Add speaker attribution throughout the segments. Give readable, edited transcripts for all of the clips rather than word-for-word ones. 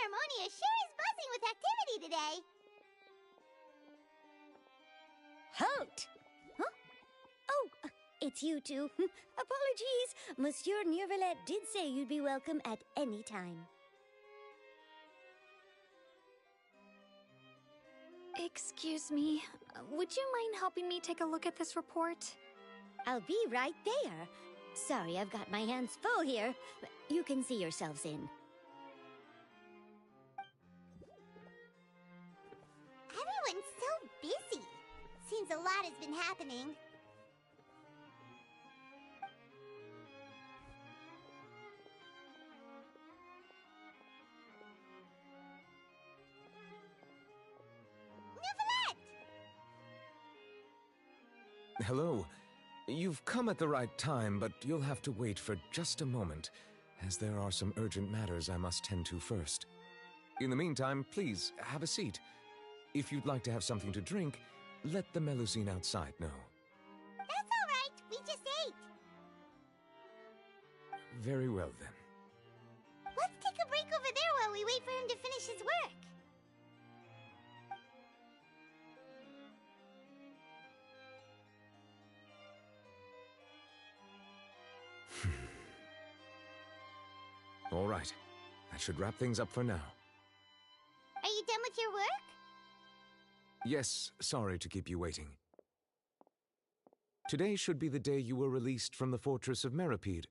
Speaker 1: Harmonia sure is buzzing with activity today.
Speaker 2: Halt! Huh? Oh, it's you two. Apologies. Monsieur Neuvillette did say you'd be welcome at any time.
Speaker 3: Excuse me, would you mind helping me take a look at this report?
Speaker 2: I'll be right there. Sorry, I've got my hands full here. You can see yourselves in.
Speaker 1: Everyone's so busy. Seems a lot has been happening. Neuvillette!
Speaker 4: Hello. You've come at the right time, but you'll have to wait for just a moment, as there are some urgent matters I must tend to first. In the meantime, please, have a seat. If you'd like to have something to drink, let the Melusine outside know.
Speaker 1: That's all right. We just ate.
Speaker 4: Very well, then.
Speaker 1: Let's take a break over there while we wait for him to finish his work.
Speaker 4: All right. That should wrap things up for now.
Speaker 1: Are you done with your work?
Speaker 4: Yes, sorry to keep you waiting. Today should be the day you were released from the Fortress of Meripede,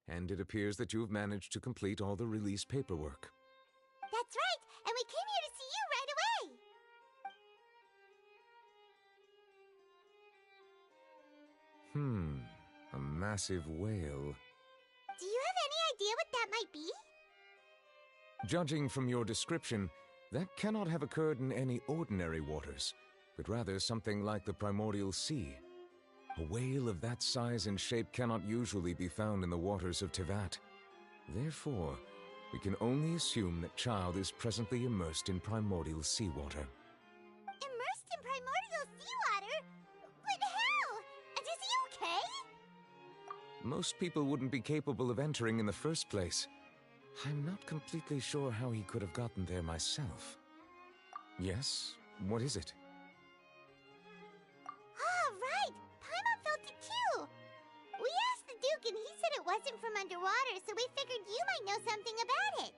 Speaker 4: and it appears that you have managed to complete all the release paperwork.
Speaker 1: That's right, and we came here to see you right away.
Speaker 4: A massive whale.
Speaker 1: Do you have any idea what that might be?
Speaker 4: Judging from your description, that cannot have occurred in any ordinary waters, but rather something like the primordial sea. A whale of that size and shape cannot usually be found in the waters of Tevat. Therefore, we can only assume that Child is presently immersed in primordial seawater.
Speaker 1: Immersed in primordial seawater? But how? And is he okay?
Speaker 4: Most people wouldn't be capable of entering in the first place. I'm not completely sure how he could have gotten there myself. Yes? What is it?
Speaker 1: Ah, right! Paimon felt it too! We asked the Duke and he said it wasn't from underwater, so we figured you might know something about it.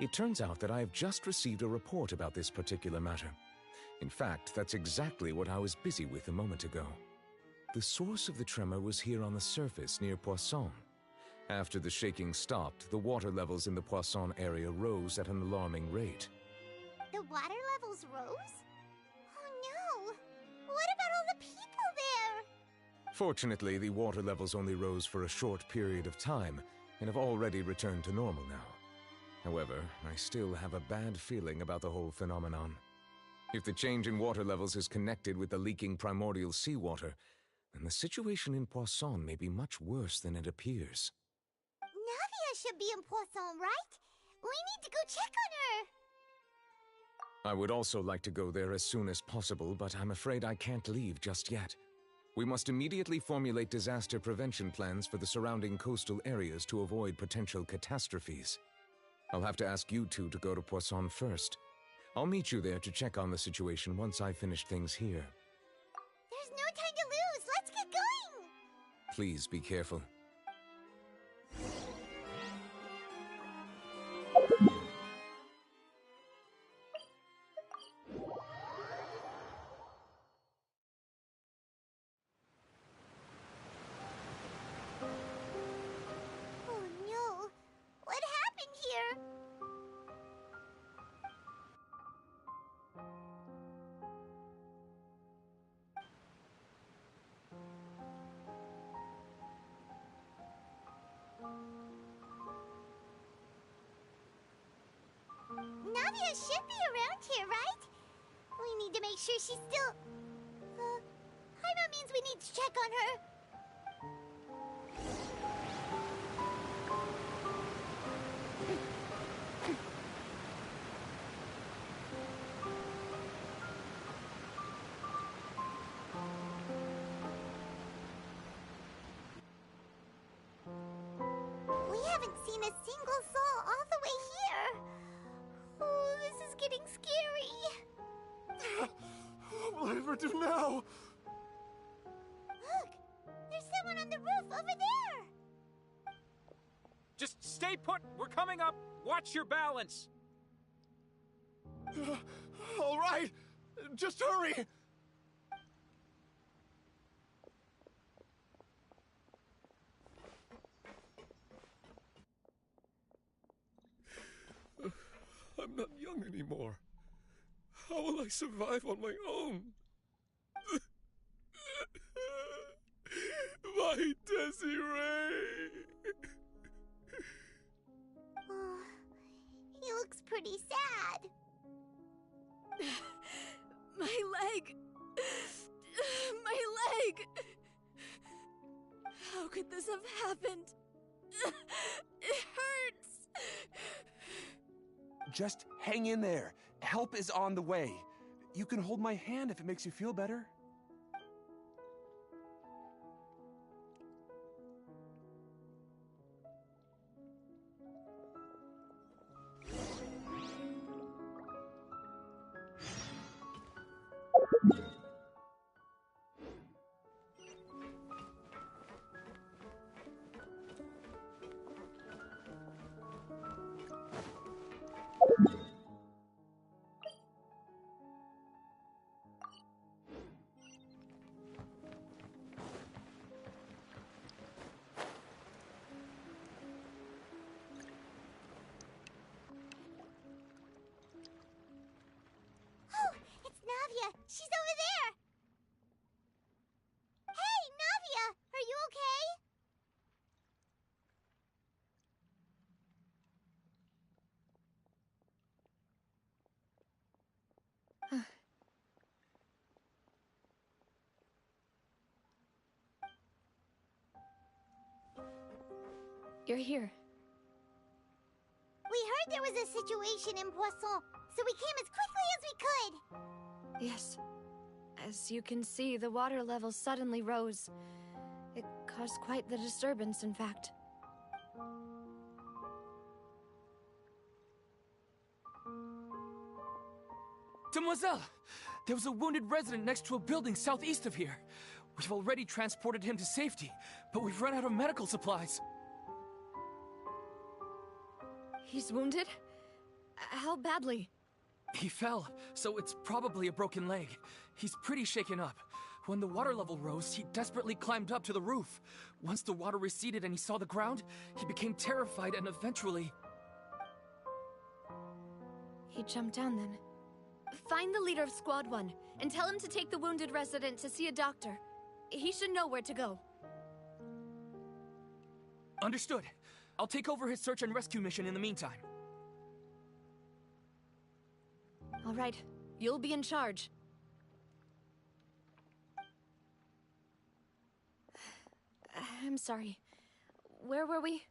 Speaker 4: It turns out that I have just received a report about this particular matter. In fact, that's exactly what I was busy with a moment ago. The source of the tremor was here on the surface near Poisson. After the shaking stopped, the water levels in the Poisson area rose at an alarming rate.
Speaker 1: The water levels rose? Oh no! What about all the people there?
Speaker 4: Fortunately, the water levels only rose for a short period of time and have already returned to normal now. However, I still have a bad feeling about the whole phenomenon. If the change in water levels is connected with the leaking primordial seawater, then the situation in Poisson may be much worse than it appears.
Speaker 1: Navia should be in Poisson, right? We need to go check on her!
Speaker 4: I would also like to go there as soon as possible, but I'm afraid I can't leave just yet. We must immediately formulate disaster prevention plans for the surrounding coastal areas to avoid potential catastrophes. I'll have to ask you two to go to Poisson first. I'll meet you there to check on the situation once I've finished things here.
Speaker 1: There's no time to lose! Let's get going!
Speaker 4: Please be careful.
Speaker 1: Oh no! What happened here? Navia should be around here, right? We need to make sure she's still... Paimon means we need to check on her. We haven't seen a single soul all the way here. Oh, this is getting scary.
Speaker 5: What will I ever do now?
Speaker 1: Look! There's someone on the roof over there!
Speaker 6: Just stay put. We're coming up. Watch your balance.
Speaker 5: All right, just hurry. I'm not young anymore. How will I survive on my own? My Desiree!
Speaker 1: Oh, he looks pretty sad.
Speaker 2: My leg! My leg! How could this have happened? It hurts!
Speaker 7: Just hang in there. Help is on the way. You can hold my hand if it makes you feel better.
Speaker 1: Oh, it's Navia. She's over there. Hey, Navia! Are you okay?
Speaker 3: You're here.
Speaker 1: We heard there was a situation in Poisson, so we came as quickly as we could.
Speaker 3: Yes. As you can see, the water level suddenly rose. It caused quite the disturbance, in fact.
Speaker 6: Demoiselle! There was a wounded resident next to a building southeast of here. We've already transported him to safety, but we've run out of medical supplies.
Speaker 3: He's wounded? How badly?
Speaker 6: He fell, so it's probably a broken leg. He's pretty shaken up. When the water level rose, he desperately climbed up to the roof. Once the water receded and he saw the ground, he became terrified and eventually...
Speaker 3: He jumped down then. Find the leader of Squad 1 and tell him to take the wounded resident to see a doctor. He should know where to go.
Speaker 6: Understood. I'll take over his search and rescue mission in the meantime.
Speaker 3: All right, you'll be in charge. I'm sorry. Where were we?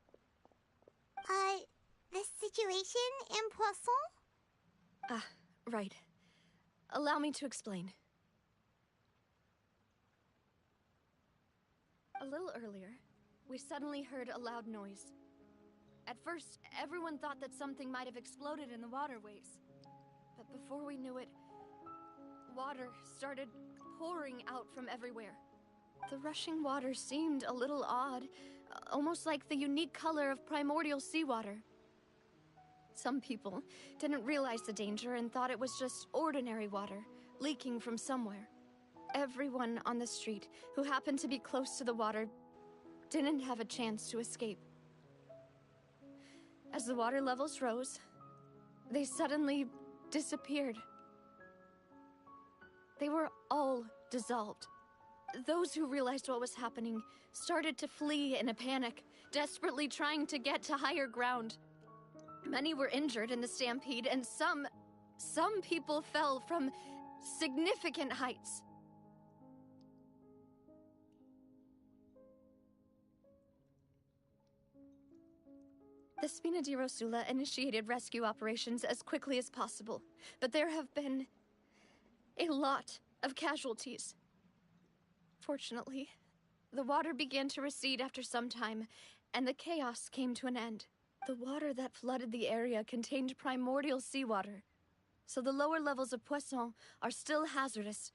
Speaker 1: The situation in Poisson?
Speaker 3: Ah, right. Allow me to explain. A little earlier, we suddenly heard a loud noise. At first, everyone thought that something might have exploded in the waterways. But before we knew it, water started pouring out from everywhere. The rushing water seemed a little odd, almost like the unique color of primordial seawater. Some people didn't realize the danger and thought it was just ordinary water, leaking from somewhere. Everyone on the street who happened to be close to the water didn't have a chance to escape. As the water levels rose, they suddenly disappeared. They were all dissolved. Those who realized what was happening started to flee in a panic, desperately trying to get to higher ground. Many were injured in the stampede, and some people fell from significant heights. The Spina di Rosula initiated rescue operations as quickly as possible, but there have been a lot of casualties. Fortunately, the water began to recede after some time, and the chaos came to an end. The water that flooded the area contained primordial seawater, so the lower levels of Poisson are still hazardous.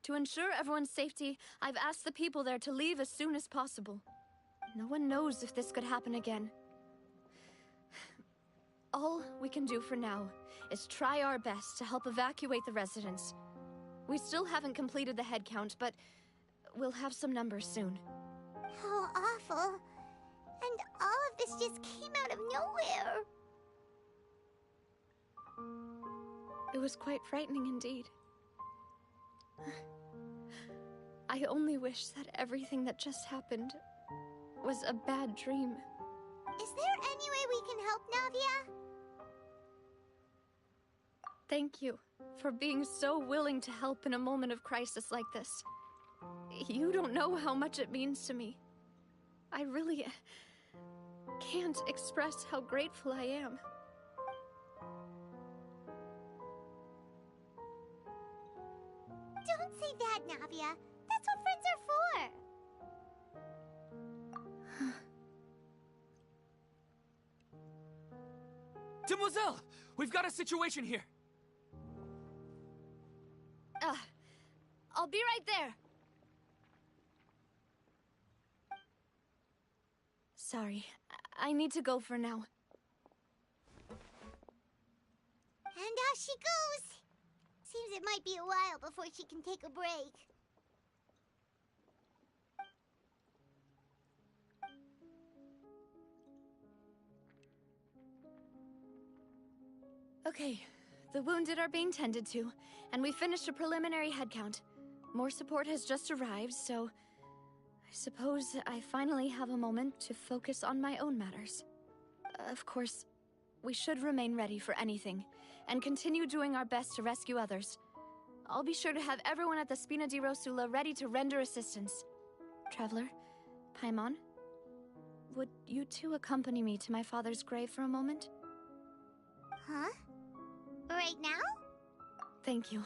Speaker 3: To ensure everyone's safety, I've asked the people there to leave as soon as possible. No one knows if this could happen again. All we can do for now is try our best to help evacuate the residents. We still haven't completed the head count, but we'll have some numbers soon.
Speaker 1: How awful. And all of this just came out of nowhere.
Speaker 3: It was quite frightening indeed. I only wish that everything that just happened was a bad dream.
Speaker 1: Is there any way we can help, Navia?
Speaker 3: Thank you for being so willing to help in a moment of crisis like this. You don't know how much it means to me. I really can't express how grateful I am.
Speaker 1: Don't say that, Navia. That's what friends are for.
Speaker 6: Demoiselle! We've got a situation here!
Speaker 3: I'll be right there. Sorry, I need to go for now.
Speaker 1: And off she goes. Seems it might be a while before she can take a break.
Speaker 3: Okay, the wounded are being tended to, and we finished a preliminary head count. More support has just arrived, so I suppose I finally have a moment to focus on my own matters. Of course, we should remain ready for anything, and continue doing our best to rescue others. I'll be sure to have everyone at the Spina di Rosula ready to render assistance. Traveler, Paimon, would you two accompany me to my father's grave for a moment?
Speaker 1: Huh? Right now?
Speaker 3: Thank you.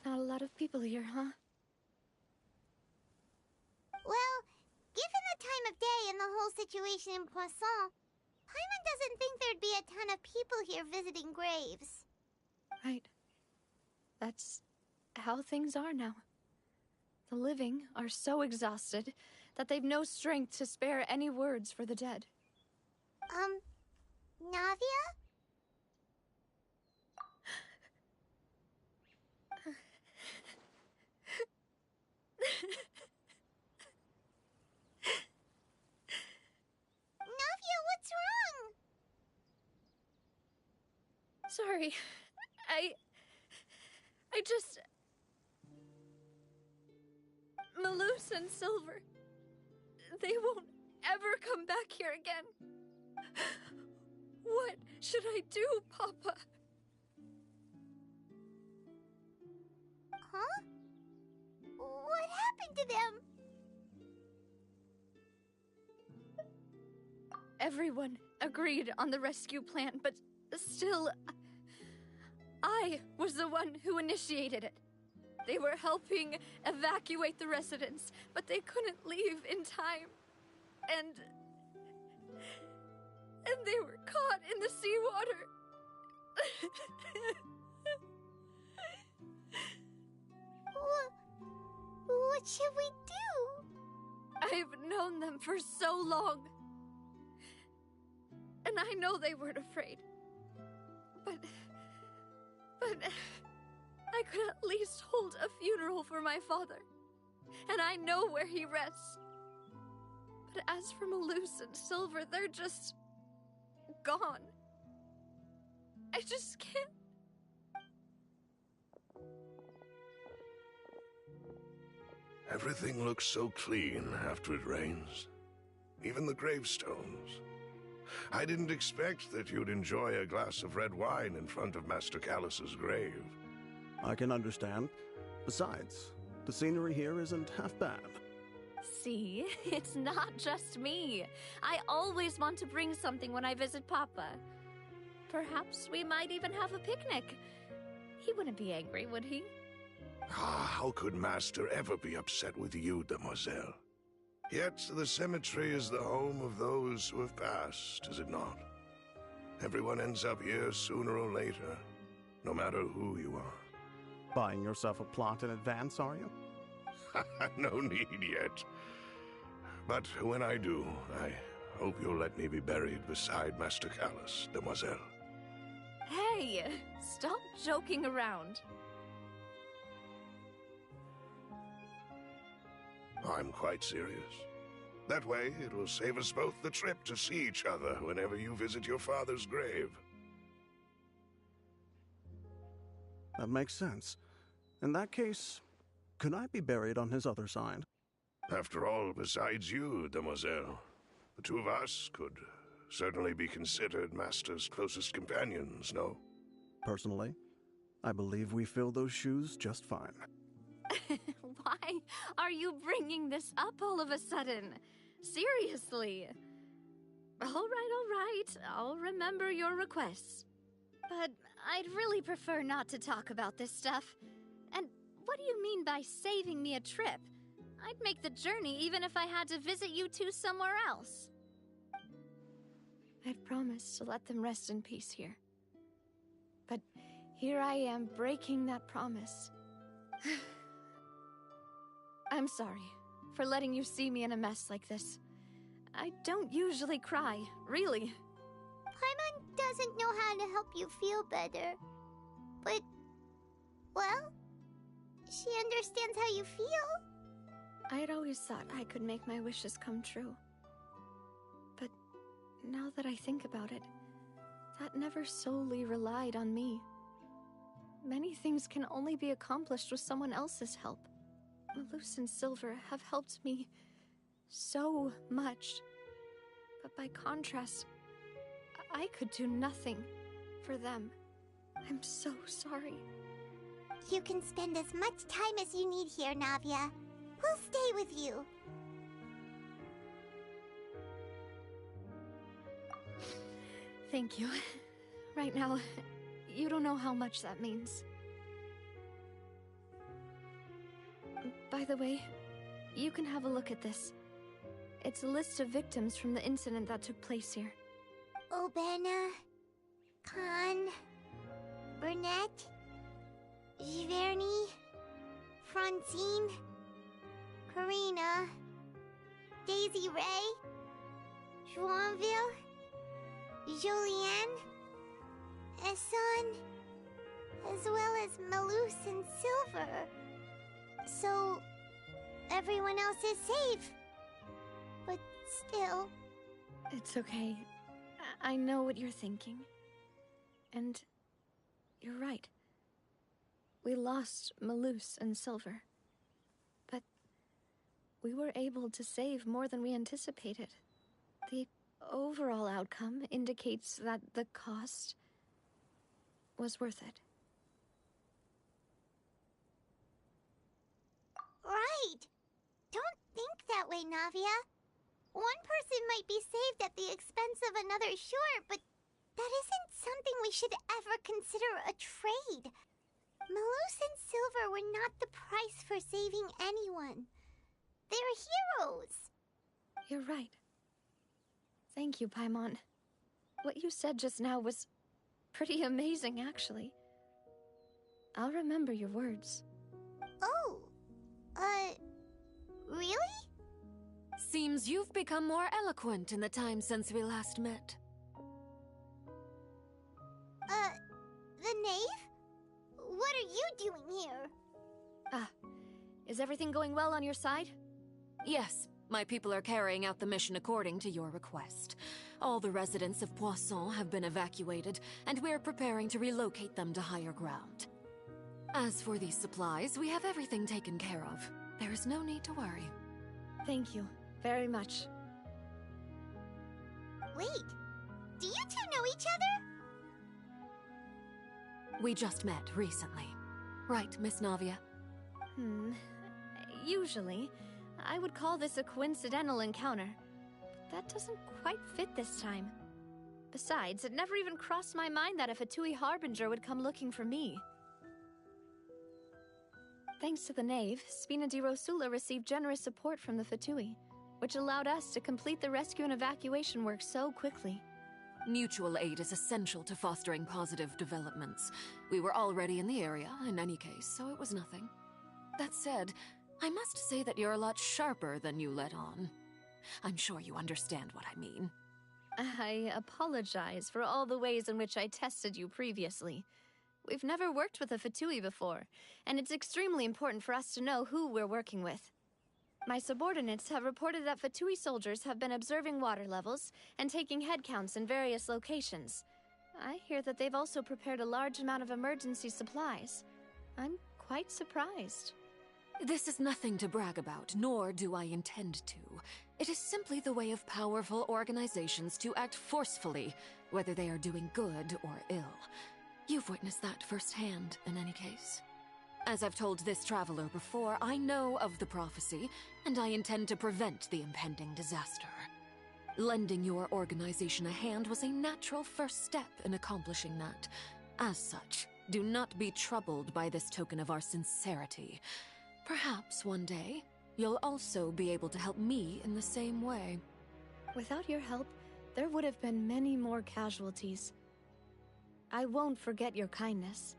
Speaker 3: Not a lot of people here, huh?
Speaker 1: Well, given the time of day and the whole situation in Poisson, Paimon doesn't think there'd be a ton of people here visiting graves.
Speaker 3: Right. That's how things are now. The living are so exhausted that they've no strength to spare any words for the dead.
Speaker 1: Navia? Navia, what's wrong?
Speaker 3: Sorry. I just... Malus and Silver, they won't ever come back here again. What should I do, Papa?
Speaker 1: Huh? What happened to them?
Speaker 3: Everyone agreed on the rescue plan, but still, I was the one who initiated it. They were helping evacuate the residents, but they couldn't leave in time. And they were caught in the seawater.
Speaker 1: What should we do?
Speaker 3: I've known them for so long. And I know they weren't afraid. But I could at least hold a funeral for my father. And I know where he rests. But as for Malus and Silver, they're just gone. I just can't.
Speaker 8: Everything looks so clean after it rains. Even the gravestones. I didn't expect that you'd enjoy a glass of red wine in front of Master Callus's grave.
Speaker 9: I can understand. Besides, the scenery here isn't half bad.
Speaker 3: See, it's not just me. I always want to bring something when I visit Papa. Perhaps we might even have a picnic. He wouldn't be angry, would he?
Speaker 8: Ah, how could Master ever be upset with you, demoiselle? Yet the cemetery is the home of those who have passed, is it not? Everyone ends up here sooner or later, no matter who you are.
Speaker 9: Buying yourself a plot in advance, are you?
Speaker 8: No need yet. But when I do, I hope you'll let me be buried beside Master Callus, demoiselle.
Speaker 3: Hey, stop joking around.
Speaker 8: I'm quite serious. That way, it will save us both the trip to see each other whenever you visit your father's grave.
Speaker 9: That makes sense. In that case, could I be buried on his other side?
Speaker 8: After all, besides you, demoiselle, the two of us could certainly be considered Master's closest companions, no?
Speaker 9: Personally, I believe we fill those shoes just fine.
Speaker 3: Why are you bringing this up all of a sudden? Seriously. All right. I'll remember your requests. But I'd really prefer not to talk about this stuff. And what do you mean by saving me a trip? I'd make the journey even if I had to visit you two somewhere else. I'd promised to let them rest in peace here. But here I am breaking that promise. I'm sorry for letting you see me in a mess like this. I don't usually cry, really.
Speaker 1: Paimon doesn't know how to help you feel better. But, well, she understands how you feel.
Speaker 3: I had always thought I could make my wishes come true. But now that I think about it, that never solely relied on me. Many things can only be accomplished with someone else's help. Malus and Silver have helped me so much. But by contrast, I could do nothing for them. I'm so sorry.
Speaker 1: You can spend as much time as you need here, Navia. We'll stay with you.
Speaker 3: Thank you. Right now, you don't know how much that means. By the way, you can have a look at this. It's a list of victims from the incident that took place here.
Speaker 1: Obena, Khan, Burnett, Giverny, Francine, Karina, Daisy Ray, Joinville, Julianne, Esson, as well as Malus and Silver. So, everyone else is safe. But still...
Speaker 3: It's okay. I know what you're thinking. And you're right. We lost Malus and Silver. But we were able to save more than we anticipated. The overall outcome indicates that the cost was worth it.
Speaker 1: Right! Don't think that way, Navia. One person might be saved at the expense of another, sure, but that isn't something we should ever consider a trade. Malus and Silver were not the price for saving anyone. They're heroes.
Speaker 3: You're right. Thank you, Paimon. What you said just now was pretty amazing, actually. I'll remember your words.
Speaker 1: Oh, really?
Speaker 10: Seems you've become more eloquent in the time since we last met.
Speaker 1: The knave? What are you doing here?
Speaker 3: Is everything going well on your side?
Speaker 10: Yes, my people are carrying out the mission according to your request. All the residents of Poisson have been evacuated, and we're preparing to relocate them to higher ground. As for these supplies, we have everything taken care of. There is no need to worry.
Speaker 3: Thank you very much.
Speaker 1: Wait, do you two know each other?
Speaker 10: We just met recently. Right, Miss Navia?
Speaker 3: Usually, I would call this a coincidental encounter. That doesn't quite fit this time. Besides, it never even crossed my mind that a Fatui Harbinger would come looking for me. Thanks to the Knave, Spina di Rosula received generous support from the Fatui, which allowed us to complete the rescue and evacuation work so quickly.
Speaker 10: Mutual aid is essential to fostering positive developments. We were already in the area, in any case, so it was nothing. That said, I must say that you're a lot sharper than you let on. I'm sure you understand what I mean.
Speaker 3: I apologize for all the ways in which I tested you previously. We've never worked with a Fatui before, and it's extremely important for us to know who we're working with. My subordinates have reported that Fatui soldiers have been observing water levels and taking head counts in various locations. I hear that they've also prepared a large amount of emergency supplies. I'm quite surprised.
Speaker 10: This is nothing to brag about, nor do I intend to. It is simply the way of powerful organizations to act forcefully, whether they are doing good or ill. You've witnessed that firsthand, in any case. As I've told this traveler before, I know of the prophecy, and I intend to prevent the impending disaster. Lending your organization a hand was a natural first step in accomplishing that. As such, do not be troubled by this token of our sincerity. Perhaps one day, you'll also be able to help me in the same way.
Speaker 3: Without your help, there would have been many more casualties. I won't forget your kindness.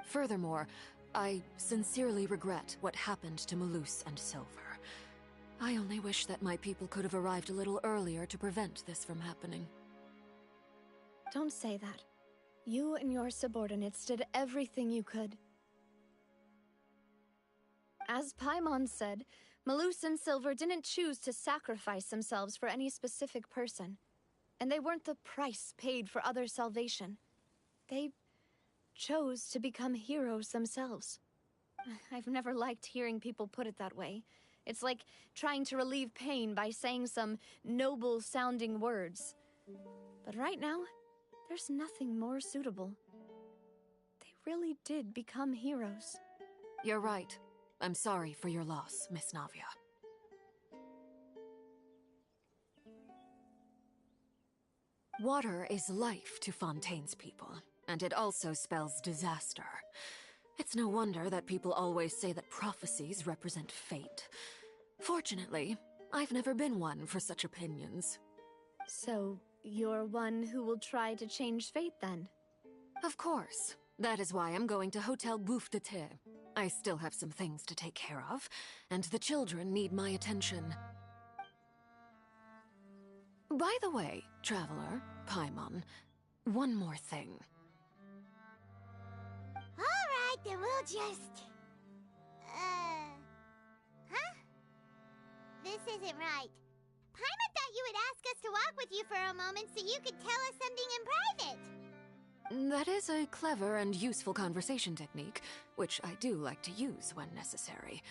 Speaker 10: Furthermore, I sincerely regret what happened to Malus and Silver. I only wish that my people could have arrived a little earlier to prevent this from happening.
Speaker 3: Don't say that. You and your subordinates did everything you could. As Paimon said, Malus and Silver didn't choose to sacrifice themselves for any specific person. And they weren't the price paid for other salvation. They chose to become heroes themselves. I've never liked hearing people put it that way. It's like trying to relieve pain by saying some noble-sounding words. But right now, there's nothing more suitable. They really did become heroes.
Speaker 10: You're right. I'm sorry for your loss, Miss Navia. Water is life to Fontaine's people, and it also spells disaster. It's no wonder that people always say that prophecies represent fate. Fortunately, I've never been one for such opinions.
Speaker 3: So, you're one who will try to change fate, then?
Speaker 10: Of course. That is why I'm going to Hotel Bouffe de Thé. I still have some things to take care of, and the children need my attention. By the way, Traveler, Paimon, one more thing.
Speaker 1: Alright, then we'll just... Huh? This isn't right. Paimon thought you would ask us to walk with you for a moment so you could tell us something in private.
Speaker 10: That is a clever and useful conversation technique, which I do like to use when necessary.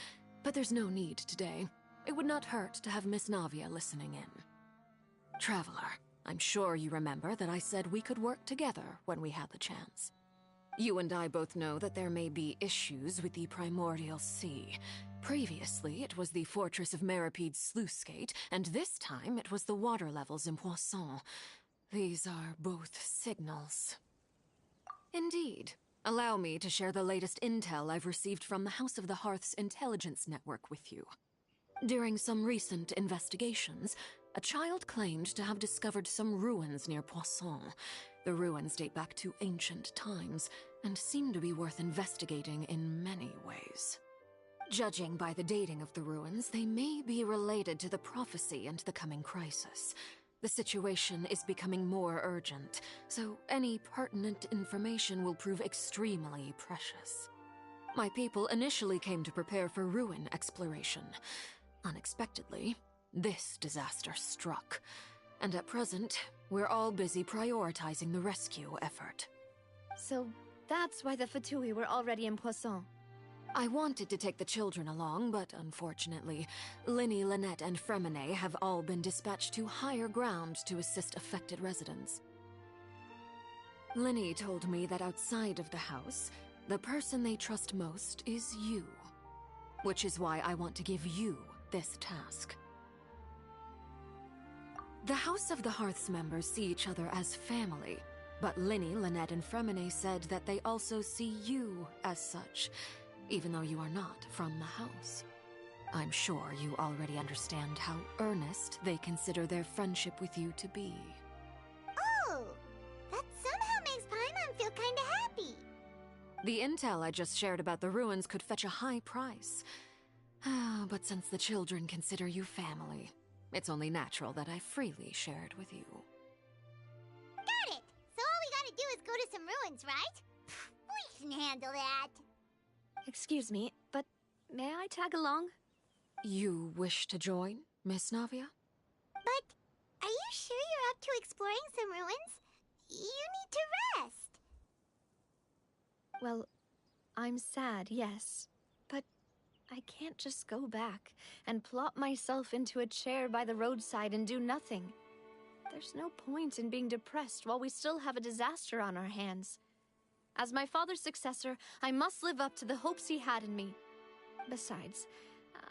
Speaker 10: But there's no need today. It would not hurt to have Miss Navia listening in. Traveler, I'm sure you remember that I said we could work together when we had the chance. You and I both know that there may be issues with the Primordial Sea. Previously, it was the Fortress of Maripede's sluice gate, and this time it was the water levels in Poisson. These are both signals. Indeed. Allow me to share the latest intel I've received from the House of the Hearth's intelligence network with you. During some recent investigations, a child claimed to have discovered some ruins near Poisson. The ruins date back to ancient times, and seem to be worth investigating in many ways. Judging by the dating of the ruins, they may be related to the prophecy and the coming crisis. The situation is becoming more urgent, so any pertinent information will prove extremely precious. My people initially came to prepare for ruin exploration. Unexpectedly, this disaster struck, and at present, we're all busy prioritizing the rescue effort.
Speaker 3: So that's why the Fatui were already in Poisson.
Speaker 10: I wanted to take the children along, but unfortunately, Linny, Lynette, and Fremine have all been dispatched to higher ground to assist affected residents. Linny told me that outside of the house, the person they trust most is you. Which is why I want to give you this task. The House of the Hearth's members see each other as family, but Linny, Lynette, and Fremine said that they also see you as such, even though you are not from the house. I'm sure you already understand how earnest they consider their friendship with you to be.
Speaker 1: Oh, that somehow makes Paimon feel kinda happy.
Speaker 10: The intel I just shared about the ruins could fetch a high price. But since the children consider you family, it's only natural that I freely share it with you.
Speaker 1: Got it! So all we gotta do is go to some ruins, right? We can handle that.
Speaker 3: Excuse me, but may I tag along?
Speaker 10: You wish to join, Miss Navia?
Speaker 1: But are you sure you're up to exploring some ruins? You need to rest.
Speaker 3: Well, I'm sad, yes. But I can't just go back and plop myself into a chair by the roadside and do nothing. There's no point in being depressed while we still have a disaster on our hands. As my father's successor, I must live up to the hopes he had in me. Besides,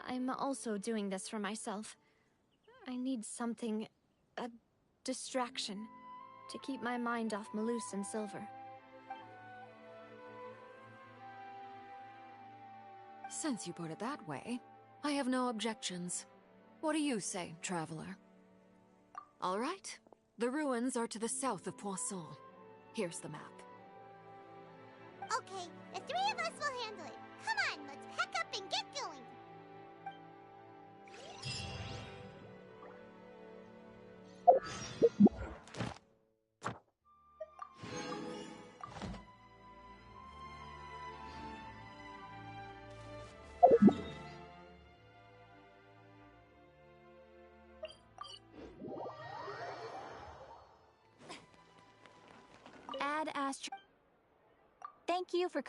Speaker 3: I'm also doing this for myself. I need something, a distraction, to keep my mind off Malus and Silver.
Speaker 10: Since you put it that way, I have no objections. What do you say, traveler? All right. The ruins are to the south of Poisson. Here's the map.
Speaker 1: Okay, the three of us will handle it. Come on, let's pack up and get going.
Speaker 11: Add Astro. Thank you for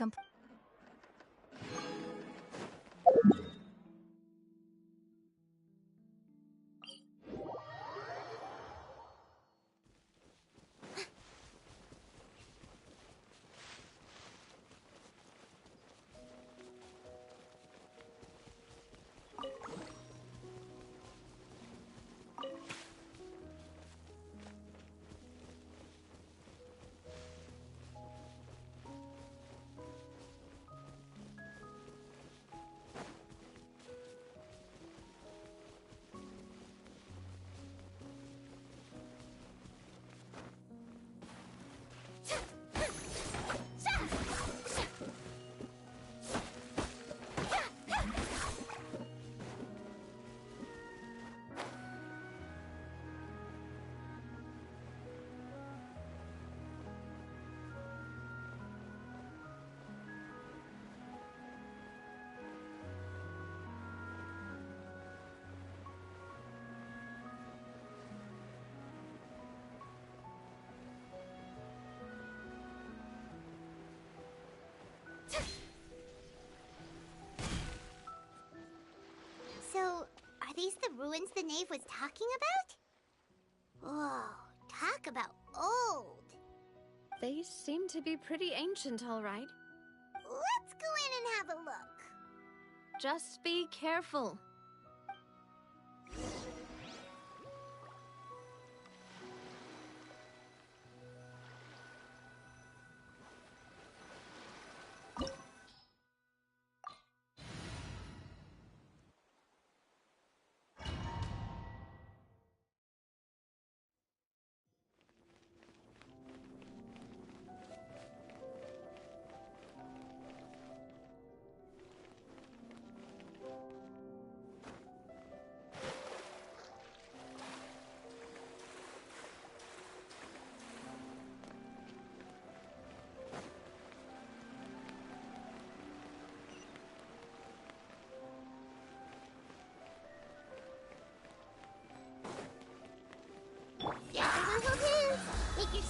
Speaker 1: So, are these the ruins the knave was talking about? Whoa, talk about old.
Speaker 3: They seem to be pretty ancient, all right.
Speaker 1: Let's go in and have a look.
Speaker 3: Just be careful.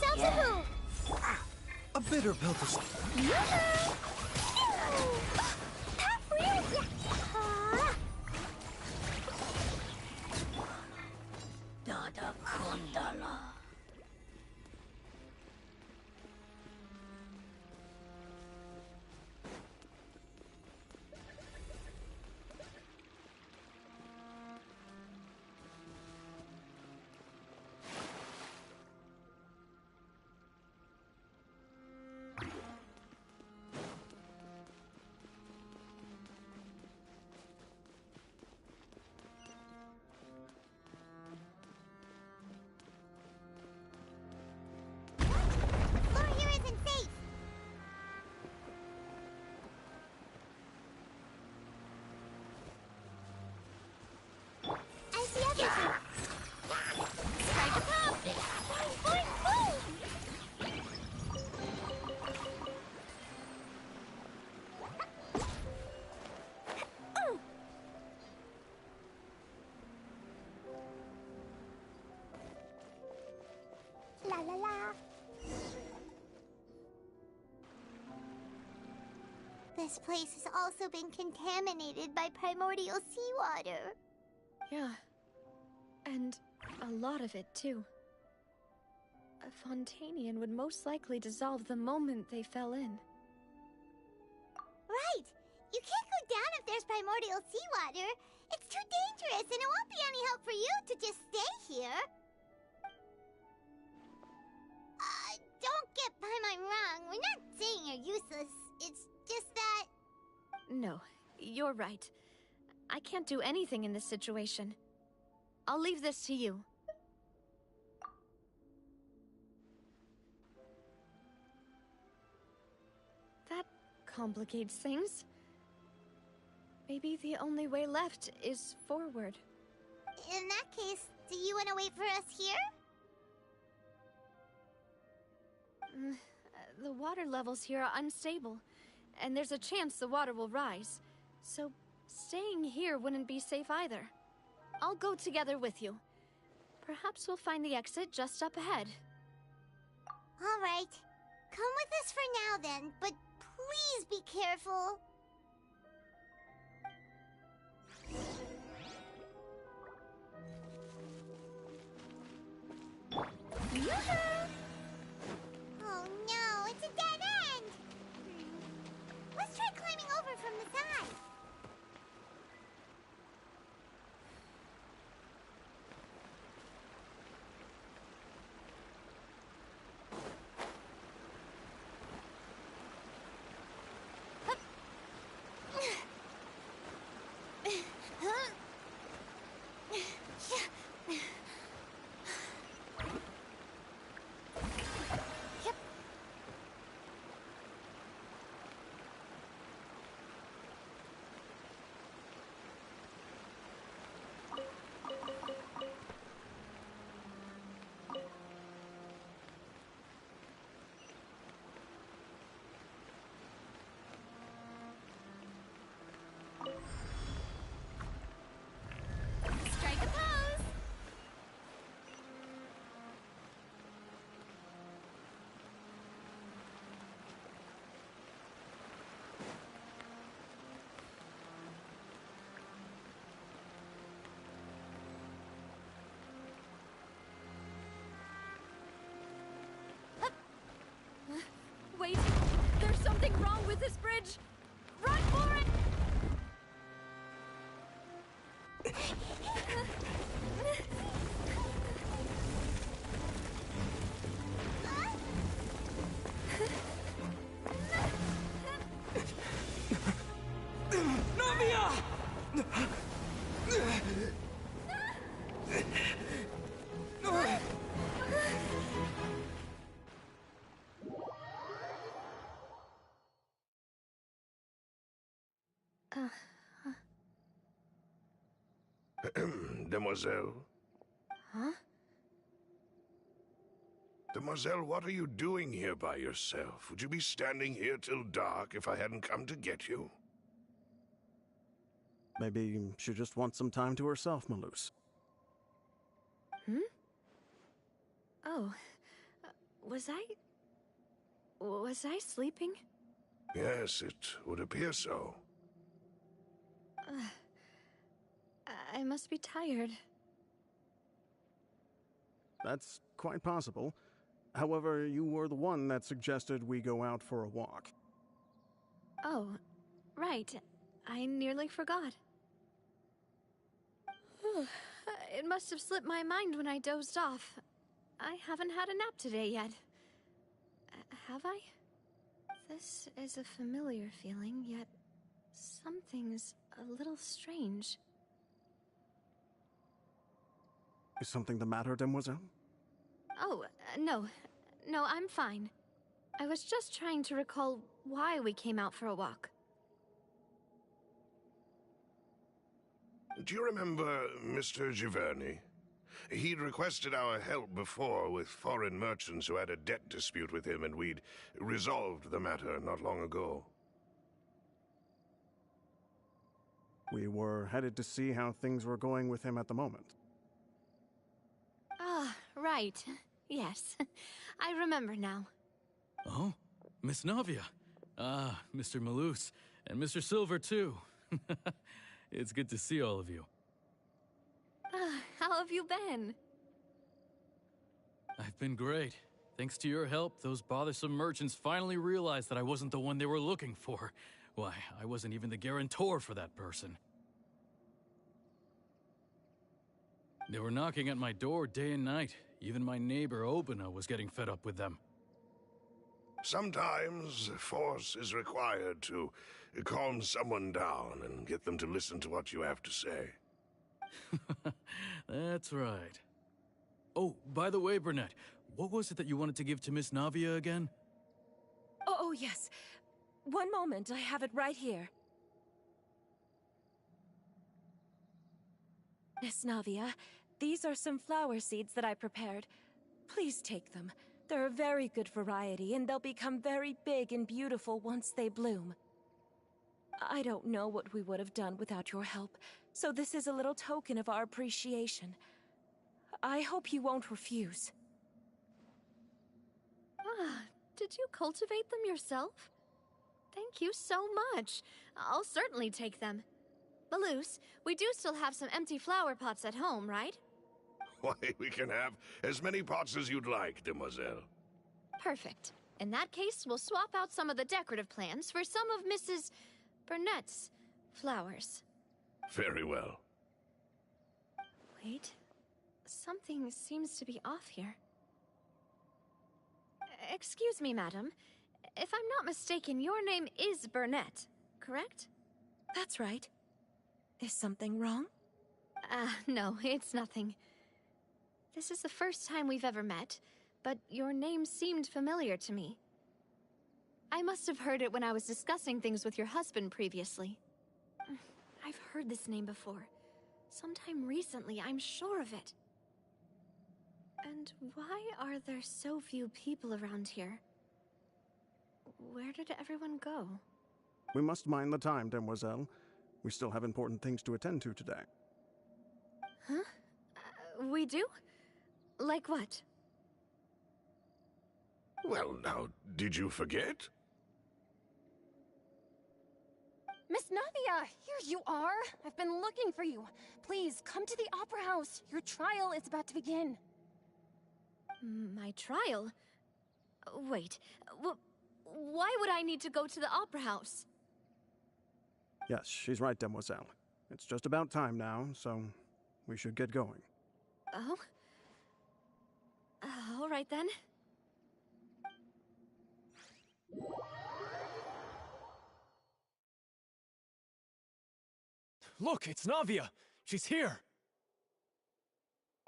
Speaker 1: yourselves a move!
Speaker 9: A bitter pill to swallow.
Speaker 2: Dada Kundala.
Speaker 1: Floor here isn't safe! I see everything! Strike a pop! Boing, boing, boom! La la la. This place has also been contaminated by primordial seawater.
Speaker 3: Yeah. And a lot of it, too. A Fontanian would most likely dissolve the moment they fell in.
Speaker 1: Right! You can't go down if there's primordial seawater. It's too dangerous, and it won't be any help for you to just stay here. Don't get by my wrong. We're not saying you're useless. It's just that...
Speaker 3: No, you're right. I can't do anything in this situation. I'll leave this to you. That complicates things. Maybe the only way left is forward.
Speaker 1: In that case, do you want to wait for us here?
Speaker 3: The water levels here are unstable, and there's a chance the water will rise. So, staying here wouldn't be safe either. I'll go together with you. Perhaps we'll find the exit just up ahead.
Speaker 1: All right. Come with us for now then, but please be careful. Oh no, it's a dead end! Let's try climbing over from the side. Strike a pose!
Speaker 3: Wait! There's something wrong with this bridge! Run for it!
Speaker 6: Navia!
Speaker 8: Demoiselle?
Speaker 3: Huh?
Speaker 8: Demoiselle, what are you doing here by yourself? Would you be standing here till dark if I hadn't come to get you?
Speaker 9: Maybe she just wants some time to herself, Malus.
Speaker 3: Hmm? Oh. Was I sleeping?
Speaker 8: Yes, it would appear so.
Speaker 3: I must be tired.
Speaker 9: That's quite possible. However, you were the one that suggested we go out for a walk.
Speaker 3: Oh, right. I nearly forgot. It must have slipped my mind when I dozed off. I haven't had a nap today yet. Have I? This is a familiar feeling, yet something's a little strange.
Speaker 9: Is something the matter, Demoiselle?
Speaker 3: Oh, no. No, I'm fine. I was just trying to recall why we came out for a walk.
Speaker 8: Do you remember Mr. Giverny? He'd requested our help before with foreign merchants who had a debt dispute with him, and we'd resolved the matter not long ago.
Speaker 9: We were headed to see how things were going with him at the moment.
Speaker 3: Ah, right. Yes. I remember now.
Speaker 12: Oh, Miss Navia. Ah, Mr. Malus. And Mr. Silver, too. It's good to see all of you.
Speaker 3: How have you been?
Speaker 12: I've been great. Thanks to your help, those bothersome merchants finally realized that I wasn't the one they were looking for. Why, I wasn't even the guarantor for that person. They were knocking at my door day and night. Even my neighbor, Obina, was getting fed up with them.
Speaker 8: Sometimes force is required to calm someone down and get them to listen to what you have to say.
Speaker 12: That's right. Oh, by the way, Burnett, what was it that you wanted to give to Miss Navia again?
Speaker 13: Oh, yes. One moment, I have it right here. Miss Navia, these are some flower seeds that I prepared. Please take them. They're a very good variety, and they'll become very big and beautiful once they bloom. I don't know what we would have done without your help, so this is a little token of our appreciation. I hope you won't refuse.
Speaker 3: Ah, did you cultivate them yourself? Thank you so much. I'll certainly take them. Malus, we do still have some empty flower pots at home, right?
Speaker 8: Why, we can have as many pots as you'd like, Demoiselle.
Speaker 3: Perfect. In that case, we'll swap out some of the decorative plants for some of Mrs. Burnett's flowers.
Speaker 8: Very well.
Speaker 3: Wait. Something seems to be off here. Excuse me, madam. If I'm not mistaken, your name is Burnett, correct?
Speaker 13: That's right. Is something wrong?
Speaker 3: No, it's nothing. This is the first time we've ever met, but your name seemed familiar to me. I must have heard it when I was discussing things with your husband previously. I've heard this name before. Sometime recently, I'm sure of it. And why are there so few people around here? Where did everyone go?
Speaker 9: We must mind the time, Demoiselle. We still have important things to attend to today.
Speaker 3: Huh? We do? Like what?
Speaker 8: Well, now, did you forget?
Speaker 11: Miss Navia, here you are. I've been looking for you. Please, come to the Opera House. Your trial is about to begin.
Speaker 3: My trial? Wait, why would I need to go to the Opera House?
Speaker 9: Yes, she's right, Demoiselle. It's just about time now, so we should get going.
Speaker 3: Oh? All right then.
Speaker 6: Look, it's Navia! She's here!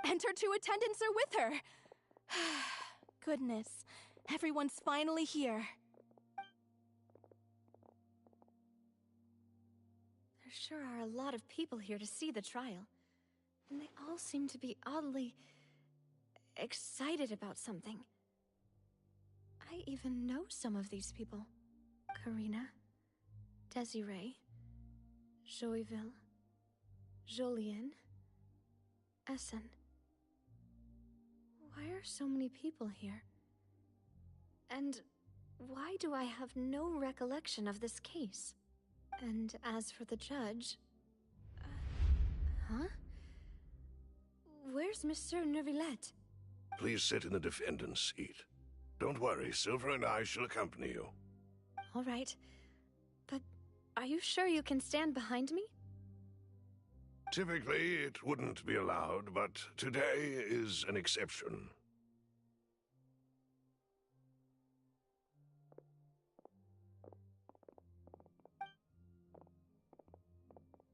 Speaker 13: And her two attendants are with her! Goodness, everyone's finally here.
Speaker 3: There sure are a lot of people here to see the trial. And they all seem to be oddly excited about something. I even know some of these people. Karina, Desiree, Joyville, Jolien, Essen. Why are so many people here? And why do I have no recollection of this case? And as for the judge... huh? Where's Monsieur Neuvillette?
Speaker 8: Please sit in the defendant's seat. Don't worry, Silver and I shall accompany you.
Speaker 3: All right. But are you sure you can stand behind me?
Speaker 8: Typically, it wouldn't be allowed, but today is an exception.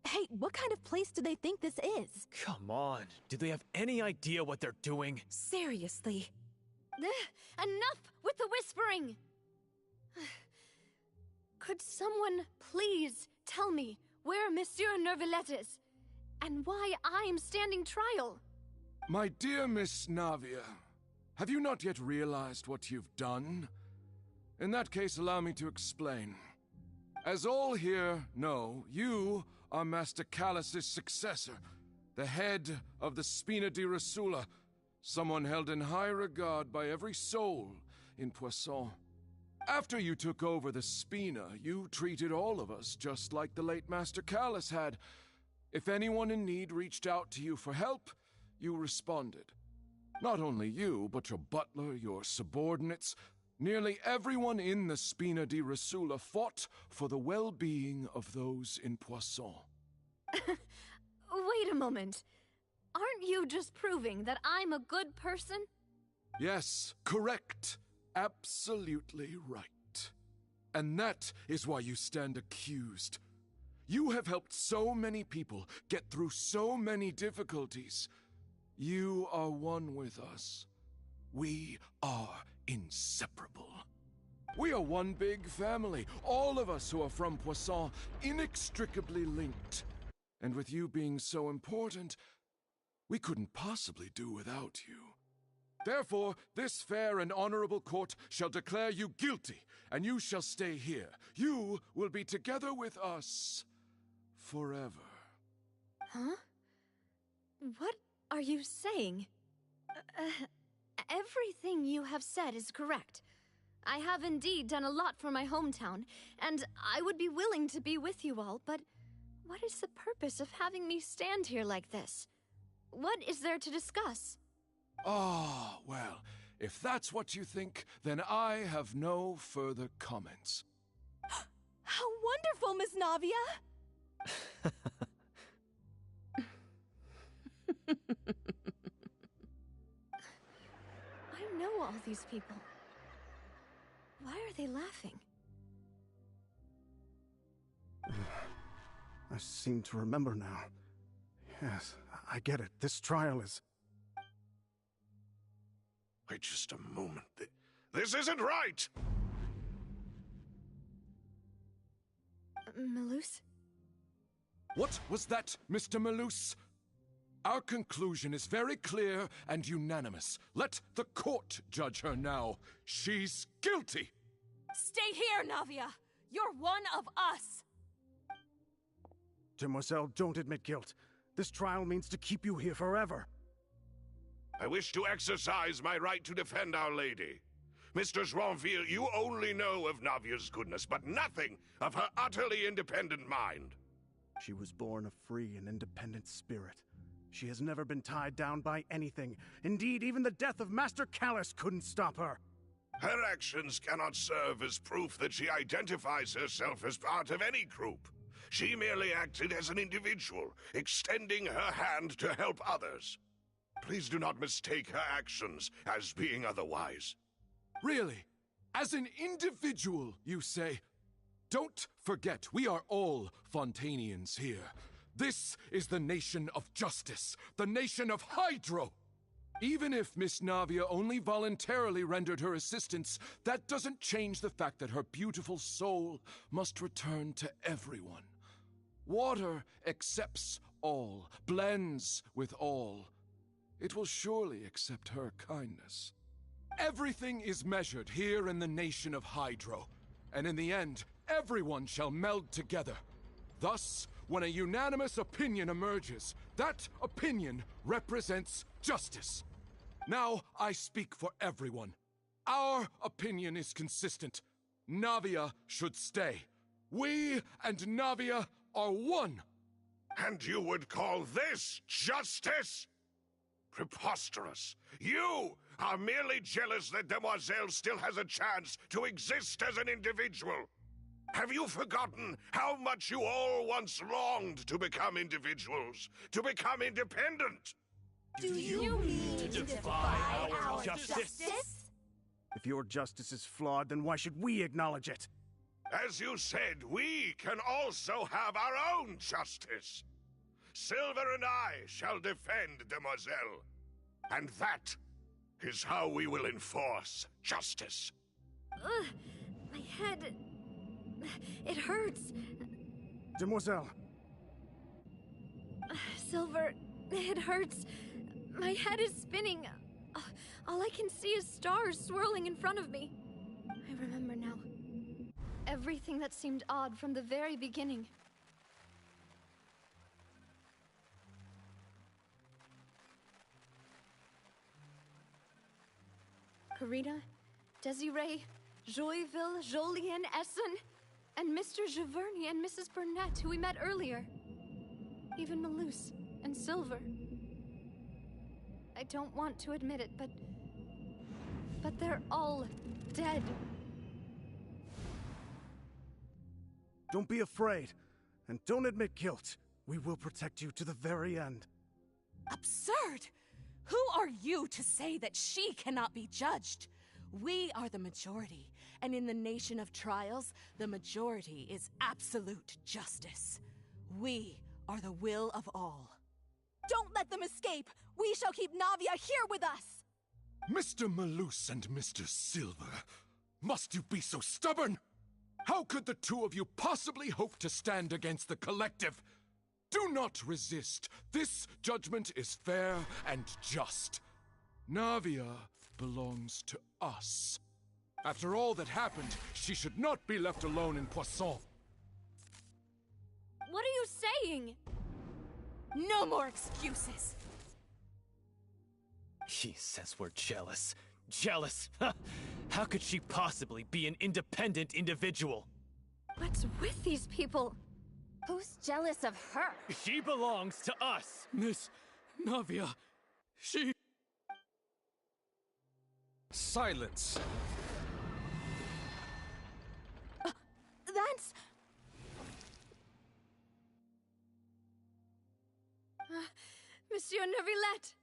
Speaker 13: Hey, what kind of place do they think this is?
Speaker 14: Come on, do they have any idea what they're doing?
Speaker 13: Seriously.
Speaker 3: Enough with the whispering! Could someone please tell me where Monsieur Neuvillette is? And why I'm standing trial?
Speaker 5: My dear Miss Navia, have you not yet realized what you've done? In that case, allow me to explain. As all here know, you are Master Callus's successor, the head of the Spina di Rosula, someone held in high regard by every soul in Poisson. After you took over the Spina, you treated all of us just like the late Master Callus had. If anyone in need reached out to you for help, you responded. Not only you, but your butler, your subordinates, nearly everyone in the Spina di Rosula fought for the well-being of those in Poisson.
Speaker 3: Wait a moment. Aren't you just proving that I'm a good person?
Speaker 5: Yes, correct. Absolutely right. And that is why you stand accused. You have helped so many people get through so many difficulties. You are one with us. We are inseparable. We are one big family, all of us who are from Poisson, inextricably linked. And with you being so important, we couldn't possibly do without you. Therefore, this fair and honorable court shall declare you guilty, and you shall stay here. You will be together with us forever.
Speaker 3: Huh? What are you saying? Everything you have said is correct. I have indeed done a lot for my hometown, and I would be willing to be with you all, but what is the purpose of having me stand here like this? What is there to discuss?
Speaker 5: Ah, well, if that's what you think, then I have no further comments.
Speaker 13: How wonderful, Miss Navia!
Speaker 3: I know all these people. Why are they laughing?
Speaker 9: I seem to remember now. Yes, I get it. This trial is...
Speaker 8: Wait just a moment. This isn't right!
Speaker 3: Malus?
Speaker 5: What was that, Mr. Malus? Our conclusion is very clear and unanimous. Let the court judge her now. She's guilty!
Speaker 13: Stay here, Navia! You're one of us!
Speaker 9: Demoiselle, don't admit guilt. This trial means to keep you here forever.
Speaker 8: I wish to exercise my right to defend Our Lady. Mr. Joinville, you only know of Navia's goodness, but nothing of her utterly independent mind.
Speaker 9: She was born a free and independent spirit. She has never been tied down by anything. Indeed, even the death of Master Callus couldn't stop her.
Speaker 8: Her actions cannot serve as proof that she identifies herself as part of any group. She merely acted as an individual, extending her hand to help others. Please do not mistake her actions as being otherwise.
Speaker 5: Really? As an individual, you say? Don't forget, we are all Fontanians here. This is the nation of justice, the nation of Hydro. Even if Miss Navia only voluntarily rendered her assistance, that doesn't change the fact that her beautiful soul must return to everyone. Water accepts all, blends with all. It will surely accept her kindness. Everything is measured here in the nation of Hydro, and in the end, everyone shall meld together. Thus, when a unanimous opinion emerges, that opinion represents justice. Now I speak for everyone. Our opinion is consistent. Navia should stay. We and Navia are one.
Speaker 8: And you would call this justice? Preposterous. You are merely jealous that Demoiselle still has a chance to exist as an individual. Have you forgotten how much you all once longed to become individuals, to become independent?
Speaker 2: Do you mean to defy our justice?
Speaker 9: If your justice is flawed, then why should we acknowledge it?
Speaker 8: As you said, we can also have our own justice. Silver and I shall defend Demoiselle. And that is how we will enforce justice.
Speaker 3: My head... It hurts.
Speaker 9: Demoiselle.
Speaker 3: Silver, it hurts. My head is spinning. All I can see is stars swirling in front of me. I remember now. Everything that seemed odd from the very beginning. Karina, Desiree, Joyville, Jolien, Essen, and Mr. Giverny and Mrs. Burnett, who we met earlier. Even Malus and Silver. I don't want to admit it, but they're all dead.
Speaker 9: Don't be afraid, and don't admit guilt. We will protect you to the very end.
Speaker 15: Absurd! Who are you to say that she cannot be judged? We are the majority, and in the nation of trials, the majority is absolute justice. We are the will of all.
Speaker 16: Don't let them escape! We shall keep Navia here with us!
Speaker 5: Mr. Malus and Mr. Silver, must you be so stubborn? How could the two of you possibly hope to stand against the collective? Do not resist. This judgment is fair and just. Navia belongs to us. After all that happened, she should not be left alone in Poisson.
Speaker 3: What are you saying?
Speaker 15: No more excuses!
Speaker 14: He says we're jealous. Jealous? How could she possibly be an independent individual?
Speaker 3: What's with these people?
Speaker 11: Who's jealous of her?
Speaker 14: She belongs to us!
Speaker 12: Miss Navia, she...
Speaker 4: Silence!
Speaker 16: That's...
Speaker 3: Monsieur Neuvillette!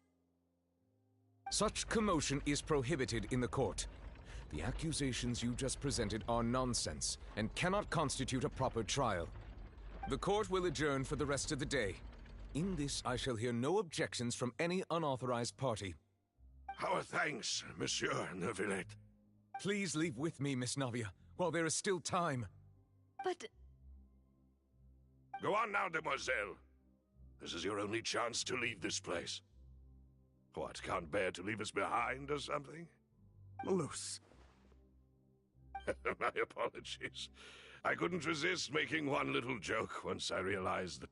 Speaker 4: Such commotion is prohibited in the court. The accusations you just presented are nonsense and cannot constitute a proper trial. The court will adjourn for the rest of the day. In this, I shall hear no objections from any unauthorized party.
Speaker 8: Our thanks, Monsieur Neuvillette.
Speaker 4: Please leave with me, Miss Navia, while there is still time.
Speaker 3: But...
Speaker 8: Go on now, Demoiselle. This is your only chance to leave this place. What, can't bear to leave us behind or something?
Speaker 9: Malus.
Speaker 8: My apologies. I couldn't resist making one little joke once I realized that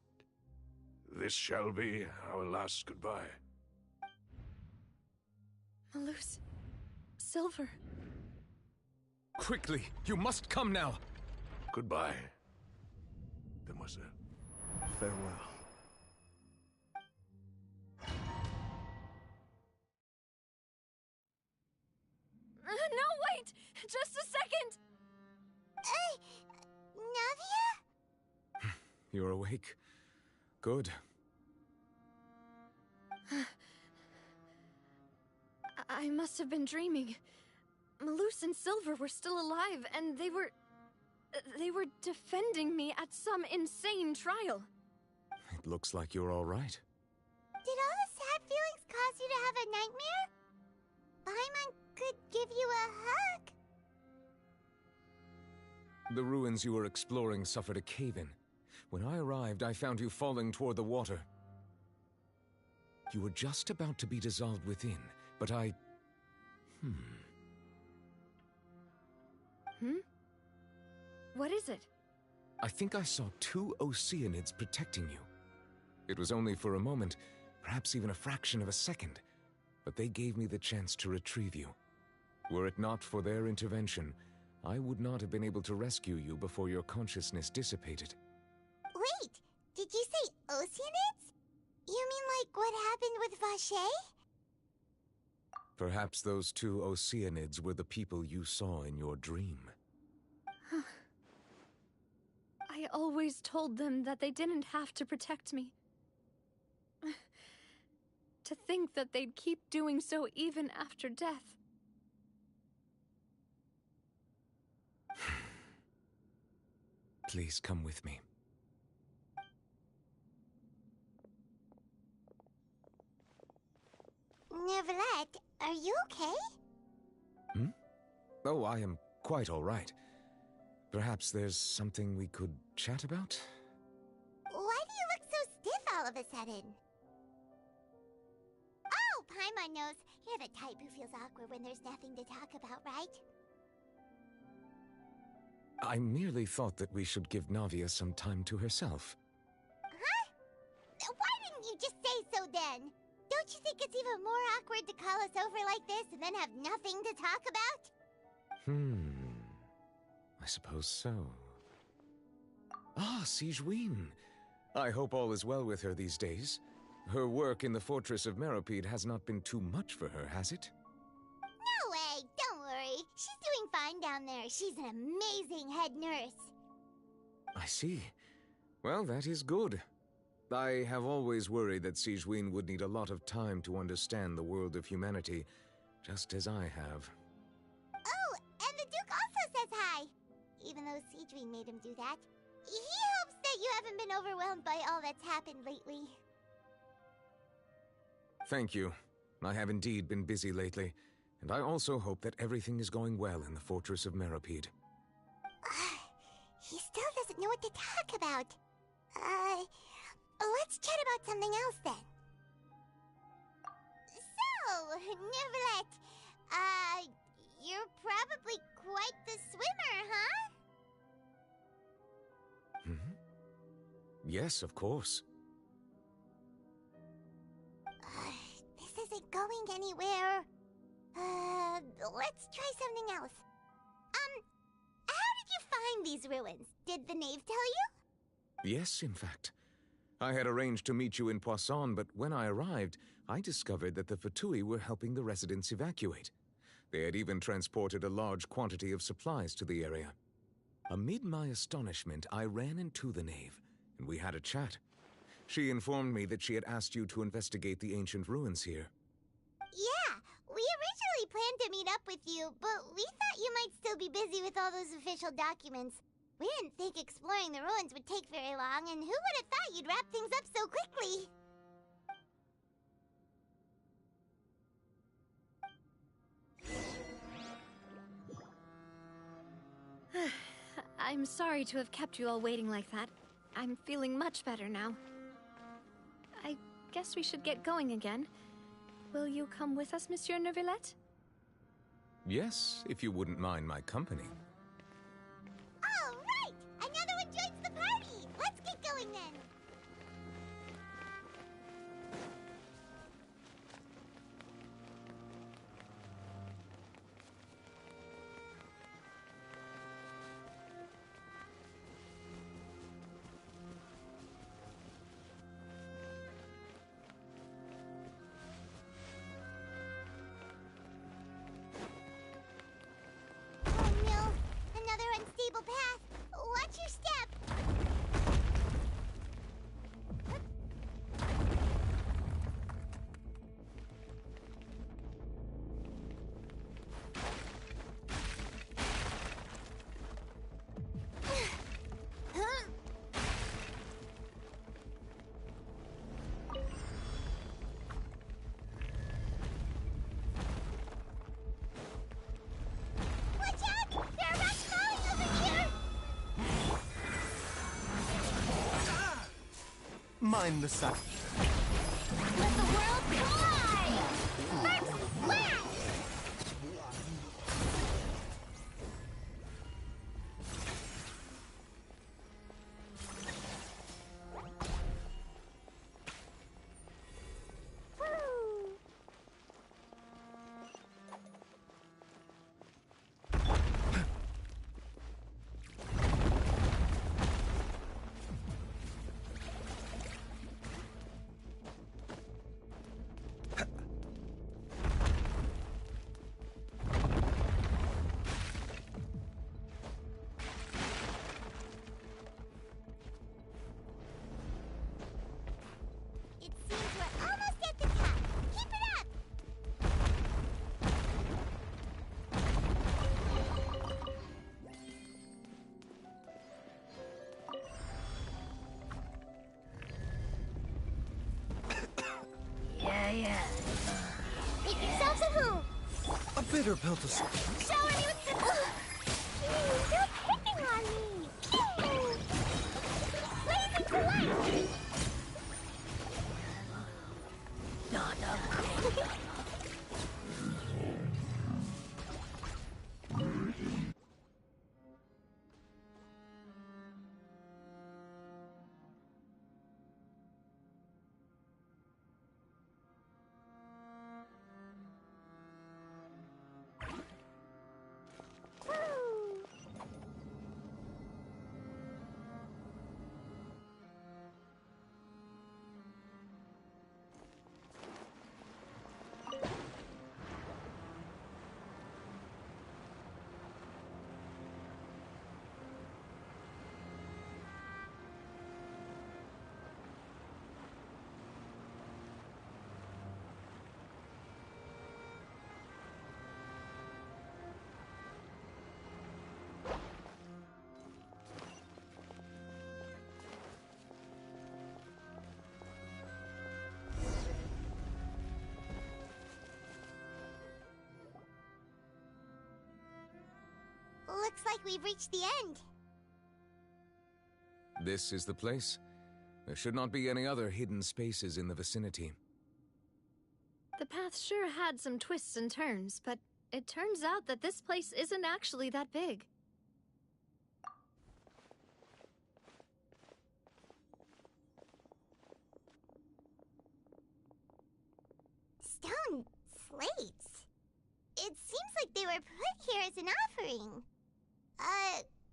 Speaker 8: this shall be our last goodbye.
Speaker 3: Malus... Silver...
Speaker 4: Quickly, you must come now!
Speaker 8: Goodbye, Demoiselle.
Speaker 9: Farewell.
Speaker 3: No, wait! Just a second!
Speaker 1: Navia?
Speaker 4: You're awake. Good.
Speaker 3: I must have been dreaming. Malus and Silver were still alive, and they were defending me at some insane trial.
Speaker 4: It looks like you're all right.
Speaker 1: Did all the sad feelings cause you to have a nightmare? Paimon could give you a hug.
Speaker 4: The ruins you were exploring suffered a cave-in. When I arrived, I found you falling toward the water. You were just about to be dissolved within, but I...
Speaker 3: What is it?
Speaker 4: I think I saw 2 Oceanids protecting you. It was only for a moment, perhaps even a fraction of a second, but they gave me the chance to retrieve you. Were it not for their intervention, I would not have been able to rescue you before your consciousness dissipated.
Speaker 1: Wait, did you say Oceanids? You mean like what happened with Vache?
Speaker 4: Perhaps those two Oceanids were the people you saw in your dream.
Speaker 3: I always told them that they didn't have to protect me. To think that they'd keep doing so even after death.
Speaker 4: Please come with me.
Speaker 1: Neverlet, are you okay?
Speaker 4: Hmm? Oh, I am quite all right. Perhaps there's something we could chat about?
Speaker 1: Why do you look so stiff all of a sudden? Oh, Paimon knows. You're the type who feels awkward when there's nothing to talk about, right?
Speaker 4: I merely thought that we should give Navia some time to herself.
Speaker 1: Huh? Why didn't you just say so then? Don't you think it's even more awkward to call us over like this and then have nothing to talk about?
Speaker 4: I suppose so. Ah, Sigewinne. I hope all is well with her these days. Her work in the Fortress of Meropide has not been too much for her, has it?
Speaker 1: No way! Don't worry. She's doing fine down there. She's an amazing head nurse.
Speaker 4: I see. Well, that is good. I have always worried that Sigewinne would need a lot of time to understand the world of humanity, just as I have.
Speaker 1: Oh, and the Duke also says hi! Even though Sigewinne made him do that. He hopes that you haven't been overwhelmed by all that's happened lately.
Speaker 4: Thank you. I have indeed been busy lately, and I also hope that everything is going well in the Fortress of Meropide.
Speaker 1: He still doesn't know what to talk about. Let's chat about something else then. So, Neverlet, you're probably quite the swimmer, huh?
Speaker 4: Yes, of course.
Speaker 1: This isn't going anywhere. Let's try something else. How did you find these ruins? Did the knave tell you?
Speaker 4: Yes, in fact. I had arranged to meet you in Poisson, but when I arrived, I discovered that the Fatui were helping the residents evacuate. They had even transported a large quantity of supplies to the area. Amid my astonishment, I ran into the knave, and we had a chat. She informed me that she had asked you to investigate the ancient ruins here.
Speaker 1: Yeah, we originally planned to meet up with you, but we thought you might still be busy with all those official documents. We didn't think exploring the ruins would take very long, and who would have thought you'd wrap things up so quickly?
Speaker 3: I'm sorry to have kept you all waiting like that. I'm feeling much better now. I guess we should get going again. Will you come with us, Monsieur Neuvillette?
Speaker 4: Yes, if you wouldn't mind my company.
Speaker 1: All right! Another one joins the party! Let's get going then! Another unstable path. Watch your step. Watch out! There are rocks falling over here!
Speaker 9: Mind the sun.
Speaker 1: Let the world collide! First splash!
Speaker 12: Spider pelt us.
Speaker 1: Shower me with the... You're picking on me! Blazing to life!
Speaker 2: Not a
Speaker 1: Looks like we've reached the end.
Speaker 4: This is the place? There should not be any other hidden spaces in the vicinity.
Speaker 3: The path sure had some twists and turns, but it turns out that this place isn't actually that big.
Speaker 1: Stone slates? It seems like they were put here as an offering.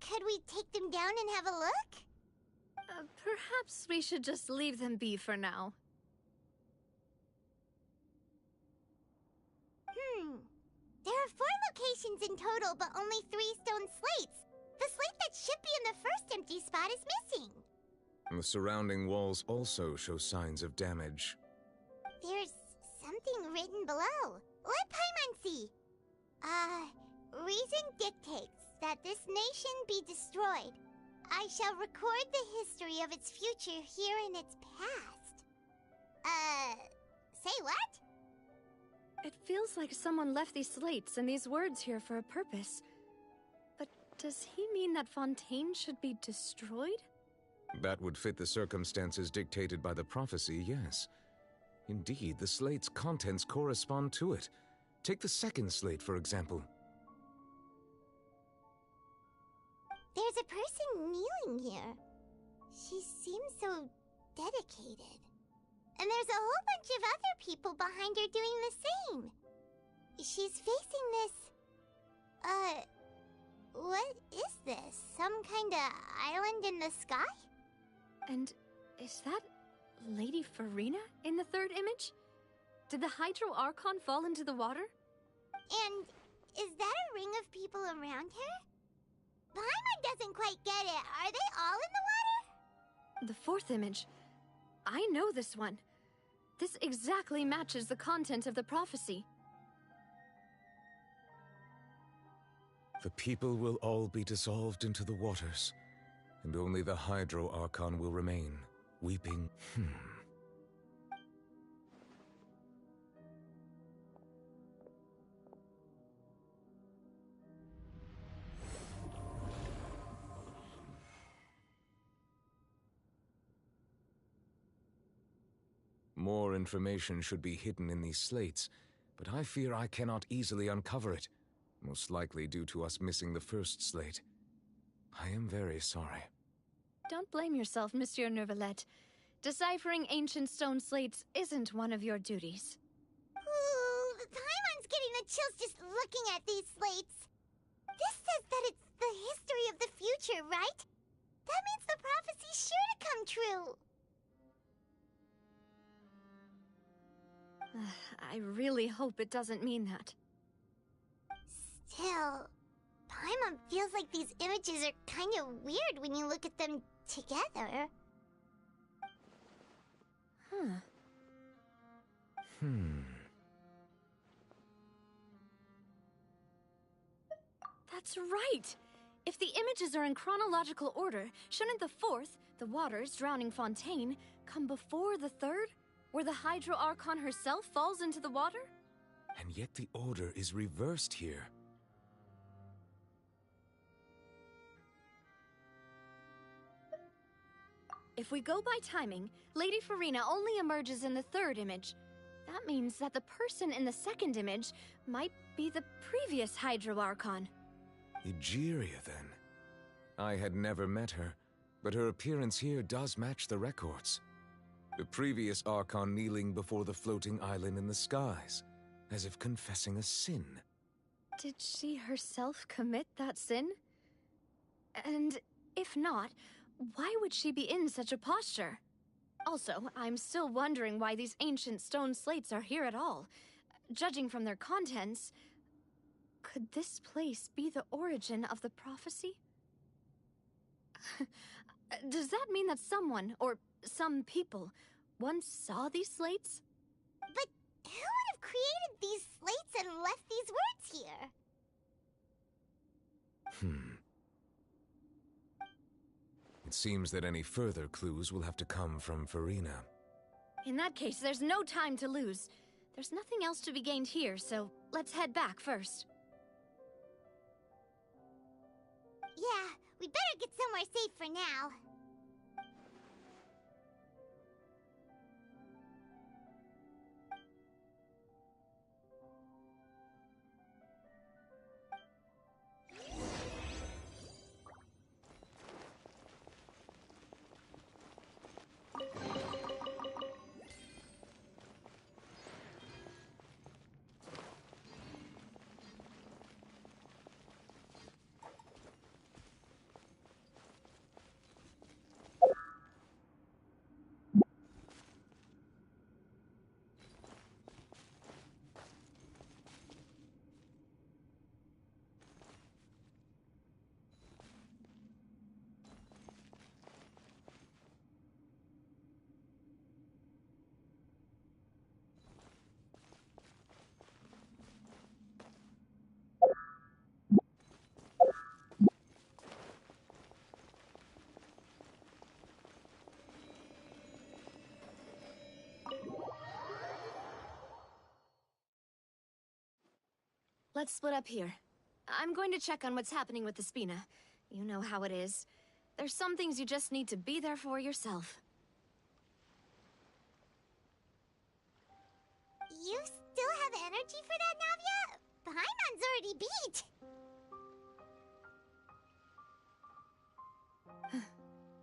Speaker 1: Could we take them down and have a look?
Speaker 3: Perhaps we should just leave them be for now.
Speaker 1: There are 4 locations in total, but only 3 stone slates. The slate that should be in the first empty spot is missing.
Speaker 4: The surrounding walls also show signs of damage.
Speaker 1: There's something written below. Let Paimon see. Reason dictates that this nation be destroyed. I shall record the history of its future here in its past. Say what?
Speaker 3: It feels like someone left these slates and these words here for a purpose. But does he mean that Fontaine should be destroyed?
Speaker 4: That would fit the circumstances dictated by the prophecy, yes. Indeed, the slate's contents correspond to it. Take the second slate, for example.
Speaker 1: There's a person kneeling here. She seems so dedicated. And there's a whole bunch of other people behind her doing the same. She's facing this... what is this? Some kind of island in the sky?
Speaker 3: And is that Lady Farina in the third image? Did the Hydro Archon fall into the water?
Speaker 1: And is that a ring of people around her? Paimon doesn't quite get it. Are they all in the water?
Speaker 3: The fourth image. I know this one. This exactly matches the content of the prophecy.
Speaker 4: The people will all be dissolved into the waters, and only the Hydro Archon will remain, weeping. More information should be hidden in these slates, but I fear I cannot easily uncover it, most likely due to us missing the first slate. I am very sorry.
Speaker 3: Don't blame yourself, Monsieur Neuvillette. Deciphering ancient stone slates isn't one of your duties.
Speaker 1: Ooh, Paimon's getting the chills just looking at these slates. This says that it's the history of the future, right? That means the prophecy's sure to come true.
Speaker 3: I really hope it doesn't mean that.
Speaker 1: Still, Paimon feels like these images are kind of weird when you look at them together.
Speaker 3: That's right! If the images are in chronological order, shouldn't the fourth, the waters drowning Fontaine, come before the third, where the Hydro Archon herself falls into the water?
Speaker 4: And yet the order is reversed here.
Speaker 3: If we go by timing, Lady Farina only emerges in the third image. That means that the person in the second image might be the previous Hydro Archon.
Speaker 4: Egeria, then. I had never met her, but her appearance here does match the records. The previous Archon kneeling before the floating island in the skies, as if confessing a sin.
Speaker 3: Did she herself commit that sin? And if not, why would she be in such a posture? Also, I'm still wondering why these ancient stone slates are here at all. Judging from their contents, could this place be the origin of the prophecy? Does that mean that someone, or some people, once saw these slates?
Speaker 1: But who would have created these slates and left these words here?
Speaker 4: It seems that any further clues will have to come from Farina.
Speaker 3: In that case, there's no time to lose. There's nothing else to be gained here, so let's head back first.
Speaker 1: Yeah, we'd better get somewhere safe for now.
Speaker 3: Let's split up here. I'm going to check on what's happening with the Spina. You know how it is. There's some things you just need to be there for yourself.
Speaker 1: You still have energy for that, Navia? Paimon's already beat.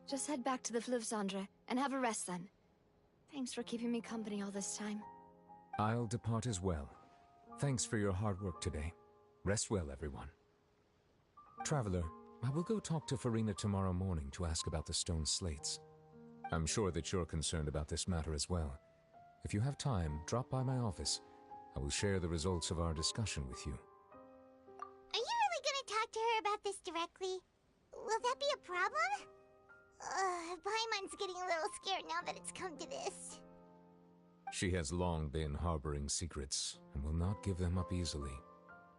Speaker 3: Just head back to the Fleuve Cendre and have a rest then. Thanks for keeping me company all this time.
Speaker 4: I'll depart as well. Thanks for your hard work today. Rest well, everyone. Traveler, I will go talk to Farina tomorrow morning to ask about the stone slates. I'm sure that you're concerned about this matter as well. If you have time, drop by my office. I will share the results of our discussion with you.
Speaker 1: Are you really gonna talk to her about this directly? Will that be a problem? Paimon's getting a little scared now that it's come to this.
Speaker 4: She has long been harboring secrets and will not give them up easily,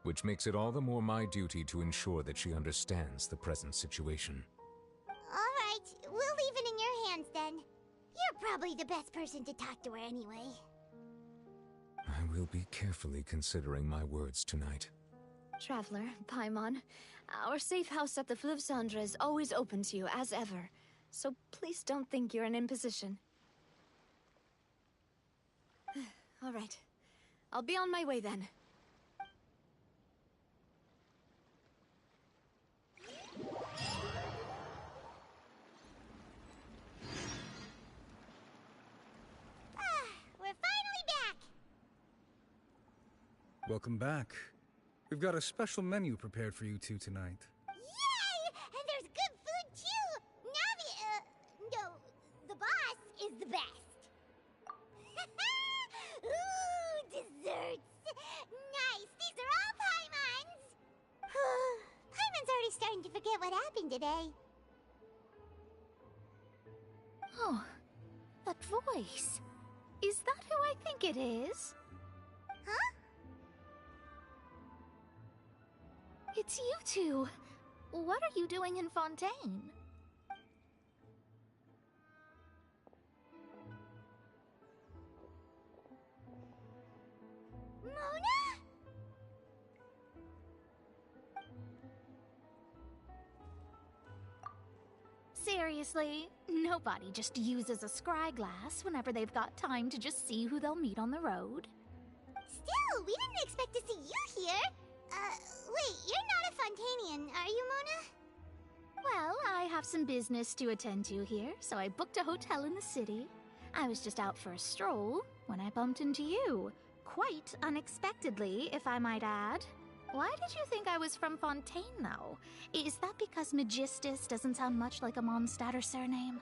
Speaker 4: which makes it all the more my duty to ensure that she understands the present situation.
Speaker 1: Alright, we'll leave it in your hands then. You're probably the best person to talk to her anyway.
Speaker 4: I will be carefully considering my words tonight.
Speaker 3: Traveler, Paimon, our safe house at the Fleuve Cendre is always open to you as ever, so please don't think you're an imposition. All right. I'll be on my way then.
Speaker 1: We're finally back!
Speaker 17: Welcome back. We've got a special menu prepared for you two tonight.
Speaker 1: Yay! And there's good food too! Navi, no, the boss is the best. Ooh, desserts! Nice! These are all Paimon's! Paimon's already starting to forget what happened today.
Speaker 3: Oh, that voice. Is that who I think it is?
Speaker 1: Huh?
Speaker 18: It's you two. What are you doing in Fontaine?
Speaker 1: Mona?
Speaker 18: seriously, nobody just uses a scry glass whenever they've got time to just see who they'll meet on the road.
Speaker 1: Still, we didn't expect to see you here. Wait, you're not a Fontanian, are you, Mona?
Speaker 18: Well, I have some business to attend to here, so I booked a hotel in the city. I was just out for a stroll when I bumped into you. Quite unexpectedly, if I might add. Why did you think I was from Fontaine, though? Is that because Magistus doesn't sound much like a Mondstadter surname?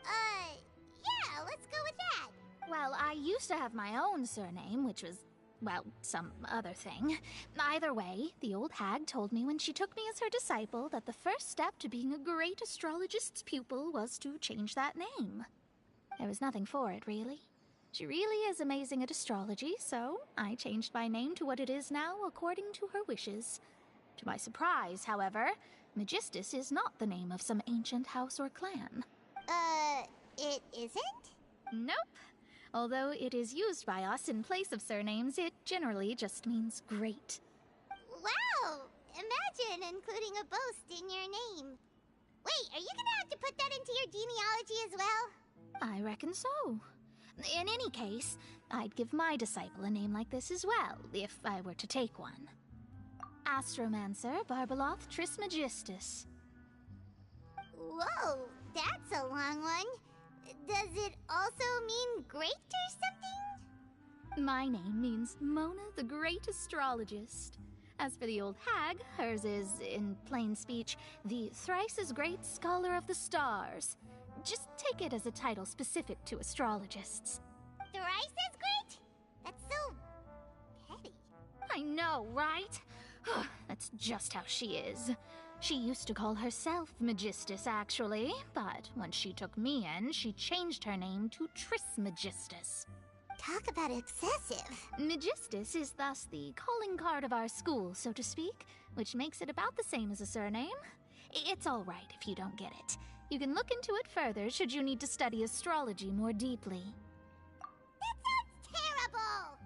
Speaker 1: Yeah, let's go with that.
Speaker 18: Well, I used to have my own surname, which was, well, some other thing. Either way, the old hag told me when she took me as her disciple that the first step to being a great astrologist's pupil was to change that name. There was nothing for it, really. She really is amazing at astrology, so I changed my name to what it is now according to her wishes. To my surprise, however, Magistus is not the name of some ancient house or clan.
Speaker 1: It isn't?
Speaker 18: Nope. Although it is used by us in place of surnames, it generally just means great.
Speaker 1: Wow! Imagine including a boast in your name. Wait, are you gonna have to put that into your genealogy as well?
Speaker 18: I reckon so. In any case, I'd give my disciple a name like this as well, if I were to take one. Astromancer Barbeloth Trismegistus.
Speaker 1: Whoa, that's a long one. Does it also mean great or something?
Speaker 18: My name means Mona the Great Astrologist. As for the old hag, hers is, in plain speech, the thrice-as-great Scholar of the Stars. Just take it as a title specific to astrologists.
Speaker 1: Thrice as great? That's so petty.
Speaker 18: I know, right? That's just how she is. She used to call herself Magistus, actually, but when she took me in, she changed her name to Trismegistus.
Speaker 1: Talk about obsessive.
Speaker 18: Magistus is thus the calling card of our school, so to speak, which makes it about the same as a surname. It's all right if you don't get it. You can look into it further should you need to study astrology more deeply.
Speaker 1: That sounds terrible!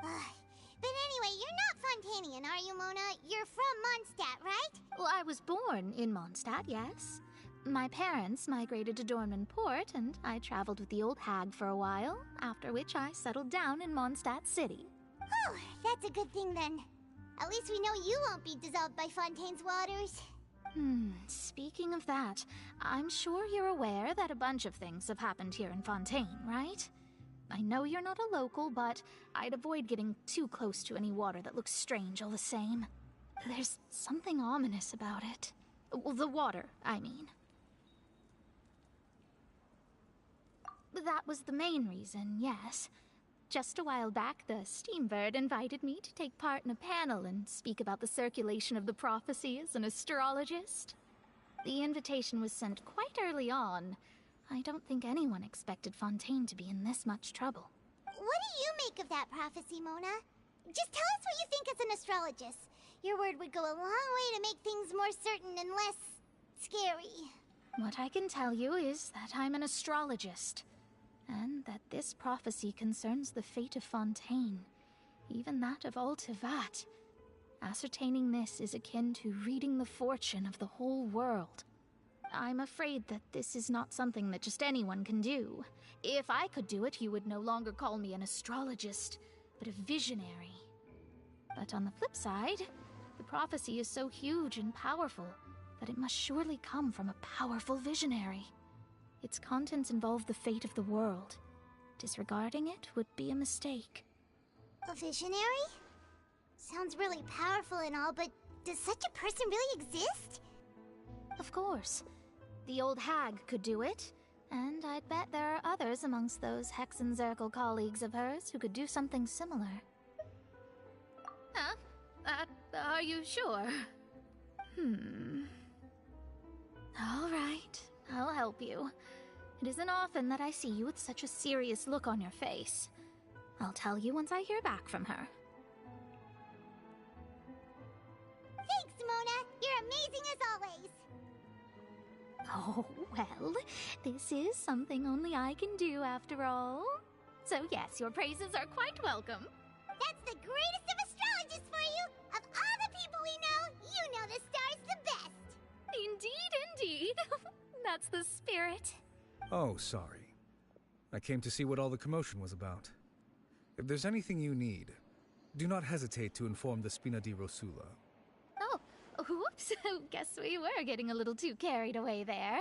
Speaker 1: But anyway, you're not Fontanian, are you, Mona? You're from Mondstadt, right?
Speaker 18: Well, I was born in Mondstadt, yes. My parents migrated to Dornman Port, and I traveled with the old hag for a while, after which I settled down in Mondstadt City.
Speaker 1: Oh, that's a good thing then. At least we know you won't be dissolved by Fontaine's waters.
Speaker 18: Speaking of that, I'm sure you're aware that a bunch of things have happened here in Fontaine, right? I know you're not a local, but I'd avoid getting too close to any water that looks strange all the same. There's something ominous about it. Well, the water, I mean. That was the main reason, yes. Just a while back, the Steambird invited me to take part in a panel and speak about the circulation of the prophecy as an astrologist. The invitation was sent quite early on. I don't think anyone expected Fontaine to be in this much trouble.
Speaker 1: What do you make of that prophecy, Mona? Just tell us what you think as an astrologist. Your word would go a long way to make things more certain and less scary.
Speaker 18: What I can tell you is that I'm an astrologist, and that this prophecy concerns the fate of Fontaine, even that of Altivat. Ascertaining this is akin to reading the fortune of the whole world. I'm afraid that this is not something that just anyone can do. If I could do it, you would no longer call me an astrologist, but a visionary. But on the flip side, the prophecy is so huge and powerful that it must surely come from a powerful visionary. Its contents involve the fate of the world. Disregarding it would be a mistake.
Speaker 1: A visionary? Sounds really powerful and all, but does such a person really exist?
Speaker 18: Of course. The old hag could do it, and I'd bet there are others amongst those Hexenzirkel colleagues of hers who could do something similar. Huh? Are you sure? All right, I'll help you. It isn't often that I see you with such a serious look on your face. I'll tell you once I hear back from her.
Speaker 1: Thanks, Mona! You're amazing as always!
Speaker 18: Oh, well, this is something only I can do after all. So yes, your praises are quite welcome.
Speaker 1: That's the greatest of astrologists for you! Of all the people we know, you know the star's the best!
Speaker 18: Indeed
Speaker 17: Oh, sorry. I came to see what all the commotion was about. If there's anything you need, do not hesitate to inform the Spina di Rosula.
Speaker 18: Oh, whoops. Guess we were getting a little too carried away there.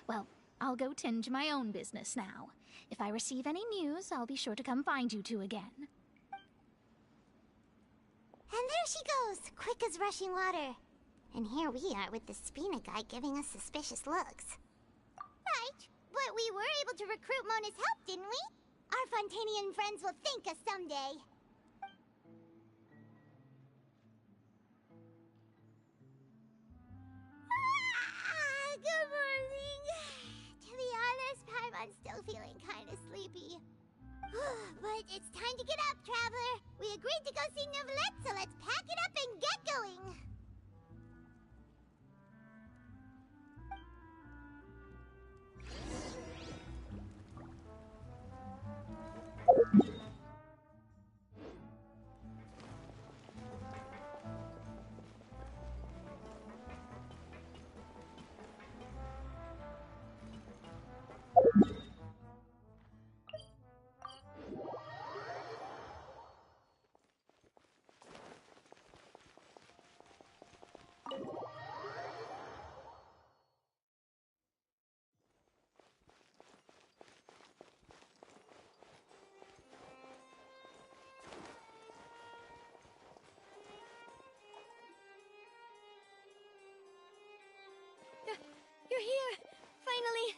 Speaker 18: Well, I'll go tend to my own business now. If I receive any news, I'll be sure to come find you two again.
Speaker 1: And there she goes, quick as rushing water. And here we are with the Spina guy giving us suspicious looks. Right, but we were able to recruit Mona's help, didn't we? Our Fontanian friends will thank us someday. Good morning. To be honest, Paimon's still feeling kind of sleepy. But it's time to get up, Traveler. We agreed to go see Neuvillette, so let's pack it up and get going.
Speaker 2: You're here! Finally!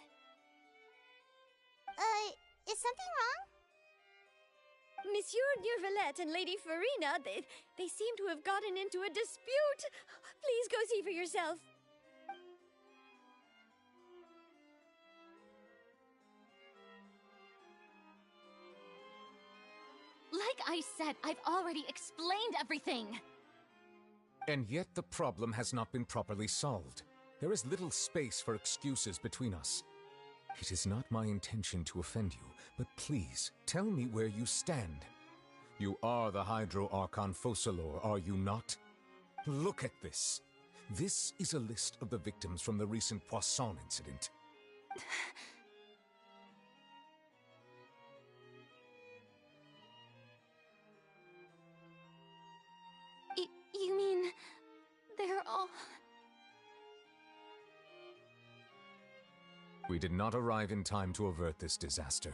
Speaker 1: Is something wrong?
Speaker 2: Monsieur Neuvillette and Lady Farina, they seem to have gotten into a dispute. Please go see for yourself.
Speaker 15: Like I said, I've already explained everything.
Speaker 4: And yet the problem has not been properly solved. There is little space for excuses between us. It is not my intention to offend you, but please, tell me where you stand. You are the Hydro Archon Focalor, are you not? Look at this. This is a list of the victims from the recent Poisson incident.
Speaker 15: You mean... they're all...
Speaker 4: We did not arrive in time to avert this disaster,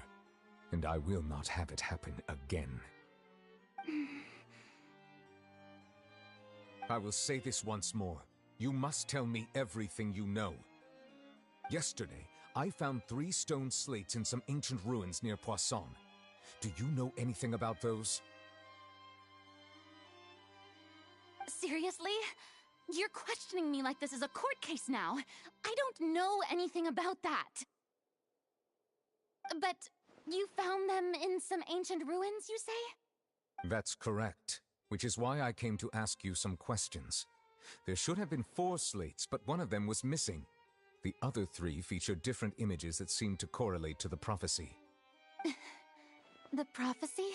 Speaker 4: and I will not have it happen again. I will say this once more. You must tell me everything you know. Yesterday, I found 3 stone slates in some ancient ruins near Poisson. Do you know anything about those?
Speaker 15: Seriously? You're questioning me like this is a court case now. I don't know anything about that. But you found them in some ancient ruins, you say?
Speaker 4: That's correct, which is why I came to ask you some questions. There should have been 4 slates, but one of them was missing. The other 3 feature different images that seem to correlate to the prophecy.
Speaker 15: The prophecy?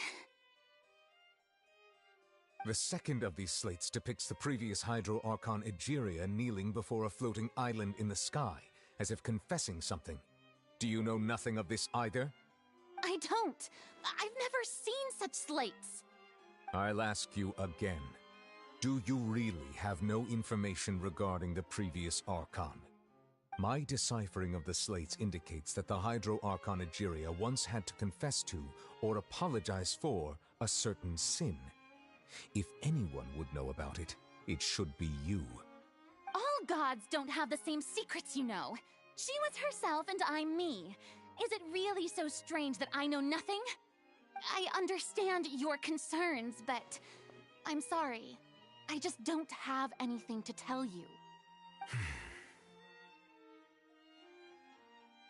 Speaker 4: The second of these slates depicts the previous Hydro Archon Egeria kneeling before a floating island in the sky, as if confessing something. Do you know nothing of this either?
Speaker 15: I don't. I've never seen such slates.
Speaker 4: I'll ask you again. Do you really have no information regarding the previous Archon? My deciphering of the slates indicates that the Hydro Archon Egeria once had to confess to, or apologize for, a certain sin. If anyone would know about it, it should be you.
Speaker 15: All gods don't have the same secrets, you know. She was herself and I'm me. Is it really so strange that I know nothing? I understand your concerns, but I'm sorry. I just don't have anything to tell you.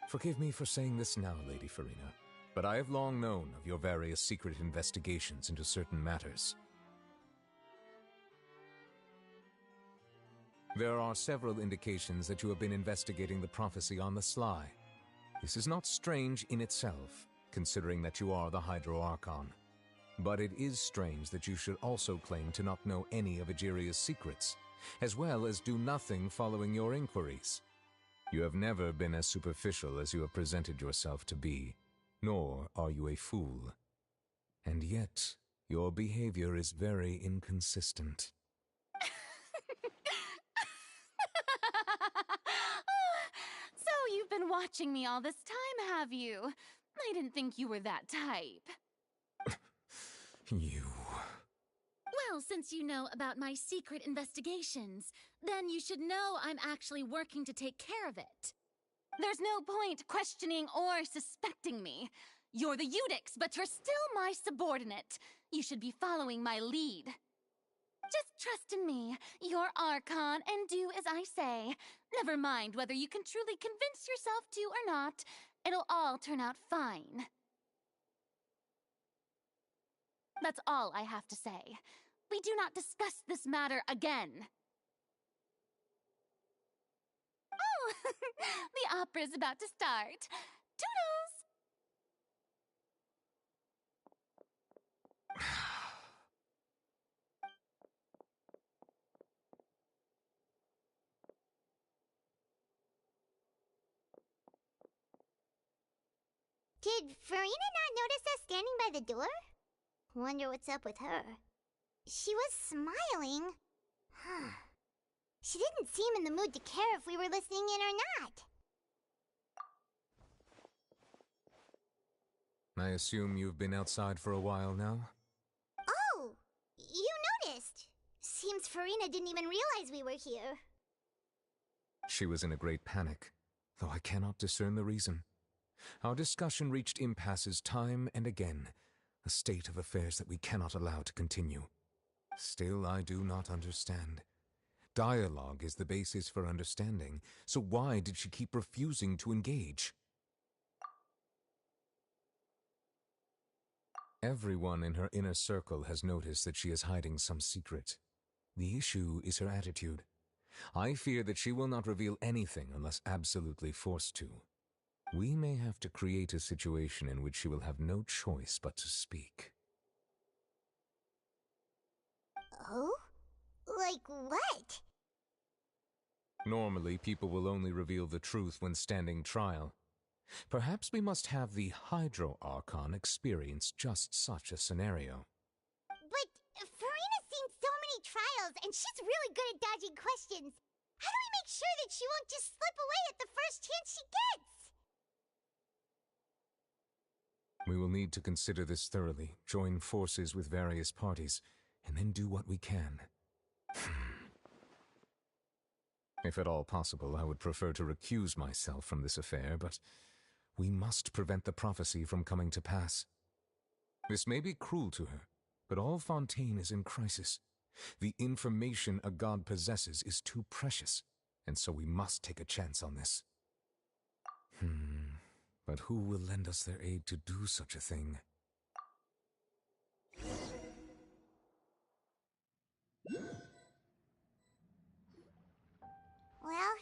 Speaker 4: Forgive me for saying this now, Lady Farina, but I have long known of your various secret investigations into certain matters. There are several indications that you have been investigating the prophecy on the sly. This is not strange in itself, considering that you are the Hydro Archon. But it is strange that you should also claim to not know any of Egeria's secrets, as well as do nothing following your inquiries. You have never been as superficial as you have presented yourself to be, nor are you a fool. And yet, your behavior is very inconsistent.
Speaker 15: So you've been watching me all this time, have you? I didn't think you were that type.
Speaker 4: You...
Speaker 19: Well, since you know about my secret investigations, then you should know I'm actually working to take care of it.
Speaker 15: There's no point questioning or suspecting me. You're the Eudix, but you're still my subordinate. You should be following my lead. Just trust in me, your Archon, and do as I say. Never mind whether you can truly convince yourself to or not. It'll all turn out fine. That's all I have to say. We do not discuss this matter again. Oh, the opera's about to start. Toodles!
Speaker 1: Did Farina not notice us standing by the door? Wonder what's up with her. She was smiling. Huh. She didn't seem in the mood to care if we were listening in or not.
Speaker 4: I assume you've been outside for a while now?
Speaker 1: Oh! You noticed! Seems Farina didn't even realize we were here.
Speaker 4: She was in a great panic, though I cannot discern the reason. Our discussion reached impasses time and again, a state of affairs that we cannot allow to continue. Still, I do not understand. Dialogue is the basis for understanding, so why did she keep refusing to engage? Everyone in her inner circle has noticed that she is hiding some secret. The issue is her attitude. I fear that she will not reveal anything unless absolutely forced to. We may have to create a situation in which she will have no choice but to speak.
Speaker 1: Oh? Like what?
Speaker 4: Normally, people will only reveal the truth when standing trial. Perhaps we must have the Hydro Archon experience just such a scenario.
Speaker 1: But Farina's seen so many trials, and she's really good at dodging questions. How do we make sure that she won't just slip away at the first chance she gets?
Speaker 4: We will need to consider this thoroughly, join forces with various parties, and then do what we can. If at all possible, I would prefer to recuse myself from this affair, but we must prevent the prophecy from coming to pass. This may be cruel to her, but all Fontaine is in crisis. The information a god possesses is too precious, and so we must take a chance on this. But who will lend us their aid to do such a thing?
Speaker 1: Well,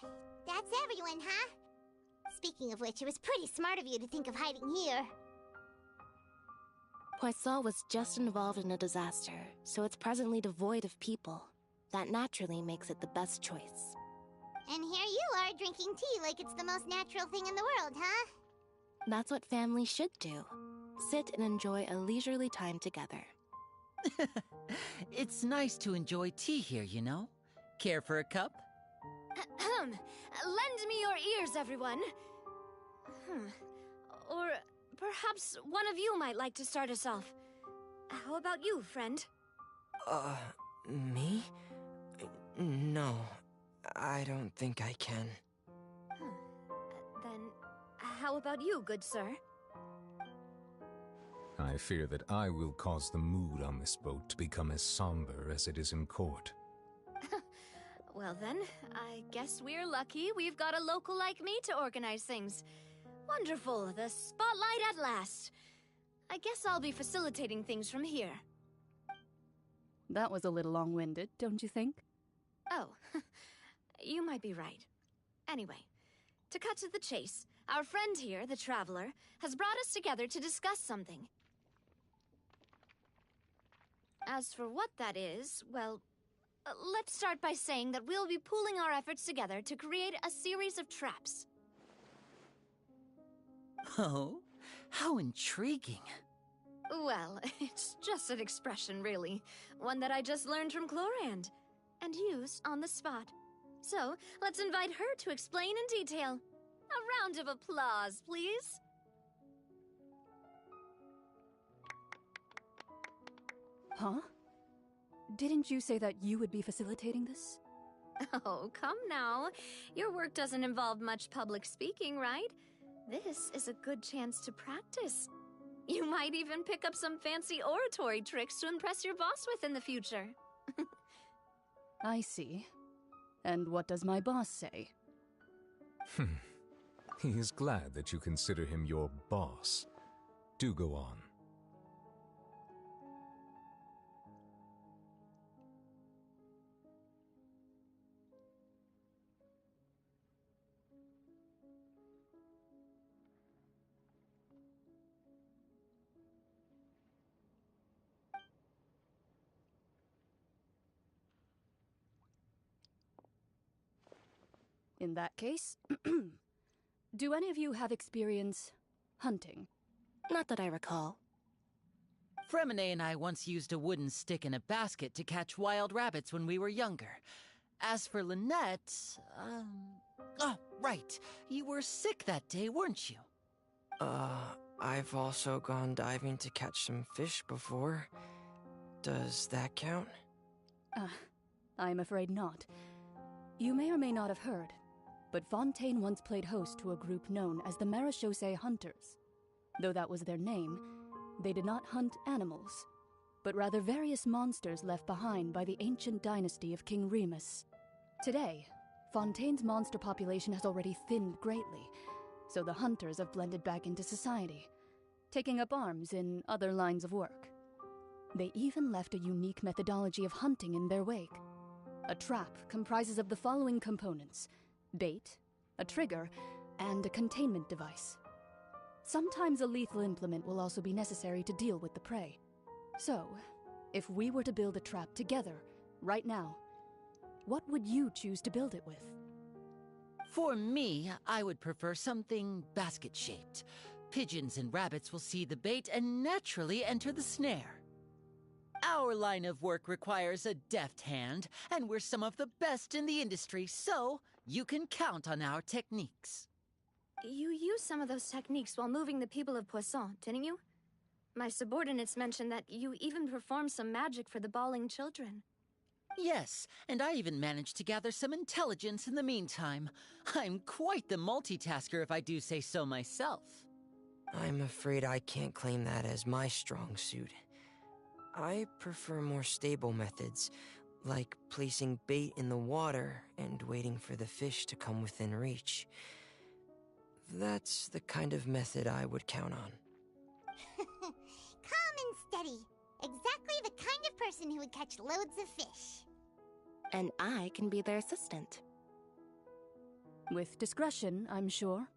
Speaker 1: that's everyone, huh? Speaking of which, it was pretty smart of you to think of hiding here.
Speaker 20: Poisson was just involved in a disaster, so it's presently devoid of people. That naturally makes it the best choice.
Speaker 1: And here you are drinking tea like it's the most natural thing in the world, huh?
Speaker 20: That's what families should do. Sit and enjoy a leisurely time together.
Speaker 21: It's nice to enjoy tea here, you know? Care for a cup?
Speaker 3: Lend me your ears, everyone. Or perhaps one of you might like to start us off. How about you, friend?
Speaker 22: Me? No, I don't think I can.
Speaker 3: Then, how about you, good sir?
Speaker 4: I fear that I will cause the mood on this boat to become as somber as it is in court.
Speaker 3: Well then, I guess we're lucky we've got a local like me to organize things. Wonderful, the spotlight at last. I guess I'll be facilitating things from here.
Speaker 23: That was a little long-winded, don't you think?
Speaker 3: Oh, you might be right. Anyway, to cut to the chase, our friend here, the Traveler, has brought us together to discuss something. As for what that is, well, let's start by saying that we'll be pooling our efforts together to create a series of traps.
Speaker 21: Oh, how intriguing.
Speaker 3: Well, it's just an expression, really. One that I just learned from Chlorand, and used on the spot. So, let's invite her to explain in detail. A round of applause, please.
Speaker 23: Huh? Didn't you say that you would be facilitating this?
Speaker 3: Oh, come now. Your work doesn't involve much public speaking, right? This is a good chance to practice. You might even pick up some fancy oratory tricks to impress your boss with in the future.
Speaker 23: I see. And what does my boss say?
Speaker 4: He is glad that you consider him your boss. Do go on.
Speaker 23: In that case, do any of you have experience hunting?
Speaker 20: Not that I recall.
Speaker 21: Fremine and I once used a wooden stick in a basket to catch wild rabbits when we were younger. As for Lynette, oh, right. You were sick that day, weren't you?
Speaker 22: I've also gone diving to catch some fish before. Does that count?
Speaker 23: I'm afraid not. You may or may not have heard, but Fontaine once played host to a group known as the Marechaussee Hunters. Though that was their name, they did not hunt animals, but rather various monsters left behind by the ancient dynasty of King Remus. Today, Fontaine's monster population has already thinned greatly, so the hunters have blended back into society, taking up arms in other lines of work. They even left a unique methodology of hunting in their wake. A trap comprises of the following components: bait, a trigger, and a containment device. Sometimes a lethal implement will also be necessary to deal with the prey. So, if we were to build a trap together, right now, what would you choose to build it with?
Speaker 21: For me, I would prefer something basket-shaped. Pigeons and rabbits will see the bait and naturally enter the snare. Our line of work requires a deft hand, and we're some of the best in the industry, so you can count on our techniques.
Speaker 3: You used some of those techniques while moving the people of Poisson, didn't you? My subordinates mentioned that you even performed some magic for the bawling children.
Speaker 21: Yes, and I even managed to gather some intelligence in the meantime. I'm quite the multitasker if I do say so myself.
Speaker 22: I'm afraid I can't claim that as my strong suit. I prefer more stable methods, like placing bait in the water and waiting for the fish to come within reach. That's the kind of method I would count on.
Speaker 1: Calm and steady. Exactly the kind of person who would catch loads of fish.
Speaker 20: And I can be their assistant.
Speaker 23: With discretion, I'm sure.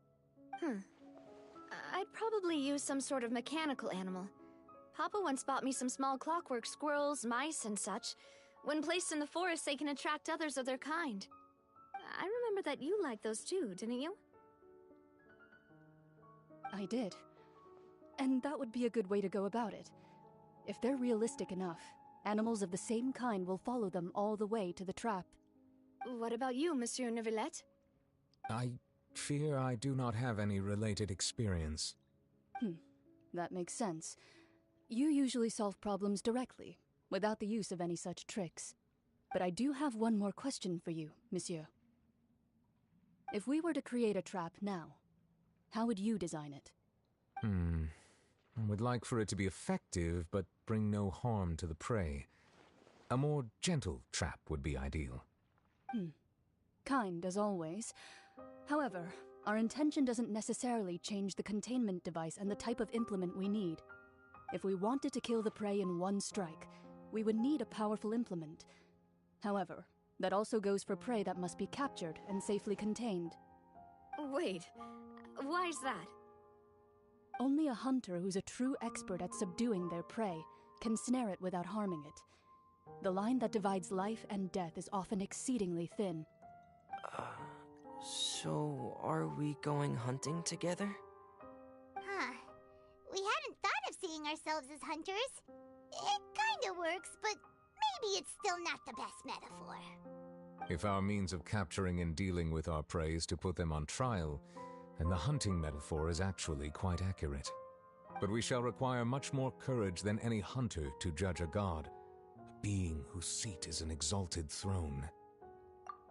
Speaker 3: I'd probably use some sort of mechanical animal. Papa once bought me some small clockwork squirrels, mice, and such. When placed in the forest, they can attract others of their kind. I remember that you liked those too, didn't you?
Speaker 23: I did. And that would be a good way to go about it. If they're realistic enough, animals of the same kind will follow them all the way to the trap.
Speaker 3: What about you, Monsieur Neuvillette?
Speaker 4: I fear I do not have any related experience.
Speaker 23: That makes sense. You usually solve problems directly, without the use of any such tricks. But I do have one more question for you, Monsieur. If we were to create a trap now, how would you design it?
Speaker 4: I would like for it to be effective, but bring no harm to the prey. A more gentle trap would be ideal.
Speaker 23: Kind, as always. However, our intention doesn't necessarily change the containment device and the type of implement we need. If we wanted to kill the prey in one strike, we would need a powerful implement. However, that also goes for prey that must be captured and safely contained.
Speaker 3: Wait, why's that?
Speaker 23: Only a hunter who's a true expert at subduing their prey can snare it without harming it. The line that divides life and death is often exceedingly thin.
Speaker 22: So are we going hunting together?
Speaker 1: Huh. We hadn't thought of seeing ourselves as hunters. It kinda works, but maybe it's still not the best metaphor.
Speaker 4: If our means of capturing and dealing with our prey is to put them on trial, then the hunting metaphor is actually quite accurate. But we shall require much more courage than any hunter to judge a god, a being whose seat is an exalted throne.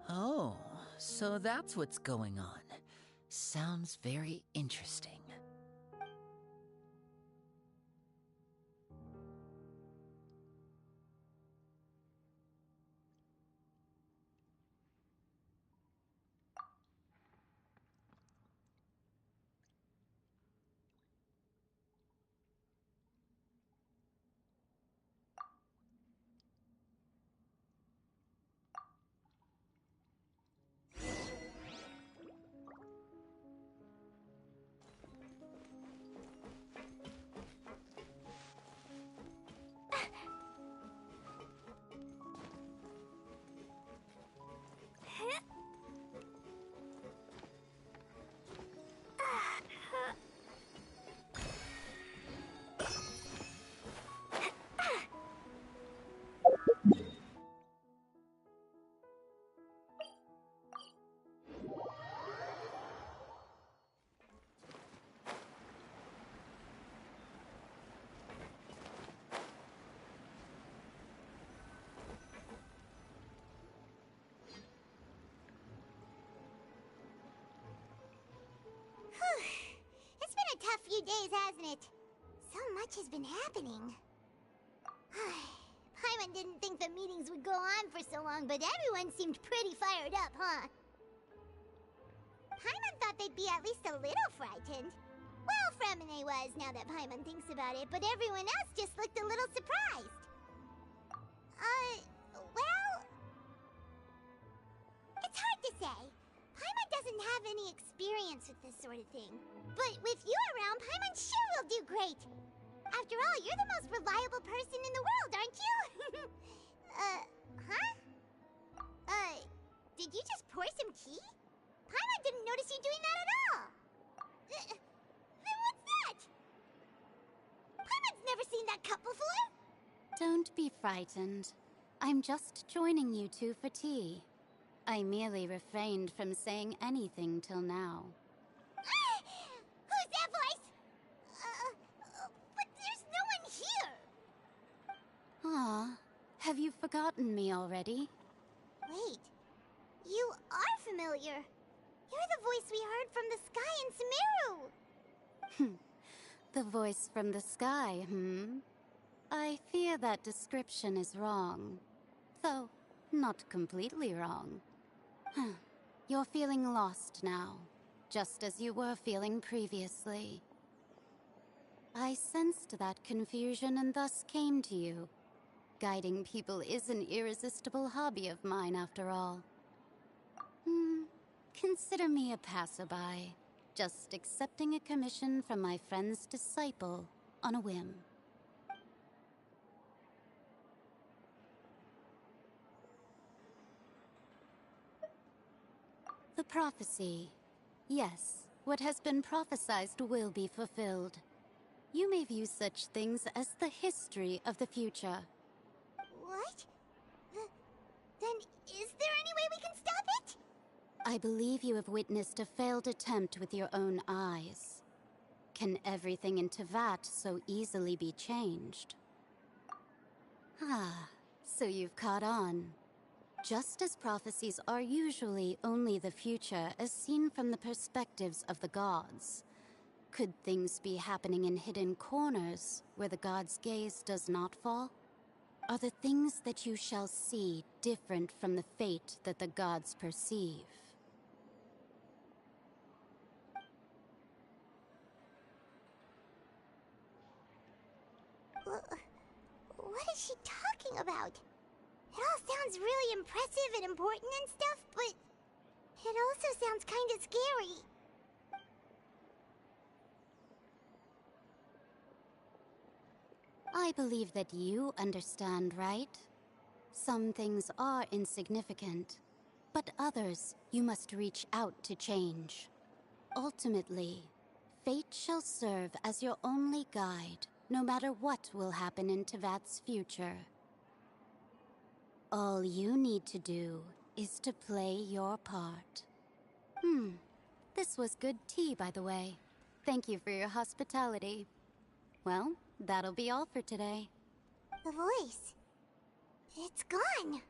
Speaker 21: Oh, so that's what's going on. Sounds very interesting.
Speaker 1: It's been a tough few days, hasn't it? So much has been happening. Paimon didn't think the meetings would go on for so long, but everyone seemed pretty fired up, huh? Paimon thought they'd be at least a little frightened. Well, Fremine was, now that Paimon thinks about it, but everyone else just looked a little surprised. Well... It's hard to say. Paimon doesn't have any experience with this sort of thing. But with you around, Paimon sure will do great. After all, you're the most reliable person in the world, aren't you? Huh? Did you just pour some tea? Paimon didn't notice you doing that at all. Then what's that? Paimon's never seen that cup before.
Speaker 19: Don't be frightened. I'm just joining you two for tea. I merely refrained from saying anything till now.
Speaker 1: Who's that voice? But there's no one here.
Speaker 19: Ah, have you forgotten me already?
Speaker 1: Wait, you are familiar. You're the voice we heard from the sky in Sumeru.
Speaker 19: The voice from the sky, I fear that description is wrong. Though, not completely wrong. You're feeling lost now, just as you were feeling previously. I sensed that confusion and thus came to you. Guiding people is an irresistible hobby of mine, after all. Consider me a passerby, just accepting a commission from my friend's disciple on a whim. The prophecy. Yes, what has been prophesied will be fulfilled. You may view such things as the history of the future.
Speaker 1: What? Then is there any way we can stop it?
Speaker 19: I believe you have witnessed a failed attempt with your own eyes. Can everything in Tevat so easily be changed? Ah, so you've caught on. Just as prophecies are usually only the future as seen from the perspectives of the gods, could things be happening in hidden corners where the gods' gaze does not fall? Are the things that you shall see different from the fate that the gods perceive?
Speaker 1: What is she talking about? It all sounds really impressive and important and stuff, but it also sounds kind of scary.
Speaker 19: I believe that you understand, right? Some things are insignificant, but others you must reach out to change. Ultimately, fate shall serve as your only guide, no matter what will happen in Tevat's future. All you need to do is to play your part. This was good tea, by the way. Thank you for your hospitality. Well, that'll be all for today.
Speaker 1: The voice. It's gone.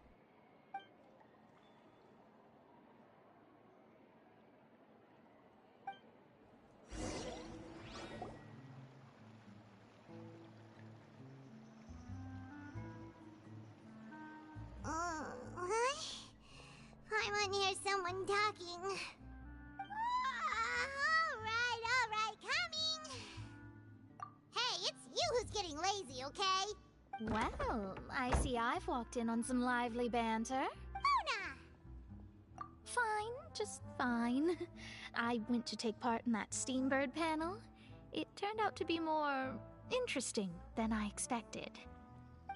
Speaker 1: I want to hear someone talking. All right, coming. Hey, it's you who's getting lazy, okay?
Speaker 18: Well, I see I've walked in on some lively banter.
Speaker 1: Luna!
Speaker 18: Fine, just fine. I went to take part in that Steambird panel. It turned out to be more interesting than I expected.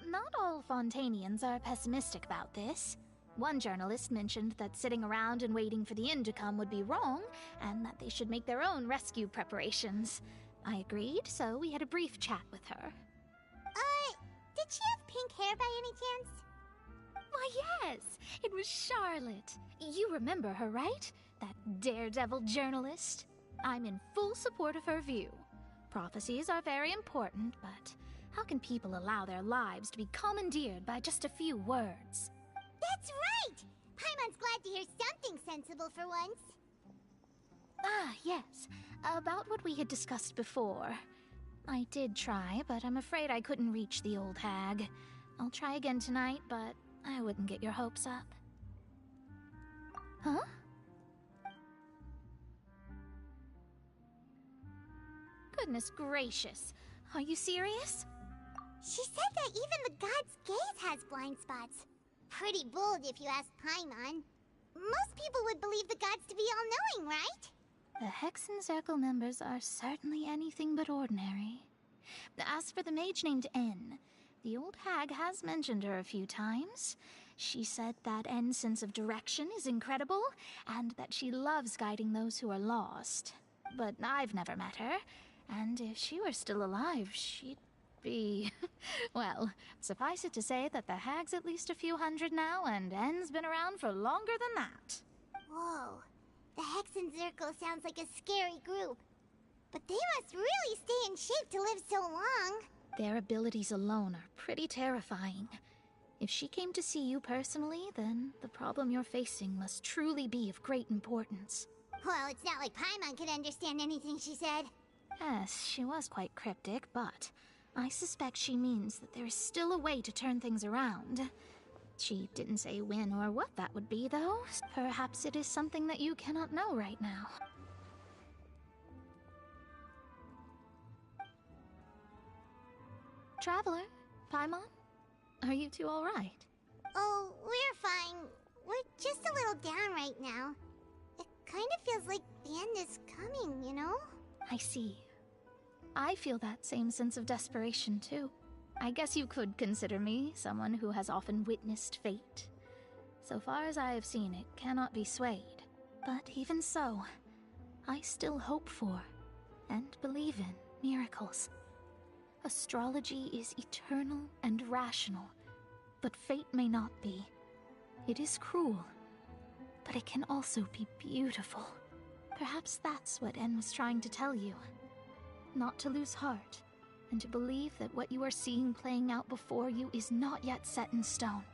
Speaker 18: Not all Fontainians are pessimistic about this. One journalist mentioned that sitting around and waiting for the end to come would be wrong, and that they should make their own rescue preparations. I agreed, so we had a brief chat with her.
Speaker 1: Did she have pink hair by any chance?
Speaker 18: Why, yes! It was Charlotte. You remember her, right? That daredevil journalist? I'm in full support of her view. Prophecies are very important, but how can people allow their lives to be commandeered by just a few words?
Speaker 1: That's right! Paimon's glad to hear something sensible for once.
Speaker 18: Ah, yes. About what we had discussed before. I did try, but I'm afraid I couldn't reach the old hag. I'll try again tonight, but I wouldn't get your hopes up. Huh? Goodness gracious. Are you serious?
Speaker 1: She said that even the god's gaze has blind spots. Pretty bold if you ask Paimon. Most people would believe the gods to be all-knowing, right?
Speaker 18: The Hexen Circle members are certainly anything but ordinary. As for the mage named N, the old hag has mentioned her a few times. She said that N's sense of direction is incredible, and that she loves guiding those who are lost. But I've never met her, and if she were still alive, she'd be... Well, suffice it to say that the hag's at least a few hundred now, and N's been around for longer than that.
Speaker 1: Whoa. The Hexen Circle sounds like a scary group. But they must really stay in shape to live so long.
Speaker 18: Their abilities alone are pretty terrifying. If she came to see you personally, then the problem you're facing must truly be of great importance.
Speaker 1: Well, it's not like Paimon could understand anything she said.
Speaker 18: Yes, she was quite cryptic, but I suspect she means that there is still a way to turn things around. She didn't say when or what that would be, though. Perhaps it is something that you cannot know right now. Traveler, Paimon, are you two all right?
Speaker 1: Oh, we're fine. We're just a little down right now. It kind of feels like the end is coming, you know?
Speaker 18: I see. I feel that same sense of desperation, too. I guess you could consider me someone who has often witnessed fate. So far as I have seen, it cannot be swayed. But even so, I still hope for and believe in miracles. Astrology is eternal and rational, but fate may not be. It is cruel, but it can also be beautiful. Perhaps that's what En was trying to tell you. Not to lose heart, and to believe that what you are seeing playing out before you is not yet set in stone.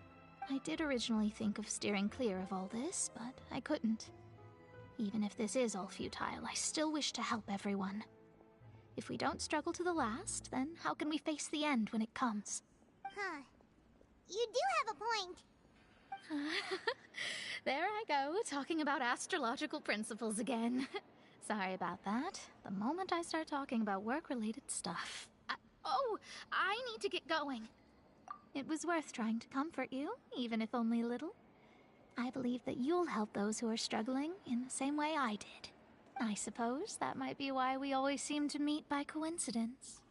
Speaker 18: I did originally think of steering clear of all this, but I couldn't. Even if this is all futile, I still wish to help everyone. If we don't struggle to the last, then how can we face the end when it comes?
Speaker 1: Huh. You do have a point.
Speaker 18: There I go, talking about astrological principles again. Sorry about that. The moment I start talking about work-related stuff... I need to get going. It was worth trying to comfort you, even if only a little. I believe that you'll help those who are struggling in the same way I did. I suppose that might be why we always seem to meet by coincidence.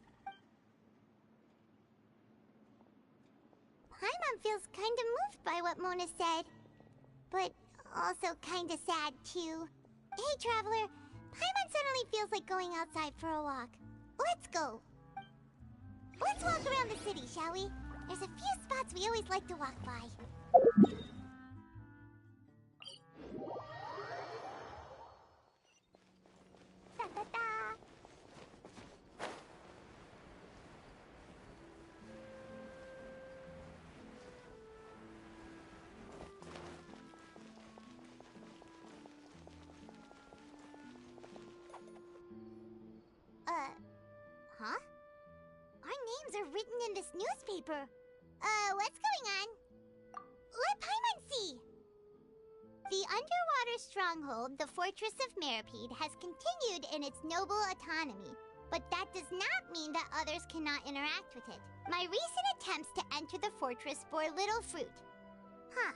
Speaker 1: Paimon feels kinda moved by what Mona said. But also kinda sad, too. Hey, Traveler. Paimon suddenly feels like going outside for a walk. Let's go. Let's walk around the city, shall we? There's a few spots we always like to walk by. Da-da-da. Huh? Our names are written in this newspaper. What's going on? Let Paimon see! The underwater stronghold, the Fortress of Meripede, has continued in its noble autonomy, but that does not mean that others cannot interact with it. My recent attempts to enter the fortress bore little fruit. Huh.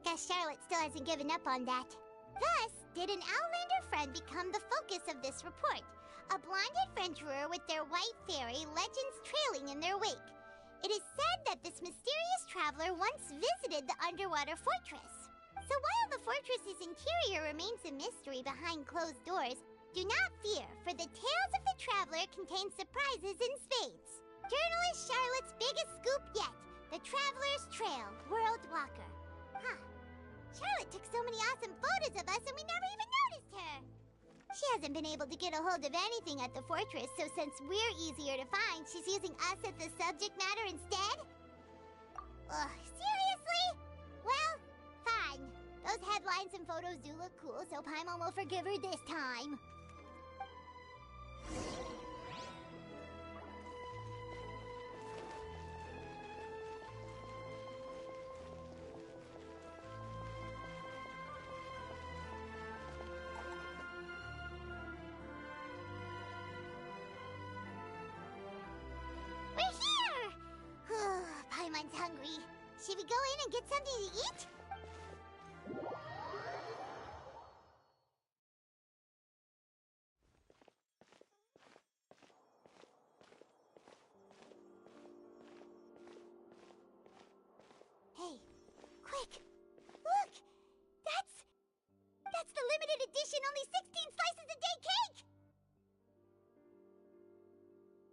Speaker 1: Guess Charlotte still hasn't given up on that. Thus, did an Outlander friend become the focus of this report? A blonde adventurer with their white fairy legends trailing in their wake. It is said that this mysterious traveler once visited the underwater fortress. So while the fortress's interior remains a mystery behind closed doors, do not fear, for the tales of the traveler contain surprises in spades. Journalist Charlotte's biggest scoop yet, the Traveler's Trail, World Walker. Huh. Charlotte took so many awesome photos of us and we never even noticed her. She hasn't been able to get a hold of anything at the fortress, so since we're easier to find, she's using us as the subject matter instead? Ugh, seriously? Well, fine. Those headlines and photos do look cool, so Paimon will forgive her this time. Paimon's hungry. Should we go in and get something to eat? Hey, quick! Look! That's the limited edition only 16 slices a day cake!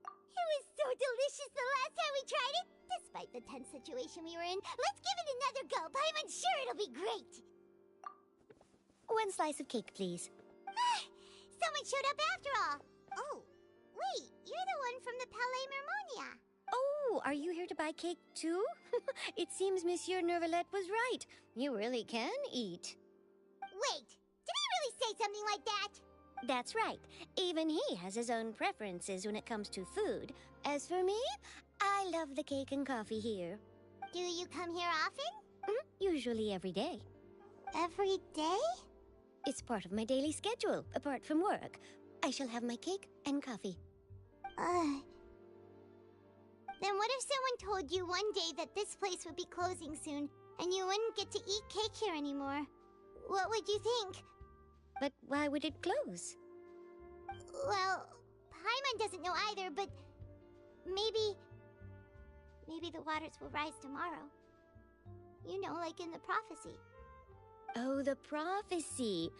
Speaker 1: It was so delicious the last time we tried it! Despite the tense situation we were in, let's give it another go. I'm sure it'll be great.
Speaker 2: One slice of cake, please.
Speaker 1: Someone showed up after all. Oh, wait, you're the one from the Palais Mermonia.
Speaker 2: Oh, are you here to buy cake too? It seems Monsieur Nervalette was right. You really can eat.
Speaker 1: Wait, did he really say something like that?
Speaker 2: That's right. Even he has his own preferences when it comes to food. As for me, I love the cake and coffee here.
Speaker 1: Do you come here often?
Speaker 2: Usually every day.
Speaker 1: Every day?
Speaker 2: It's part of my daily schedule, apart from work. I shall have my cake and coffee.
Speaker 1: Then what if someone told you one day that this place would be closing soon, and you wouldn't get to eat cake here anymore? What would you think?
Speaker 2: But why would it close?
Speaker 1: Well, Paimon doesn't know either, but maybe the waters will rise tomorrow. You know, like in the prophecy.
Speaker 2: Oh, the prophecy.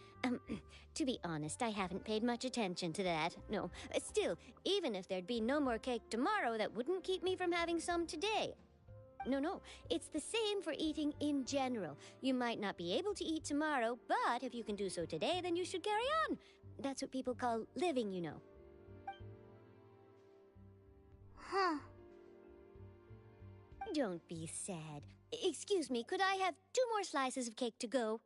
Speaker 2: To be honest, I haven't paid much attention to that. No, still, even if there'd be no more cake tomorrow, that wouldn't keep me from having some today. No, it's the same for eating in general. You might not be able to eat tomorrow, but if you can do so today, then you should carry on. That's what people call living, you know.
Speaker 1: Huh.
Speaker 2: Don't be sad. Excuse me, could I have 2 more slices of cake to go?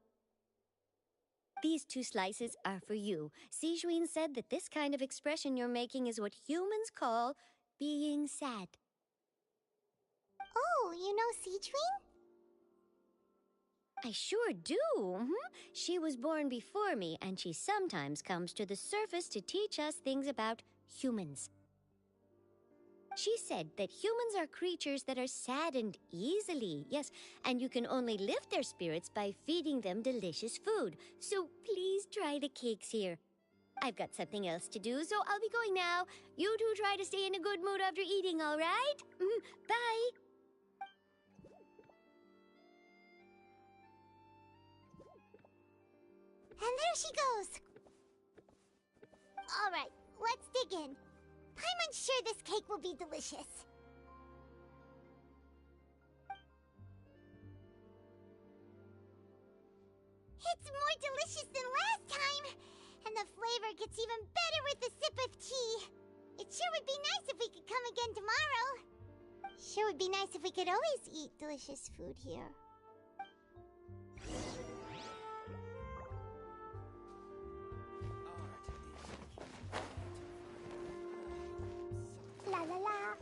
Speaker 2: These 2 slices are for you. Sijuin said that this kind of expression you're making is what humans call being sad.
Speaker 1: Oh, you know Sijuin?
Speaker 2: I sure do. She was born before me, and she sometimes comes to the surface to teach us things about humans. She said that humans are creatures that are saddened easily, yes, and you can only lift their spirits by feeding them delicious food. So please try the cakes here. I've got something else to do, so I'll be going now. You two try to stay in a good mood after eating, all right? Bye!
Speaker 1: And there she goes. Alright, let's dig in. I'm unsure this cake will be delicious. It's more delicious than last time! And the flavor gets even better with a sip of tea. It sure would be nice if we could come again tomorrow. Sure would be nice if we could always eat delicious food here. La la la.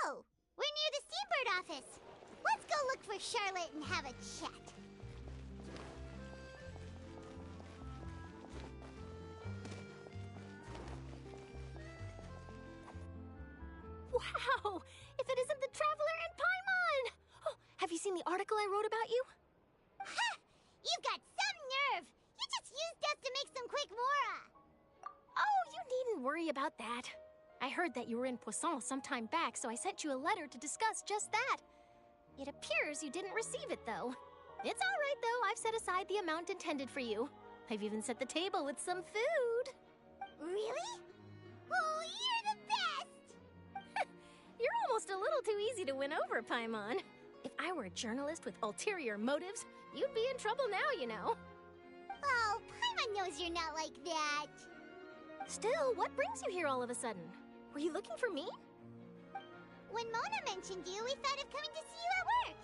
Speaker 1: Oh, we're near the Seabird office. Let's go look for Charlotte and have a chat.
Speaker 6: Wow! If it isn't the Traveler and Paimon! Oh, have you seen the article I wrote about you?
Speaker 1: Ha! You've got some nerve! You just used us to make some quick mora!
Speaker 6: Oh, you needn't worry about that. I heard that you were in Poisson some time back, so I sent you a letter to discuss just that. It appears you didn't receive it, though. It's all right, though. I've set aside the amount intended for you. I've even set the table with some food.
Speaker 1: Really? Oh, you're the best!
Speaker 6: You're almost a little too easy to win over, Paimon. If I were a journalist with ulterior motives, you'd be in trouble now, you know.
Speaker 1: Oh, Paimon knows you're not like that.
Speaker 6: Still, what brings you here all of a sudden? Were you looking for me?
Speaker 1: When Mona mentioned you, we thought of coming to see you at work.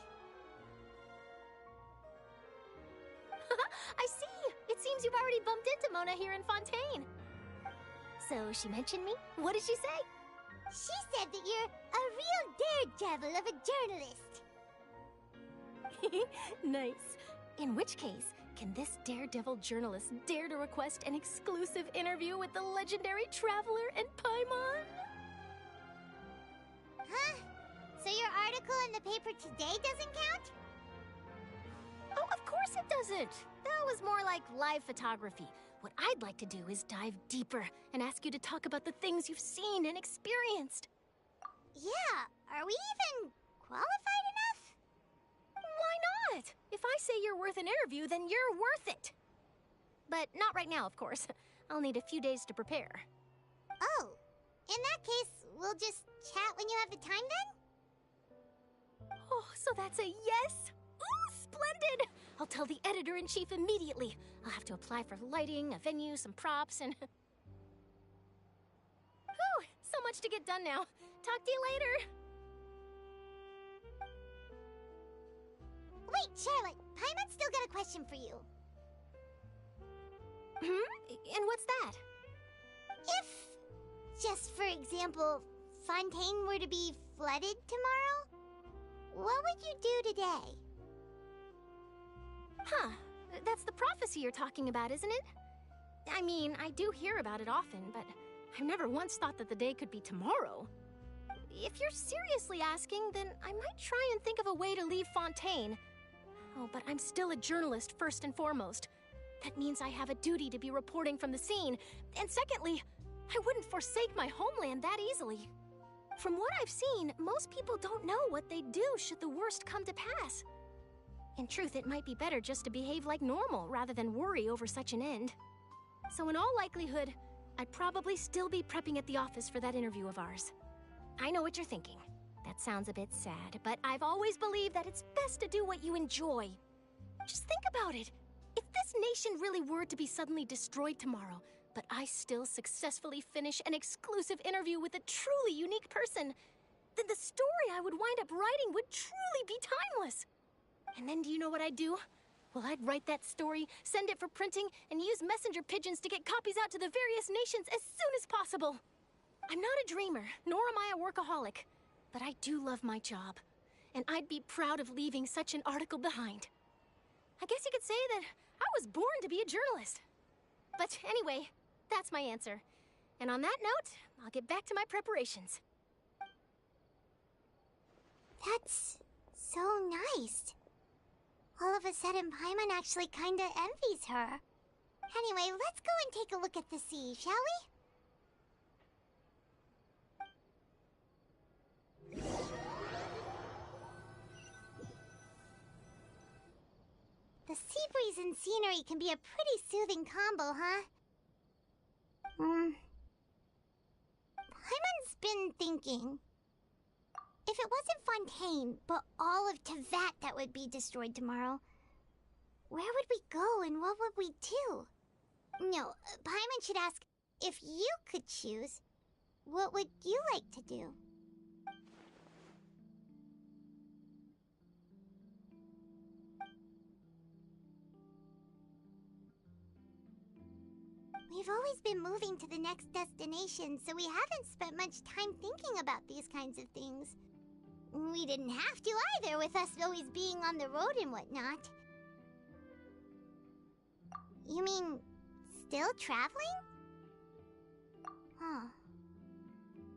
Speaker 6: I see. It seems you've already bumped into Mona here in Fontaine. So she mentioned me? What did she say?
Speaker 1: She said that you're a real daredevil of a journalist.
Speaker 6: Nice. In which case, can this daredevil journalist dare to request an exclusive interview with the legendary Traveler and Paimon?
Speaker 1: Huh? So your article in the paper today doesn't count?
Speaker 6: Oh, of course it doesn't. That was more like live photography. What I'd like to do is dive deeper and ask you to talk about the things you've seen and experienced.
Speaker 1: Yeah, are we even qualified enough?
Speaker 6: Why not? If I say you're worth an interview, then you're worth it. But not right now, of course. I'll need a few days to prepare.
Speaker 1: Oh, in that case, we'll just chat when you have the time then?
Speaker 6: Oh, so that's a yes? Ooh, splendid! I'll tell the editor-in-chief immediately. I'll have to apply for lighting, a venue, some props, and... Whew, so much to get done now. Talk to you later.
Speaker 1: Wait, Charlotte, Paimon's still got a question for you.
Speaker 6: And what's that?
Speaker 1: If, just for example, Fontaine were to be flooded tomorrow, what would you do today?
Speaker 6: Huh, that's the prophecy you're talking about, isn't it? I mean, I do hear about it often, but I've never once thought that the day could be tomorrow. If you're seriously asking, then I might try and think of a way to leave Fontaine. Oh, but I'm still a journalist first and foremost. That means I have a duty to be reporting from the scene. And secondly, I wouldn't forsake my homeland that easily. From what I've seen, most people don't know what they'd do should the worst come to pass. In truth, it might be better just to behave like normal rather than worry over such an end. So in all likelihood, I'd probably still be prepping at the office for that interview of ours. I know what you're thinking. That sounds a bit sad, but I've always believed that it's best to do what you enjoy. Just think about it. If this nation really were to be suddenly destroyed tomorrow, but I still successfully finish an exclusive interview with a truly unique person, then the story I would wind up writing would truly be timeless. And then do you know what I'd do? Well, I'd write that story, send it for printing, and use messenger pigeons to get copies out to the various nations as soon as possible. I'm not a dreamer, nor am I a workaholic, but I do love my job, and I'd be proud of leaving such an article behind. I guess you could say that I was born to be a journalist. But anyway, that's my answer. And on that note, I'll get back to my preparations.
Speaker 1: That's so nice. All of a sudden, Paimon actually kinda envies her. Anyway, let's go and take a look at the sea, shall we? The sea breeze and scenery can be a pretty soothing combo, huh? Paimon's been thinking. If it wasn't Fontaine, but all of Tevat that would be destroyed tomorrow, where would we go and what would we do? No, Paimon should ask, if you could choose, what would you like to do? We've always been moving to the next destination, so we haven't spent much time thinking about these kinds of things. We didn't have to either, with us always being on the road and whatnot. You mean, still traveling? Huh.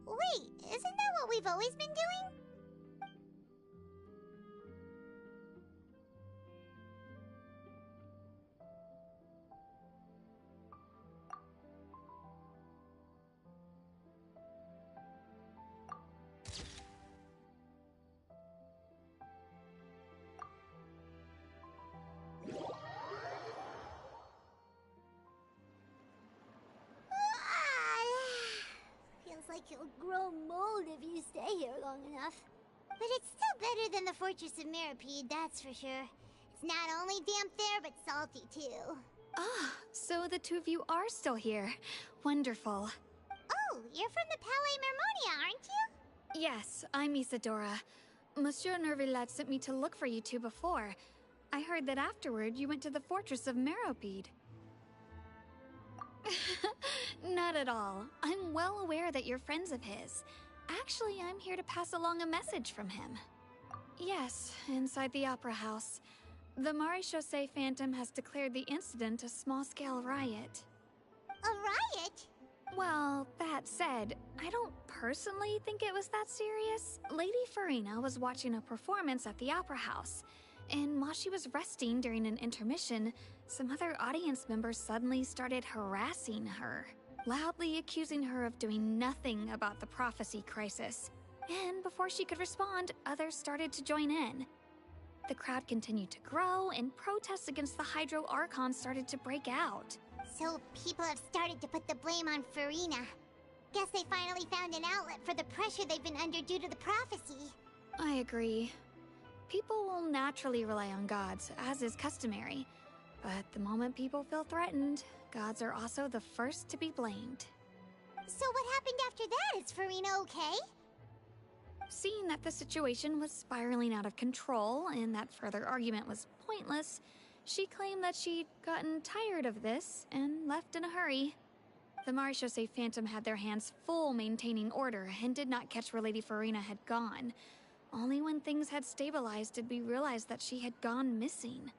Speaker 1: Wait, isn't that what we've always been doing? Like you'll grow mold if you stay here long enough. But it's still better than the Fortress of Meropide, that's for sure. It's not only damp there, but salty too.
Speaker 3: Ah, so the two of you are still here. Wonderful.
Speaker 1: Oh, you're from the Palais Mermonia, aren't you?
Speaker 3: Yes, I'm Isadora. Monsieur Nervillat sent me to look for you two before. I heard that afterward you went to the Fortress of Meropide. Not at all. I'm well aware that you're friends of his. Actually, I'm here to pass along a message from him. Yes, inside the Opera House. The Maréchaussée Phantom has declared the incident a small-scale riot.
Speaker 1: A riot?
Speaker 3: Well, that said, I don't personally think it was that serious. Lady Farina was watching a performance at the Opera House, and while she was resting during an intermission, some other audience members suddenly started harassing her, loudly accusing her of doing nothing about the prophecy crisis. And before she could respond, others started to join in. The crowd continued to grow, and protests against the Hydro Archon started to break out.
Speaker 1: So people have started to put the blame on Farina. Guess they finally found an outlet for the pressure they've been under due to the prophecy.
Speaker 3: I agree. People will naturally rely on gods, as is customary. But the moment people feel threatened, gods are also the first to be blamed.
Speaker 1: So what happened after that? Is Farina okay?
Speaker 3: Seeing that the situation was spiraling out of control and that further argument was pointless, she claimed that she'd gotten tired of this and left in a hurry. The Maréchaussée Phantom had their hands full maintaining order and did not catch where Lady Farina had gone. Only when things had stabilized did we realize that she had gone missing.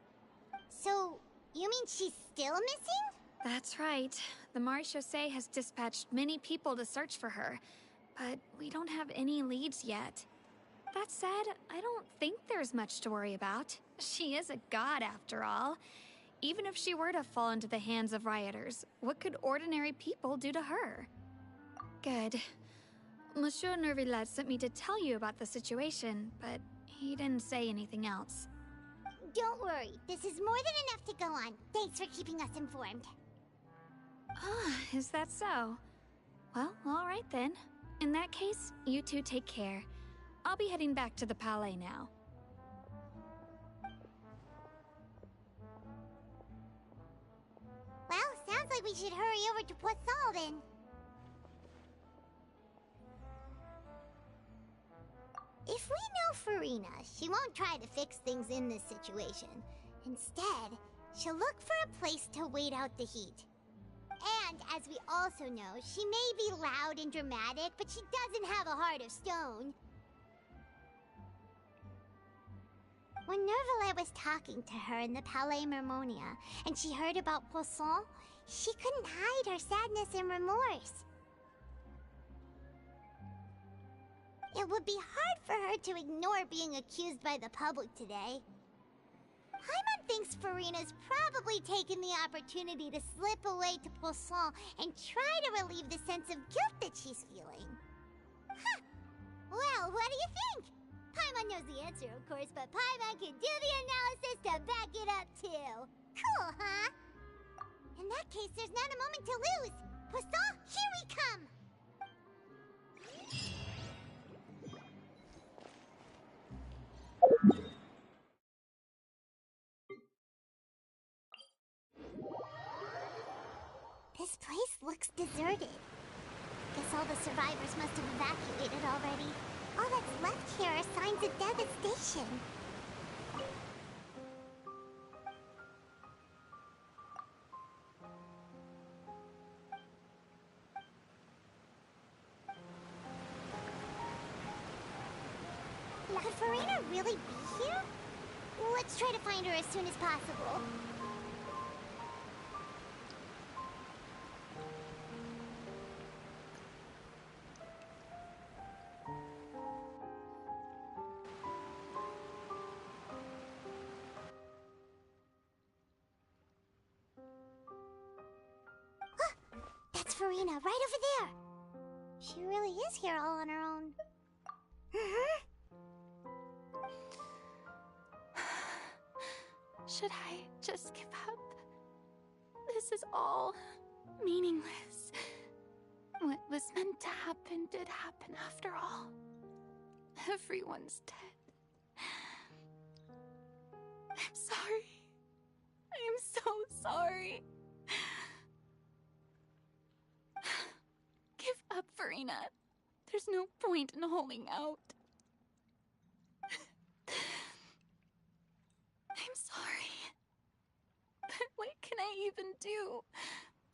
Speaker 1: So, you mean she's still missing?
Speaker 3: That's right. The Maréchaussée has dispatched many people to search for her, but we don't have any leads yet. That said, I don't think there's much to worry about. She is a god, after all. Even if she were to fall into the hands of rioters, what could ordinary people do to her? Good. Monsieur Nervillat sent me to tell you about the situation, but he didn't say anything else.
Speaker 1: Don't worry, this is more than enough to go on. Thanks for keeping us informed.
Speaker 3: Ah, is that so? Well, all right then. In that case, you two take care. I'll be heading back to the Palais now.
Speaker 1: Well, sounds like we should hurry over to Poisson then. If we know Farina, she won't try to fix things in this situation. Instead, she'll look for a place to wait out the heat. And, as we also know, she may be loud and dramatic, but she doesn't have a heart of stone. When Nervillat was talking to her in the Palais Mermonia, and she heard about Poisson, she couldn't hide her sadness and remorse. It would be hard for her to ignore being accused by the public today. Paimon thinks Farina's probably taken the opportunity to slip away to Poisson and try to relieve the sense of guilt that she's feeling. Huh. Well, what do you think? Paimon knows the answer, of course, but Paimon can do the analysis to back it up, too. Cool, huh? In that case, there's not a moment to lose. Poisson, here we come! This place looks deserted. Guess all the survivors must have evacuated already. All that's left here are signs of devastation. Could Farina really be here? Let's try to find her as soon as possible. That's Farina, right over there. She really is here all on her own.
Speaker 18: Should I just give up? This is all meaningless. What was meant to happen did happen after all. Everyone's dead. I'm sorry. I am so sorry. Give up, Farina. There's no point in holding out. I'm sorry. But what can I even do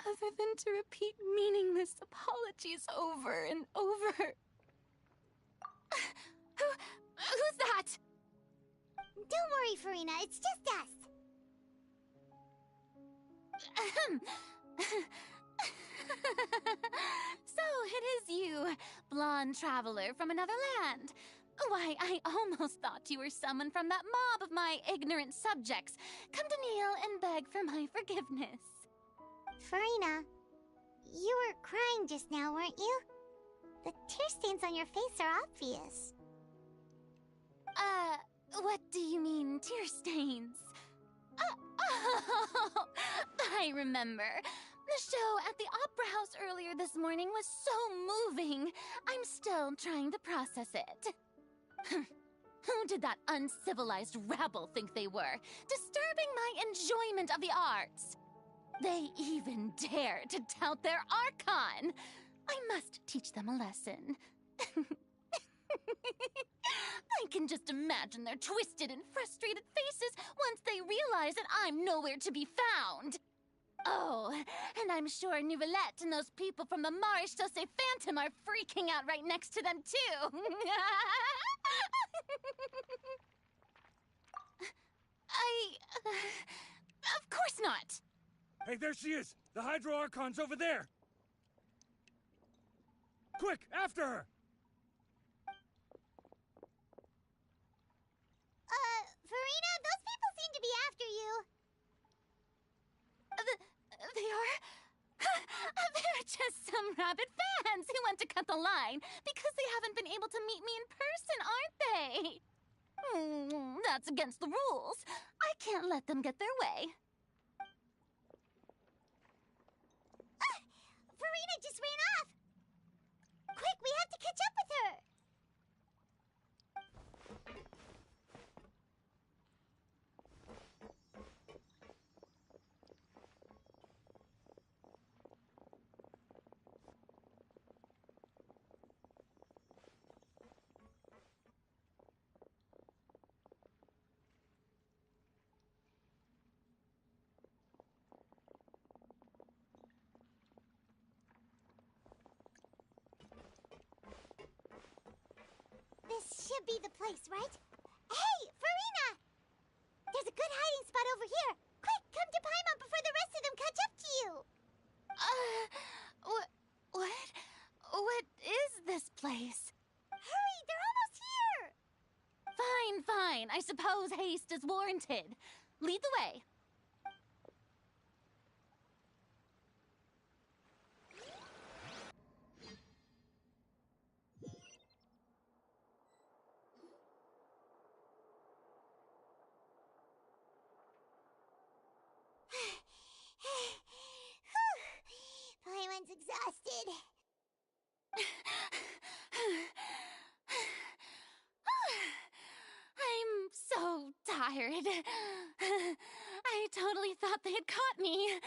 Speaker 18: other than to repeat meaningless apologies over and over? Who's that?
Speaker 1: Don't worry, Farina. It's just us.
Speaker 18: So it is you, blonde traveler from another land. Why, I almost thought you were someone from that mob of my ignorant subjects, come to kneel and beg for my forgiveness.
Speaker 1: Farina, you were crying just now, weren't you? The tear stains on your face are obvious.
Speaker 18: What do you mean, tear stains? Oh, I remember. The show at the Opera House earlier this morning was so moving. I'm still trying to process it. Who did that uncivilized rabble think they were, disturbing my enjoyment of the arts? They even dare to tout their Archon. I must teach them a lesson. I can just imagine their twisted and frustrated faces once they realize that I'm nowhere to be found. Oh, and I'm sure Nouvellette and those people from the Maréchaussée Phantom are freaking out right next to them, too. Of course not.
Speaker 7: Hey, there she is! The Hydro Archon's over there! Quick, after her!
Speaker 1: Farina, those people seem to be after you.
Speaker 18: They are? They're just some rabid fans who want to cut the line because they haven't been able to meet me in person, aren't they? That's against the rules. I can't let them get their way.
Speaker 1: Farina just ran off! Quick, we have to catch up with her! This should be the place, right? Hey, Farina! There's a good hiding spot over here. Quick, come to Paimon before the rest of them catch up to you.
Speaker 18: What? What is this place?
Speaker 1: Hurry,
Speaker 6: fine. I suppose haste is warranted. Lead the way.
Speaker 1: Paimon's exhausted.
Speaker 6: I'm so tired. I totally thought they had caught me.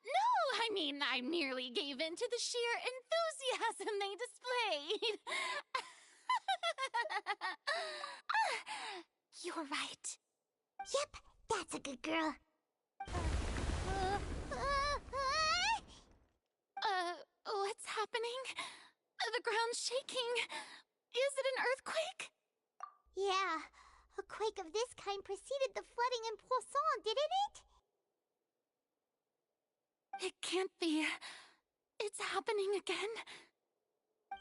Speaker 6: No, I mean, I merely gave in to the sheer enthusiasm they displayed. You're right.
Speaker 1: Yep, that's a good girl.
Speaker 6: What's happening? The ground's shaking. Is it an earthquake?
Speaker 1: Yeah, a quake of this kind preceded the flooding in Poisson, didn't it?
Speaker 6: It can't be. It's happening again.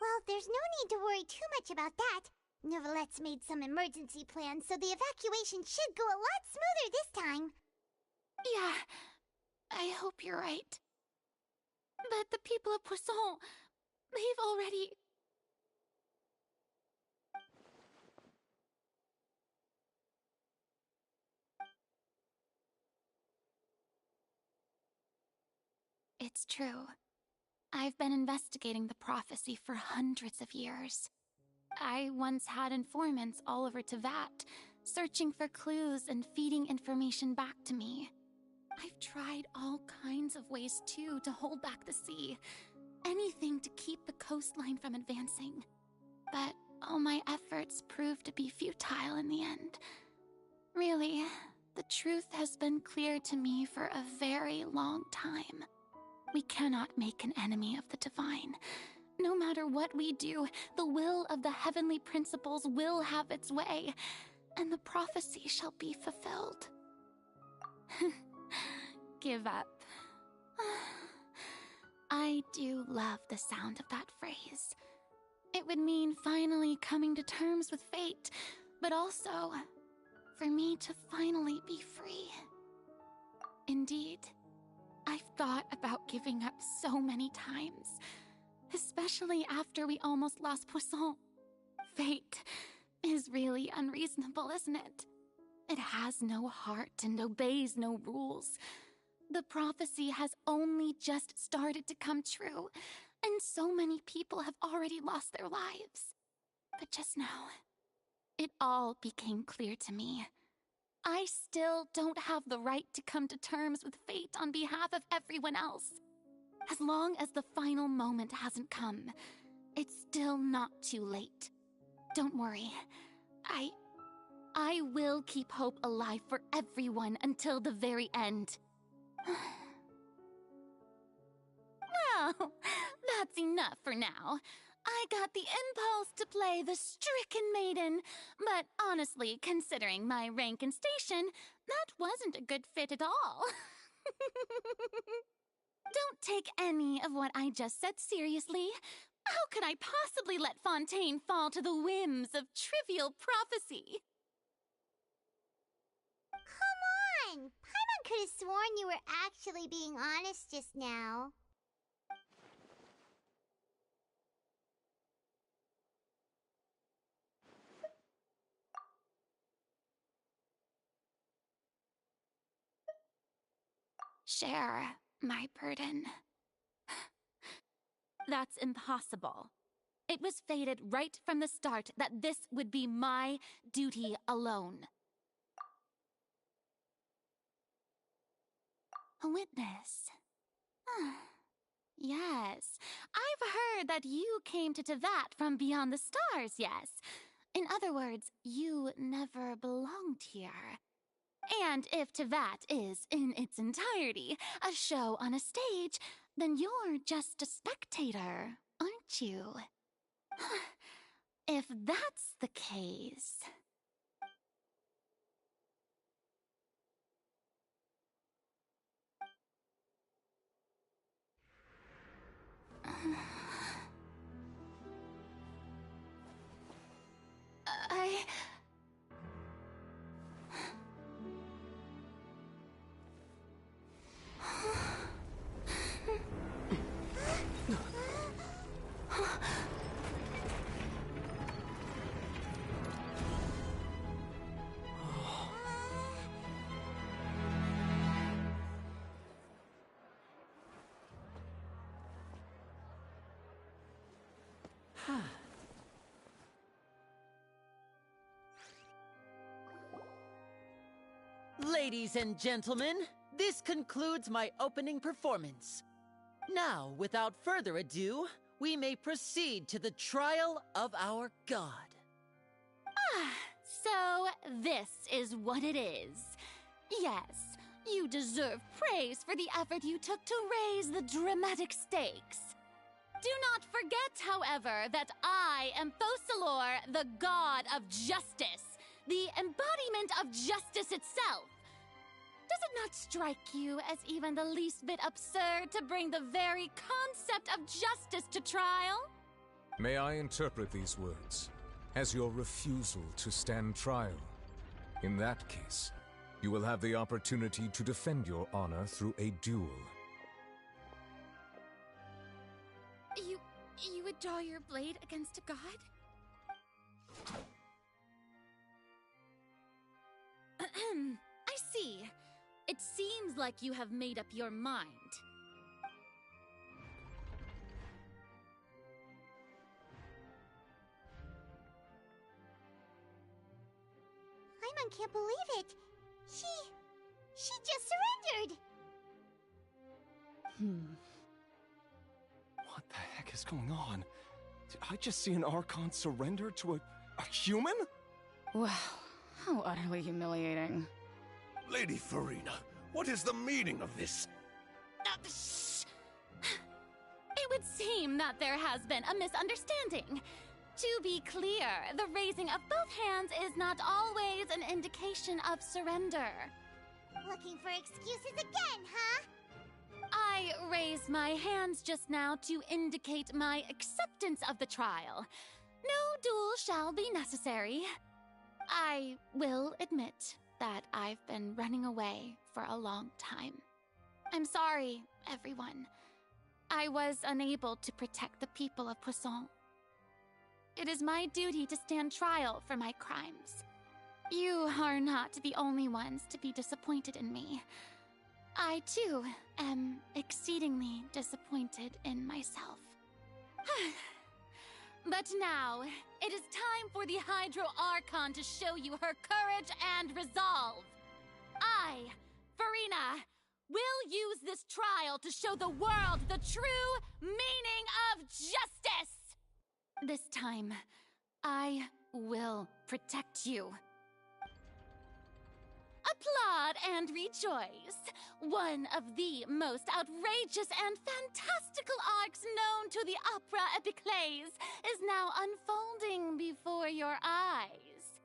Speaker 1: Well, there's no need to worry too much about that. Neuvillette made some emergency plans, so the evacuation should go a lot smoother this time.
Speaker 6: Yeah, I hope you're right. But the people of Poisson, they've already... It's true. I've been investigating the prophecy for hundreds of years. I once had informants all over Tevat, searching for clues and feeding information back to me. I've tried all kinds of ways, too, to hold back the sea. Anything to keep the coastline from advancing. But all my efforts proved to be futile in the end. Really, the truth has been clear to me for a very long time. We cannot make an enemy of the divine. No matter what we do, the will of the heavenly principles will have its way, and the prophecy shall be fulfilled. Give up. I do love the sound of that phrase. It would mean finally coming to terms with fate, but also for me to finally be free. Indeed, I've thought about giving up so many times, especially after we almost lost Poisson. Fate is really unreasonable, isn't it? It has no heart and obeys no rules. The prophecy has only just started to come true, and so many people have already lost their lives. But just now, it all became clear to me. I still don't have the right to come to terms with fate on behalf of everyone else. As long as the final moment hasn't come, it's still not too late. Don't worry. I will keep hope alive for everyone until the very end. Well, that's enough for now. I got the impulse to play the stricken maiden, but honestly, considering my rank and station, that wasn't a good fit at all. Don't take any of what I just said seriously. How could I possibly let Fontaine fall to the whims of trivial prophecy?
Speaker 1: Come on! Paimon could have sworn you were actually being honest just now.
Speaker 6: Share my burden. That's impossible. It was fated right from the start that this would be my duty alone. A witness. Yes, I've heard that you came to Tevat from beyond the stars, yes. In other words, you never belonged here. And if Tevat is, in its entirety, a show on a stage, then you're just a spectator, aren't you? If that's the case...
Speaker 21: Ladies and gentlemen, this concludes my opening performance. Now, without further ado, we may proceed to the trial of our god.
Speaker 2: So this is what it is. Yes, you deserve praise for the effort you took to raise the dramatic stakes. Do not forget, however, that I am Focalor, the god of justice, the embodiment of justice itself. Does it not strike you as even the least bit absurd to bring the very concept of justice to trial?
Speaker 4: May I interpret these words as your refusal to stand trial? In that case, you will have the opportunity to defend your honor through a duel.
Speaker 2: You would draw your blade against a god? I see. It seems like you have made up your mind.
Speaker 1: Paimon can't believe it. She just surrendered.
Speaker 5: What the heck is going on? Did I just see an Archon surrender to a human?
Speaker 11: Wow, how utterly humiliating.
Speaker 8: Lady Farina, what is the meaning of this?
Speaker 2: Shh! It would seem that there has been a misunderstanding. To be clear, the raising of both hands is not always an indication of surrender.
Speaker 1: Looking for excuses again, huh?
Speaker 2: I raised my hands just now to indicate my acceptance of the trial. No duel shall be necessary. I will admit that I've been running away for a long time. I'm sorry, everyone. I was unable to protect the people of Poisson. It is my duty to stand trial for my crimes. You are not the only ones to be disappointed in me. I, too, am exceedingly disappointed in myself. But now, it is time for the Hydro Archon to show you her courage and resolve. I, Farina, will use this trial to show the world the true meaning of justice! This time, I will protect you. Applaud and rejoice! One of the most outrageous and fantastical arcs known to the opera epiclese is now unfolding before your eyes.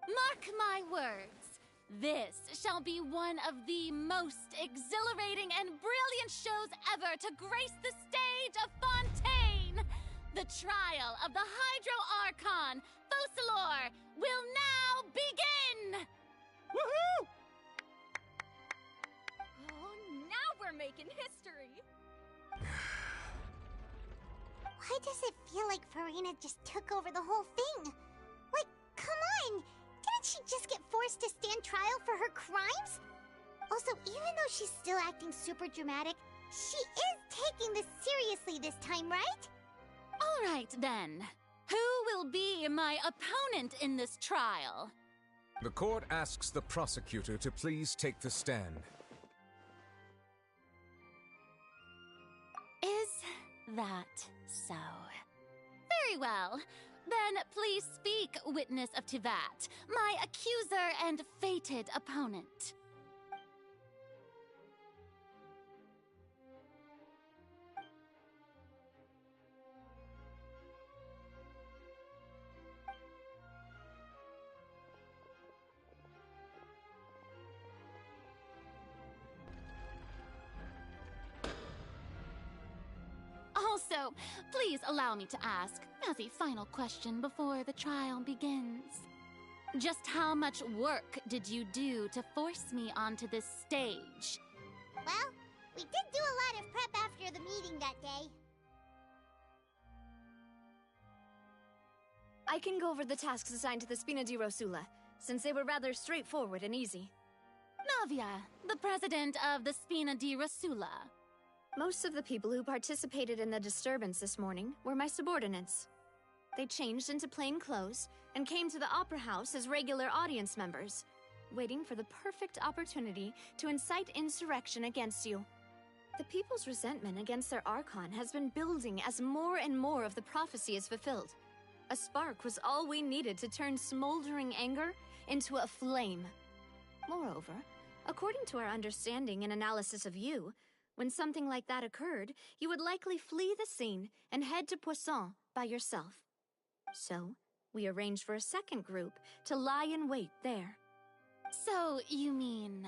Speaker 2: Mark my words, this shall be one of the most exhilarating and brilliant shows ever to grace the stage of Fontaine! The trial of the Hydro Archon, Focalor, will now begin!
Speaker 3: Woohoo! Oh, now we're making history!
Speaker 1: Why does it feel like Farina just took over the whole thing? Like, come on! Didn't she just get forced to stand trial for her crimes? Also, even though she's still acting super dramatic, she is taking this seriously this time, right?
Speaker 2: All right, then. Who will be my opponent in this trial?
Speaker 4: The court asks the prosecutor to please take the stand.
Speaker 2: Is that so? Very well. Then please speak, witness of Tivat, my accuser and fated opponent. Also, please allow me to ask, as a final question before the trial begins. Just how much work did you do to force me onto this stage?
Speaker 1: Well, we did do a lot of prep after the meeting that day.
Speaker 3: I can go over the tasks assigned to the Spina di Rosula, since they were rather straightforward and easy.
Speaker 2: Navia, the president of the Spina di Rosula.
Speaker 3: Most of the people who participated in the disturbance this morning were my subordinates. They changed into plain clothes and came to the Opera House as regular audience members. waiting for the perfect opportunity to incite insurrection against you. The people's resentment against their Archon has been building as more and more of the prophecy is fulfilled. A spark was all we needed to turn smoldering anger into a flame. Moreover, according to our understanding and analysis of you, when something like that occurred, you would likely flee the scene and head to Poisson by yourself. So, we arranged for a second group to lie in wait there.
Speaker 19: So, you mean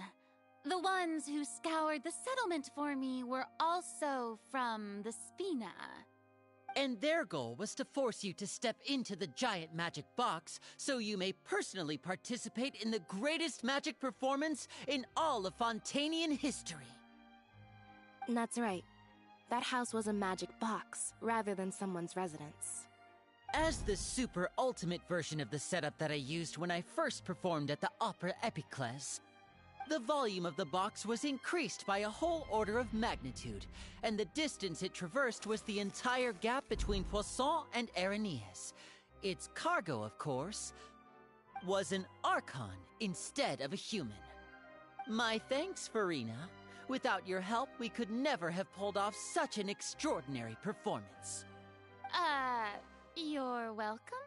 Speaker 19: the ones who scoured the settlement for me were also from the Spina?
Speaker 21: And their goal was to force you to step into the giant magic box so you may personally participate in the greatest magic performance in all of Fontanian history.
Speaker 20: That's right. That house was a magic box, rather than someone's residence.
Speaker 21: As the super ultimate version of the setup that I used when I first performed at the Opera Epiclese, the volume of the box was increased by a whole order of magnitude, and the distance it traversed was the entire gap between Poisson and Araneas. Its cargo, of course, was an Archon instead of a human. My thanks, Farina. Without your help, we could never have pulled off such an extraordinary performance.
Speaker 19: You're welcome?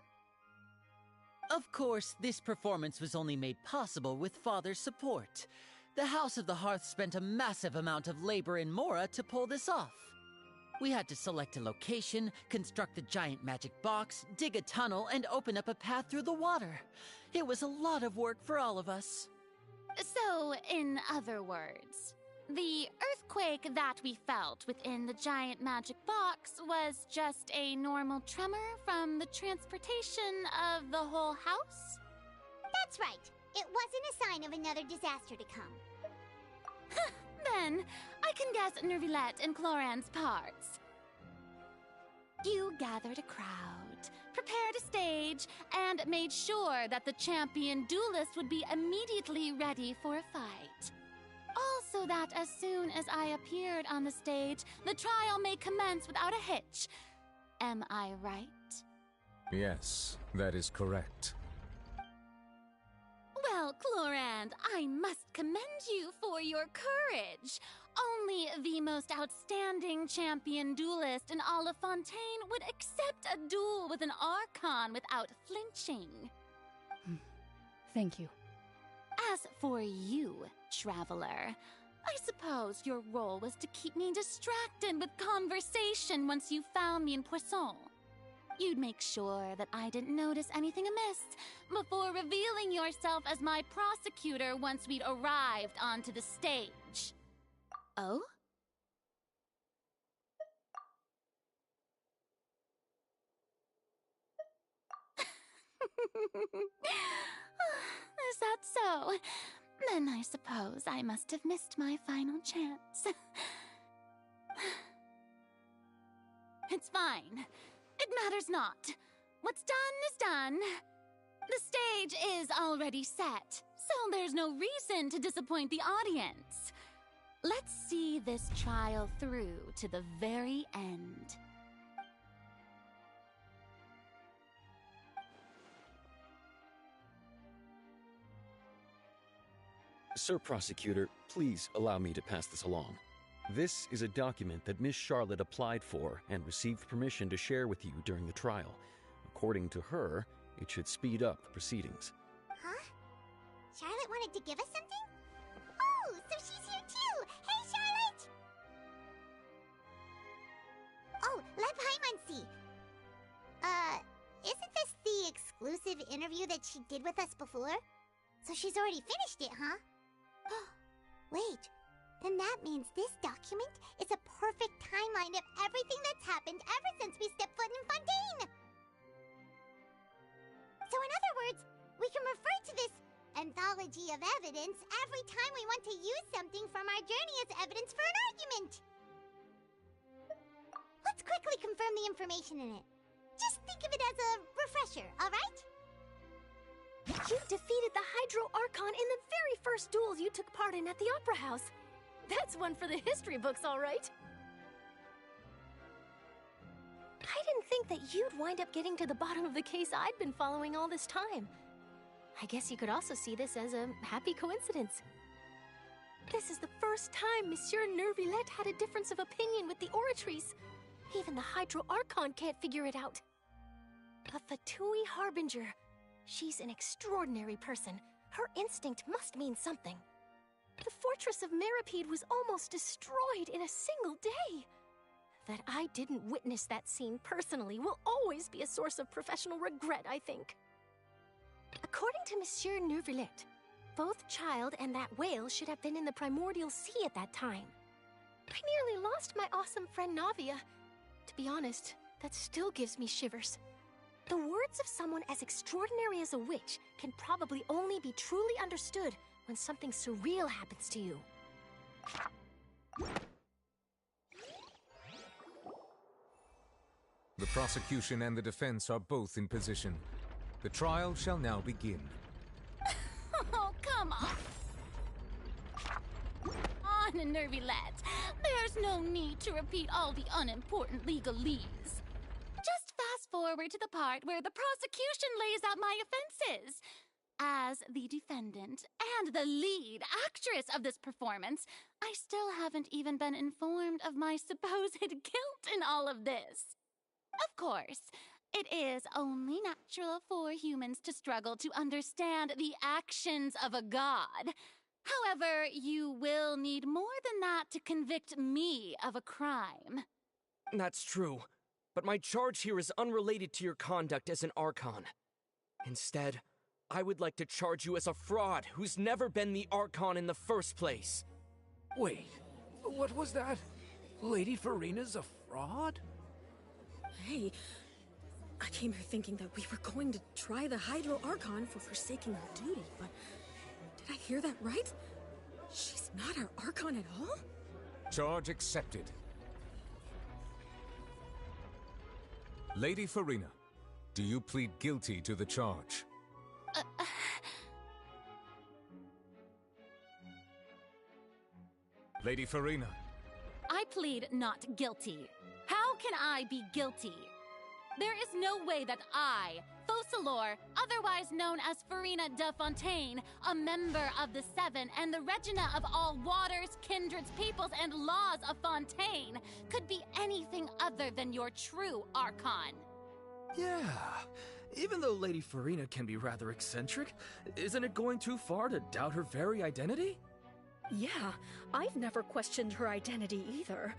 Speaker 21: Of course, this performance was only made possible with Father's support. The House of the Hearth spent a massive amount of labor in Mora to pull this off. We had to select a location, construct the giant magic box, dig a tunnel, and open up a path through the water. It was a lot of work for all of us.
Speaker 19: So, in other words, the earthquake that we felt within the giant magic box was just a normal tremor from the transportation of the whole house?
Speaker 1: That's right. It wasn't a sign of another disaster to come.
Speaker 19: Then, I can guess Nervilette and Cloran's parts. You gathered a crowd, prepared a stage, and made sure that the champion duelist would be immediately ready for a fight. Also that as soon as I appeared on the stage, the trial may commence without a hitch. Am I right?
Speaker 4: Yes, that is correct.
Speaker 19: Well, Clorand, I must commend you for your courage. Only the most outstanding champion duelist in all of Fontaine would accept a duel with an Archon without flinching.
Speaker 23: Thank you.
Speaker 19: As for you, Traveler, I suppose your role was to keep me distracted with conversation once you found me in Poisson. You'd make sure that I didn't notice anything amiss before revealing yourself as my prosecutor once we'd arrived onto the stage. Oh? Is that so? Then I suppose I must have missed my final chance. It's fine. It matters not. What's done is done. The stage is already set, so there's no reason to disappoint the audience. Let's see this trial through to the very end.
Speaker 10: Sir Prosecutor, please allow me to pass this along. This is a document that Miss Charlotte applied for and received permission to share with you during the trial. According to her, it should speed up the proceedings.
Speaker 1: Huh? Charlotte wanted to give us something? Oh, so she's here too! Hey, Charlotte! Oh, let Paimon see. Isn't this the exclusive interview that she did with us before? So she's already finished it, huh? Wait, then that means this document is a perfect timeline of everything that's happened ever since we stepped foot in Fontaine! So in other words, we can refer to this anthology of evidence every time we want to use something from our journey as evidence for an argument! Let's quickly confirm the information in it. Just think of it as a refresher, alright?
Speaker 6: You defeated the Hydro Archon in the very first duel you took part in at the Opera House. That's one for the history books, all right. I didn't think that you'd wind up getting to the bottom of the case I'd been following all this time. I guess you could also see this as a happy coincidence. This is the first time Monsieur Nervillette had a difference of opinion with the Oratrice. Even the Hydro Archon can't figure it out. A Fatui Harbinger. She's an extraordinary person. Her instinct must mean something. The fortress of Meripede was almost destroyed in a single day. That I didn't witness that scene personally will always be a source of professional regret, I think. According to Monsieur Nervillette, both Child and that whale should have been in the primordial sea at that time. I nearly lost my awesome friend Navia. To be honest, that still gives me shivers. The words of someone as extraordinary as a witch can probably only be truly understood when something surreal happens to you.
Speaker 4: The prosecution and the defense are both in position. The trial shall now begin.
Speaker 11: Oh, come on! On, Nervillette. There's no need to repeat all the unimportant legalese. Just fast forward to the part where the prosecution lays out my offenses. As the defendant and the lead actress of this performance, I still haven't even been informed of my supposed guilt in all of this. Of course, it is only natural for humans to struggle to understand the actions of a god. However, you will need more than that to convict me of a crime.
Speaker 13: That's true, but my charge here is unrelated to your conduct as an Archon. Instead, I would like to charge you as a fraud who's never been the Archon in the first place.
Speaker 7: Wait, what was that? Lady Farina's a fraud?
Speaker 14: Hey, I came here thinking that we were going to try the Hydro Archon for forsaking her duty, but did I hear that right? She's not our Archon at all?
Speaker 4: Charge accepted. Lady Farina, do you plead guilty to the charge? Lady Farina.
Speaker 11: I plead not guilty. How can I be guilty? There is no way that I, Focalor, otherwise known as Farina de Fontaine, a member of the Seven and the Regina of all waters, kindreds, peoples, and laws of Fontaine, could be anything other than your true Archon.
Speaker 13: Yeah, even though Lady Farina can be rather eccentric, isn't it going too far to doubt her very identity?
Speaker 14: Yeah, I've never questioned her identity either.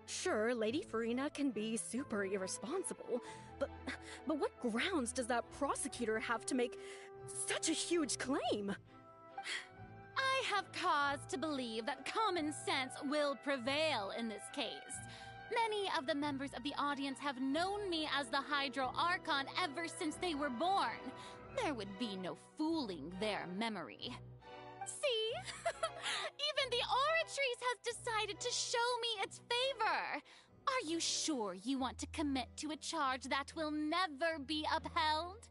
Speaker 14: Sure, Lady Farina can be super irresponsible, but what grounds does that prosecutor have to make such a huge claim?
Speaker 11: I have cause to believe that common sense will prevail in this case. Many of the members of the audience have known me as the Hydro Archon ever since they were born. There would be no fooling their memory. See? Even the Oratrice has decided to show me its favor. Are you sure you want to commit to a charge that will never be upheld?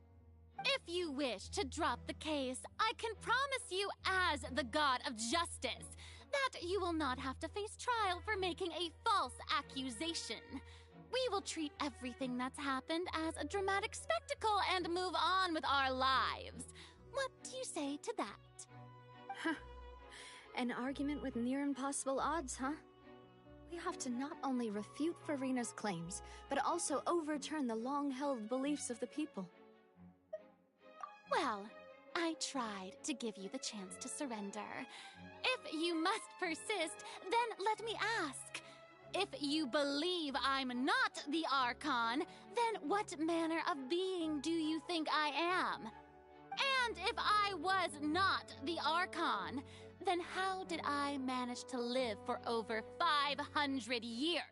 Speaker 11: If you wish to drop the case, I can promise you as the god of justice that you will not have to face trial for making a false accusation. We will treat everything that's happened as a dramatic spectacle and move on with our lives. What do you say to that?
Speaker 18: Huh. An argument with near impossible odds, huh? We have to not only refute Farina's claims, but also overturn the long-held beliefs of the people.
Speaker 11: Well, I tried to give you the chance to surrender. If you must persist, then let me ask. If you believe I'm not the Archon, then what manner of being do you think I am? And if I was not the Archon, then how did I manage to live for over 500 years?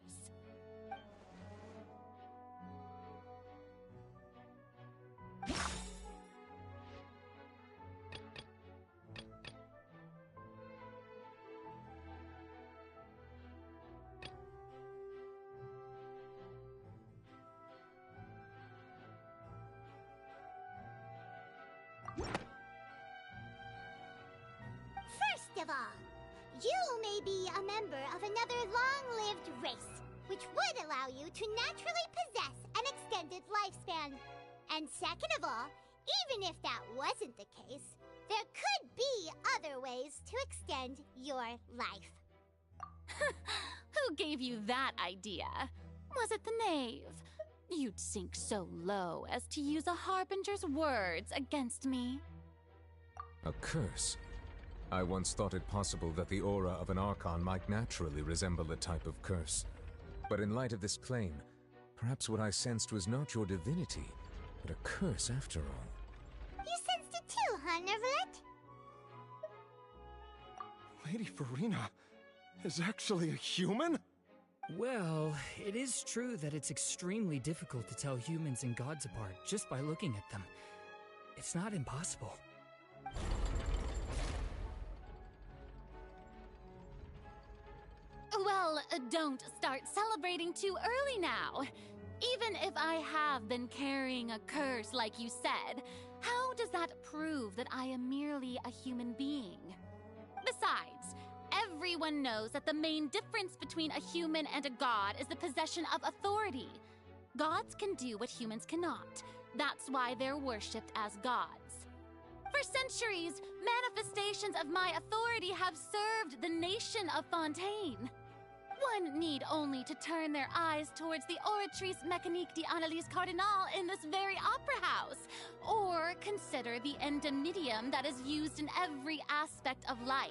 Speaker 1: First of all, you may be a member of another long-lived race, which would allow you to naturally possess an extended lifespan. And second of all, Even if that wasn't the case, there could be other ways to extend your life.
Speaker 11: Who gave you that idea? Was it the knave? You'd sink so low as to use a harbinger's words against me.
Speaker 4: A curse? I once thought it possible that the aura of an Archon might naturally resemble a type of curse. But in light of this claim, perhaps what I sensed was not your divinity, but a curse after all.
Speaker 1: You sensed it too, huh, Nervalet?
Speaker 5: Lady Farina is actually a human?
Speaker 7: Well, it is true that it's extremely difficult to tell humans and gods apart just by looking at them. It's not impossible.
Speaker 11: Well, don't start celebrating too early now. Even if I have been carrying a curse like you said, how does that prove that I am merely a human being? Besides, everyone knows that the main difference between a human and a god is the possession of authority. Gods can do what humans cannot. That's why they're worshipped as gods. For centuries, manifestations of my authority have served the nation of Fontaine. One need only to turn their eyes towards the Oratrice Mécanique d'Analyse Cardinal in this very opera house, or consider the indemnitium that is used in every aspect of life.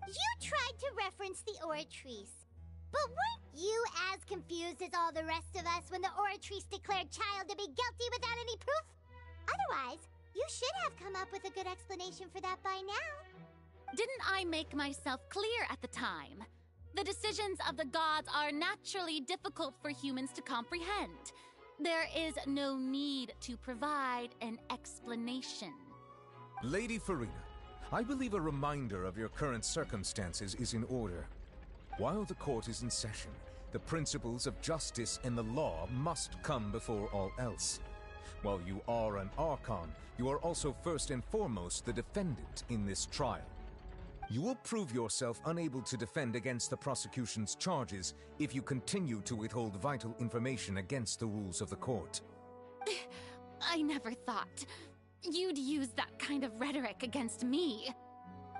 Speaker 1: You tried to reference the Oratrice. But weren't you as confused as all the rest of us when the Oratrice declared Child to be guilty without any proof? Otherwise, you should have come up with a good explanation for that by now.
Speaker 11: Didn't I make myself clear at the time? The decisions of the gods are naturally difficult for humans to comprehend. There is no need to provide an explanation.
Speaker 4: Lady Farina, I believe a reminder of your current circumstances is in order. While the court is in session, the principles of justice and the law must come before all else. While you are an Archon, you are also first and foremost the defendant in this trial. You will prove yourself unable to defend against the prosecution's charges if you continue to withhold vital information against the rules of the court.
Speaker 11: I never thought you'd use that kind of rhetoric against me.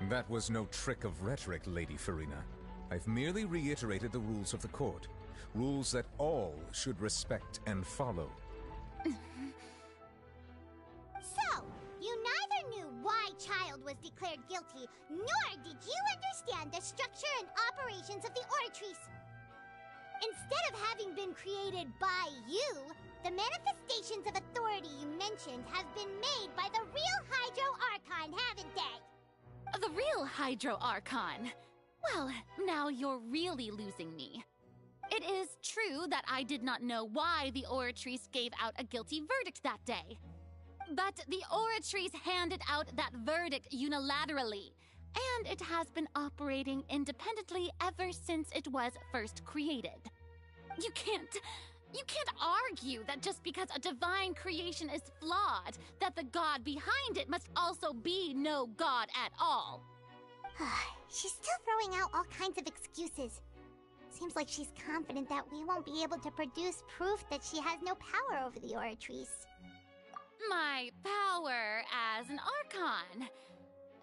Speaker 4: That was no trick of rhetoric, Lady Farina. I've merely reiterated the rules of the court. Rules that all should respect and follow.
Speaker 1: So, you neither knew why Child was declared guilty, nor did you understand the structure and operations of the Oratrice. Instead of having been created by you, the manifestations of authority you mentioned have been made by the real Hydro Archon, haven't they?
Speaker 11: The real Hydro Archon? Well, now you're really losing me. It is true that I did not know why the Oratrice gave out a guilty verdict that day. But the Oratrice handed out that verdict unilaterally, and it has been operating independently ever since it was first created. You can't argue that just because a divine creation is flawed, that the god behind it must also be no god at all.
Speaker 1: She's still throwing out all kinds of excuses. Seems like she's confident that we won't be able to produce proof that she has no power over the Oratrice.
Speaker 11: My power as an Archon.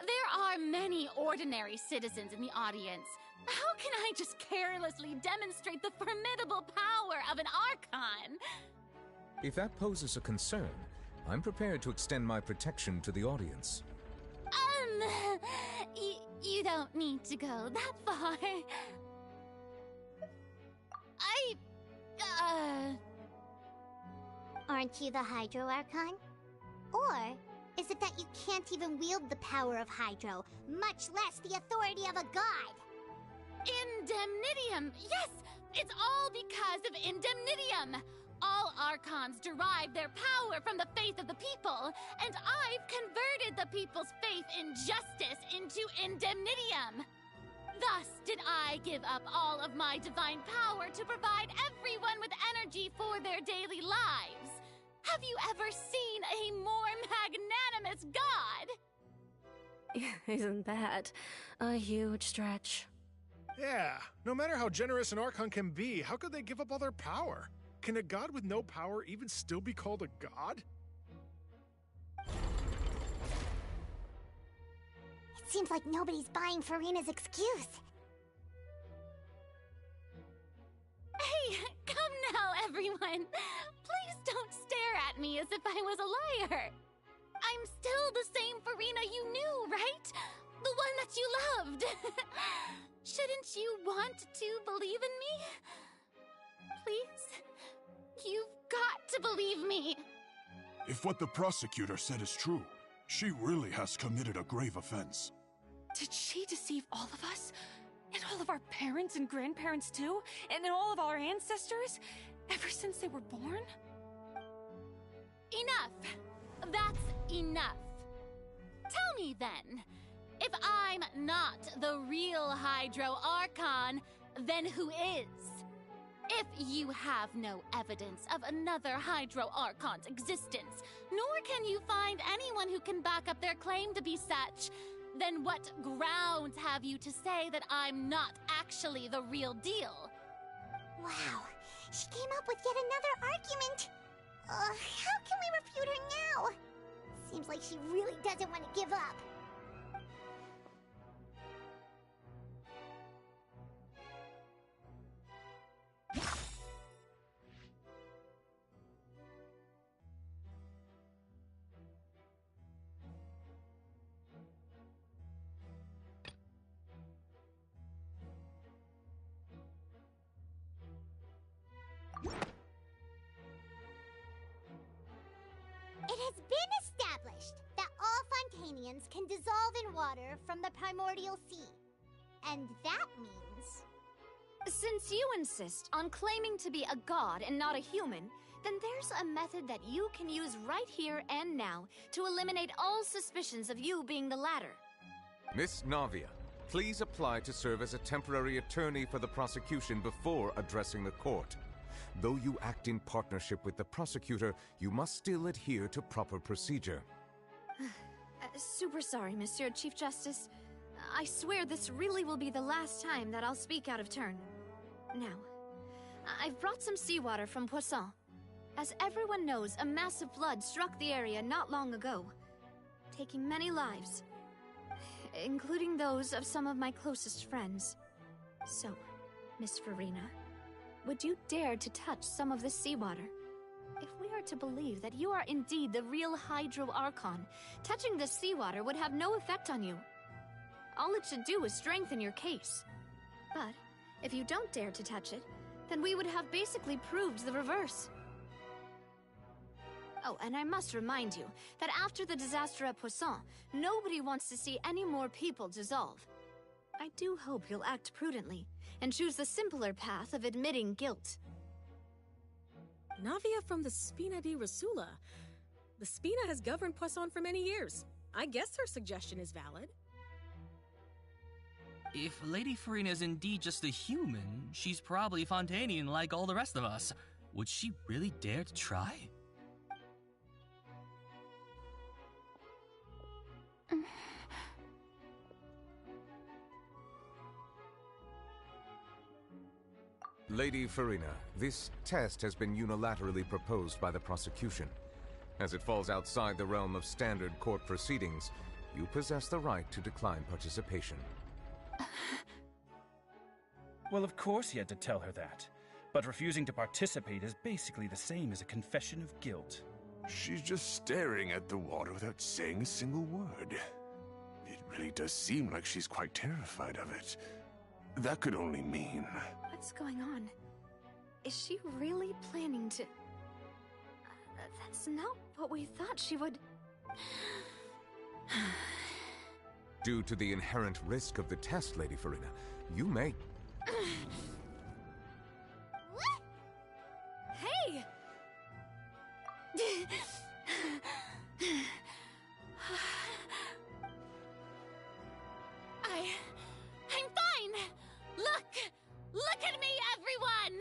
Speaker 11: There are many ordinary citizens in the audience. How can I just carelessly demonstrate the formidable power of an Archon?
Speaker 4: If that poses a concern, I'm prepared to extend my protection to the audience.
Speaker 11: You don't need to go that far.
Speaker 1: Aren't you the Hydro Archon? Or is it that you can't even wield the power of Hydro, much less the authority of a god?
Speaker 11: Indemnitium! Yes! It's all because of Indemnitium! All Archons derive their power from the faith of the people, and I've converted the people's faith in justice into Indemnitium. Thus did I give up all of my divine power to provide everyone with energy for their daily lives. Have you ever seen a more magnanimous god?
Speaker 14: Isn't that a huge stretch?
Speaker 9: Yeah, no matter how generous an Archon can be, how could they give up all their power? Can a god with no power even still be called a god?
Speaker 1: It seems like nobody's buying Farina's excuse.
Speaker 11: Hey, come now, everyone. Please don't stare at me as if I was a liar. I'm still the same Farina you knew, right? The one that you loved. Shouldn't you want to believe in me? Please? You've got to believe me.
Speaker 12: If what the prosecutor said is true, she really has committed a grave offense.
Speaker 15: Did she deceive all of us? And all of our parents and grandparents too? And all of our ancestors? Ever since they were born?
Speaker 11: Enough. That's enough. Tell me then, if I'm not the real Hydro Archon, then who is? If you have no evidence of another Hydro Archon's existence, nor can you find anyone who can back up their claim to be such, then what grounds have you to say that I'm not actually the real deal?
Speaker 1: Wow, she came up with yet another argument. How can we refute her now? Seems like she really doesn't want to give up. It has been established that all Fontanians can dissolve in water from the primordial sea. And that means...
Speaker 3: Since you insist on claiming to be a god and not a human, then there's a method that you can use right here and now to eliminate all suspicions of you being the latter.
Speaker 4: Miss Navia, please apply to serve as a temporary attorney for the prosecution before addressing the court. Though you act in partnership with the prosecutor, you must still adhere to proper procedure.
Speaker 3: Super sorry, Monsieur Chief Justice. I swear this really will be the last time that I'll speak out of turn. Now, I've brought some seawater from Poisson. As everyone knows, a massive flood struck the area not long ago, taking many lives, including those of some of my closest friends. So, Miss Farina, would you dare to touch some of this seawater? If we are to believe that you are indeed the real Hydro Archon, touching this seawater would have no effect on you. All it should do is strengthen your case. But if you don't dare to touch it, then we would have basically proved the reverse. Oh, and I must remind you that after the disaster at Poisson, nobody wants to see any more people dissolve. I do hope you'll act prudently and choose the simpler path of admitting guilt.
Speaker 14: Navia from the Spina di Rosula. The Spina has governed Poisson for many years. I guess her suggestion is valid.
Speaker 16: If Lady Farina is indeed just a human, she's probably Fontanian like all the rest of us. Would she really dare to try?
Speaker 4: Lady Farina, this test has been unilaterally proposed by the prosecution. As it falls outside the realm of standard court proceedings, you possess the right to decline participation.
Speaker 24: Well, of course he had to tell her that. But refusing to participate is basically the same as a confession of guilt.
Speaker 12: She's just staring at the water without saying a single word. It really does seem like she's quite terrified of it. That could only mean...
Speaker 3: What's going on? Is she really planning to... That's not what we thought she would...
Speaker 4: Due to the inherent risk of the test, Lady Farina, you may...
Speaker 1: What?
Speaker 3: Hey! I'm fine! Look at me, everyone!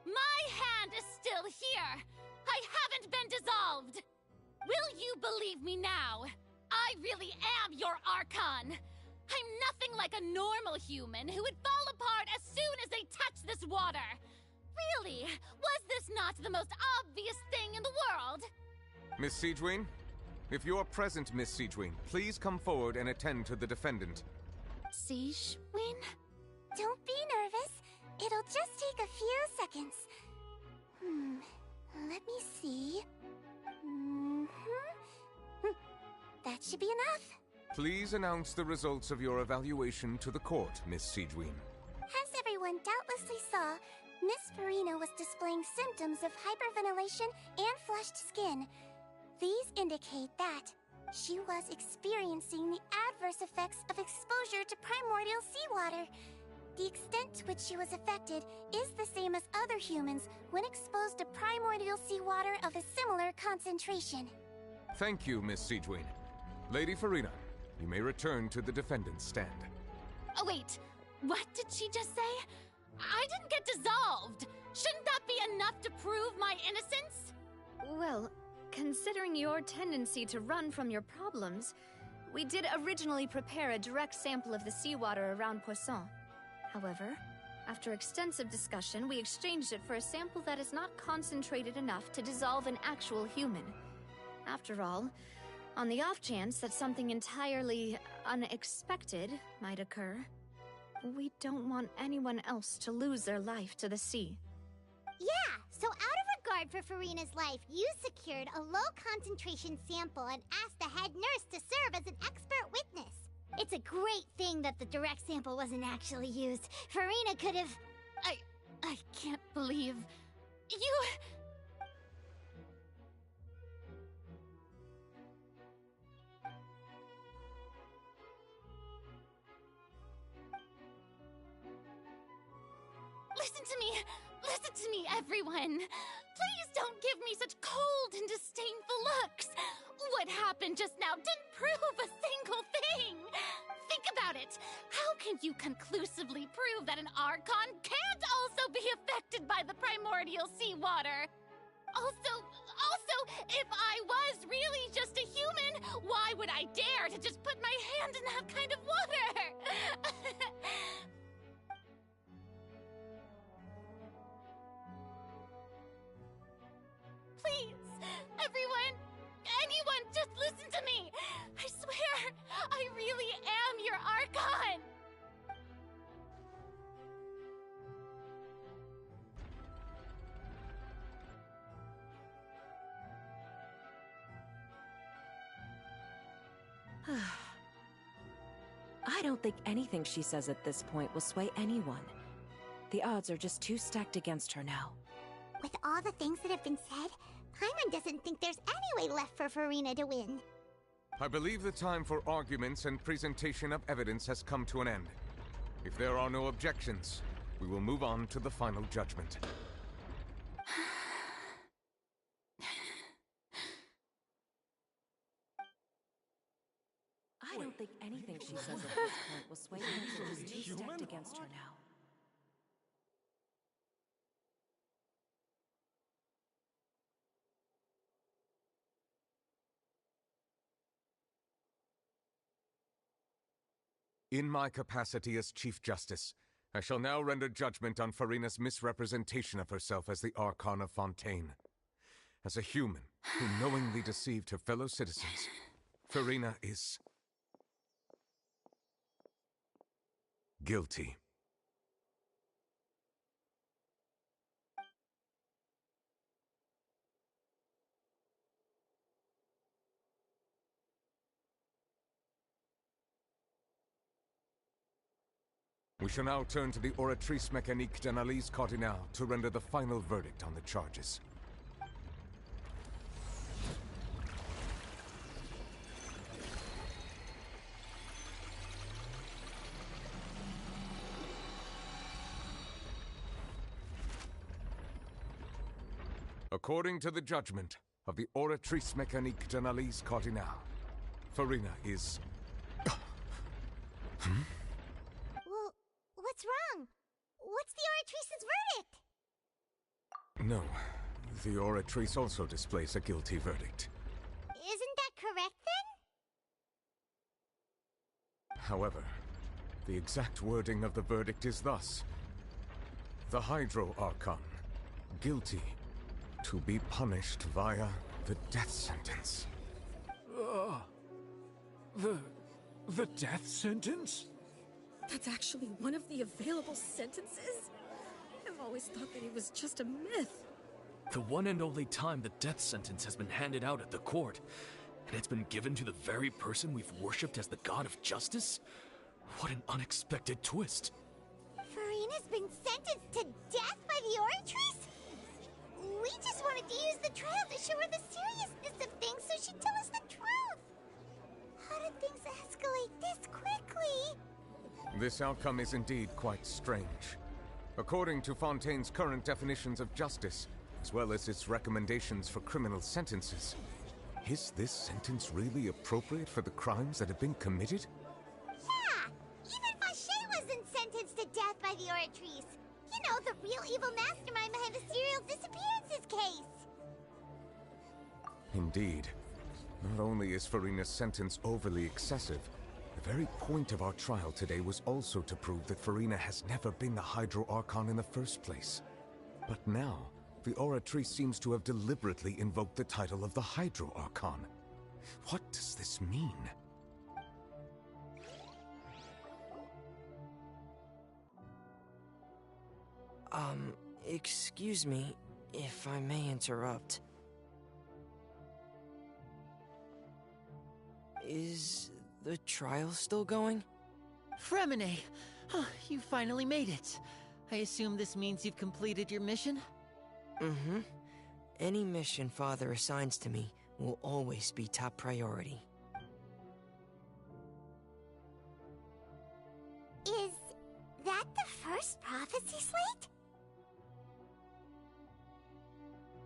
Speaker 3: My hand is still here! I haven't been dissolved! Will you believe me now? I
Speaker 11: I really am your Archon! I'm nothing like a normal human who would fall apart as soon as they touch this water! Really, was this not the most obvious thing in the world?
Speaker 4: Miss Siegewien? If you are present, Miss Siegewien, please come forward and attend to the defendant.
Speaker 1: Siegewien? Don't be nervous. It'll just take a few seconds. Let me see. That should be enough.
Speaker 4: Please announce the results of your evaluation to the court, Miss Siegewien.
Speaker 1: As everyone doubtlessly saw, Miss Farina was displaying symptoms of hyperventilation and flushed skin. These indicate that she was experiencing the adverse effects of exposure to primordial seawater. The extent to which she was affected is the same as other humans when exposed to primordial seawater of a similar concentration.
Speaker 4: Thank you, Miss Siegewien. Lady Farina, you may return to the defendant's stand.
Speaker 11: Oh wait, what did she just say? I didn't get dissolved! Shouldn't that be enough to prove my innocence?
Speaker 3: Well, considering your tendency to run from your problems, we did originally prepare a direct sample of the seawater around Poisson. However, after extensive discussion, we exchanged it for a sample that is not concentrated enough to dissolve an actual human. After all, on the off chance that something entirely unexpected might occur, we don't want anyone else to lose their life to the sea.
Speaker 1: Yeah, so out of regard for Farina's life, you secured a low-concentration sample and asked the head nurse to serve as an expert witness. It's a great thing that the direct sample wasn't actually used. Farina could have...
Speaker 11: I can't believe... You... Listen to me, everyone! Please don't give me such cold and disdainful looks! What happened just now didn't prove a single thing! Think about it! How can you conclusively prove that an Archon can't also be affected by the primordial seawater? Also, if I was really just a human, why would I dare to just put my hand in that kind of water? Please, anyone, just listen to me! I swear, I really am your Archon!
Speaker 2: I don't think anything she says at this point will sway anyone. The odds are just too stacked against her now.
Speaker 1: With all the things that have been said, Paimon doesn't think there's any way left for Farina to win.
Speaker 4: I believe the time for arguments and presentation of evidence has come to an end. If there are no objections, we will move on to the final judgment.
Speaker 2: I don't think anything she says at this point will sway her. She's too stacked against her now.
Speaker 4: In my capacity as Chief Justice, I shall now render judgment on Farina's misrepresentation of herself as the Archon of Fontaine. As a human who knowingly deceived her fellow citizens, Farina is... guilty. We shall now turn to the Oratrice Mécanique d'Analyse Cardinal to render the final verdict on the charges. According to the judgment of the Oratrice Mécanique d'Analyse Cardinal, Farina is...
Speaker 1: Well, what's wrong? What's the Oratrice's verdict?
Speaker 4: No, the Oratrice also displays a guilty verdict.
Speaker 1: Isn't that correct then?
Speaker 4: However, the exact wording of the verdict is thus: the Hydro Archon, guilty, to be punished via the death sentence.
Speaker 8: The death sentence?
Speaker 14: That's actually one of the available sentences? I've always thought that it was just a myth.
Speaker 8: The one and only time the death sentence has been handed out at the court, and it's been given to the very person we've worshipped as the god of justice? What an unexpected twist.
Speaker 1: Farina's been sentenced to death by the Oratrice? We just wanted to use the trial to show her the seriousness of things so she'd tell us the truth. How did things escalate this quickly?
Speaker 4: This outcome is indeed quite strange. According to Fontaine's current definitions of justice, as well as its recommendations for criminal sentences, is this sentence really appropriate for the crimes that have been committed?
Speaker 1: Yeah! Even Vacher wasn't sentenced to death by the Oratrice. You know, the real evil mastermind behind the serial disappearances case.
Speaker 4: Indeed. Not only is Farina's sentence overly excessive, the very point of our trial today was also to prove that Farina has never been the Hydro Archon in the first place. But now, the Oratrice seems to have deliberately invoked the title of the Hydro Archon. What does this mean?
Speaker 17: Excuse me, if I may interrupt. Is the trial still going?
Speaker 21: Fremine! Oh, you finally made it. I assume this means you've completed your mission?
Speaker 17: Mm-hmm. Any mission Father assigns to me will always be top priority.
Speaker 1: Is that the first prophecy slate?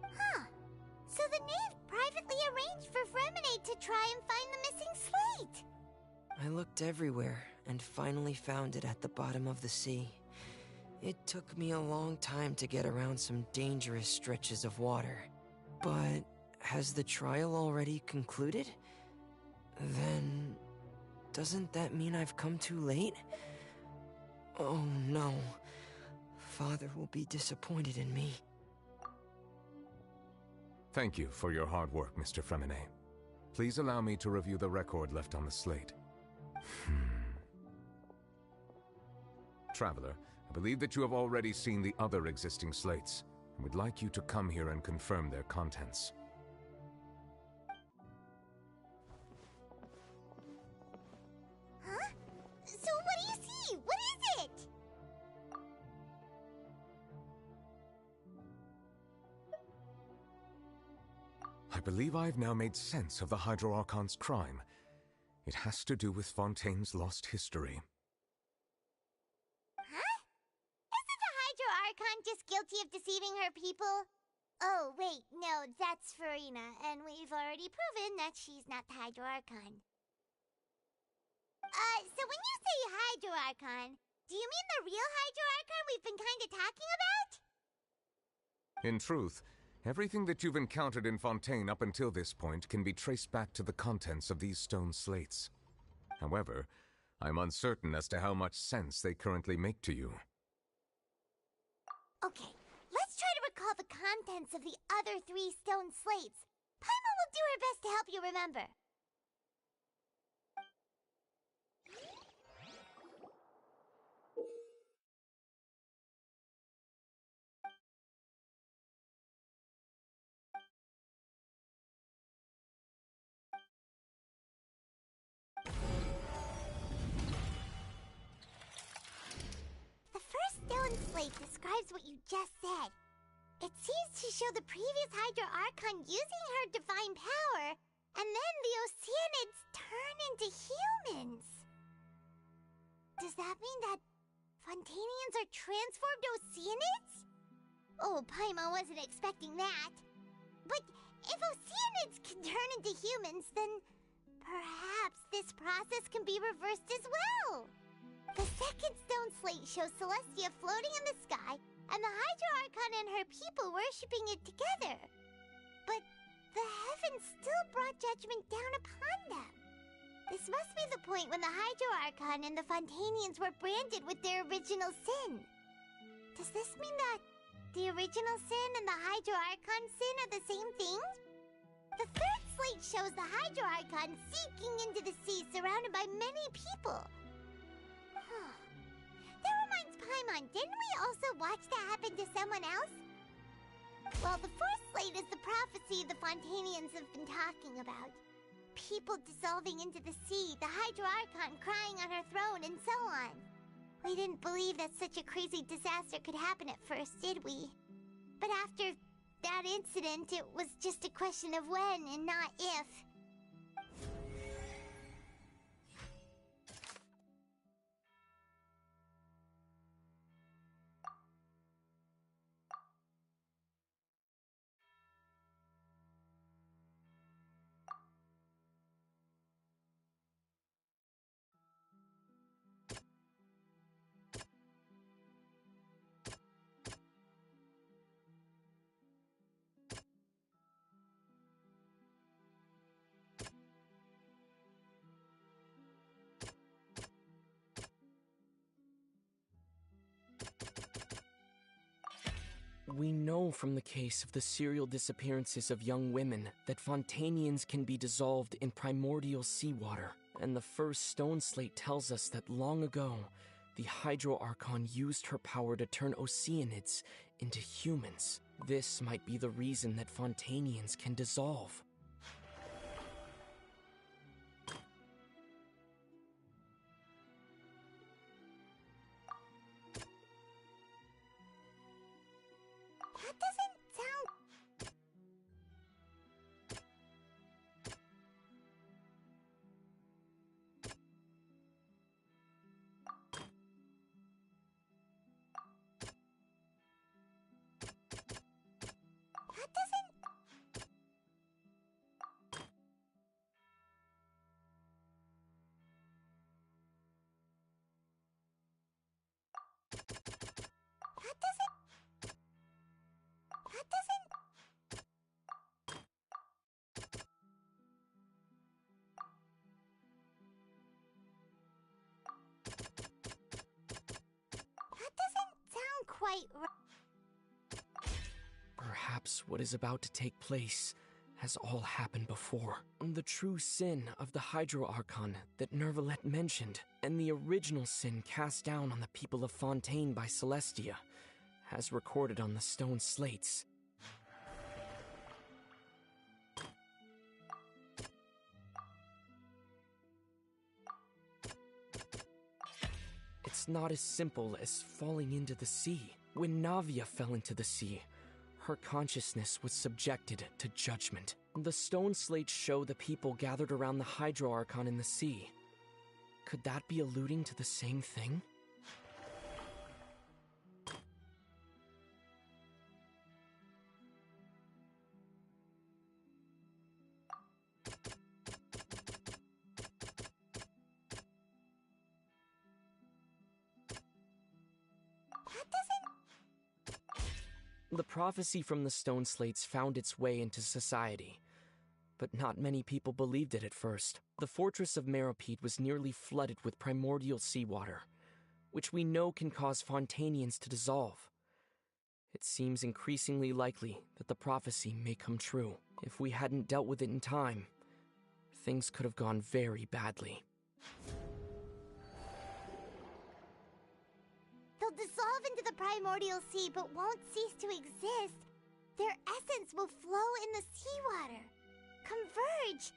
Speaker 1: Huh. So the knave privately arranged for Fremine to try and find the missing slate.
Speaker 17: I looked everywhere and finally found it at the bottom of the sea. It took me a long time to get around some dangerous stretches of water. But has the trial already concluded? Then doesn't that mean I've come too late? Oh no. Father will be disappointed in me.
Speaker 4: Thank you for your hard work, Mr. Fremine. Please allow me to review the record left on the slate. Traveler, I believe that you have already seen the other existing slates, and would like you to come here and confirm their contents.
Speaker 1: Huh? So what do you see? What is it?
Speaker 4: I believe I've now made sense of the Hydro Archon's crime. It has to do with Fontaine's lost history.
Speaker 1: Huh? Isn't the Hydro Archon just guilty of deceiving her people? Oh, wait, no, that's Farina, and we've already proven that she's not the Hydro Archon. So when you say Hydro Archon, do you mean the real Hydro Archon we've been kinda talking about?
Speaker 4: In truth, everything that you've encountered in Fontaine up until this point can be traced back to the contents of these stone slates. However, I'm uncertain as to how much sense they currently make to you.
Speaker 1: Okay, let's try to recall the contents of the other 3 stone slates. Paimon will do her best to help you remember. The first stone slate describes what you just said. It seems to show the previous Hydro Archon using her divine power, and then the Oceanids turn into humans. Does that mean that Fontainians are transformed Oceanids? Oh, Paimon wasn't expecting that. But if Oceanids can turn into humans, then perhaps this process can be reversed as well. The second stone slate shows Celestia floating in the sky, and the Hydro Archon and her people worshipping it together. But the heavens still brought judgment down upon them. This must be the point when the Hydro Archon and the Fontanians were branded with their original sin. Does this mean that the original sin and the Hydro Archon sin are the same thing? The third slate shows the Hydro Archon sinking into the sea surrounded by many people. That reminds Paimon, didn't we also watch that happen to someone else? Well, the fourth slate is the prophecy the Fontanians have been talking about. People dissolving into the sea, the Hydro Archon crying on her throne, and so on. We didn't believe that such a crazy disaster could happen at first, did we? But after that incident, it was just a question of when and not if.
Speaker 13: We know from the case of the serial disappearances of young women that Fontanians can be dissolved in primordial seawater, and the first stone slate tells us that long ago, the Hydro Archon used her power to turn Oceanids into humans. This might be the reason that Fontanians can dissolve.
Speaker 1: That doesn't sound... That doesn't... That doesn't... That doesn't... That doesn't sound quite right.
Speaker 13: Perhaps what is about to take place has all happened before. The true sin of the Hydro Archon that Nervalette mentioned, and the original sin cast down on the people of Fontaine by Celestia, as recorded on the stone slates. It's not as simple as falling into the sea. When Navia fell into the sea, her consciousness was subjected to judgment. The stone slates show the people gathered around the Hydro Archon in the sea. Could that be alluding to the same thing?
Speaker 1: That doesn't...
Speaker 13: The prophecy from the stone slates found its way into society, but not many people believed it at first. The fortress of Meropide was nearly flooded with primordial seawater, which we know can cause Fontanians to dissolve. It seems increasingly likely that the prophecy may come true. If we hadn't dealt with it in time, things could have gone very badly.
Speaker 1: They'll dissolve into the primordial sea but won't cease to exist. Their essence will flow in the seawater, converge,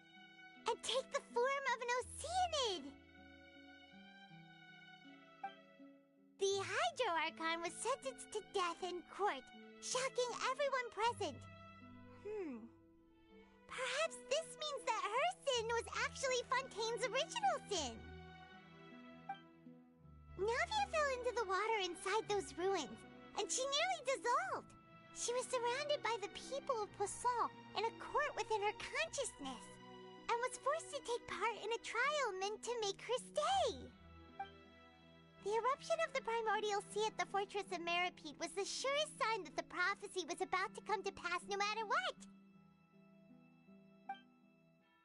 Speaker 1: and take the form of an Oceanid. The Hydro Archon was sentenced to death in court, shocking everyone present. Perhaps this means that her sin was actually Fontaine's original sin. Navia fell into the water inside those ruins, and she nearly dissolved. She was surrounded by the people of Poisson in a court within her consciousness, and was forced to take part in a trial meant to make her stay. The eruption of the primordial sea at the fortress of Meropide was the surest sign that the prophecy was about to come to pass no matter what.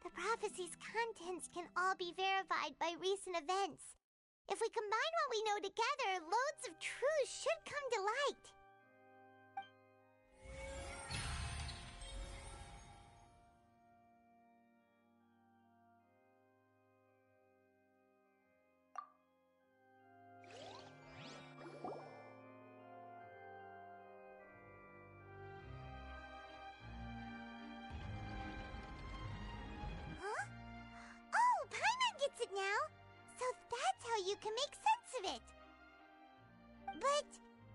Speaker 1: The prophecy's contents can all be verified by recent events. If we combine what we know together, loads of truths should come to light. Huh? Oh, Paimon gets it now! So that's how you can make sense of it! But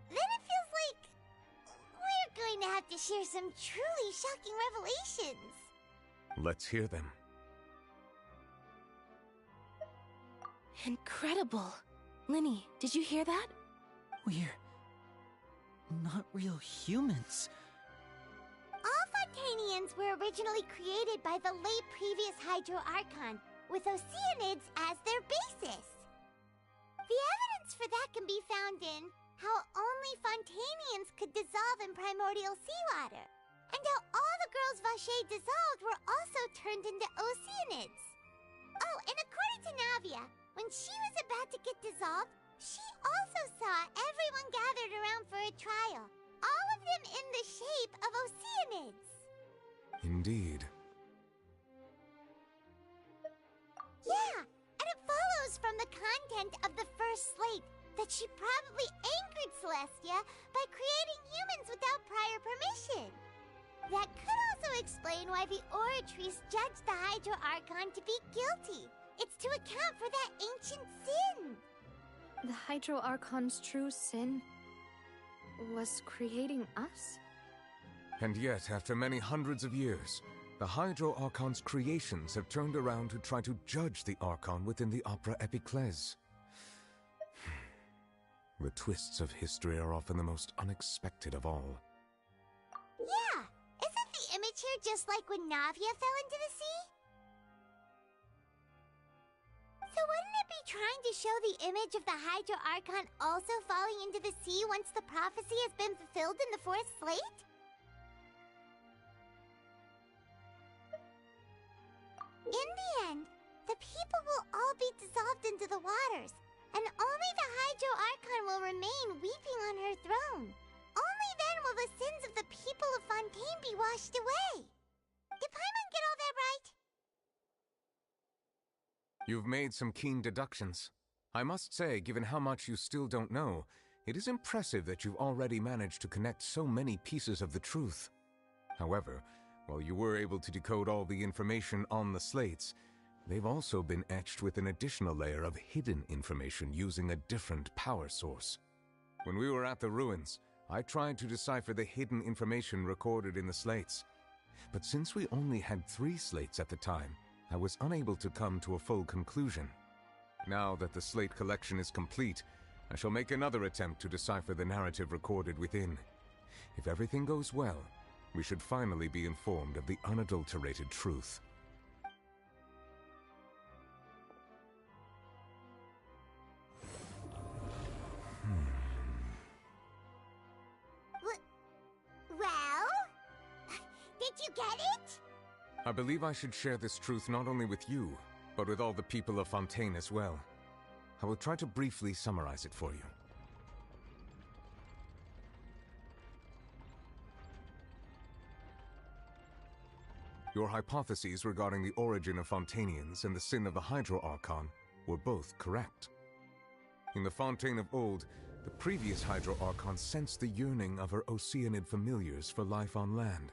Speaker 1: then it feels like we're going to have to share some truly shocking revelations.
Speaker 4: Let's hear them.
Speaker 6: Incredible. Linny, did you hear that?
Speaker 21: We're not real humans.
Speaker 1: All Fontanians were originally created by the late previous Hydro Archon, with Oceanids as their basis. The evidence for that can be found in how only Fontanians could dissolve in primordial seawater, and how all the girls Vacher dissolved were also turned into Oceanids. Oh, and according to Navia, when she was about to get dissolved, she also saw everyone gathered around for a trial, all of them in the shape of Oceanids.
Speaker 4: Indeed.
Speaker 1: Yeah, and it follows from the content of the first slate that she probably angered Celestia by creating humans without prior permission. That could also explain why the Oratrice judged the Hydro Archon to be guilty. It's to account for that ancient sin.
Speaker 3: The Hydro Archon's true sin was creating us?
Speaker 4: And yet, after many hundreds of years, the Hydro Archon's creations have turned around to try to judge the Archon within the Opera Epiclese. The twists of history are often the most unexpected of all.
Speaker 1: Yeah, isn't the image here just like when Navia fell into the sea? So wouldn't it be trying to show the image of the Hydro Archon also falling into the sea once the prophecy has been fulfilled in the fourth slate? In the end, the people will all be dissolved into the waters, and only the Hydro Archon will remain weeping on her throne. Only then will the sins of the people of Fontaine be washed away. Did Paimon get all that right?
Speaker 4: You've made some keen deductions. I must say, given how much you still don't know, it is impressive that you've already managed to connect so many pieces of the truth. However, while you were able to decode all the information on the slates, they've also been etched with an additional layer of hidden information using a different power source. When we were at the ruins, I tried to decipher the hidden information recorded in the slates. But since we only had 3 slates at the time, I was unable to come to a full conclusion. Now that the slate collection is complete, I shall make another attempt to decipher the narrative recorded within. If everything goes well, we should finally be informed of the unadulterated truth.
Speaker 1: Well? Did you get it?
Speaker 4: I believe I should share this truth not only with you, but with all the people of Fontaine as well. I will try to briefly summarize it for you. Your hypotheses regarding the origin of Fontanians and the sin of the Hydro Archon were both correct. In the Fontaine of old, the previous Hydro Archon sensed the yearning of her Oceanid familiars for life on land.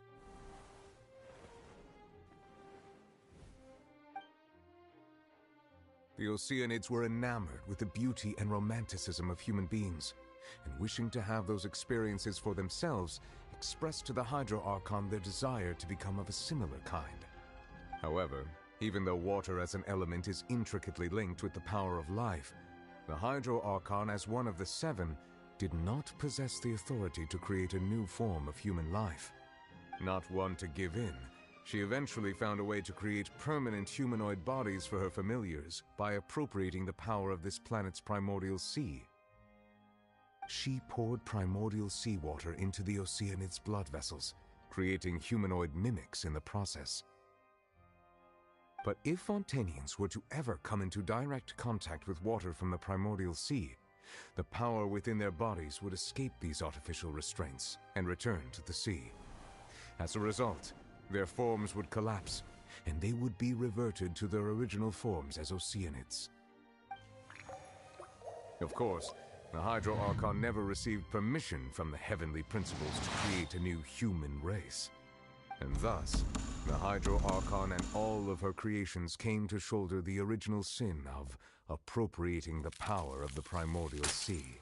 Speaker 4: The Oceanids were enamored with the beauty and romanticism of human beings, and wishing to have those experiences for themselves, expressed to the Hydro Archon their desire to become of a similar kind. However, even though water as an element is intricately linked with the power of life, the Hydro Archon, as one of the 7, did not possess the authority to create a new form of human life. Not one to give in, she eventually found a way to create permanent humanoid bodies for her familiars by appropriating the power of this planet's primordial sea. She poured primordial seawater into the Oceanids' blood vessels, creating humanoid mimics in the process. But if Fontanians were to ever come into direct contact with water from the primordial sea, the power within their bodies would escape these artificial restraints and return to the sea. As a result, their forms would collapse, and they would be reverted to their original forms as Oceanids. Of course, the Hydro Archon never received permission from the heavenly principles to create a new human race. And thus, the Hydro Archon and all of her creations came to shoulder the original sin of appropriating the power of the primordial sea.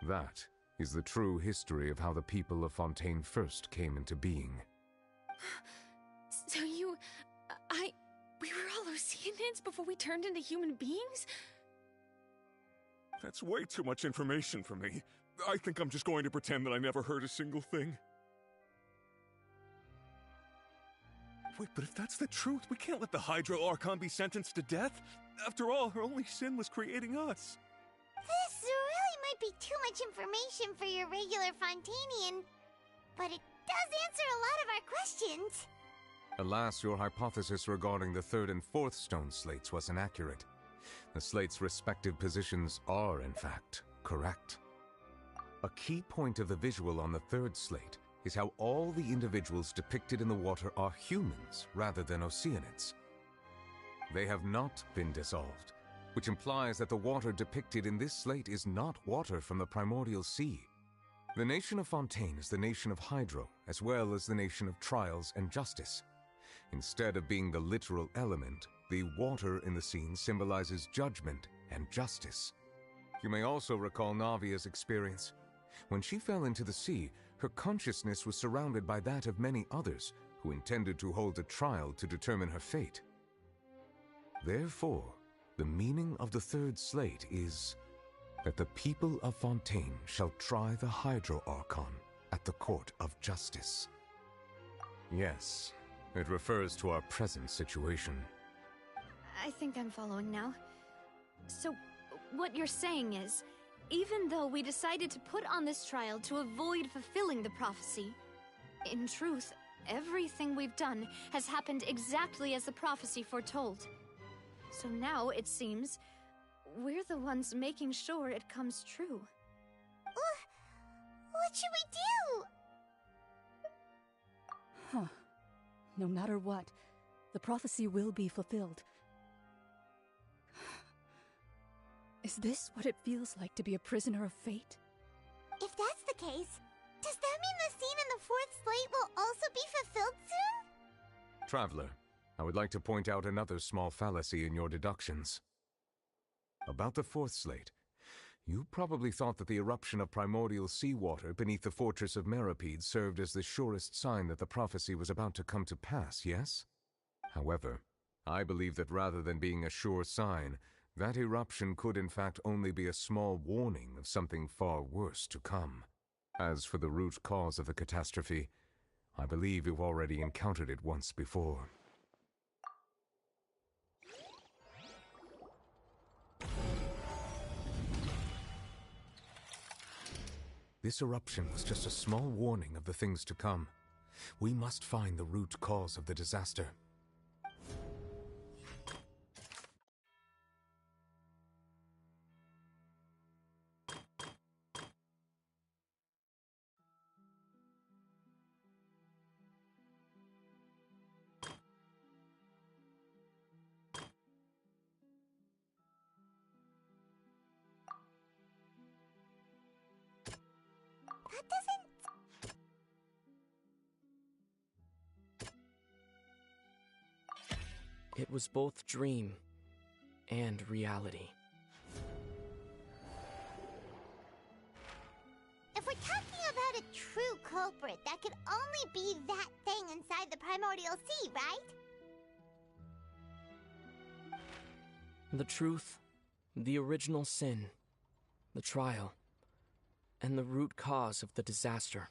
Speaker 4: That is the true history of how the people of Fontaine first came into being.
Speaker 6: So we were all Oceanids before we turned into human beings?
Speaker 12: That's way too much information for me. I think I'm just going to pretend that I never heard a single thing. Wait, but if that's the truth, we can't let the Hydro Archon be sentenced to death. After all, her only sin was creating us.
Speaker 1: This really might be too much information for your regular Fontanian, but it does answer a lot of our questions.
Speaker 4: Alas, your hypothesis regarding the third and fourth stone slates was inaccurate. The slates' respective positions are, in fact, correct. A key point of the visual on the third slate is how all the individuals depicted in the water are humans rather than Oceanids. They have not been dissolved, which implies that the water depicted in this slate is not water from the primordial sea. The nation of Fontaine is the nation of Hydro, as well as the nation of Trials and Justice. Instead of being the literal element, the water in the scene symbolizes judgment and justice. You may also recall Navia's experience. When she fell into the sea, her consciousness was surrounded by that of many others who intended to hold a trial to determine her fate. Therefore, the meaning of the third slate is that the people of Fontaine shall try the Hydro Archon at the court of justice. Yes, it refers to our present situation.
Speaker 3: I think I'm following now. So, what you're saying is, even though we decided to put on this trial to avoid fulfilling the prophecy, in truth, everything we've done has happened exactly as the prophecy foretold. So now, it seems, we're the ones making sure it comes true.
Speaker 1: What should we do?
Speaker 19: Huh. No matter what, the prophecy will be fulfilled. Is this what it feels like to be a prisoner of fate?
Speaker 1: If that's the case, does that mean the scene in the fourth slate will also be fulfilled soon?
Speaker 4: Traveler, I would like to point out another small fallacy in your deductions. About the fourth slate, you probably thought that the eruption of primordial seawater beneath the fortress of Meripede served as the surest sign that the prophecy was about to come to pass, yes? However, I believe that rather than being a sure sign, that eruption could in fact only be a small warning of something far worse to come. As for the root cause of the catastrophe, I believe you've already encountered it once before. This eruption was just a small warning of the things to come. We must find the root cause of the disaster.
Speaker 1: That doesn't...
Speaker 13: It was both dream and reality.
Speaker 1: If we're talking about a true culprit, that could only be that thing inside the primordial sea, right?
Speaker 13: The truth, the original sin, the trial, and the root cause of the disaster.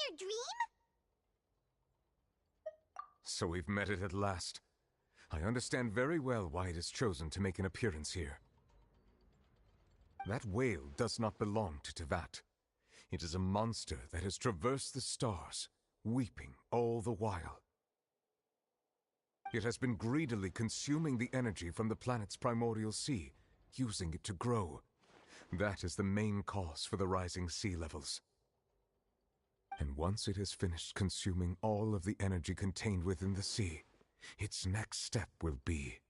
Speaker 1: your dream?
Speaker 4: So we've met it at last. I understand very well why it has chosen to make an appearance here. That whale does not belong to Tevat. It is a monster that has traversed the stars, weeping all the while. It has been greedily consuming the energy from the planet's primordial sea, using it to grow. That is the main cause for the rising sea levels. And once it has finished consuming all of the energy contained within the sea, its next step will be...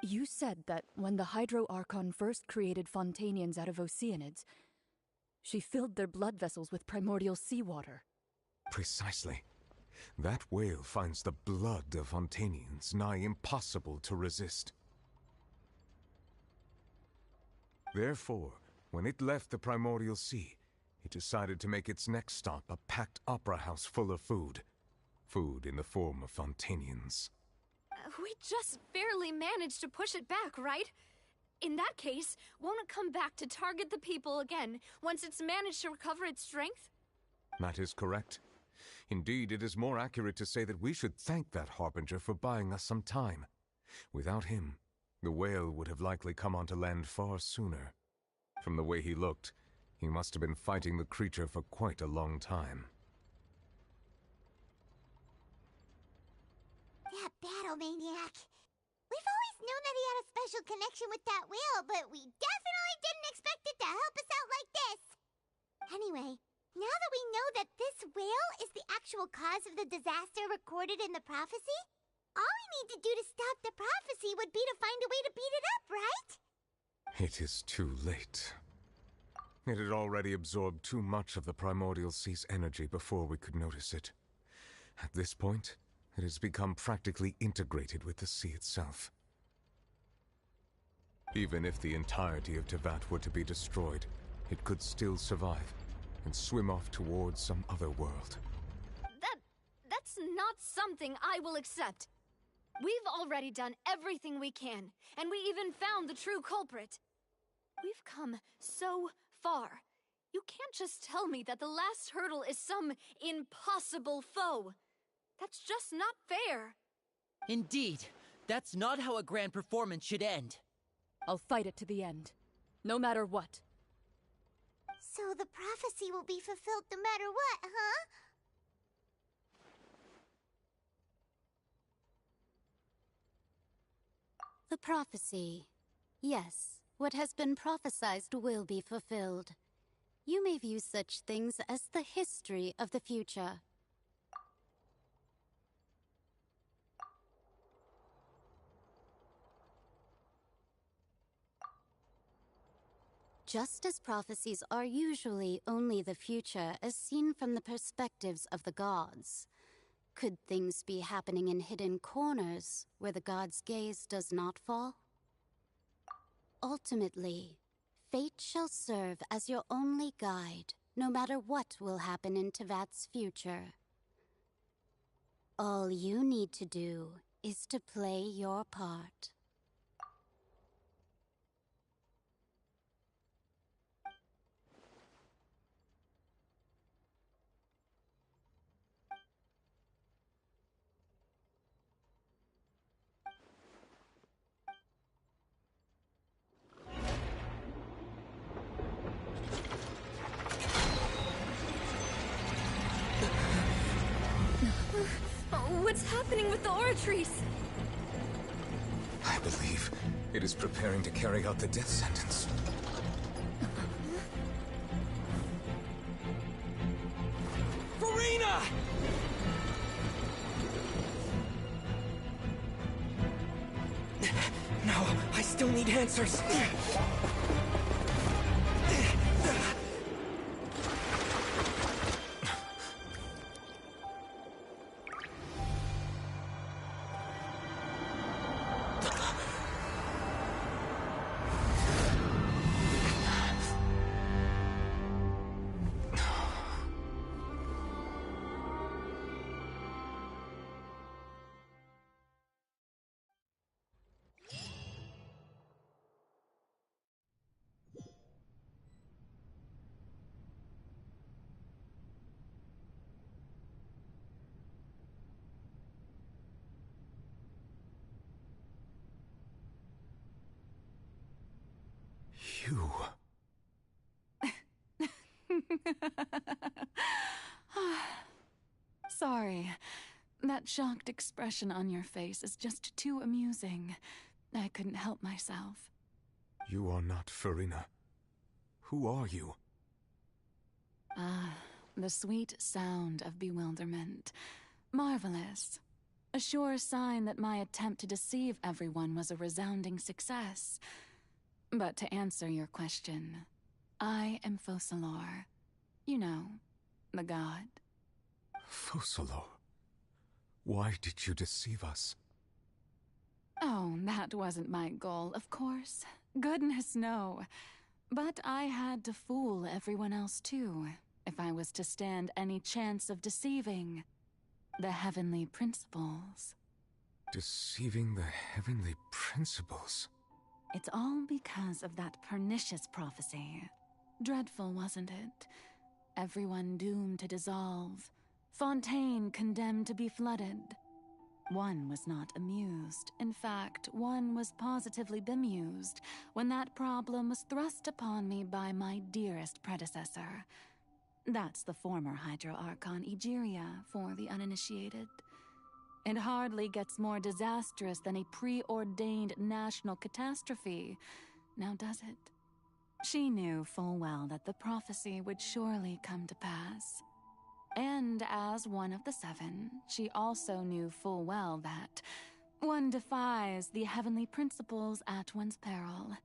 Speaker 19: You said that when the Hydro Archon first created Fontanians out of Oceanids, she filled their blood vessels with primordial seawater.
Speaker 4: Precisely. That whale finds the blood of Fontanians nigh impossible to resist. Therefore, when it left the primordial sea, it decided to make its next stop a packed opera house full of food. Food in the form of Fontanians.
Speaker 3: We just barely managed to push it back, right? In that case, won't it come back to target the people again once it's managed to recover its strength?
Speaker 4: That is correct. Indeed, it is more accurate to say that we should thank that Harbinger for buying us some time. Without him, the whale would have likely come onto land far sooner. From the way he looked, he must have been fighting the creature for quite a long time.
Speaker 1: That battle maniac. We've always known that he had a special connection with that whale, but we definitely didn't expect it to help us out like this. Anyway, now that we know that this whale is the actual cause of the disaster recorded in the prophecy, all we need to do to stop the prophecy would be to find a way to beat it up, right?
Speaker 4: It is too late. It had already absorbed too much of the primordial sea's energy before we could notice it. At this point, it has become practically integrated with the sea itself. Even if the entirety of Tevat were to be destroyed, it could still survive and swim off towards some other world.
Speaker 3: That's not something I will accept. We've already done everything we can, and we even found the true culprit. We've come so far. You can't just tell me that the last hurdle is some impossible foe. That's just not fair.
Speaker 21: Indeed, that's not how a grand performance should end.
Speaker 19: I'll fight it to the end, no matter what.
Speaker 1: So the prophecy will be fulfilled no matter what, huh?
Speaker 10: The prophecy. Yes, what has been prophesied will be fulfilled. You may view such things as the history of the future. Just as prophecies are usually only the future as seen from the perspectives of the gods, could things be happening in hidden corners where the gods' gaze does not fall? Ultimately, fate shall serve as your only guide, no matter what will happen in Tevat's future. All you need to do is to play your part.
Speaker 3: What's happening with the Oratrice?
Speaker 4: I believe it is preparing to carry out the death sentence.
Speaker 13: Furina! No, I still need answers.
Speaker 4: You...
Speaker 19: Sorry. That shocked expression on your face is just too amusing. I couldn't help myself.
Speaker 4: You are not Farina. Who are you?
Speaker 19: Ah, the sweet sound of bewilderment. Marvelous. A sure sign that my attempt to deceive everyone was a resounding success. But to answer your question, I am Focalor. You know, the god.
Speaker 4: Focalor? Why did you deceive us?
Speaker 19: Oh, that wasn't my goal, of course. Goodness, no. But I had to fool everyone else too, if I was to stand any chance of deceiving the heavenly principles.
Speaker 4: Deceiving the heavenly principles?
Speaker 19: It's all because of that pernicious prophecy. Dreadful, wasn't it? Everyone doomed to dissolve. Fontaine condemned to be flooded. One was not amused. In fact, one was positively bemused when that problem was thrust upon me by my dearest predecessor. That's the former Hydro Archon Egeria, for the uninitiated. It hardly gets more disastrous than a preordained national catastrophe, now does it? She knew full well that the prophecy would surely come to pass. And as one of the seven, she also knew full well that one defies the heavenly principles at one's peril.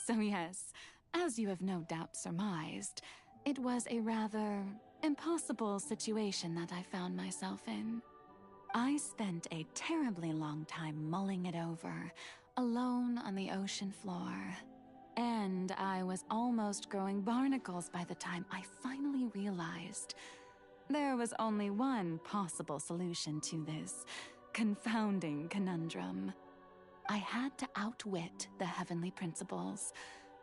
Speaker 19: So yes, as you have no doubt surmised, it was a rather impossible situation that I found myself in. I spent a terribly long time mulling it over, alone on the ocean floor. And I was almost growing barnacles by the time I finally realized there was only one possible solution to this confounding conundrum. I had to outwit the heavenly principles,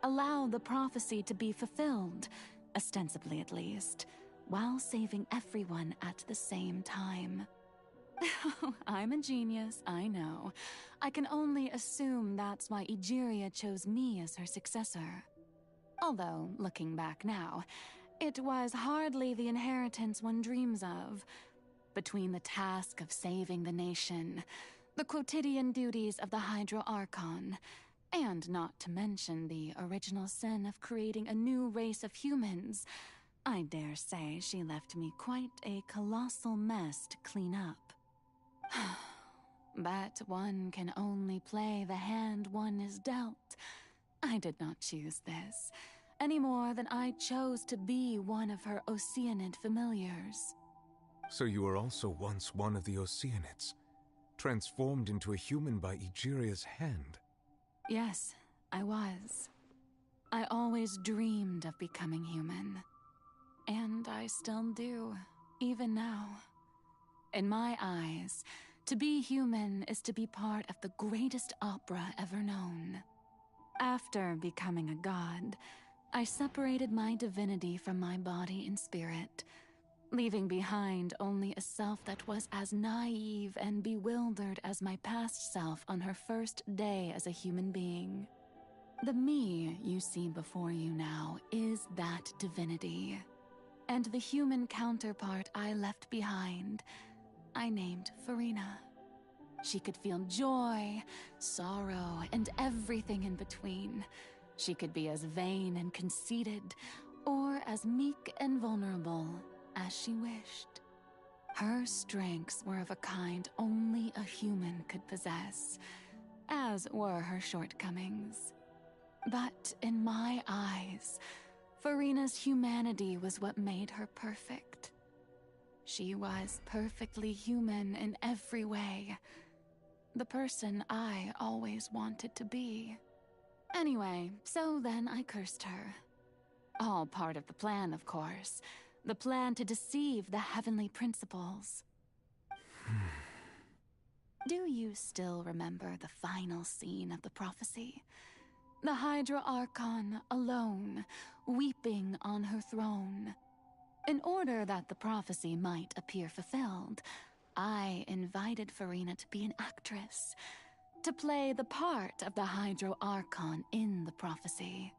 Speaker 19: allow the prophecy to be fulfilled, ostensibly at least, while saving everyone at the same time. I'm a genius, I know. I can only assume that's why Egeria chose me as her successor. Although, looking back now, it was hardly the inheritance one dreams of. Between the task of saving the nation, the quotidian duties of the Hydro Archon, and not to mention the original sin of creating a new race of humans, I dare say she left me quite a colossal mess to clean up. But one can only play the hand one is dealt. I did not choose this, any more than I chose to be one of her Oceanid familiars.
Speaker 4: So you were also once one of the Oceanids, transformed into a human by Egeria's hand?
Speaker 19: Yes, I was. I always dreamed of becoming human. And I still do, even now. In my eyes, to be human is to be part of the greatest opera ever known. After becoming a god, I separated my divinity from my body and spirit, leaving behind only a self that was as naive and bewildered as my past self on her first day as a human being. The me you see before you now is that divinity. And the human counterpart I left behind, I named Farina. She could feel joy, sorrow, and everything in between. She could be as vain and conceited, or as meek and vulnerable as she wished. Her strengths were of a kind only a human could possess, as were her shortcomings. But in my eyes, Farina's humanity was what made her perfect. She was perfectly human in every way. The person I always wanted to be. Anyway, so then I cursed her. All part of the plan, of course. The plan to deceive the heavenly principles. Do you still remember the final scene of the prophecy? The Hydra Archon alone, weeping on her throne. In order that the prophecy might appear fulfilled, I invited Farina to be an actress, to play the part of the Hydro Archon in the prophecy.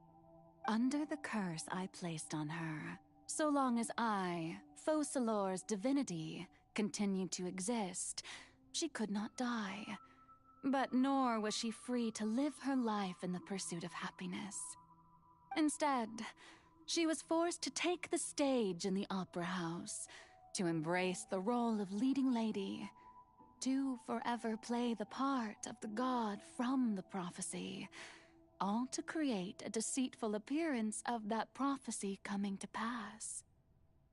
Speaker 19: Under the curse I placed on her, so long as I, Focalor's divinity, continued to exist, she could not die. But nor was she free to live her life in the pursuit of happiness. Instead, she was forced to take the stage in the opera house, to embrace the role of leading lady, to forever play the part of the god from the prophecy, all to create a deceitful appearance of that prophecy coming to pass.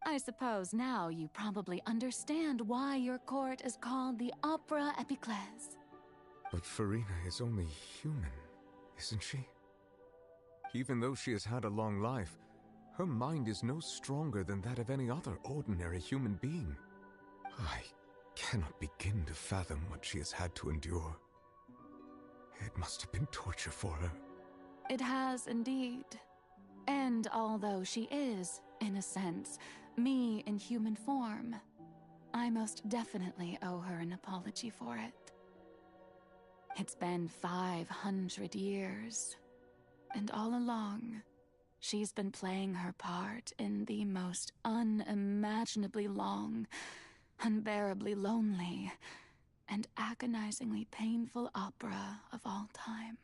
Speaker 19: I suppose now you probably understand why your court is called the Opera Epiclese.
Speaker 4: But Farina is only human, isn't she? Even though she has had a long life, her mind is no stronger than that of any other ordinary human being. I cannot begin to fathom what she has had to endure. It must have been torture for her.
Speaker 19: It has indeed. And although she is, in a sense, me in human form, I most definitely owe her an apology for it. It's been 500 years, and all along, she's been playing her part in the most unimaginably long, unbearably lonely, and agonizingly painful opera of all time.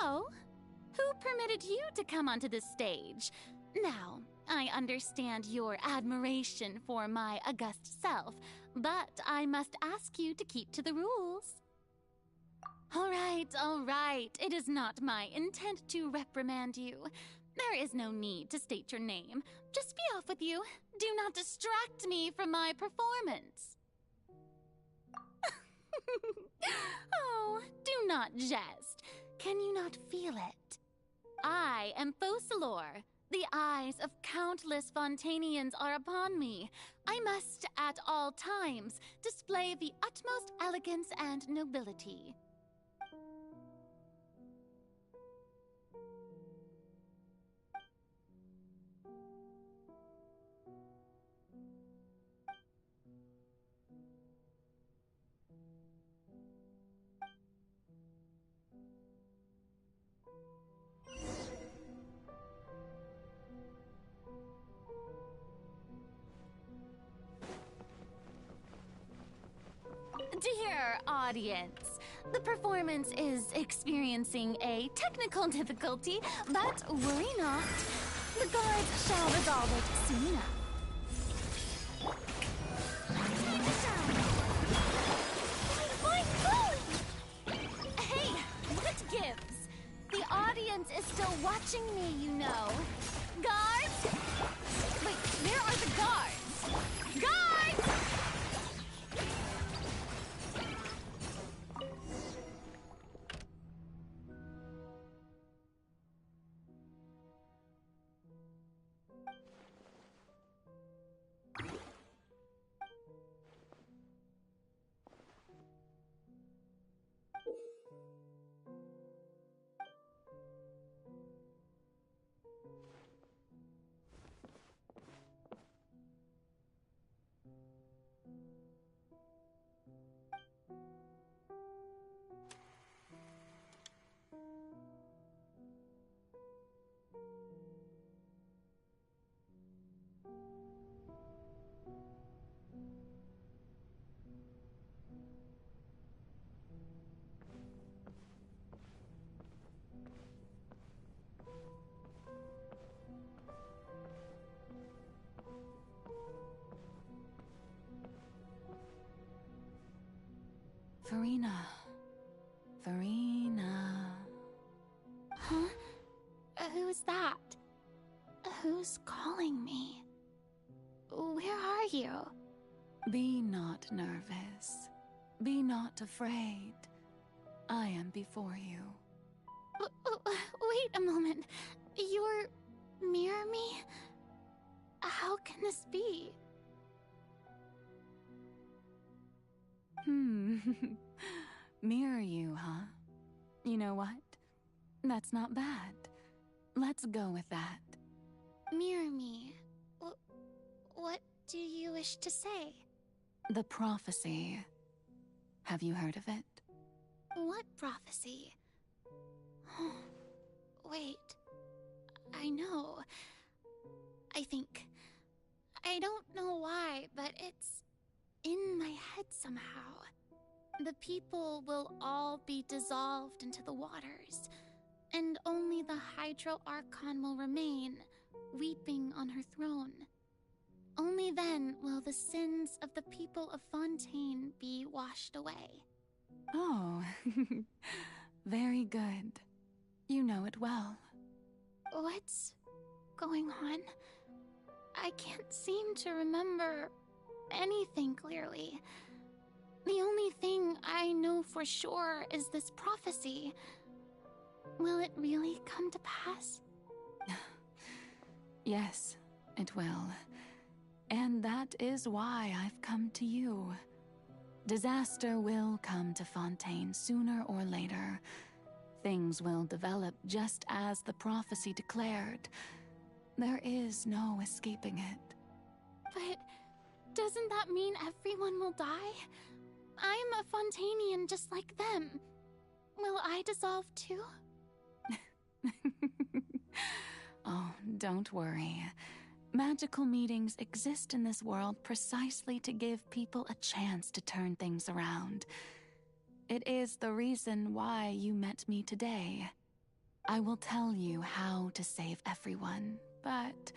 Speaker 11: Oh, who permitted you to come onto this stage? Now, I understand your admiration for my august self, but I must ask you to keep to the rules. All right. It is not my intent to reprimand you. There is no need to state your name. Just be off with you. Do not distract me from my performance. Oh, do not jest. Can you not feel it? I am Focalor. The eyes of countless Fontanians are upon me. I must, at all times, display the utmost elegance and nobility. Dear audience, the performance is experiencing a technical difficulty, but worry not. The guards shall resolve it soon enough. Hey, what gives? The audience is still watching me, you know. Guards? Wait, where are the guards? Guards!
Speaker 19: Farina. Farina.
Speaker 6: Huh? Who's that? Who's calling me? Where are you?
Speaker 19: Be not nervous. Be not afraid. I am before you.
Speaker 6: Wait a moment. You're near me? How can this be?
Speaker 19: Mirror you, huh? You know what? That's not bad. Let's go with that.
Speaker 6: Mirror me. What do you wish to say?
Speaker 19: The prophecy. Have you heard of it?
Speaker 6: What prophecy? Wait. I know. I think. I don't know why, but it's in my head somehow. The people will all be dissolved into the waters, and only the Hydro Archon will remain, weeping on her throne. Only then will the sins of the people of Fontaine be washed away.
Speaker 19: Oh, very good. You know it well.
Speaker 6: What's going on? I can't seem to remember anything clearly. The only thing I know for sure is this prophecy. Will it really come to pass?
Speaker 19: Yes, it will. And that is why I've come to you. Disaster will come to Fontaine sooner or later. Things will develop just as the prophecy declared. There is no escaping it.
Speaker 6: But doesn't that mean everyone will die? I'm a Fontainian just like them. Will I dissolve too?
Speaker 19: Oh, don't worry. Magical meetings exist in this world precisely to give people a chance to turn things around. It is the reason why you met me today. I will tell you how to save everyone, but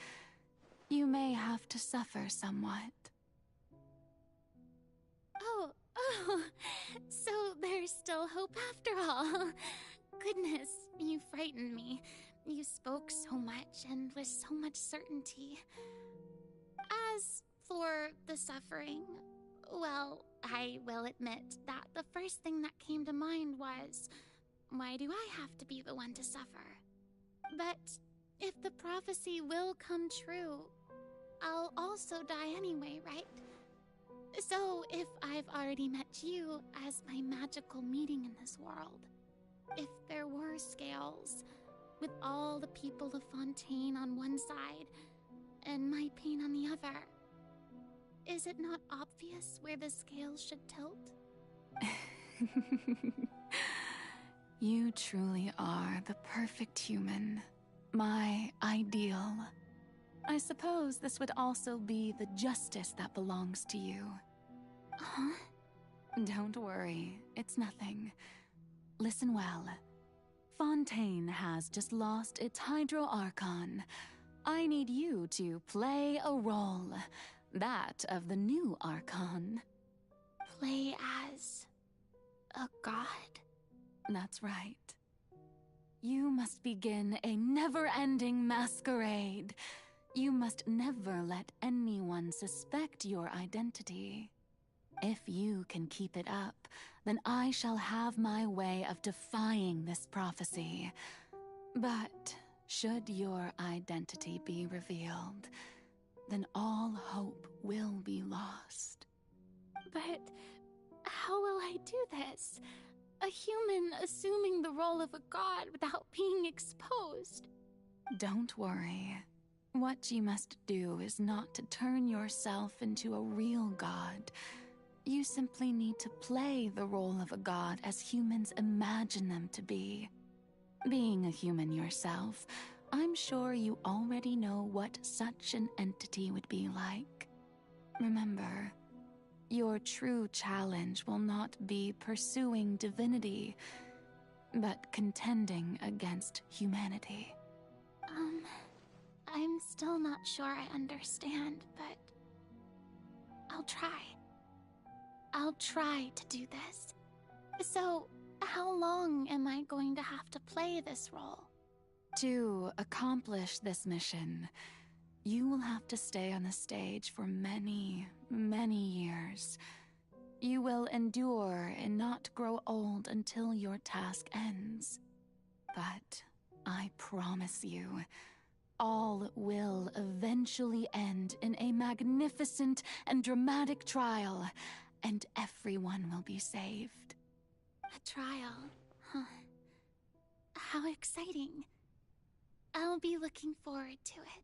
Speaker 19: you may have to suffer somewhat.
Speaker 6: Oh, so there's still hope after all. Goodness, you frightened me. You spoke so much and with so much certainty. As for the suffering, well, I will admit that the first thing that came to mind was, why do I have to be the one to suffer? But if the prophecy will come true, I'll also die anyway, right? So if I've already met you as my magical meeting in this world, if there were scales, with all the people of Fontaine on one side, and my pain on the other, is it not obvious where the scales should tilt?
Speaker 19: You truly are the perfect human. My ideal. I suppose this would also be the justice that belongs to you.
Speaker 6: Huh?
Speaker 19: Don't worry, it's nothing. Listen well. Fontaine has just lost its Hydro Archon. I need you to play a role. That of the new Archon.
Speaker 6: Play as a god?
Speaker 19: That's right. You must begin a never-ending masquerade. You must never let anyone suspect your identity. If you can keep it up, then I shall have my way of defying this prophecy. But should your identity be revealed, then all hope will be lost.
Speaker 6: But how will I do this? A human assuming the role of a god without being exposed.
Speaker 19: Don't worry. What you must do is not to turn yourself into a real god. You simply need to play the role of a god as humans imagine them to be. Being a human yourself, I'm sure you already know what such an entity would be like. Remember, your true challenge will not be pursuing divinity, but contending against humanity.
Speaker 6: I'm still not sure I understand, but I'll try. I'll try to do this.
Speaker 19: So, how long am I going to have to play this role? To accomplish this mission, you will have to stay on the stage for many, many years. You will endure and not grow old until your task ends. But I promise you, all will eventually end in a magnificent and dramatic trial, and everyone will be saved.
Speaker 6: A trial, huh? How exciting. I'll be looking forward to it.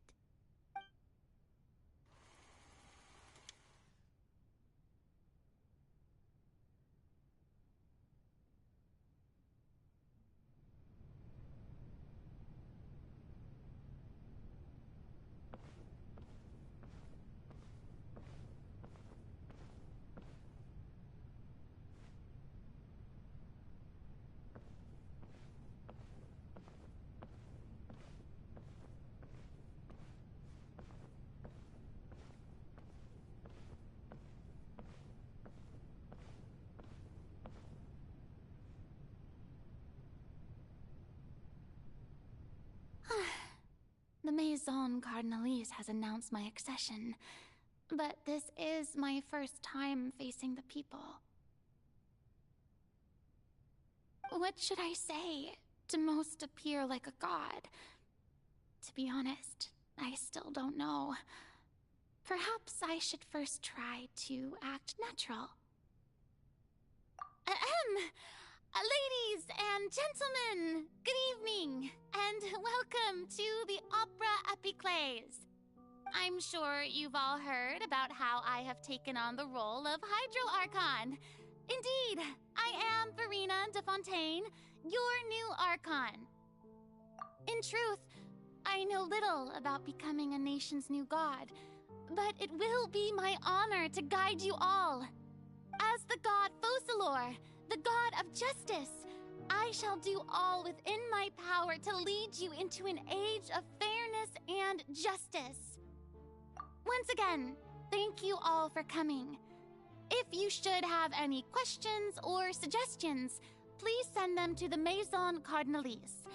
Speaker 6: The Maison Cardinalise has announced my accession, but this is my first time facing the people. What should I say to most appear like a god? To be honest, I still don't know. Perhaps I should first try to act natural. Ladies and gentlemen, good evening, and welcome to the Opera Epiclese. I'm sure you've all heard about how I have taken on the role of Hydro Archon. Indeed, I am Verena de Fontaine, your new Archon. In truth, I know little about becoming a nation's new god, but it will be my honor to guide you all. As the god Focalor, the god of justice, I shall do all within my power to lead you into an age of fairness and justice. Once again, thank you all for coming. If you should have any questions or suggestions, please send them to the Maison Cardinalise.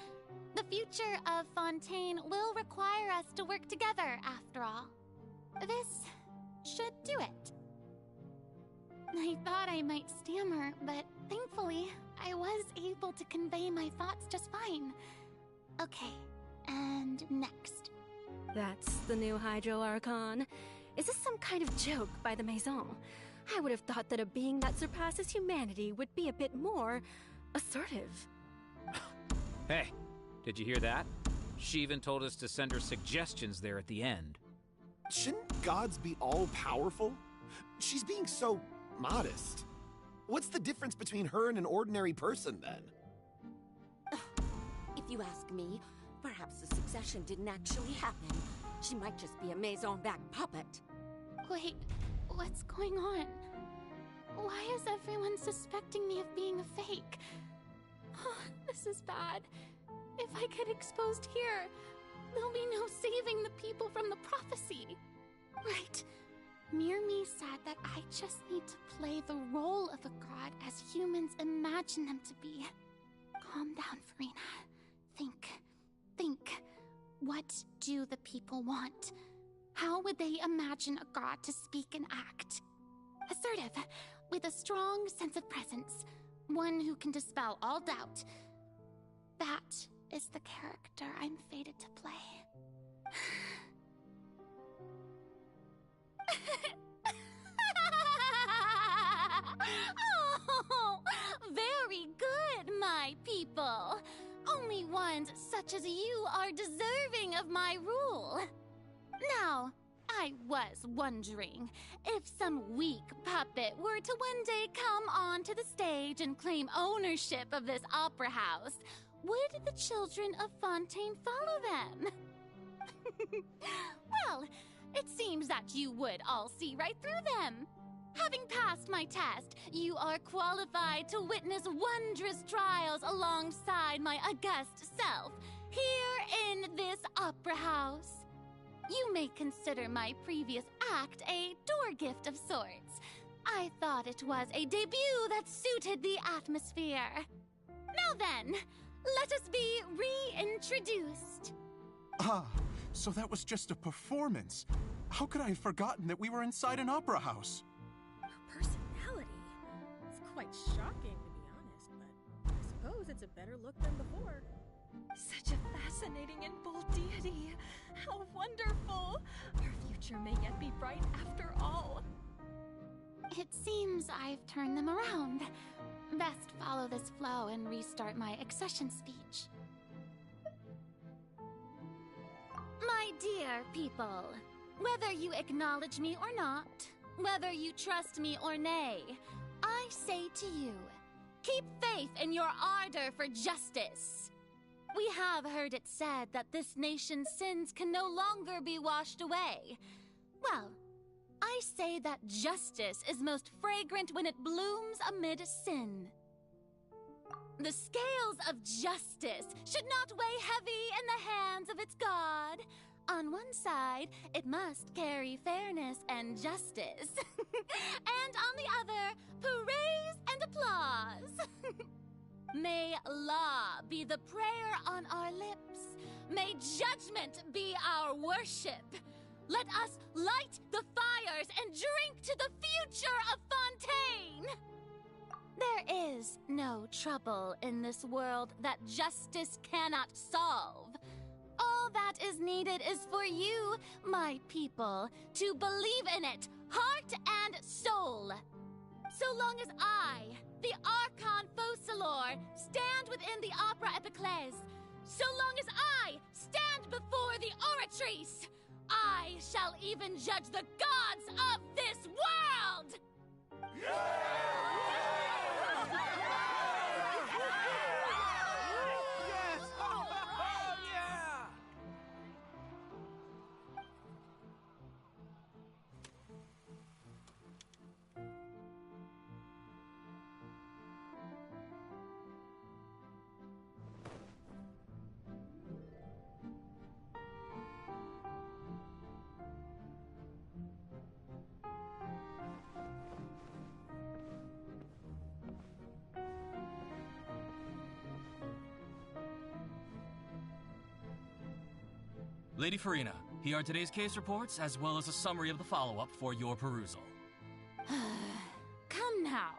Speaker 6: The future of Fontaine will require us to work together, after all. This should do it. I thought I might stammer, but thankfully, I was able to convey my thoughts just fine. Okay, and next.
Speaker 14: That's the new Hydro Archon. Is this some kind of joke by the Maison? I would have thought that a being that surpasses humanity would be a bit more assertive.
Speaker 18: Hey, did you hear that? She even told us to send her suggestions there at the end.
Speaker 5: Shouldn't gods be all-powerful? She's being so modest. What's the difference between her and an ordinary person, then?
Speaker 20: If you ask me, perhaps the succession didn't actually happen. She might just be a Maison-back puppet.
Speaker 6: Wait, what's going on? Why is everyone suspecting me of being a fake? Oh, this is bad. If I get exposed here, there'll be no saving the people from the prophecy. Right. Mirmi said that I just need to play the role of a god as humans imagine them to be. Calm down, Verena. Think. What do the people want? How would they imagine a god to speak and act? Assertive, with a strong sense of presence. One who can dispel all doubt. That is the character I'm fated to play. Oh, very good, my people. Only ones such as you are deserving of my rule. Now, I was wondering, if some weak puppet were to one day come onto the stage and claim ownership of this opera house, would the children of Fontaine follow them? Well, it seems that you would all see right through them. Having passed my test, you are qualified to witness wondrous trials alongside my august self, here in this opera house. You may consider my previous act a door gift of sorts.
Speaker 11: I thought it was a debut that suited the atmosphere. Now then, let us be reintroduced.
Speaker 7: Ah, so that was just a performance. How could I have forgotten that we were inside an opera house?
Speaker 14: Her personality. It's quite shocking, to be honest, but I suppose it's a better look than before.
Speaker 9: Such a fascinating and bold deity. How wonderful! Our future may yet be bright after all.
Speaker 11: It seems I've turned them around. Best follow this flow and restart my accession speech. My dear people, whether you acknowledge me or not, whether you trust me or nay, I say to you, keep faith in your ardor for justice. We have heard it said that this nation's sins can no longer be washed away. Well, I say that justice is most fragrant when it blooms amid sin. The scales of justice should not weigh heavy in the hands of its God. On one side, it must carry fairness and justice. And on the other, praise and applause. May law be the prayer on our lips. May judgment be our worship. Let us light the fires and drink to the future of Fontaine! There is no trouble in this world that justice cannot solve. All that is needed is for you, my people, to believe in it, heart and soul. So long as I, the Archon Focalor, stand within the Opera Epiclese, so long as I stand before the Oratrice, I shall even judge the gods of this world!
Speaker 16: Lady Farina, here are today's case reports, as well as a summary of the follow-up for your perusal.
Speaker 11: Come now.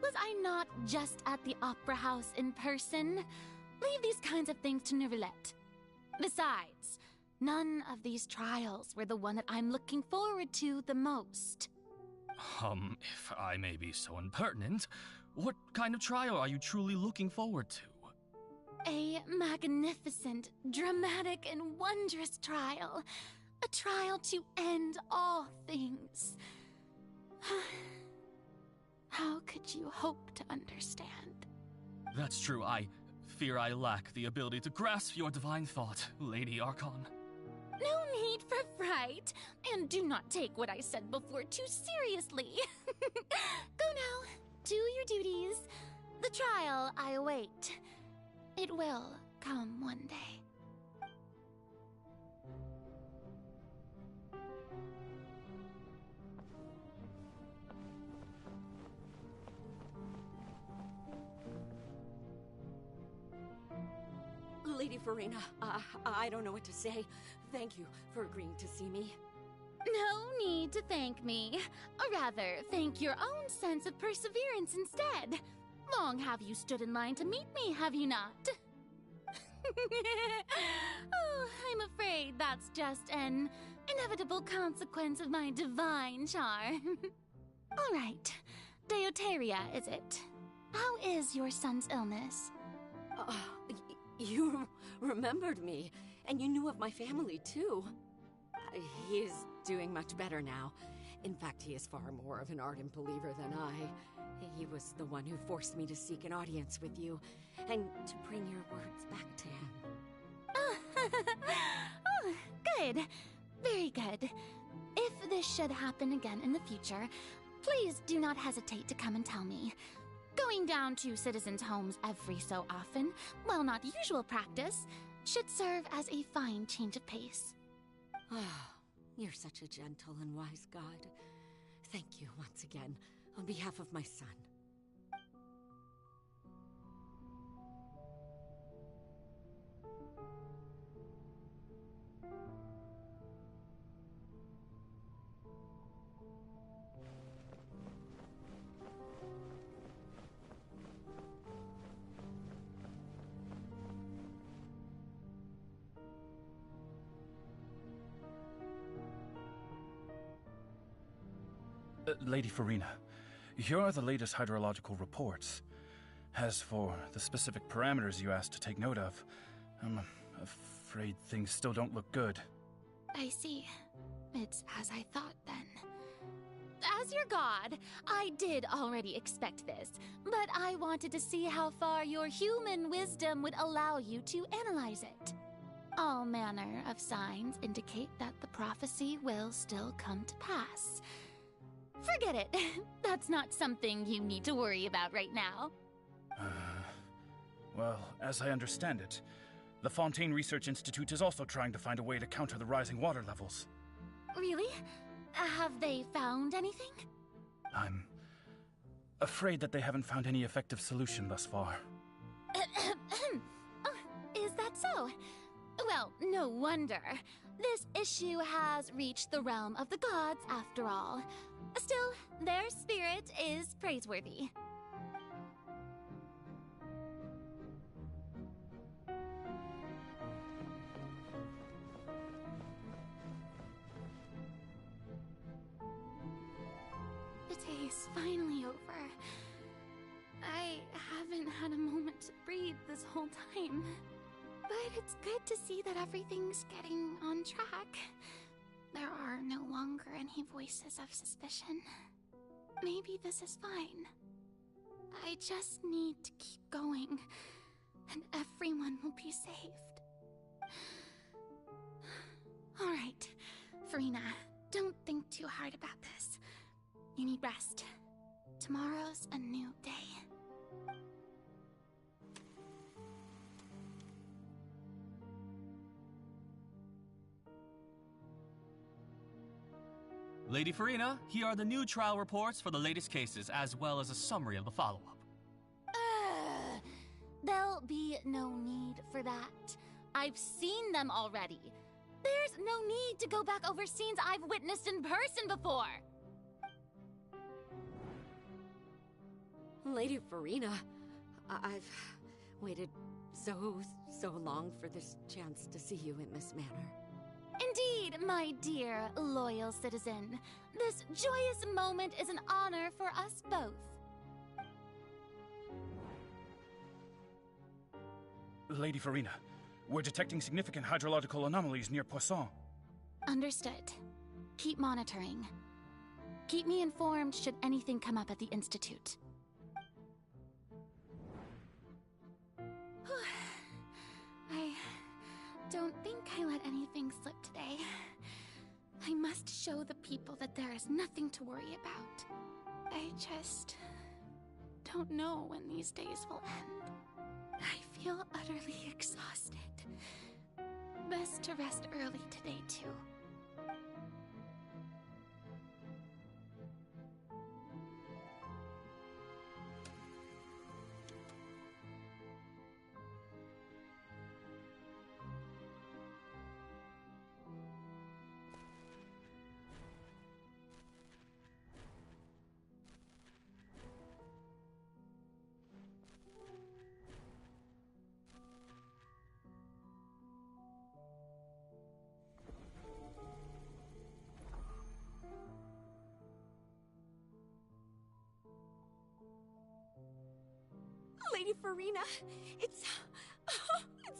Speaker 11: Was I not just at the Opera House in person? Leave these kinds of things to Neuvillette. Besides, none of these trials were the one that I'm looking forward to the most.
Speaker 16: If I may be so impertinent, what kind of trial are you truly looking forward to?
Speaker 11: A magnificent, dramatic, and wondrous trial. A trial to end all things. How could you hope to understand?
Speaker 16: That's true. I fear I lack the ability to grasp your divine thought, Lady Archon.
Speaker 11: No need for fright, and do not take what I said before too seriously. Go now, do your duties. The trial I await. It will come one day.
Speaker 20: Lady Farina, I don't know what to say. Thank you for agreeing to see me.
Speaker 11: No need to thank me. Or rather, thank your own sense of perseverance instead. Long have you stood in line to meet me, have you not? Oh, I'm afraid that's just an inevitable consequence of my divine charm. All right, Deoteria, is it? How is your son's illness?
Speaker 20: You remembered me, and you knew of my family, too. He is doing much better now. In fact, he is far more of an ardent believer than I. He was the one who forced me to seek an audience with you, and to bring your words back to him.
Speaker 11: Oh, good. Very good. If this should happen again in the future, please do not hesitate to come and tell me. Going down to citizens' homes every so often, while not usual practice, should serve as a fine change of pace.
Speaker 20: Ah, you're such a gentle and wise god. Thank you once again. on behalf of my son.
Speaker 15: Lady Farina, here are the latest hydrological reports. As for the specific parameters you asked to take note of, I'm afraid things still don't look good.
Speaker 11: I see. It's as I thought then. As your god, I did already expect this, but I wanted to see how far your human wisdom would allow you to analyze it. All manner of signs indicate that the prophecy will still come to pass. Forget it. That's not something you need to worry about right now.
Speaker 15: Well, as I understand it, the Fontaine Research Institute is also trying to find a way to counter the rising water levels.
Speaker 11: Really? Have they found anything?
Speaker 15: I'm afraid that they haven't found any effective solution thus far.
Speaker 11: Oh, is that so? Well, no wonder. This issue has reached the realm of the gods, after all. Still, their spirit is praiseworthy. The day is finally over. I haven't had a moment to breathe this whole time. But it's good to see that everything's getting on track. There are no longer any voices of suspicion. Maybe this is fine. I just need to keep going, and everyone will be saved. Alright, Farina, don't think too hard about this. You need rest. Tomorrow's a new day.
Speaker 16: Lady Farina, here are the new trial reports for the latest cases, as well as a summary of the follow-up.
Speaker 11: There'll be no need for that. I've seen them already. There's no need to go back over scenes I've witnessed in person before.
Speaker 20: Lady Farina, I've waited so long for this chance to see you in this manner.
Speaker 11: Indeed, my dear, loyal citizen. This joyous moment is an honor for us both.
Speaker 15: Lady Farina, we're detecting significant hydrological anomalies near Poisson.
Speaker 11: Understood. Keep monitoring. Keep me informed should anything come up at the Institute. I don't think I let anything slip today. I must show the people that there is nothing to worry about. I just don't know when these days will end. I feel utterly exhausted. Best to rest early today, too.
Speaker 22: Lady Farina, it's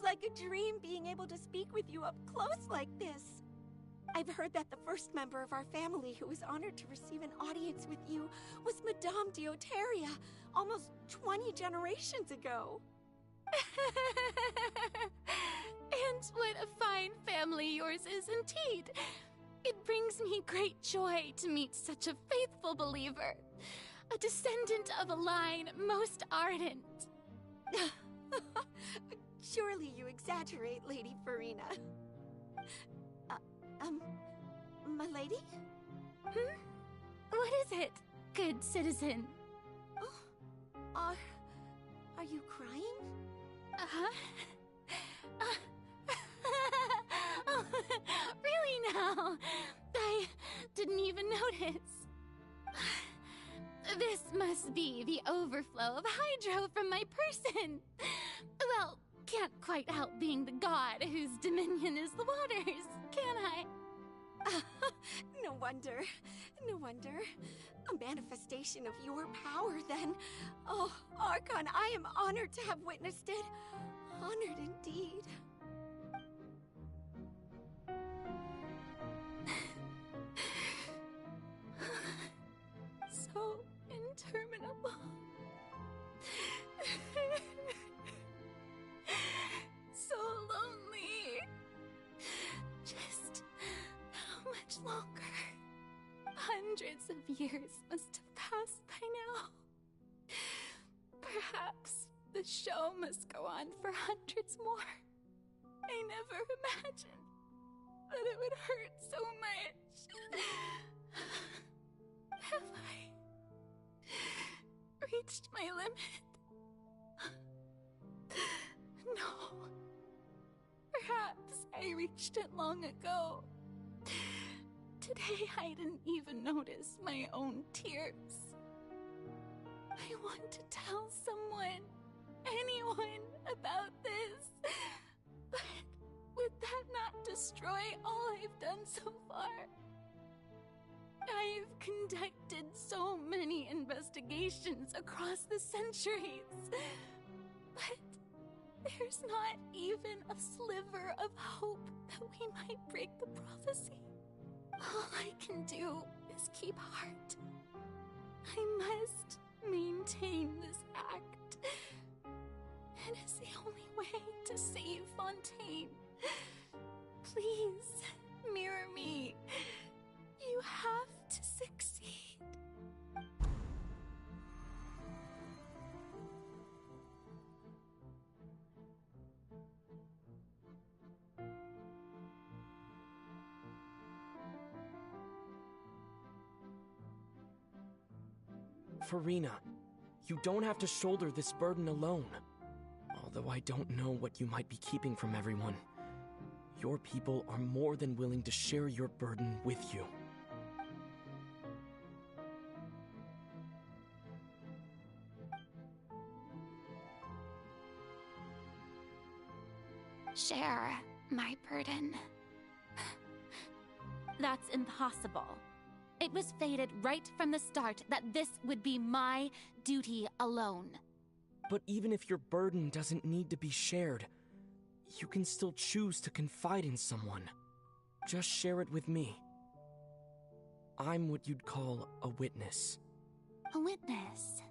Speaker 22: like a dream being able to speak with you up close like this. I've heard that the first member of our family who was honored to receive an audience with you was Madame Dioteria, almost 20 generations ago.
Speaker 11: And what a fine family yours is indeed. It brings me great joy to meet such a faithful believer. A descendant of a line most ardent.
Speaker 22: Surely you exaggerate, Lady Farina. My lady?
Speaker 11: What is it? good citizen.
Speaker 22: Are you crying?
Speaker 11: Uh-huh. Oh, really now? I didn't even notice. This must be the overflow of hydro from my person. Well, can't quite help being the god whose dominion is the waters, can I?
Speaker 22: No wonder. No wonder. A manifestation of your power, then. Oh, Archon, I am honored to have witnessed it. Honored indeed.
Speaker 11: So interminable. So lonely. Just how much longer? Hundreds of years must have passed by now. Perhaps the show must go on for hundreds more. I never imagined that it would hurt so much. Have I reached my limit? No. Perhaps I reached it long ago. Today I didn't even notice my own tears. I want to tell someone, anyone, about this. But would that not destroy all I've done so far? I've conducted so many investigations across the centuries, but there's not even a sliver of hope that we might break the prophecy. All I can do is keep heart. I must maintain this act. It is the only way to save Fontaine. Please, mirror me. You have to succeed.
Speaker 13: Farina, you don't have to shoulder this burden alone. Although I don't know what you might be keeping from everyone, your people are more than willing to share your burden with you.
Speaker 11: Share my burden. That's impossible. It was fated right from the start that this would be my duty alone.
Speaker 13: But even if your burden doesn't need to be shared, you can still choose to confide in someone. Just share it with me. I'm what you'd call a witness.
Speaker 11: A witness?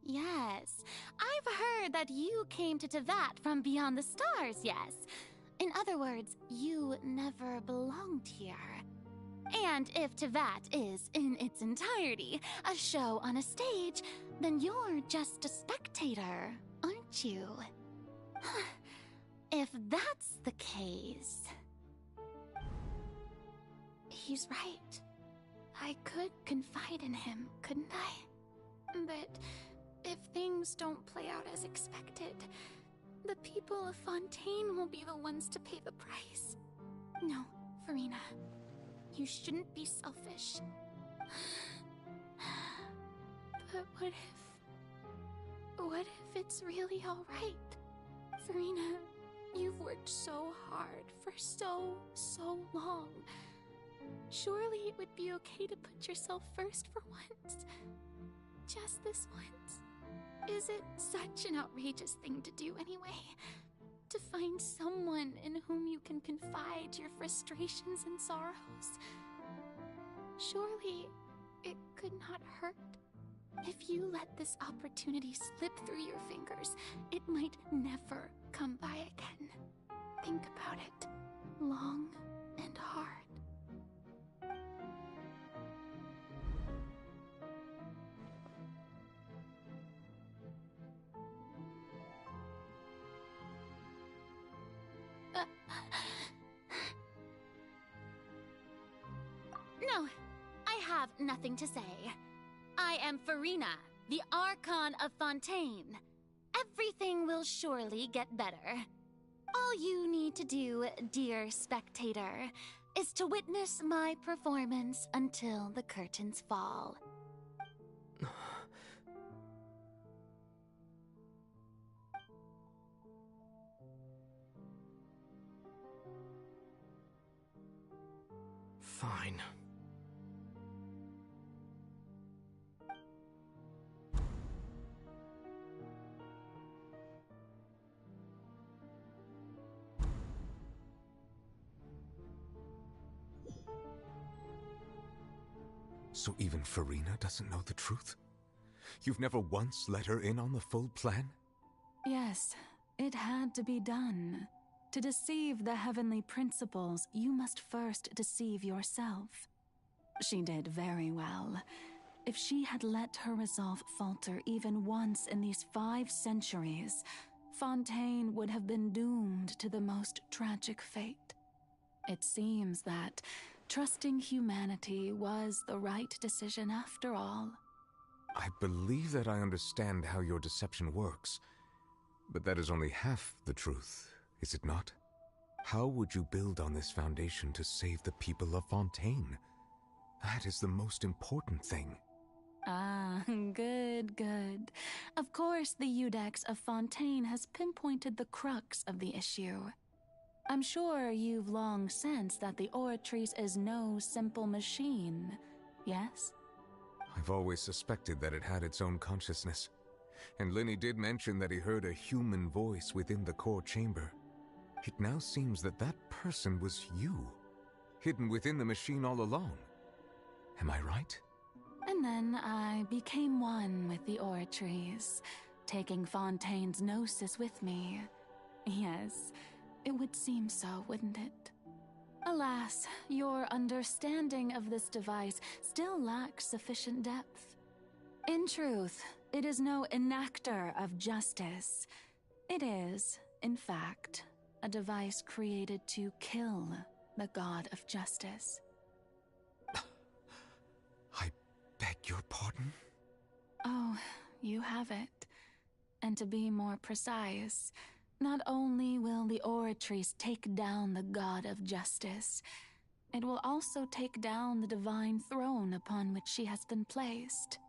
Speaker 11: Yes, I've heard that you came to Tevat from beyond the stars, yes. In other words, you never belonged here. And if Tevat is, in its entirety, a show on a stage, then you're just a spectator, aren't you? If that's the case... He's right. I could confide in him, couldn't I? But if things don't play out as expected, the people of Fontaine will be the ones to pay the price. No, Farina. You shouldn't be selfish. But what if it's really alright? Farina, you've worked so hard for so long. Surely it would be okay to put yourself first for once. Just this once. Is it such an outrageous thing to do anyway? To find someone in whom you can confide your frustrations and sorrows. Surely it could not hurt. If you let this opportunity slip through your fingers, it might never come by again. Think about it long and hard. No, I have nothing to say. I am Farina, the Archon of Fontaine. Everything will surely get better. All you need to do, dear spectator, is to witness my performance until the curtains fall.
Speaker 13: Fine.
Speaker 4: So even Farina doesn't know the truth? You've never once let her in on the full plan?
Speaker 19: Yes, it had to be done. To deceive the heavenly principles, you must first deceive yourself. She did very well. If she had let her resolve falter even once in these 5 centuries, Fontaine would have been doomed to the most tragic fate. It seems that trusting humanity was the right decision after all.
Speaker 4: I believe that I understand how your deception works, but that is only half the truth, is it not? How would you build on this foundation to save the people of Fontaine? That is the most important thing.
Speaker 19: Ah, good, good. Of course, the Iudex of Fontaine has pinpointed the crux of the issue. I'm sure you've long sensed that the Oratrice is no simple machine, yes?
Speaker 4: I've always suspected that it had its own consciousness, and Lenny did mention that he heard a human voice within the core chamber. It now seems that that person was you, hidden within the machine all along. Am I right?
Speaker 19: And then I became one with the Oratrice, taking Fontaine's gnosis with me. Yes, it would seem so, wouldn't it? Alas, your understanding of this device still lacks sufficient depth. In truth, it is no enactor of justice. It is, in fact, a device created to kill the god of justice.
Speaker 4: I beg your pardon?
Speaker 19: Oh, you have it. And to be more precise, not only will the Oratrice take down the god of justice, it will also take down the divine throne upon which she has been placed.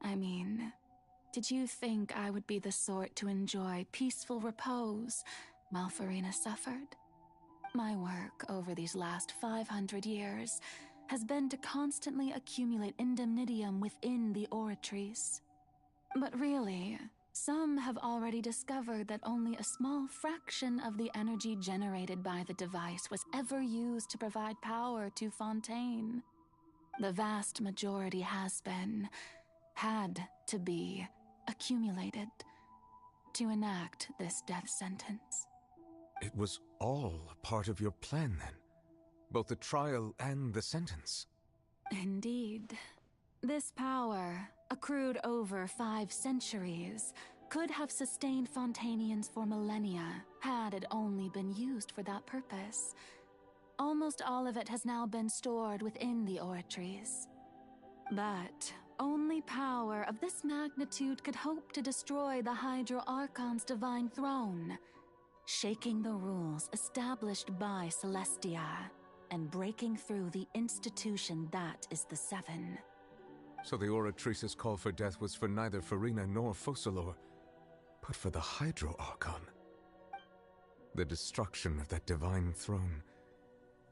Speaker 19: I mean, did you think I would be the sort to enjoy peaceful repose while Farina suffered? My work over these last 500 years has been to constantly accumulate indemnitium within the Oratrice. But really, some have already discovered that only a small fraction of the energy generated by the device was ever used to provide power to Fontaine. The vast majority has been, had to be, accumulated to enact this death sentence.
Speaker 4: It was all a part of your plan, then? Both the trial and the sentence?
Speaker 19: Indeed. This power, accrued over 5 centuries, could have sustained Fontainians for millennia had it only been used for that purpose. Almost all of it has now been stored within the Oratrice. But only power of this magnitude could hope to destroy the Hydro Archon's divine throne, shaking the rules established by Celestia and breaking through the institution that is the Seven.
Speaker 4: So the Oratrice's call for death was for neither Farina nor Focalor, but for the Hydro Archon. The destruction of that divine throne.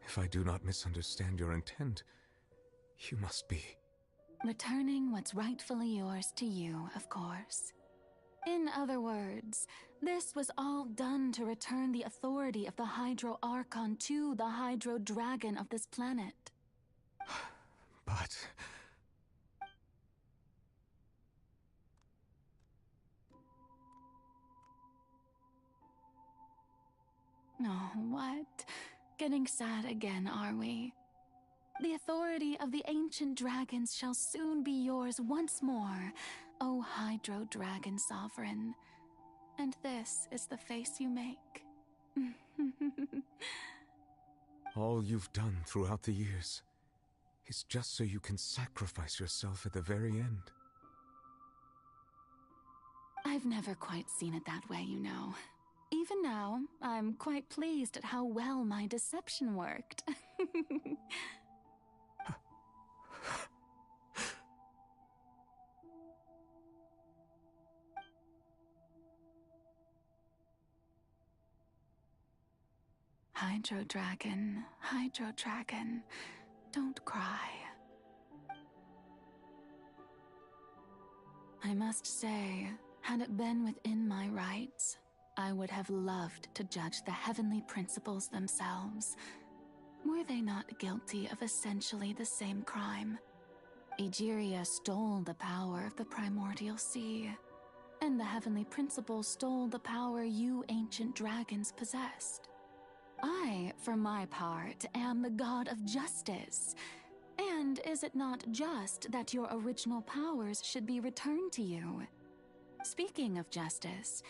Speaker 4: If I do not misunderstand your intent, you must be...
Speaker 19: returning what's rightfully yours to you, of course. In other words, this was all done to return the authority of the Hydro Archon to the Hydro Dragon of this planet.
Speaker 4: But...
Speaker 19: Oh, what? Getting sad again, are we? The authority of the ancient dragons shall soon be yours once more, O Hydro Dragon Sovereign. And this is the face you make.
Speaker 4: all you've done throughout the years, is just so you can sacrifice yourself at the very end.
Speaker 19: I've never quite seen it that way, you know. Even now, I'm quite pleased at how well my deception worked. Hydro Dragon, don't cry. I must say, had it been within my rights, I would have loved to judge the heavenly principles themselves. Were they not guilty of essentially the same crime? Egeria stole the power of the primordial sea, and the heavenly principles stole the power you ancient dragons possessed. I, for my part, am the god of justice. And is it not just that your original powers should be returned to you? Speaking of justice,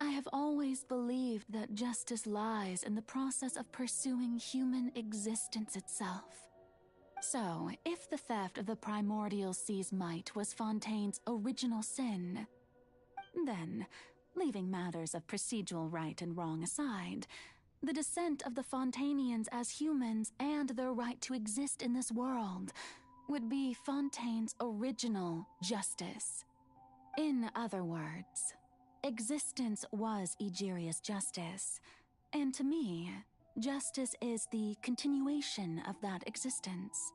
Speaker 19: I have always believed that justice lies in the process of pursuing human existence itself. So, if the theft of the primordial sea's might was Fontaine's original sin, then, leaving matters of procedural right and wrong aside, the descent of the Fontanians as humans and their right to exist in this world would be Fontaine's original justice. In other words, existence was Egeria's justice, and to me, justice is the continuation of that existence.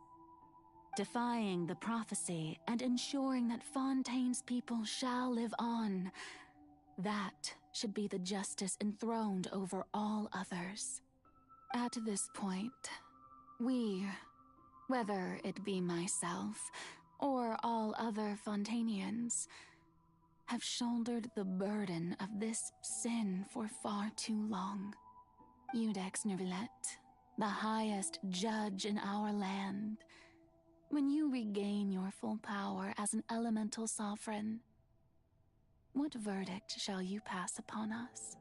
Speaker 19: Defying the prophecy and ensuring that Fontaine's people shall live on, that should be the justice enthroned over all others. At this point, we, whether it be myself or all other Fontanians, have shouldered the burden of this sin for far too long. Iudex Nervilette, the highest judge in our land, when you regain your full power as an elemental sovereign, what verdict shall you pass upon us?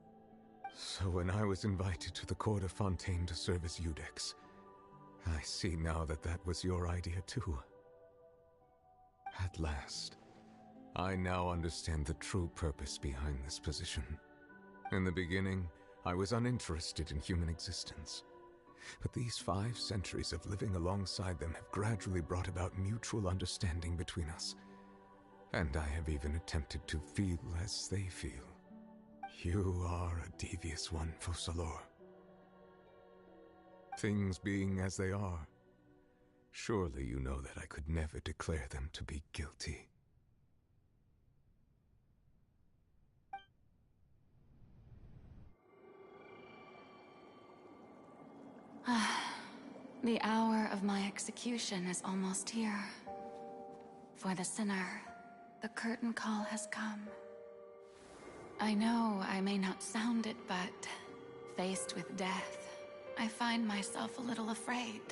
Speaker 4: So when I was invited to the court of Fontaine to serve as Iudex, I see now that that was your idea too. At last, I now understand the true purpose behind this position. In the beginning, I was uninterested in human existence. But these 5 centuries of living alongside them have gradually brought about mutual understanding between us. And I have even attempted to feel as they feel. You are a devious one, Focalors. Things being as they are, surely you know that I could never declare them to be guilty.
Speaker 19: The hour of my execution is almost here. For the sinner, the curtain call has come. I know I may not sound it, but faced with death, I find myself a little afraid.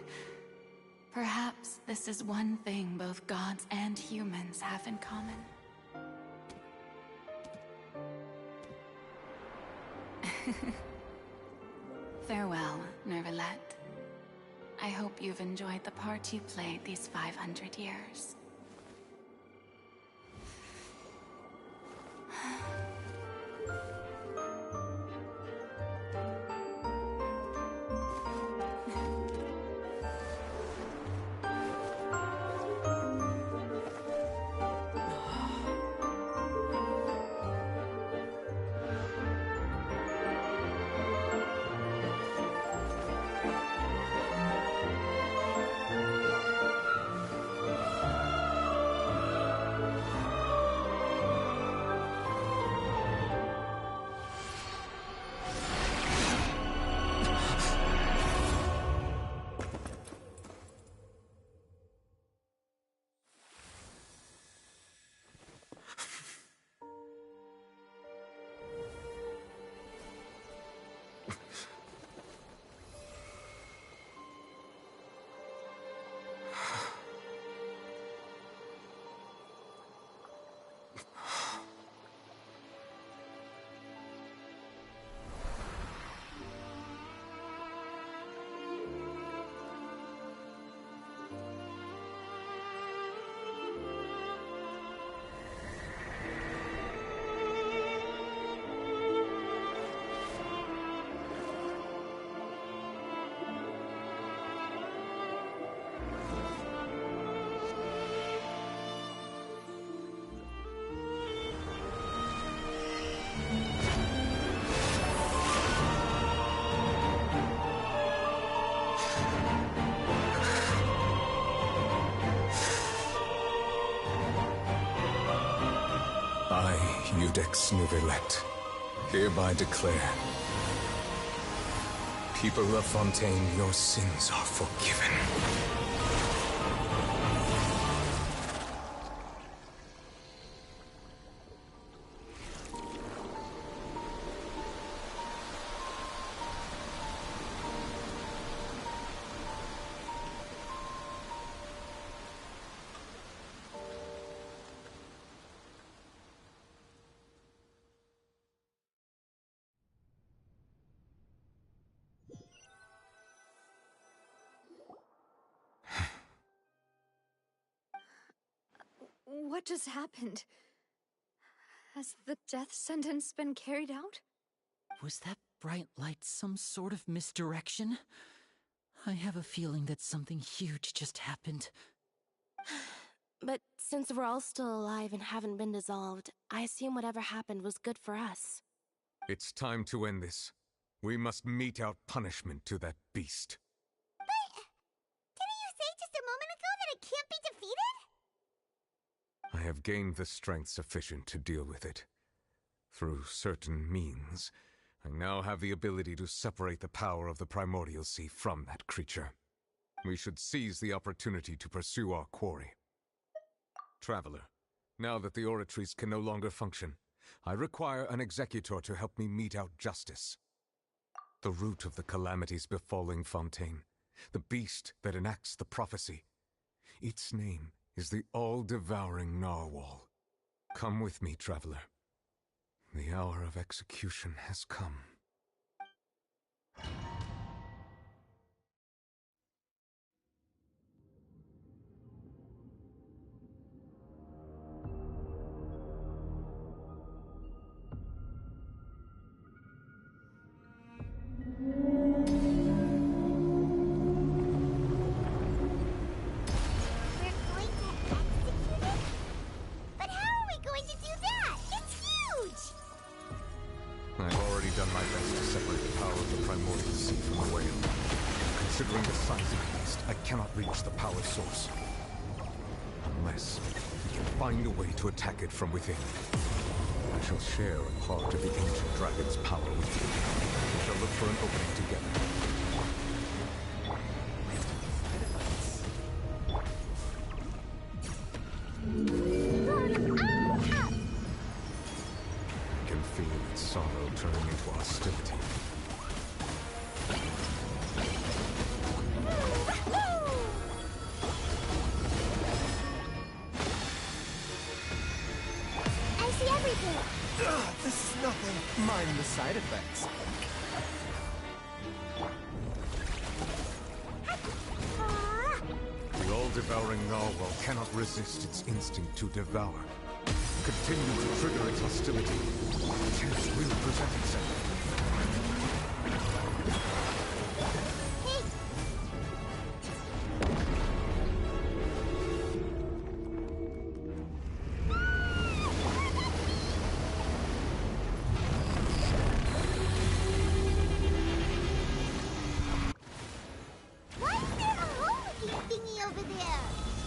Speaker 19: Perhaps this is one thing both gods and humans have in common. Farewell, Nervilette. I hope you've enjoyed the part you played these 500 years.
Speaker 4: I, Iudex Nuvelet, hereby declare, people of Fontaine, your sins are forgiven.
Speaker 3: What just happened? Has the death sentence been carried out?
Speaker 21: Was that bright light some sort of misdirection? I have a feeling that something huge just happened.
Speaker 2: But since we're all still alive and haven't been dissolved, I assume whatever happened was good for us.
Speaker 4: It's time to end this. We must mete out punishment to that beast.
Speaker 1: Didn't you say just a moment ago that it can't be defeated?
Speaker 4: I have gained the strength sufficient to deal with it. Through certain means, I now have the ability to separate the power of the Primordial Sea from that creature. We should seize the opportunity to pursue our quarry. Traveler, now that the oratories can no longer function, I require an executor to help me mete out justice. The root of the calamities befalling Fontaine, the beast that enacts the prophecy, its name is the all-devouring narwhal. Come with me, traveler. The hour of execution has come. I've already done my best to separate the power of the Primordial Sea from the whale. Considering the size of the beast, I cannot reach the power source. Unless we can find a way to attack it from within. I shall share a part of the ancient dragon's power with you. We shall look for an opening together. I can feel its sorrow turning into hostility.
Speaker 1: I see everything.
Speaker 5: This is nothing. Mind the side effects.
Speaker 4: The all-devouring narwhal cannot resist its instinct to devour. Continue to trigger its hostility. A chance will present itself.
Speaker 1: Why is there a hole-looking thingy over there?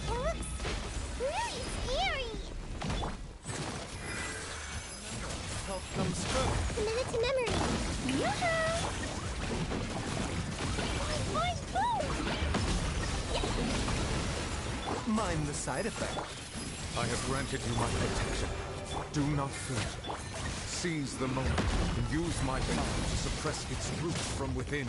Speaker 1: It looks really scary.
Speaker 5: Health comes first.
Speaker 1: Committed to memory. Yoo-hoo!
Speaker 5: Mind the side effect.
Speaker 4: I have granted you my protection. Do not fear. Seize the moment and use my power to suppress its roots from within.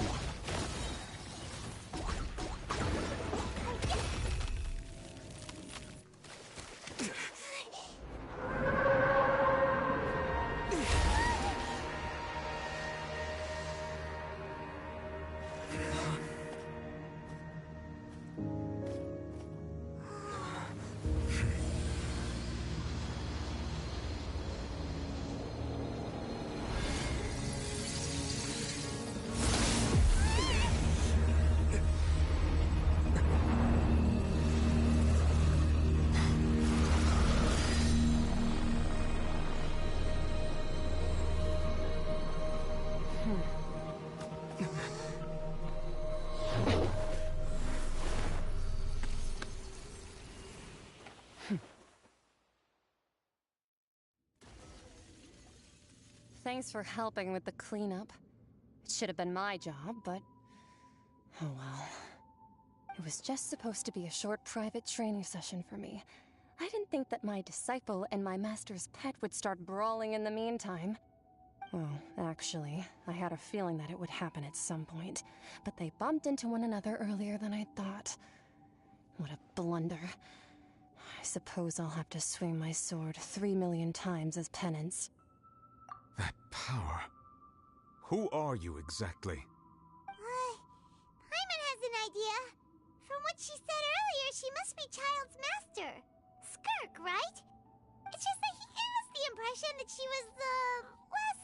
Speaker 8: thanks for helping with the cleanup. It should have been my job, but... oh well. It was just supposed to be a short private training session for me. I didn't think that my disciple and my master's pet would start brawling in the meantime. Well, actually, I had a feeling that it would happen at some point, but they bumped into one another earlier than I thought. What a blunder. I suppose I'll have to swing my sword 3 million times as penance.
Speaker 4: That power. Who are you exactly?
Speaker 1: Paimon has an idea. From what she said earlier, she must be Child's master. Skirk, right? It's just that he gave us the impression that she was the less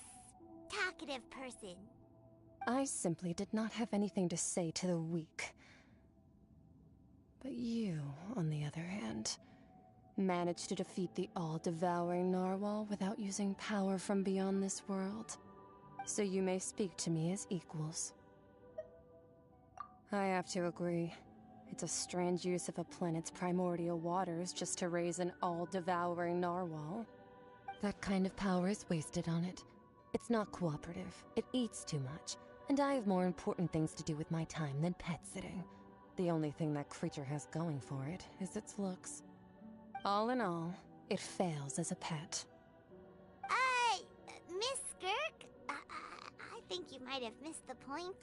Speaker 1: talkative person.
Speaker 8: I simply did not have anything to say to the weak. But you, on the other hand, managed to defeat the all-devouring narwhal without using power from beyond this world. So you may speak to me as equals. I have to agree. It's a strange use of a planet's primordial waters just to raise an all-devouring narwhal. That kind of power is wasted on it. It's not cooperative, it eats too much, and I have more important things to do with my time than pet sitting. The only thing that creature has going for it is its looks. All in all, it fails as a pet.
Speaker 1: Miss Skirk? I think you might have missed the point.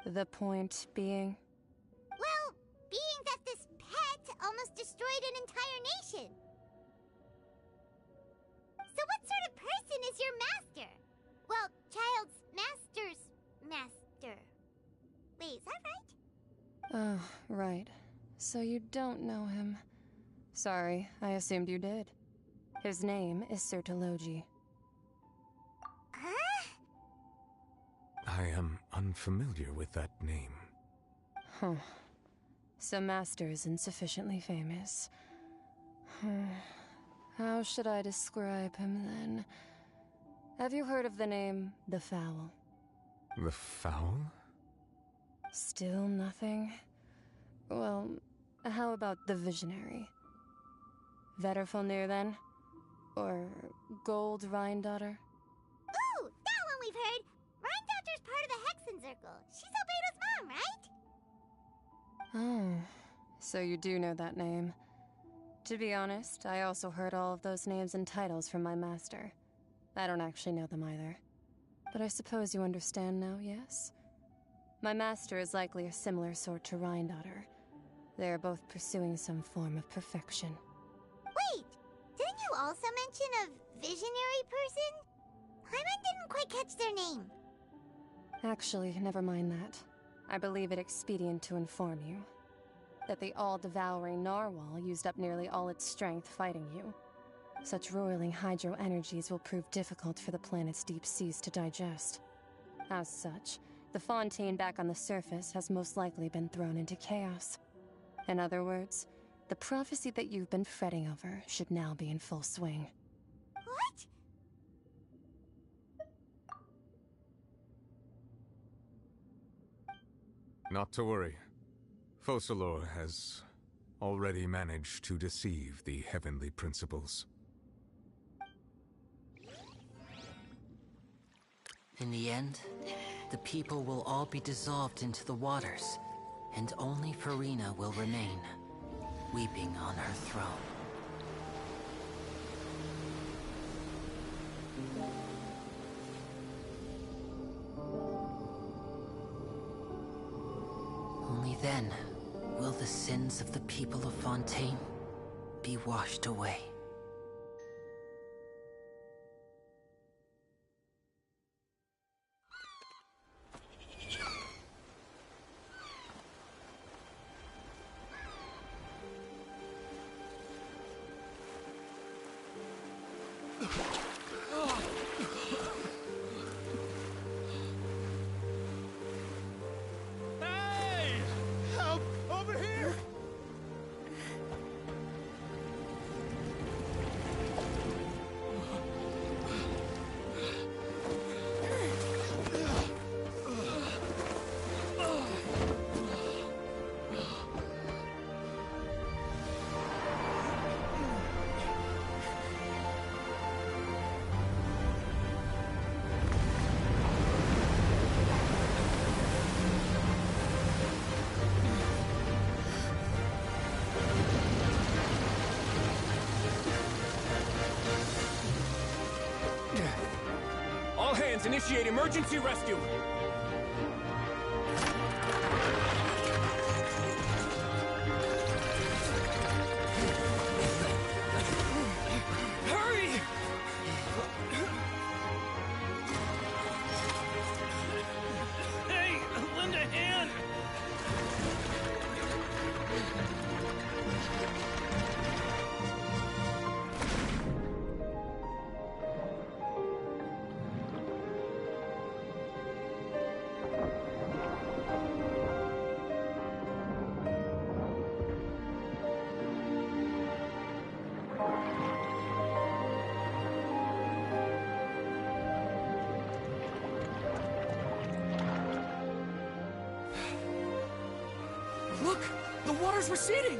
Speaker 8: The point being?
Speaker 1: Well, being that this pet almost destroyed an entire nation. So what sort of person is your master? Well, Child's master's master. Wait, is that right?
Speaker 8: Oh, right. So you don't know him. Sorry, I assumed you did. His name is Sir Tologi.
Speaker 1: Huh?
Speaker 4: I am unfamiliar with that name.
Speaker 8: Huh. So Master isn't sufficiently famous. How should I describe him then? Have you heard of the name The Fowl?
Speaker 4: The Fowl?
Speaker 8: Still nothing? Well, how about the Visionary? Vetterfulnir then? Or Gold Rhindaughter?
Speaker 1: Ooh, that one we've heard! Rhindaughter's part of the Hexen Circle. She's Albedo's mom, right?
Speaker 8: Oh, so you do know that name. To be honest, I also heard all of those names and titles from my master. I don't actually know them either. But I suppose you understand now, yes? My master is likely a similar sort to Rhindaughter. They are both pursuing some form of perfection.
Speaker 1: Wait! Didn't you also mention a visionary person? Paimon didn't quite catch their name.
Speaker 8: Actually, never mind that. I believe it expedient to inform you that the all-devouring narwhal used up nearly all its strength fighting you. Such roiling hydro energies will prove difficult for the planet's deep seas to digest. As such, the fontaine back on the surface has most likely been thrown into chaos. In other words, the prophecy that you've been fretting over should now be in full swing.
Speaker 1: What?
Speaker 4: Not to worry. Focalor has already managed to deceive the heavenly principles.
Speaker 21: In the end, the people will all be dissolved into the waters, and only Furina will remain, weeping on her throne. Only then will the sins of the people of Fontaine be washed away.
Speaker 17: Hey! Help! Over here!
Speaker 13: All hands, initiate emergency rescue! Hurry!
Speaker 17: Hey, lend a hand!
Speaker 13: Look! The water's receding!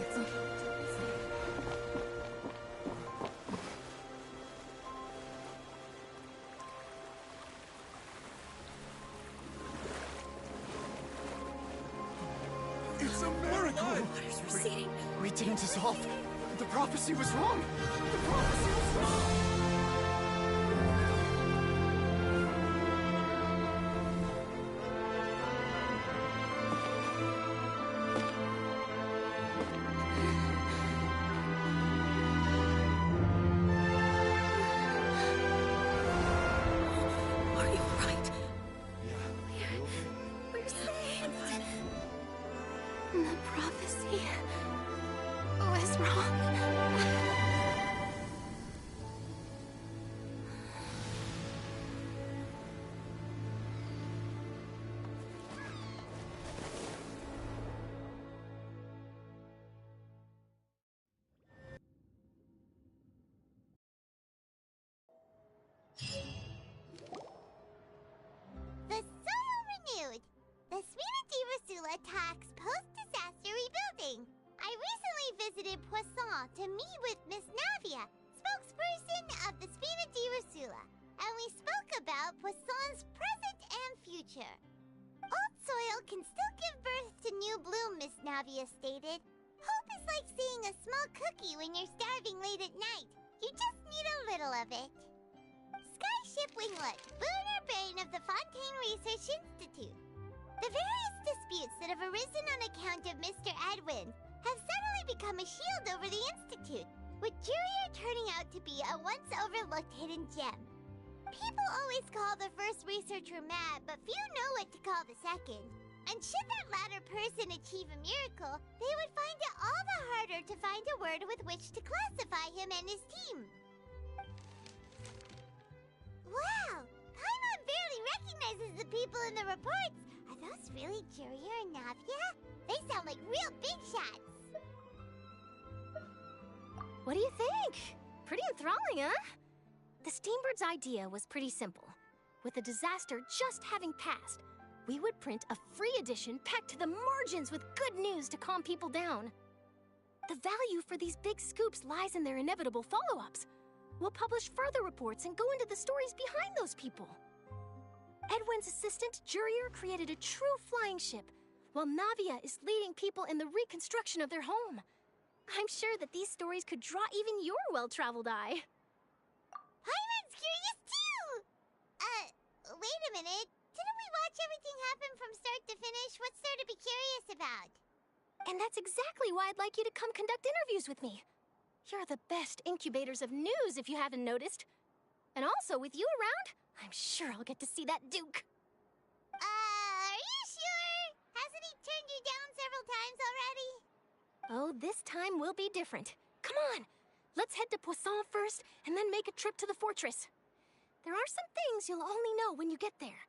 Speaker 5: It's a miracle!
Speaker 20: Water's receding.
Speaker 5: We didn't dissolve. The prophecy was wrong. The prophecy was wrong.
Speaker 20: Are you right?
Speaker 6: We're saved. The prophecy was wrong.
Speaker 1: The soil renewed. The Spina di Rosula attacks post-disaster rebuilding. I recently visited Poisson to meet with Miss Navia, spokesperson of the Spina di Rosula, and we spoke about Poisson's present and future. Old soil can still give birth to new bloom, Miss Navia stated. Hope is like seeing a small cookie when you're starving late at night. You just need a little of it. Skyship Winglet, lunar brain of the Fontaine Research Institute. The various disputes that have arisen on account of Mr. Edwin have suddenly become a shield over the Institute, with Jurier turning out to be a once overlooked hidden gem. People always call the first researcher mad, but few know what to call the second. And should that latter person achieve a miracle, they would find it all the harder to find a word with which to classify him and his team. Wow! Paimon barely recognizes the people in the reports. Are those really Jurier and Navia? They sound like real big shots.
Speaker 6: What do you think? Pretty enthralling, huh? The Steambird's idea was pretty simple. With the disaster just having passed, we would print a free edition packed to the margins with good news to calm people down. The value for these big scoops lies in their inevitable follow-ups. We'll publish further reports and go into the stories behind those people. Edwin's assistant, Jurier, created a true flying ship, while Navia is leading people in the reconstruction of their home. I'm sure that these stories could draw even your well-traveled eye.
Speaker 1: Paimon's curious too! Wait a minute. Didn't we watch everything happen from start to finish? What's there to be curious about?
Speaker 6: And that's exactly why I'd like you to come conduct interviews with me. You're the best incubators of news, if you haven't noticed. And also, with you around, I'm sure I'll get to see that Duke.
Speaker 1: Are you sure? Hasn't he turned you down several times already?
Speaker 6: Oh, this time will be different. Come on, let's head to Poisson first, and then make a trip to the fortress. There are some things you'll only know when you get there.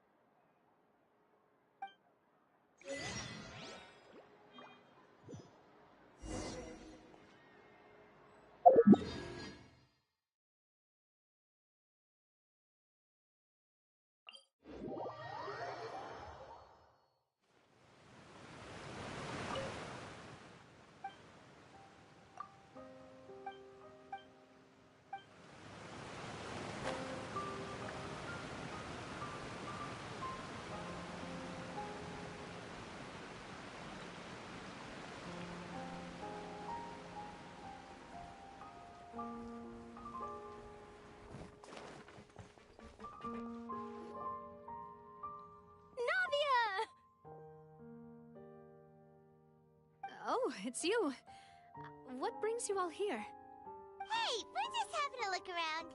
Speaker 3: Oh, it's you. What brings you all here?
Speaker 1: Hey, we're just having a look around.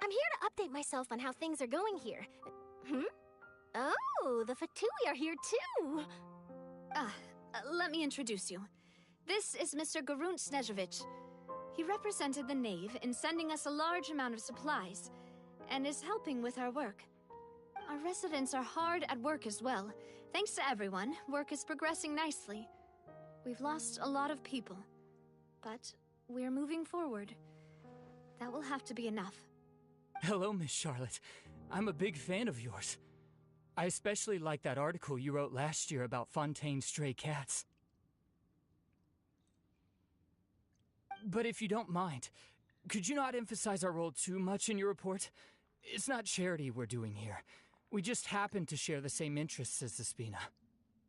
Speaker 6: I'm here to update myself on how things are going here. Oh, the Fatui are here too!
Speaker 3: Let me introduce you. This is Mr. Garunt Snežević. He represented the Knave in sending us a large amount of supplies, and is helping with our work. Our residents are hard at work as well. Thanks to everyone, work is progressing nicely. We've lost a lot of people, but we're moving forward. That will have to be enough.
Speaker 10: Hello, Miss Charlotte. I'm a big fan of yours. I especially like that article you wrote last year about Fontaine's stray cats. But if you don't mind, could you not emphasize our role too much in your report? It's not charity we're doing here. We just happen to share the same interests as the Spina.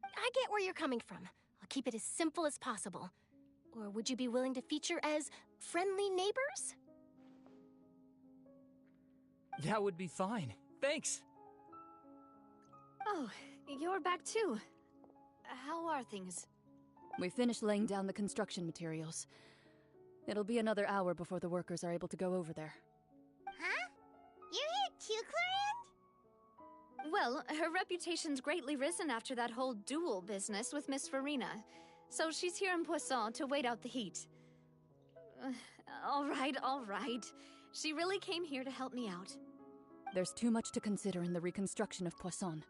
Speaker 6: I get where you're coming from. I'll keep it as simple as possible. Or would you be willing to feature as friendly neighbors?
Speaker 10: That would be fine. Thanks.
Speaker 3: Oh, you're back too. How are things?
Speaker 12: We finished laying down the construction materials. It'll be another hour before the workers are able to go over there.
Speaker 1: Huh? You're here too, Clorinde?
Speaker 3: Well, her reputation's greatly risen after that whole duel business with Miss Farina, so she's here in Poisson to wait out the heat. All right. She really came here to help me out.
Speaker 12: There's too much to consider in the reconstruction of Poisson.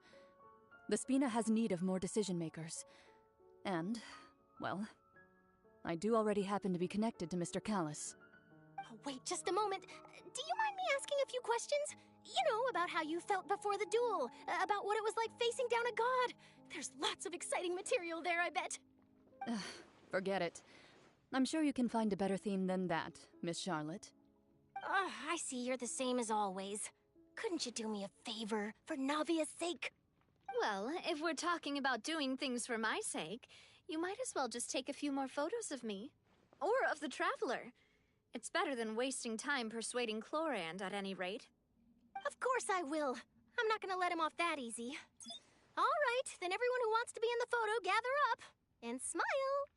Speaker 12: The Spina has need of more decision-makers. And, well, I do already happen to be connected to Mr. Callis.
Speaker 6: Oh, wait just a moment. Do you mind me asking a few questions? You know, about how you felt before the duel, about what it was like facing down a god. There's lots of exciting material there, I bet.
Speaker 12: Forget it. I'm sure you can find a better theme than that, Miss Charlotte.
Speaker 6: I see you're the same as always. Couldn't you do me a favor, for Navia's sake?
Speaker 3: Well, if we're talking about doing things for my sake, you might as well just take a few more photos of me. Or of the Traveler. It's better than wasting time persuading Clorinde, at any rate.
Speaker 6: Of course I will. I'm not gonna let him off that easy. All right, then everyone who wants to be in the photo, gather up. And smile.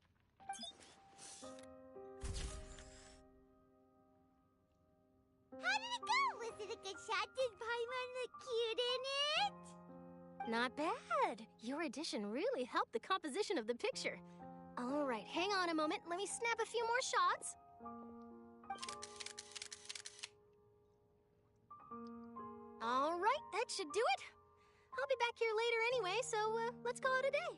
Speaker 1: How did it go? Was it a good shot? Did Paimon look cute in it?
Speaker 6: Not bad. Your addition really helped the composition of the picture. All right, hang on a moment. Let me snap a few more shots. All right, that should do it. I'll be back here later anyway, so let's call it a day.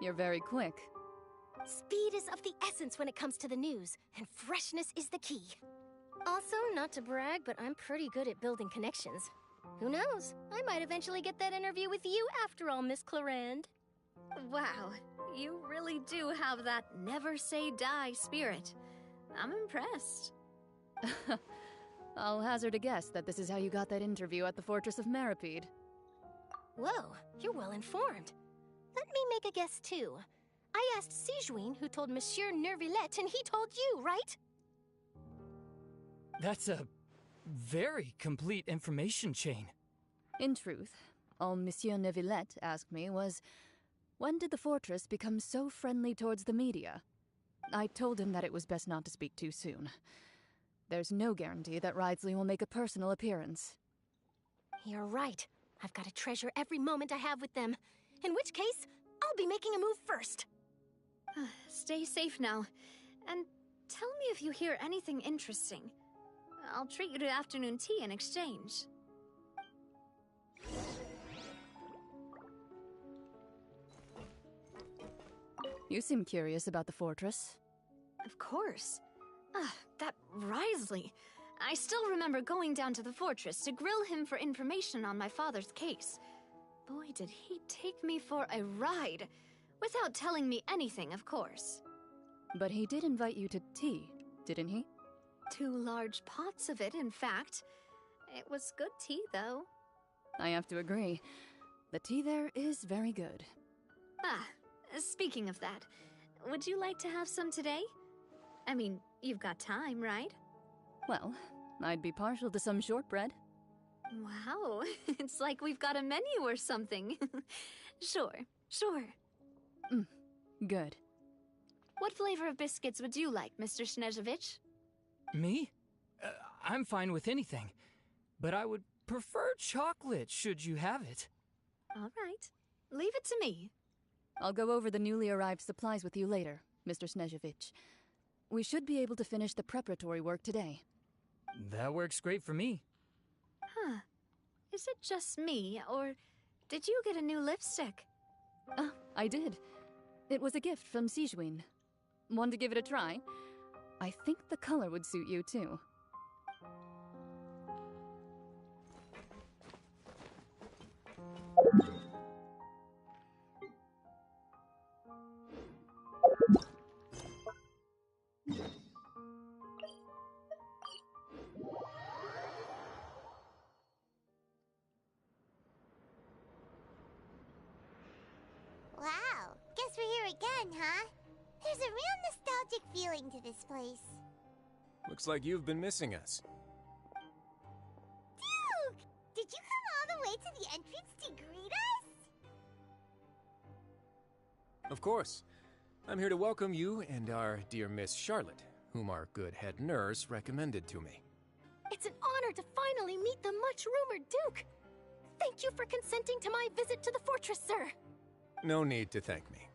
Speaker 12: You're very quick.
Speaker 6: Speed is of the essence when it comes to the news, and freshness is the key. Also, not to brag, but I'm pretty good at building connections. Who knows? I might eventually get that interview with you after all, Miss Clorinde.
Speaker 3: Wow, you really do have that never say die spirit. I'm impressed.
Speaker 12: I'll hazard a guess that this is how you got that interview at the Fortress of Meripede.
Speaker 6: Whoa, you're well informed. Let me make a guess too. I asked Sijuin, who told Monsieur Nervillet, and he told you, right?
Speaker 10: That's a very complete information chain.
Speaker 12: In truth, all Monsieur Nervillet asked me was, when did the fortress become so friendly towards the media? I told him that it was best not to speak too soon. There's no guarantee that Ridesley will make a personal appearance.
Speaker 6: You're right. I've got to treasure every moment I have with them. In which case, I'll be making a move first.
Speaker 3: Stay safe now. And tell me if you hear anything interesting. I'll treat you to afternoon tea in exchange.
Speaker 12: You seem curious about the fortress.
Speaker 3: Of course. That Ridesley. I still remember going down to the fortress to grill him for information on my father's case. Boy, did he take me for a ride. Without telling me anything, of course.
Speaker 12: But he did invite you to tea, didn't he?
Speaker 3: 2 large pots of it, in fact. It was good tea, though.
Speaker 12: I have to agree. The tea there is very good.
Speaker 3: Speaking of that, would you like to have some today? I mean, you've got time, right?
Speaker 12: Well, I'd be partial to some shortbread.
Speaker 3: Wow, it's like we've got a menu or something. Sure, sure.
Speaker 12: Good.
Speaker 3: What flavor of biscuits would you like, Mr. Snezhovich?
Speaker 10: Me? I'm fine with anything. But I would prefer chocolate, should you have it.
Speaker 3: All right. Leave it to me.
Speaker 12: I'll go over the newly arrived supplies with you later, Mr. Snezhovich. We should be able to finish the preparatory work today.
Speaker 10: That works great for me.
Speaker 3: Huh. Is it just me, or did you get a new lipstick?
Speaker 12: I did. It was a gift from Sijwin. Want to give it a try? I think the color would suit you, too.
Speaker 1: Wow, guess we're here again, huh? There's a real nostalgic feeling to this place.
Speaker 7: Looks like you've been missing us.
Speaker 1: Duke! Did you come all the way to the entrance to greet us?
Speaker 7: Of course. I'm here to welcome you and our dear Miss Charlotte, whom our good head nurse recommended to me.
Speaker 6: It's an honor to finally meet the much-rumored Duke. Thank you for consenting to my visit to the fortress, sir.
Speaker 7: No need to thank me.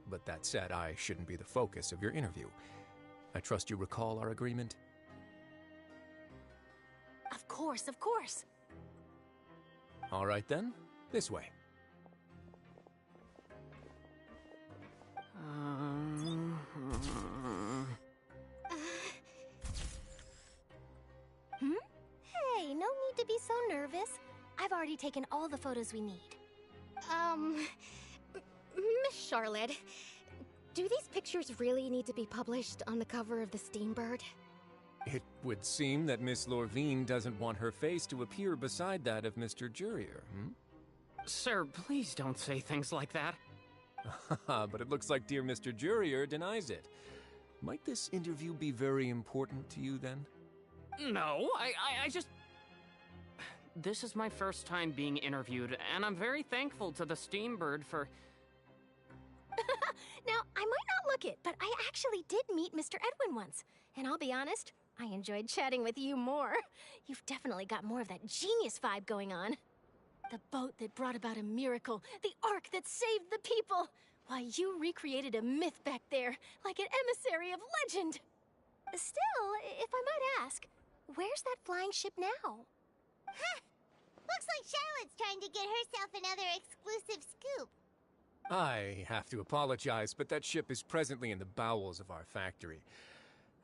Speaker 7: But that said, I shouldn't be the focus of your interview. I trust you recall our agreement?
Speaker 6: Of course, of course.
Speaker 7: All right then, this way.
Speaker 6: Hey, no need to be so nervous. I've already taken all the photos we need. Miss Charlotte, do these pictures really need to be published on the cover of the Steambird?
Speaker 7: It would seem that Miss Lorvine doesn't want her face to appear beside that of Mr. Jurier,
Speaker 18: Sir, please don't say things like that.
Speaker 7: But it looks like dear Mr. Jurier denies it. Might this interview be very important to you, then?
Speaker 18: No, I just... This is my first time being interviewed, and I'm very thankful to the Steambird for...
Speaker 6: Now, I might not look it, but I actually did meet Mr. Edwin once. And I'll be honest, I enjoyed chatting with you more. You've definitely got more of that genius vibe going on. The boat that brought about a miracle, the ark that saved the people. Why, you recreated a myth back there, like an emissary of legend. Still, if I might ask, where's that flying ship now?
Speaker 1: Huh. Looks like Charlotte's trying to get herself another exclusive scoop.
Speaker 7: I have to apologize, but that ship is presently in the bowels of our factory.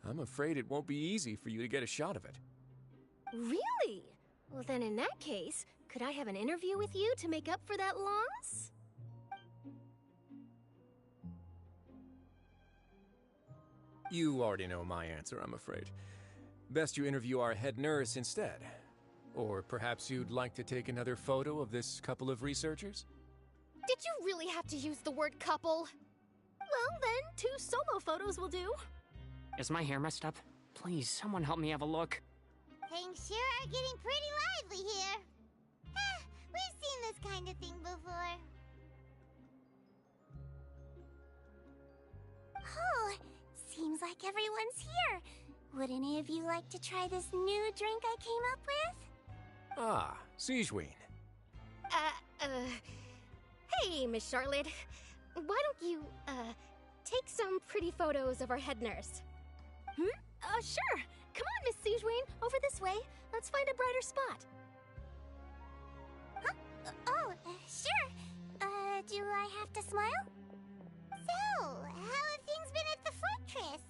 Speaker 7: I'm afraid it won't be easy for you to get a shot of it.
Speaker 6: Really? Well, then in that case, could I have an interview with you to make up for that loss?
Speaker 7: You already know my answer, I'm afraid. Best you interview our head nurse instead. Or perhaps you'd like to take another photo of this couple of researchers?
Speaker 6: Did you really have to use the word couple? Well, then, 2 solo photos will do.
Speaker 18: Is my hair messed up? Please, someone help me have a look.
Speaker 1: Things sure are getting pretty lively here. We've seen this kind of thing before. Oh, seems like everyone's here. Would any of you like to try this new drink I came up with?
Speaker 7: Ah, Sijwin.
Speaker 6: Hey, Miss Charlotte. Why don't you, take some pretty photos of our head nurse? Sure. Come on, Miss Sijwin. Over this way. Let's find a brighter spot.
Speaker 1: Huh? Sure. Do I have to smile? So, how have things been at the fortress?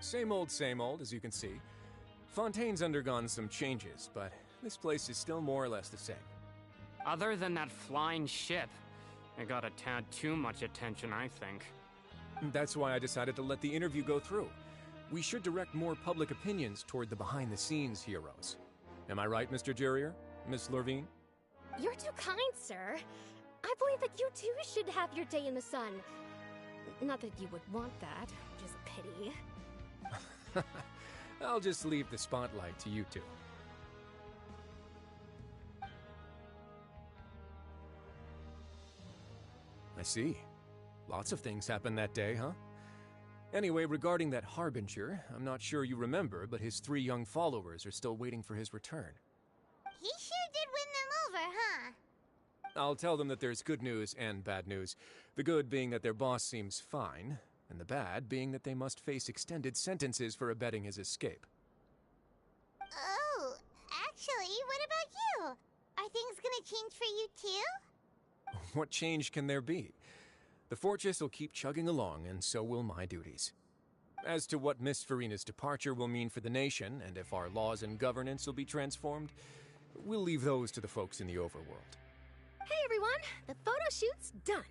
Speaker 7: Same old, as you can see. Fontaine's undergone some changes, but this place is still more or less the same.
Speaker 18: Other than that flying ship, it got a tad too much attention, I think.
Speaker 7: That's why I decided to let the interview go through. We should direct more public opinions toward the behind-the-scenes heroes. Am I right, Mr. Jurier? Miss Lorvine?
Speaker 6: You're too kind, sir. I believe that you too should have your day in the sun. Not that you would want that, which is a pity.
Speaker 7: I'll just leave the spotlight to you two. I see. Lots of things happened that day, huh? Anyway, regarding that Harbinger, I'm not sure you remember, but his 3 young followers are still waiting for his return.
Speaker 1: He sure did win them over, huh?
Speaker 7: I'll tell them that there's good news and bad news. The good being that their boss seems fine, and the bad being that they must face extended sentences for abetting his escape.
Speaker 1: Oh, actually, what about you? Are things gonna change for you too?
Speaker 7: What change can there be? The fortress will keep chugging along, and so will my duties. As to what Miss Farina's departure will mean for the nation, and if our laws and governance will be transformed, we'll leave those to the folks in the overworld.
Speaker 6: Hey everyone, the photo shoot's done.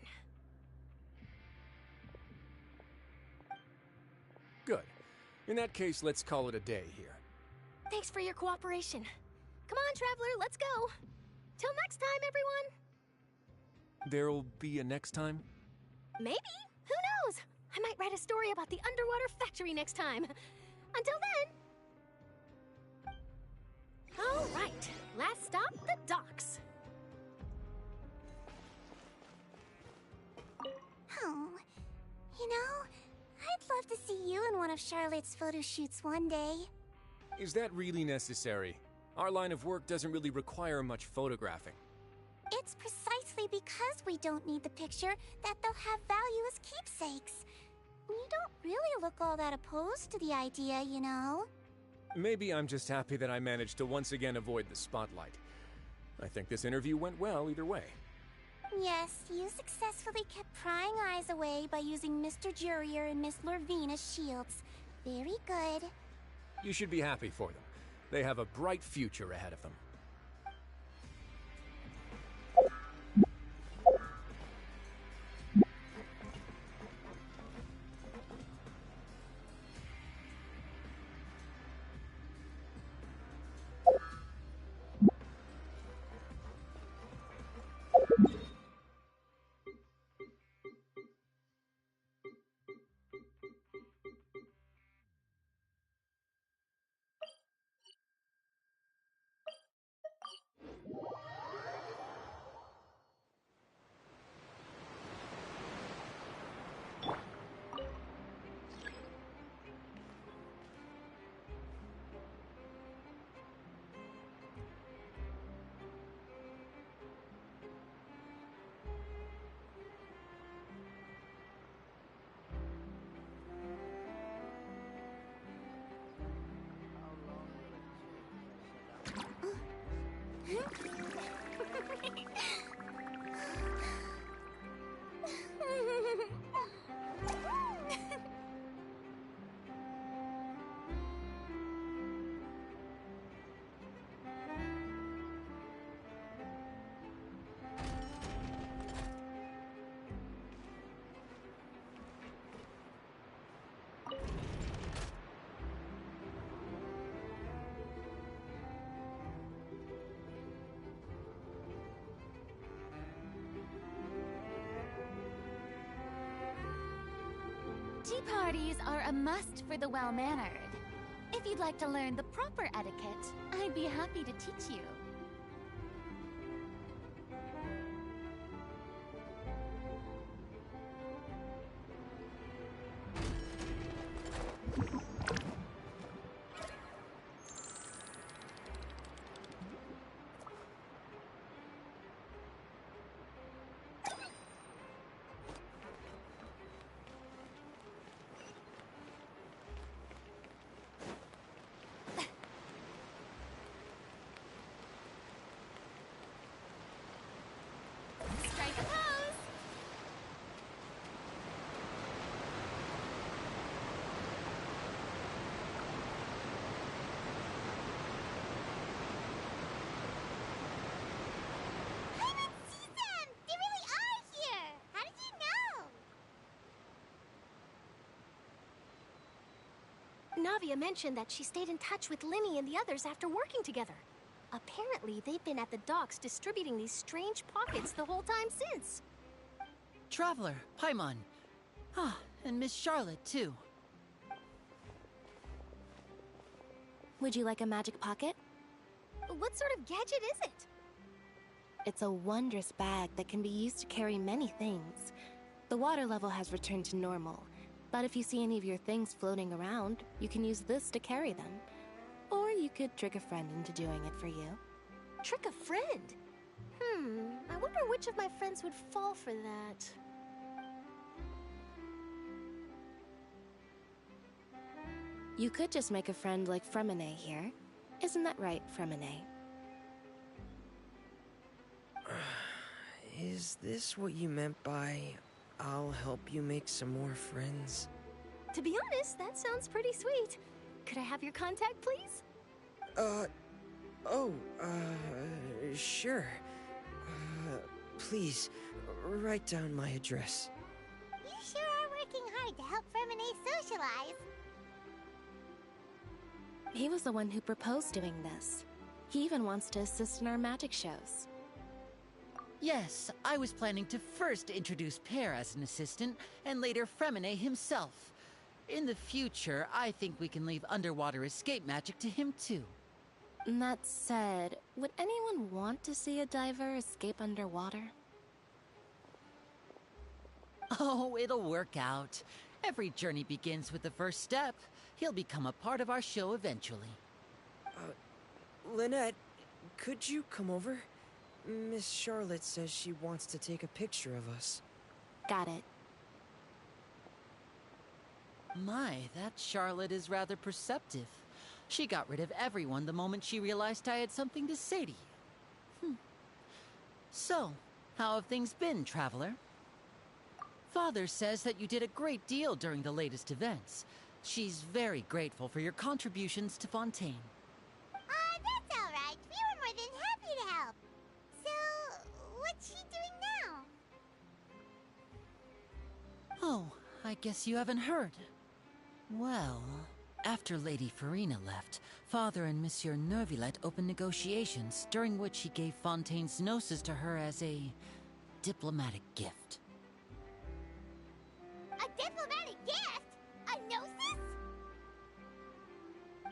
Speaker 7: Good. In that case, let's call it a day here.
Speaker 6: Thanks for your cooperation. Come on, Traveler, let's go. Till next time, everyone.
Speaker 7: There'll be a next time?
Speaker 6: Maybe. Who knows? I might write a story about the underwater factory next time. Until then. All right, last stop, the docks.
Speaker 1: Oh, you know, I'd love to see you in one of Charlotte's photo shoots one day.
Speaker 7: Is that really necessary? Our line of work doesn't really require much photographing.
Speaker 1: It's precisely because we don't need the picture that they'll have value as keepsakes. You don't really look all that opposed to the idea, you know.
Speaker 7: Maybe I'm just happy that I managed to once again avoid the spotlight. I think this interview went well either way.
Speaker 1: Yes, you successfully kept prying eyes away by using Mr. Jurier and Miss Lorvine as shields. Very good.
Speaker 7: You should be happy for them. They have a bright future ahead of them.
Speaker 11: Tea parties are a must for the well-mannered. If you'd like to learn the proper etiquette, I'd be happy to teach you. Strike a pose!
Speaker 1: I didn't see them! They really are here! How did you know?
Speaker 6: Navia mentioned that she stayed in touch with Linny and the others after working together. Apparently, they've been at the docks distributing these strange pockets the whole time since.
Speaker 21: Traveler, Paimon. Ah, and Miss Charlotte, too.
Speaker 2: Would you like a magic pocket?
Speaker 6: What sort of gadget is it?
Speaker 2: It's a wondrous bag that can be used to carry many things. The water level has returned to normal, but if you see any of your things floating around, you can use this to carry them. Or you could trick a friend into doing it for you.
Speaker 6: Trick a friend? I wonder which of my friends would fall for that.
Speaker 2: You could just make a friend like Fremine here. Isn't that right, Fremine?
Speaker 9: Is this what you meant by, I'll help you make some more friends?
Speaker 6: To be honest, that sounds pretty sweet. Could I have your contact, please?
Speaker 9: Sure. Please, write down my address.
Speaker 1: You sure are working hard to help Fremine socialize.
Speaker 2: He was the one who proposed doing this. He even wants to assist in our magic shows.
Speaker 21: Yes, I was planning to first introduce Pear as an assistant, and later Fremine himself. In the future, I think we can leave underwater escape magic to him too.
Speaker 2: That said, would anyone want to see a diver escape underwater?
Speaker 21: Oh, it'll work out. Every journey begins with the first step. He'll become a part of our show eventually.
Speaker 9: Lynette, could you come over? Miss Charlotte says she wants to take a picture of us.
Speaker 2: Got it.
Speaker 21: My, that Charlotte is rather perceptive. She got rid of everyone the moment she realized I had something to say to you. So, how have things been, Traveler? Father says that you did a great deal during the latest events. She's very grateful for your contributions to Fontaine.
Speaker 1: That's all right. We were more than happy to help. So, what's she doing now?
Speaker 21: Oh, I guess you haven't heard. Well, after Lady Farina left, Father and Monsieur Neuvillette opened negotiations, during which he gave Fontaine's gnosis to her as a diplomatic gift.
Speaker 1: A diplomatic gift? A gnosis?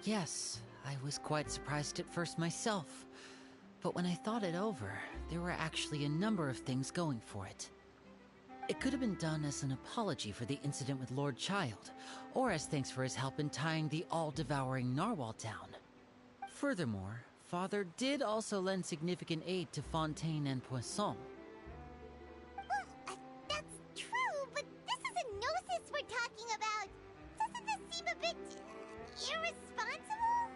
Speaker 21: Yes, I was quite surprised at first myself. But when I thought it over, there were actually a number of things going for it. It could have been done as an apology for the incident with Lord Child, or as thanks for his help in tying the all-devouring narwhal down. Furthermore, Father did also lend significant aid to Fontaine and Poisson.
Speaker 1: Well, that's true, but this is a gnosis we're talking about. Doesn't this seem a bit irresponsible?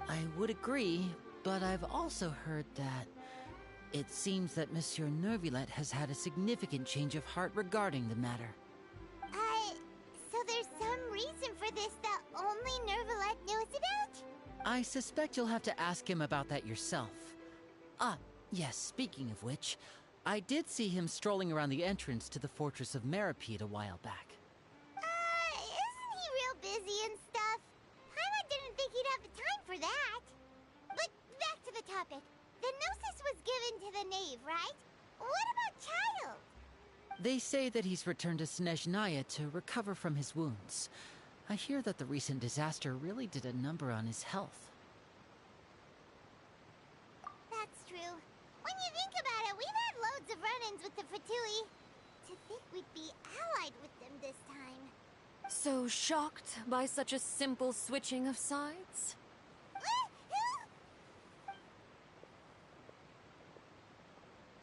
Speaker 21: I would agree, but I've also heard that it seems that Monsieur Neuvillette has had a significant change of heart regarding the matter.
Speaker 1: So there's some reason for this that only Neuvillette knows about?
Speaker 21: I suspect you'll have to ask him about that yourself. Ah, yes, speaking of which, I did see him strolling around the entrance to the Fortress of Meripede a while back.
Speaker 1: Isn't he real busy and stuff? Paimon didn't think he'd have the time for that. But back to the topic. The gnosis was given to the knave, right? What about Child?
Speaker 21: They say that he's returned to Snezhnaya to recover from his wounds. I hear that the recent disaster really did a number on his health.
Speaker 1: That's true. When you think about it, we've had loads of run-ins with the Fatui. To think we'd be allied with them this time.
Speaker 3: So shocked by such a simple switching of sides?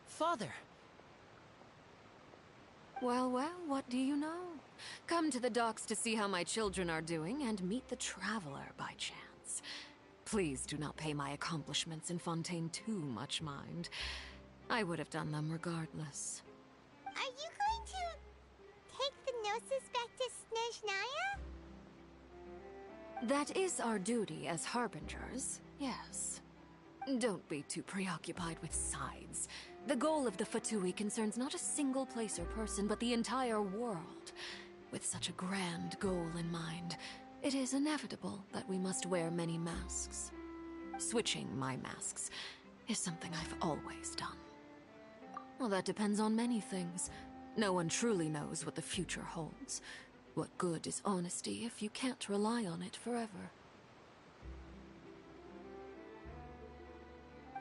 Speaker 21: Father!
Speaker 3: Well, what do you know? Come to the docks to see how my children are doing and meet the Traveler by chance. Please do not pay my accomplishments in Fontaine too much mind. I would have done them regardless.
Speaker 1: Are you going to take the gnosis back to Snezhnaya?
Speaker 3: That is our duty as harbingers, yes. Don't be too preoccupied with sides. The goal of the Fatui concerns not a single place or person, but the entire world. With such a grand goal in mind, it is inevitable that we must wear many masks. Switching my masks is something I've always done. Well, that depends on many things. No one truly knows what the future holds. What good is honesty if you can't rely on it forever?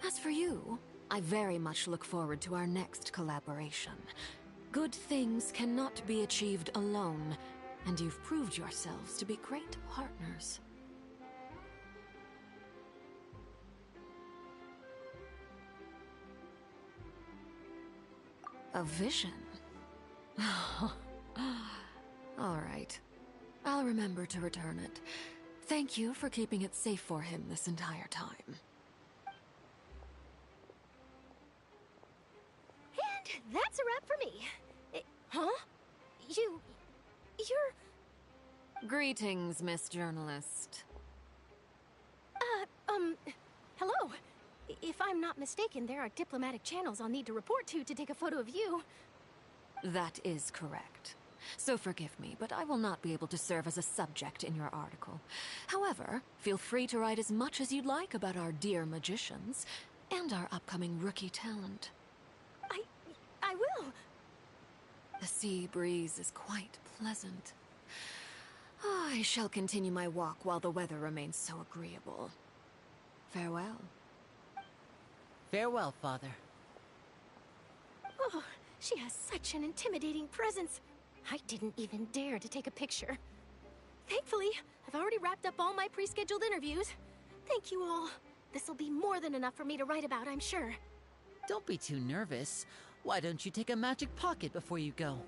Speaker 14: As for you, I very much look forward to our next collaboration. Good things cannot be achieved alone, and you've proved yourselves to be great partners. A vision? All right. I'll remember to return it. Thank you for keeping it safe for him this entire time.
Speaker 6: And that's a wrap for me. Huh? You're...
Speaker 14: Greetings, Miss Journalist.
Speaker 6: Hello. If I'm not mistaken, there are diplomatic channels I'll need to report to take a photo of you.
Speaker 14: That is correct. So forgive me, but I will not be able to serve as a subject in your article. However, feel free to write as much as you'd like about our dear magicians and our upcoming rookie talent.
Speaker 6: I will.
Speaker 14: The sea breeze is quite pleasant. I shall continue my walk while the weather remains so agreeable. Farewell.
Speaker 21: Farewell, Father.
Speaker 6: Oh, she has such an intimidating presence. I didn't even dare to take a picture. Thankfully, I've already wrapped up all my pre-scheduled interviews. Thank you all. This'll be more than enough for me to write about, I'm sure.
Speaker 21: Don't be too nervous. Why don't you take a magic pocket before you go?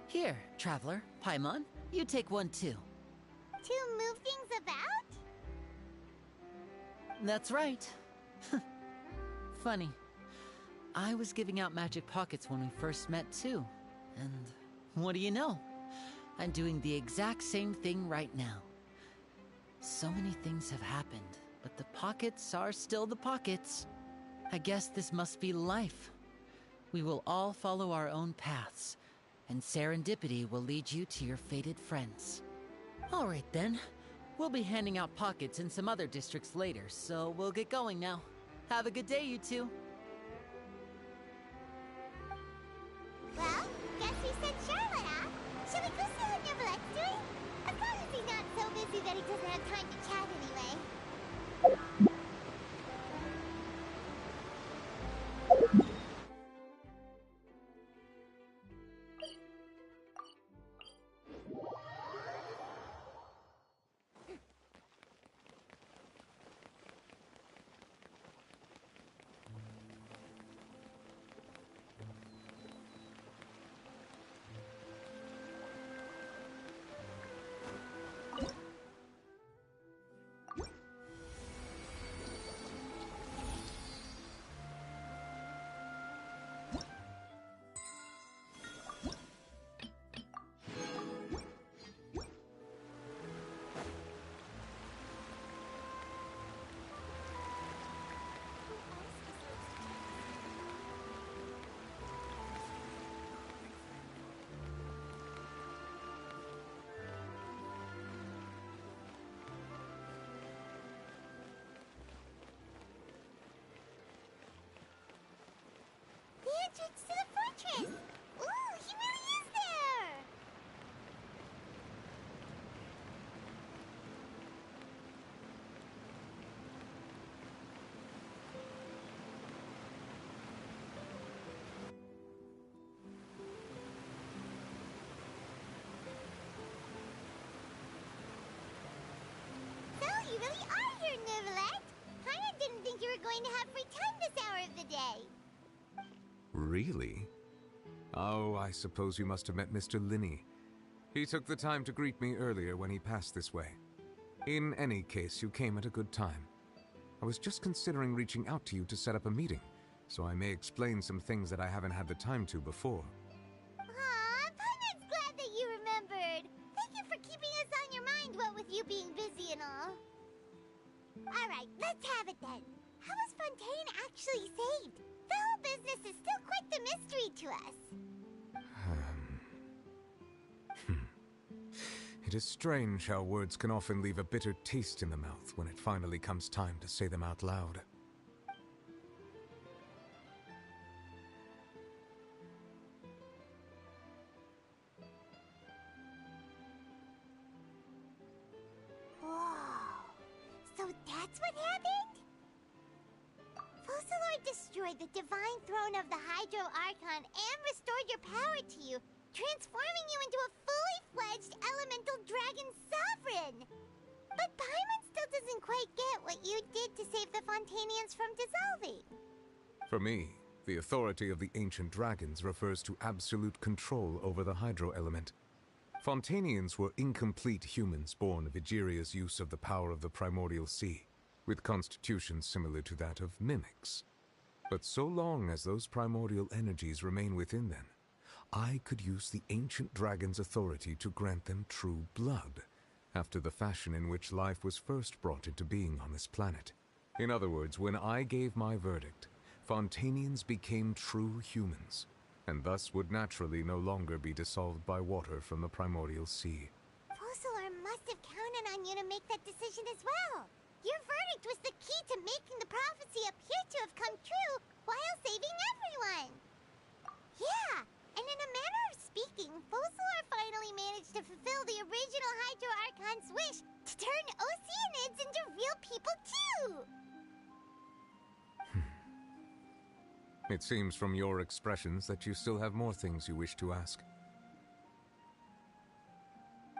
Speaker 21: Here, Traveler, Paimon, you take one too.
Speaker 1: To move things about?
Speaker 21: That's right. Funny. I was giving out magic pockets when we first met too. And what do you know? I'm doing the exact same thing right now. So many things have happened, but the pockets are still the pockets. I guess this must be life. We will all follow our own paths, and serendipity will lead you to your fated friends. All right then. We'll be handing out pockets in some other districts later, so we'll get going now. Have a good day, you two.
Speaker 1: Well, guess we sent Charlotte off. Shall we go see how Neverlette's doing? As long as he's not so busy that he doesn't have time to chat anyway. The entrance to the fortress! Ooh, he really is there! So, you really are here, Neverlet! Paimon didn't think you were going to have free time this hour of the day.
Speaker 4: Really? Oh, I suppose you must have met Mr. Linney. He took the time to greet me earlier when he passed this way. In any case, you came at a good time. I was just considering reaching out to you to set up a meeting, so I may explain some things that I haven't had the time to before.
Speaker 1: Aw, Paimon's glad that you remembered. Thank you for keeping us on your mind, what with you being busy and all. Alright, let's have it then. How was Fontaine actually saved? The whole business is still quite the mystery to us.
Speaker 4: It is strange how words can often leave a bitter taste in the mouth when it finally comes time to say them out loud.
Speaker 1: Whoa. So that's what happened? Full destroyed the divine throne of the Hydro Archon and restored your power to you, transforming you into a fully fledged elemental dragon sovereign. But Paimon still doesn't quite get what you did to save the Fontanians from dissolving.
Speaker 4: For me, the authority of the ancient dragons refers to absolute control over the hydro element. Fontanians were incomplete humans born of Egeria's use of the power of the primordial sea, with constitutions similar to that of mimics. But so long as those primordial energies remain within them, I could use the ancient dragon's authority to grant them true blood, after the fashion in which life was first brought into being on this planet. In other words, when I gave my verdict, Fontanians became true humans, and thus would naturally no longer be dissolved by water from the primordial sea.
Speaker 1: Focalor must have counted on you to make that decision as well. Your verdict was the key to making the prophecy appear to have come true while saving everyone. Yeah, and in a manner of speaking, Focalor finally managed to fulfill the original Hydro Archon's wish to turn Oceanids into real people too!
Speaker 4: It seems from your expressions that you still have more things you wish to ask.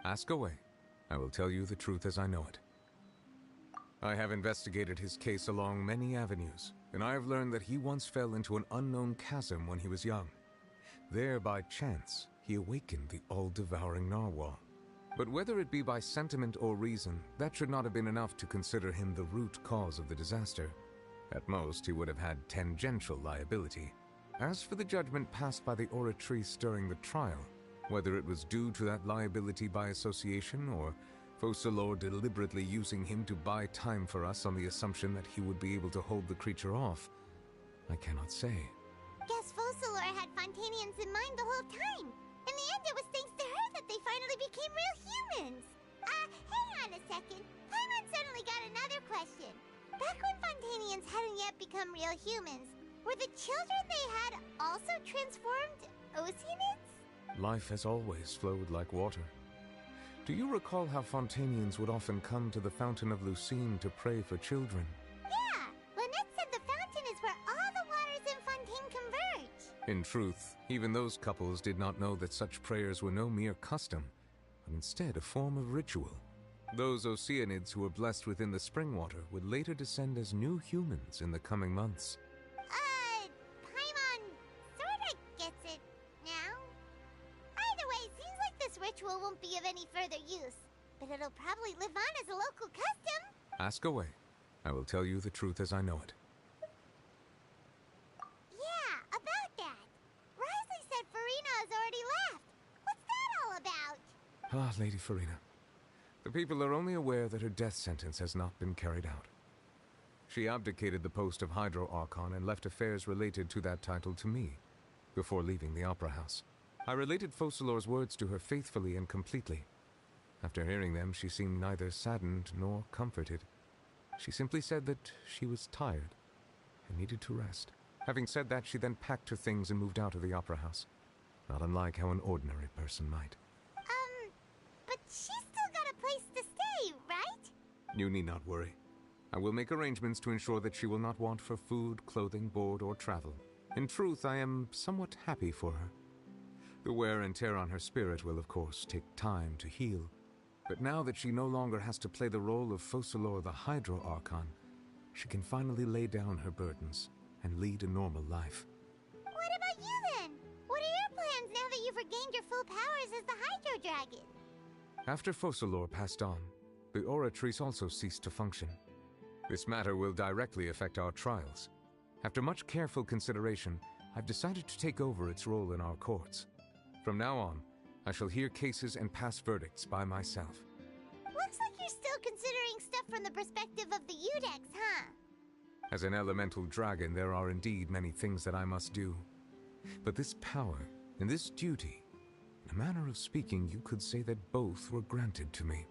Speaker 4: Ask away. I will tell you the truth as I know it. I have investigated his case along many avenues, and I have learned that he once fell into an unknown chasm when he was young. There, by chance, he awakened the all-devouring narwhal. But whether it be by sentiment or reason, that should not have been enough to consider him the root cause of the disaster. At most, he would have had tangential liability. As for the judgment passed by the Oratrice during the trial, whether it was due to that liability by association or Focalor deliberately using him to buy time for us on the assumption that he would be able to hold the creature off, I cannot say.
Speaker 1: Guess Focalor had Fontanians in mind the whole time. In the end, it was thanks to her that they finally became real humans. Hang on a second. Paimon suddenly got another question. Back when Fontanians hadn't yet become real humans, were the children they had also transformed Oceanids?
Speaker 4: Life has always flowed like water. Do you recall how Fontanians would often come to the Fountain of Lucine to pray for children?
Speaker 1: Yeah! Lynette said the fountain is where all the waters in Fontaine converge.
Speaker 4: In truth, even those couples did not know that such prayers were no mere custom, but instead a form of ritual. Those Oceanids who were blessed within the spring water would later descend as new humans in the coming months.
Speaker 1: Paimon sorta gets it now. Either way, seems like this ritual won't be of any further use, but it'll probably live on as a local custom.
Speaker 4: Ask away. I will tell you the truth as I know it.
Speaker 1: Yeah, about that. Risley said Farina has already left. What's that all about?
Speaker 4: Ah, Lady Farina. The people are only aware that her death sentence has not been carried out. She abdicated the post of Hydro Archon and left affairs related to that title to me, before leaving the Opera House. I related Focalor's words to her faithfully and completely. After hearing them, she seemed neither saddened nor comforted. She simply said that she was tired and needed to rest. Having said that, she then packed her things and moved out of the Opera House, not unlike how an ordinary person might.
Speaker 1: But she's still got a place to stay, right?
Speaker 4: You need not worry. I will make arrangements to ensure that she will not want for food, clothing, board, or travel. In truth, I am somewhat happy for her. The wear and tear on her spirit will, of course, take time to heal. But now that she no longer has to play the role of Focalor the Hydro Archon, she can finally lay down her burdens and lead a normal life.
Speaker 1: What about you then? What are your plans now that you've regained your full powers as the Hydro Dragon?
Speaker 4: After Focalor passed on, the Oratrice also ceased to function. This matter will directly affect our trials. After much careful consideration, I've decided to take over its role in our courts. From now on, I shall hear cases and pass verdicts by myself.
Speaker 1: Looks like you're still considering stuff from the perspective of the Udex, huh?
Speaker 4: As an elemental dragon, there are indeed many things that I must do. But this power and this duty, in a manner of speaking, you could say that both were granted to me.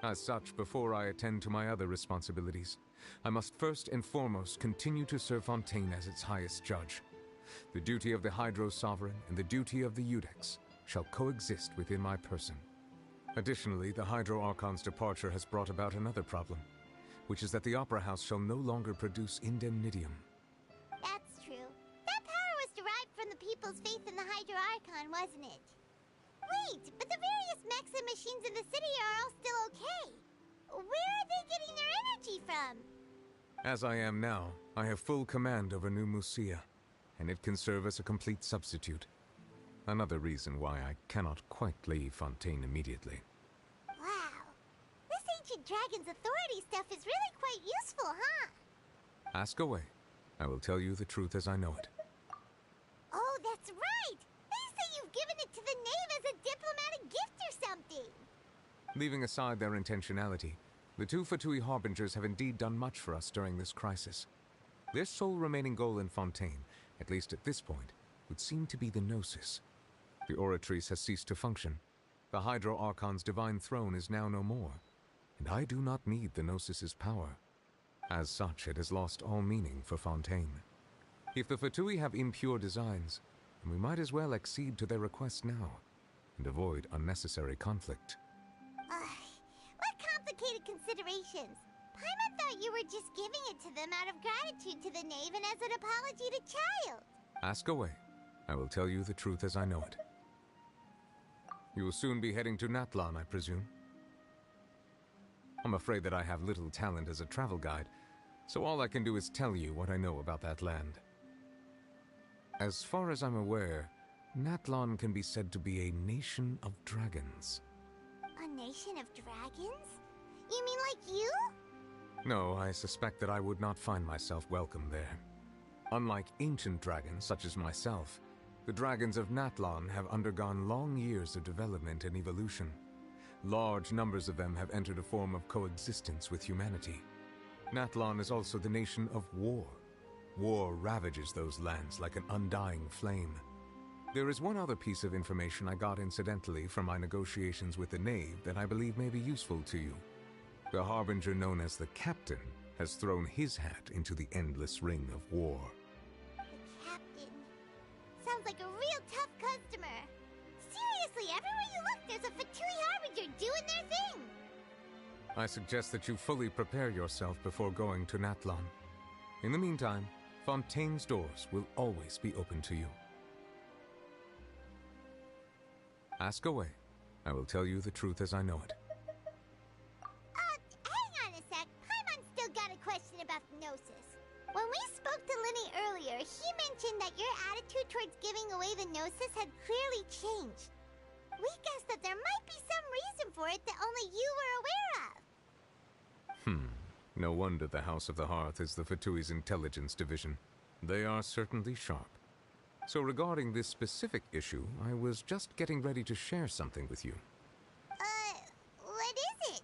Speaker 4: As such, before I attend to my other responsibilities, I must first and foremost continue to serve Fontaine as its highest judge. The duty of the Hydro Sovereign and the duty of the Udex shall coexist within my person. Additionally, the Hydro Archon's departure has brought about another problem, which is that the Opera House shall no longer produce indemnitium.
Speaker 1: That's Hydro Archon, wasn't it? Wait, but the various mechs and machines in the city are all still okay. Where are they getting their energy from?
Speaker 4: As I am now, I have full command over New Musia, and it can serve as a complete substitute. Another reason why I cannot quite leave Fontaine immediately.
Speaker 1: Wow. This ancient dragon's authority stuff is really quite useful, huh?
Speaker 4: Ask away. I will tell you the truth as I know it.
Speaker 1: Oh, that's right! They say you've given it to the knave as a diplomatic gift or something!
Speaker 4: Leaving aside their intentionality, the two Fatui Harbingers have indeed done much for us during this crisis. Their sole remaining goal in Fontaine, at least at this point, would seem to be the Gnosis. The Oratrice has ceased to function. The Hydro Archon's divine throne is now no more, and I do not need the Gnosis's power. As such, it has lost all meaning for Fontaine. If the Fatui have impure designs, then we might as well accede to their request now, and avoid unnecessary conflict.
Speaker 1: What complicated considerations! Paimon thought you were just giving it to them out of gratitude to the knave and as an apology to Child.
Speaker 4: Ask away. I will tell you the truth as I know it. You will soon be heading to Natlan, I presume? I'm afraid that I have little talent as a travel guide, so all I can do is tell you what I know about that land. As far as I'm aware, Natlan can be said to be a nation of dragons.
Speaker 1: A nation of dragons? You mean like you?
Speaker 4: No, I suspect that I would not find myself welcome there. Unlike ancient dragons such as myself, the dragons of Natlan have undergone long years of development and evolution. Large numbers of them have entered a form of coexistence with humanity. Natlan is also the nation of war. War ravages those lands like an undying flame. There is one other piece of information I got incidentally from my negotiations with the Knave that I believe may be useful to you. The Harbinger known as the Captain has thrown his hat into the endless ring of war.
Speaker 1: The Captain. Sounds like a real tough customer. Seriously, everywhere you look, there's a Fatui Harbinger doing their thing.
Speaker 4: I suggest that you fully prepare yourself before going to Natlan. In the meantime, Fontaine's doors will always be open to you. Ask away. I will tell you the truth as I know it.
Speaker 1: Hang on a sec. Paimon's still got a question about the Gnosis. When we spoke to Linny earlier, he mentioned that your attitude towards giving away the Gnosis had clearly changed. We guessed that there might be some reason for it that only you were aware of.
Speaker 4: No wonder the House of the Hearth is the Fatui's intelligence division. They are certainly sharp. So regarding this specific issue, I was just getting ready to share something with you.
Speaker 1: What is it?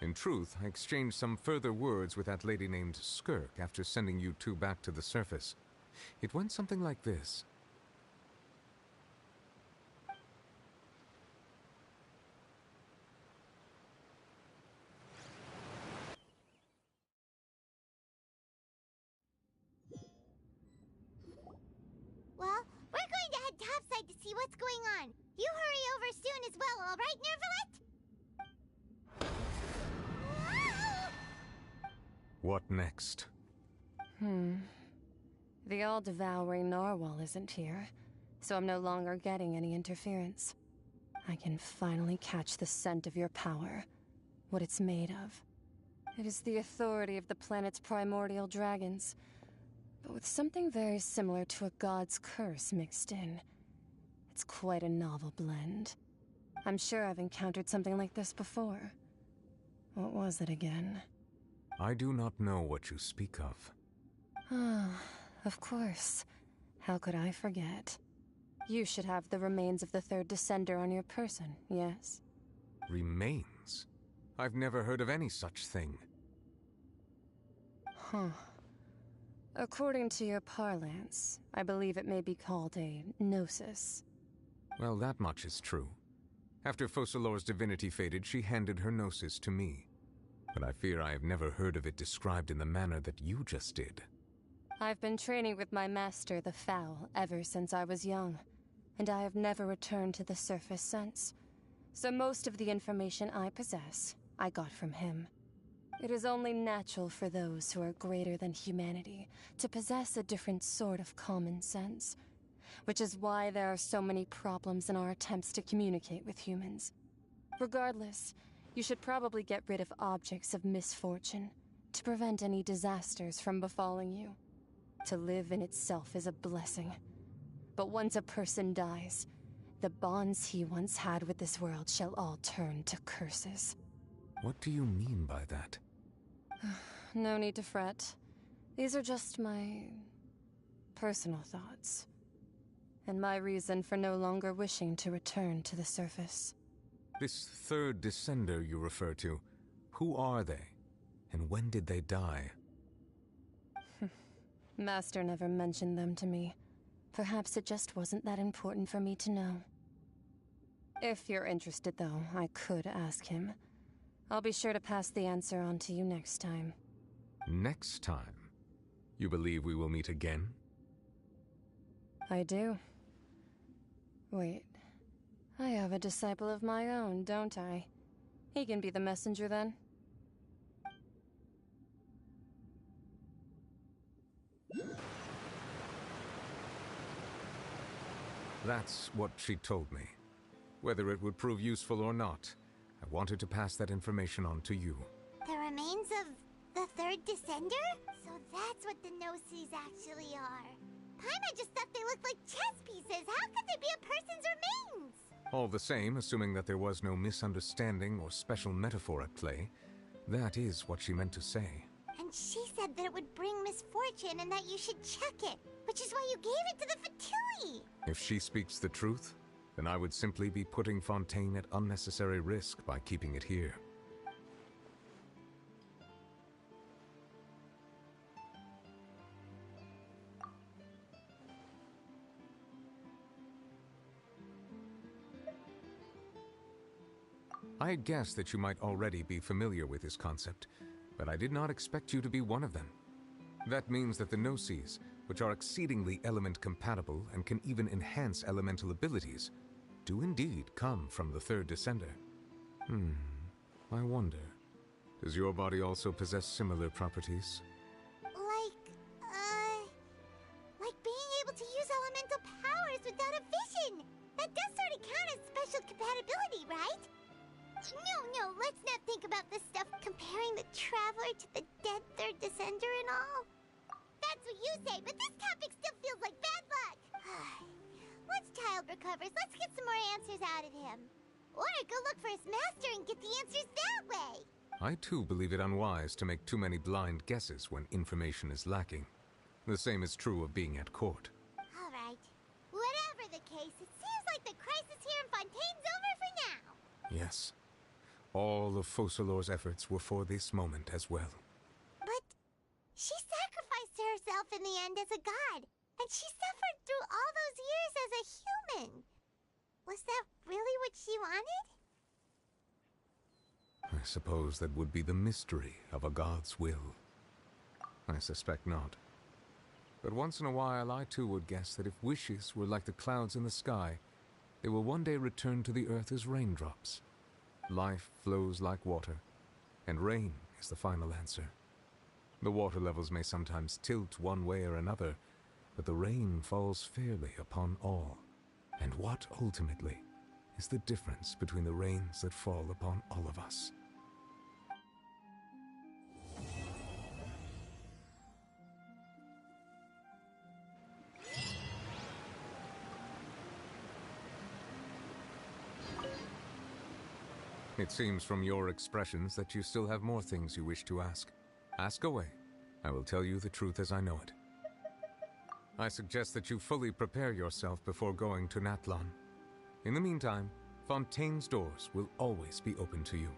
Speaker 4: In truth, I exchanged some further words with that lady named Skirk after sending you two back to the surface. It went something like this.
Speaker 1: Well, we're going to head topside to see what's going on. You hurry over soon as well, all right, Nervalet?
Speaker 4: What next?
Speaker 8: The all-devouring narwhal isn't here, so I'm no longer getting any interference. I can finally catch the scent of your power, what it's made of. It is the authority of the planet's primordial dragons, but with something very similar to a god's curse mixed in. It's quite a novel blend. I'm sure I've encountered something like this before. What was it again?
Speaker 4: I do not know what you speak of.
Speaker 8: Ah, of course. How could I forget? You should have the remains of the third descender on your person, yes?
Speaker 4: Remains? I've never heard of any such thing.
Speaker 8: Huh. According to your parlance, I believe it may be called a gnosis.
Speaker 4: Well, that much is true. After Focalor's divinity faded, she handed her gnosis to me. But I fear I have never heard of it described in the manner that you just did.
Speaker 8: I've been training with my master, the Foul, ever since I was young, and I have never returned to the surface since. So most of the information I possess, I got from him. It is only natural for those who are greater than humanity to possess a different sort of common sense. which is why there are so many problems in our attempts to communicate with humans. Regardless, you should probably get rid of objects of misfortune to prevent any disasters from befalling you. To live in itself is a blessing. But once a person dies, the bonds he once had with this world shall all turn to curses.
Speaker 4: What do you mean by that?
Speaker 8: No need to fret. These are just my personal thoughts, and my reason for no longer wishing to return to the surface.
Speaker 4: This third descender you refer to, who are they? And when did they die?
Speaker 8: Master never mentioned them to me. Perhaps it just wasn't that important for me to know. If you're interested, though, I could ask him. I'll be sure to pass the answer on to you next time.
Speaker 4: Next time? You believe we will meet again?
Speaker 8: I do. Wait. I have a disciple of my own, don't I? He can be the messenger then.
Speaker 4: That's what she told me. Whether it would prove useful or not, I wanted to pass that information on to you.
Speaker 1: The remains of the third descender? So that's what the no-sees actually are. Paimon just thought they looked like chess pieces. How could they be a person's remains?
Speaker 4: All the same, assuming that there was no misunderstanding or special metaphor at play, that is what she meant to say.
Speaker 1: And she said that it would bring misfortune and that you should check it, which is why you gave it to the Fatui.
Speaker 4: If she speaks the truth, then I would simply be putting Fontaine at unnecessary risk by keeping it here. I had guessed that you might already be familiar with this concept, but I did not expect you to be one of them. That means that the Gnosis, which are exceedingly element-compatible and can even enhance elemental abilities, do indeed come from the third descender. I wonder, does your body also possess similar properties?
Speaker 1: Like being able to use elemental powers without a vision. That does sort of count as special compatibility, right? No, let's not think about this stuff comparing the Traveler to the dead third descender and all. That's what you say, but this topic still feels like bad luck. Once Child recovers, let's get some more answers out of him. Or go look for his master and get the answers that way.
Speaker 4: I too believe it unwise to make too many blind guesses when information is lacking. The same is true of being at court.
Speaker 1: All right. Whatever the case, it seems like the crisis here in Fontaine's over for now.
Speaker 4: Yes. All of Focalor's efforts were for this moment as well.
Speaker 1: But she sacrificed herself in the end as a god, and she suffered through all those years as a human. Was that really what she wanted?
Speaker 4: I suppose that would be the mystery of a god's will. I suspect not. But once in a while, I too would guess that if wishes were like the clouds in the sky, they will one day return to the earth as raindrops. Life flows like water, and rain is the final answer. The water levels may sometimes tilt one way or another, but the rain falls fairly upon all. And what, ultimately, is the difference between the rains that fall upon all of us? It seems from your expressions that you still have more things you wish to ask. Ask away. I will tell you the truth as I know it. I suggest that you fully prepare yourself before going to Natlan. In the meantime, Fontaine's doors will always be open to you.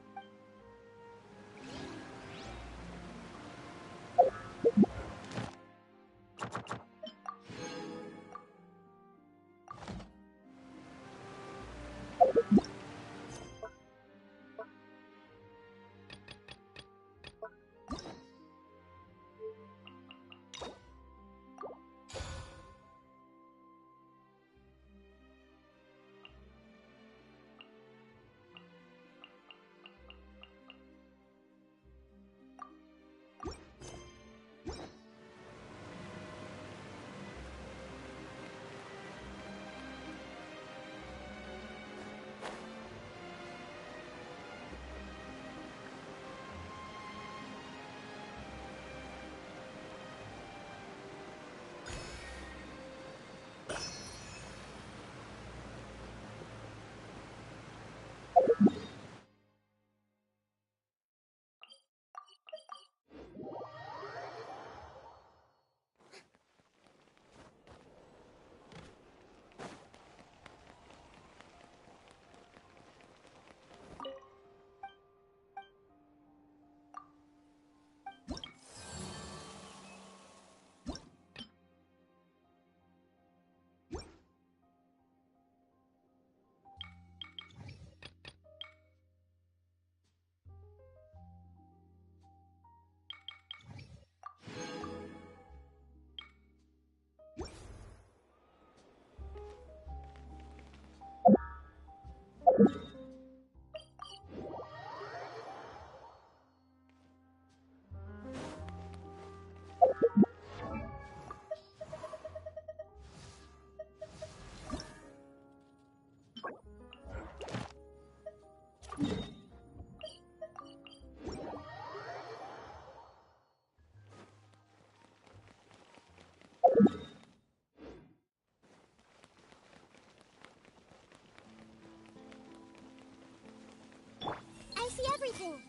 Speaker 1: amazing!